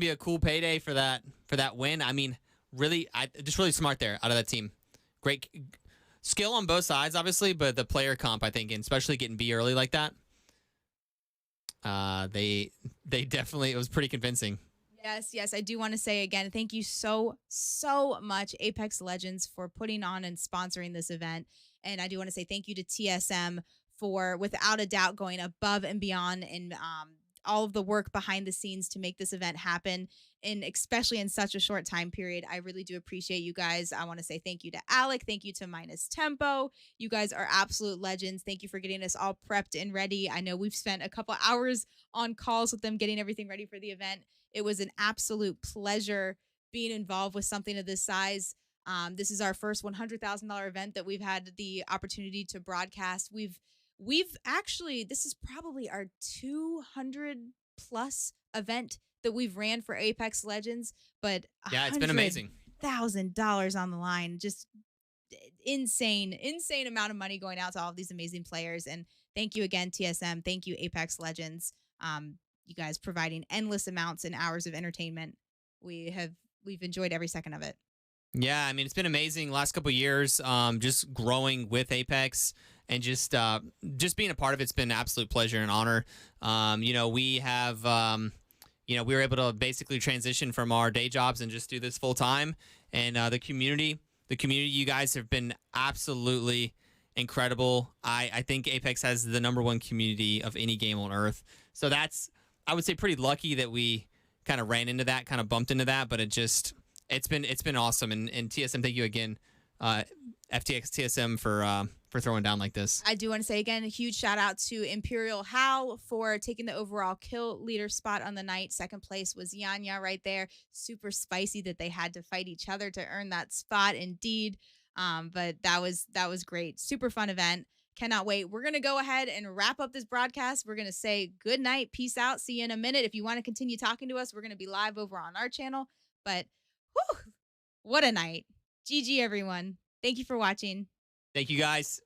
a cool payday for that win. I mean, really smart there out of that team. Great skill on both sides, obviously, but the player comp, I think, and especially getting B early like that, they definitely, it was pretty convincing. Yes, I do want to say again, thank you so much, Apex Legends, for putting on and sponsoring this event. And I do want to say thank you to TSM for, without a doubt, going above and beyond and all of the work behind the scenes to make this event happen, and especially in such a short time period. I really do appreciate you guys. I want to say thank you to Alec. Thank you to Minus Tempo. You guys are absolute legends. Thank you for getting us all prepped and ready. I know we've spent a couple hours on calls with them getting everything ready for the event. It was an absolute pleasure being involved with something of this size. This is our first $100,000 event that we've had the opportunity to broadcast. We've actually, this is probably our 200 plus event that we've ran for Apex Legends, but yeah, it's been amazing. $1,000 on the line. Just insane amount of money going out to all of these amazing players. And thank you again, TSM. Thank you, Apex Legends. You guys providing endless amounts and hours of entertainment. We've enjoyed every second of it. Yeah, I mean, it's been amazing last couple of years, just growing with Apex and just being a part of it's been an absolute pleasure and honor. We were able to basically transition from our day jobs and just do this full time. And the community, you guys have been absolutely incredible. I think Apex has the #1 community of any game on earth. So I would say pretty lucky that we kind of ran into that, kind of bumped into that, but it's been awesome. And TSM, thank you again, FTX TSM for throwing down like this. I do want to say again, a huge shout out to Imperial Hal for taking the overall kill leader spot on the night. Second place was Yanya right there. Super spicy that they had to fight each other to earn that spot indeed. But that was great. Super fun event. Cannot wait. We're going to go ahead and wrap up this broadcast. We're going to say good night. Peace out. See you in a minute. If you want to continue talking to us, we're going to be live over on our channel. But whew, what a night. GG, everyone. Thank you for watching. Thank you, guys.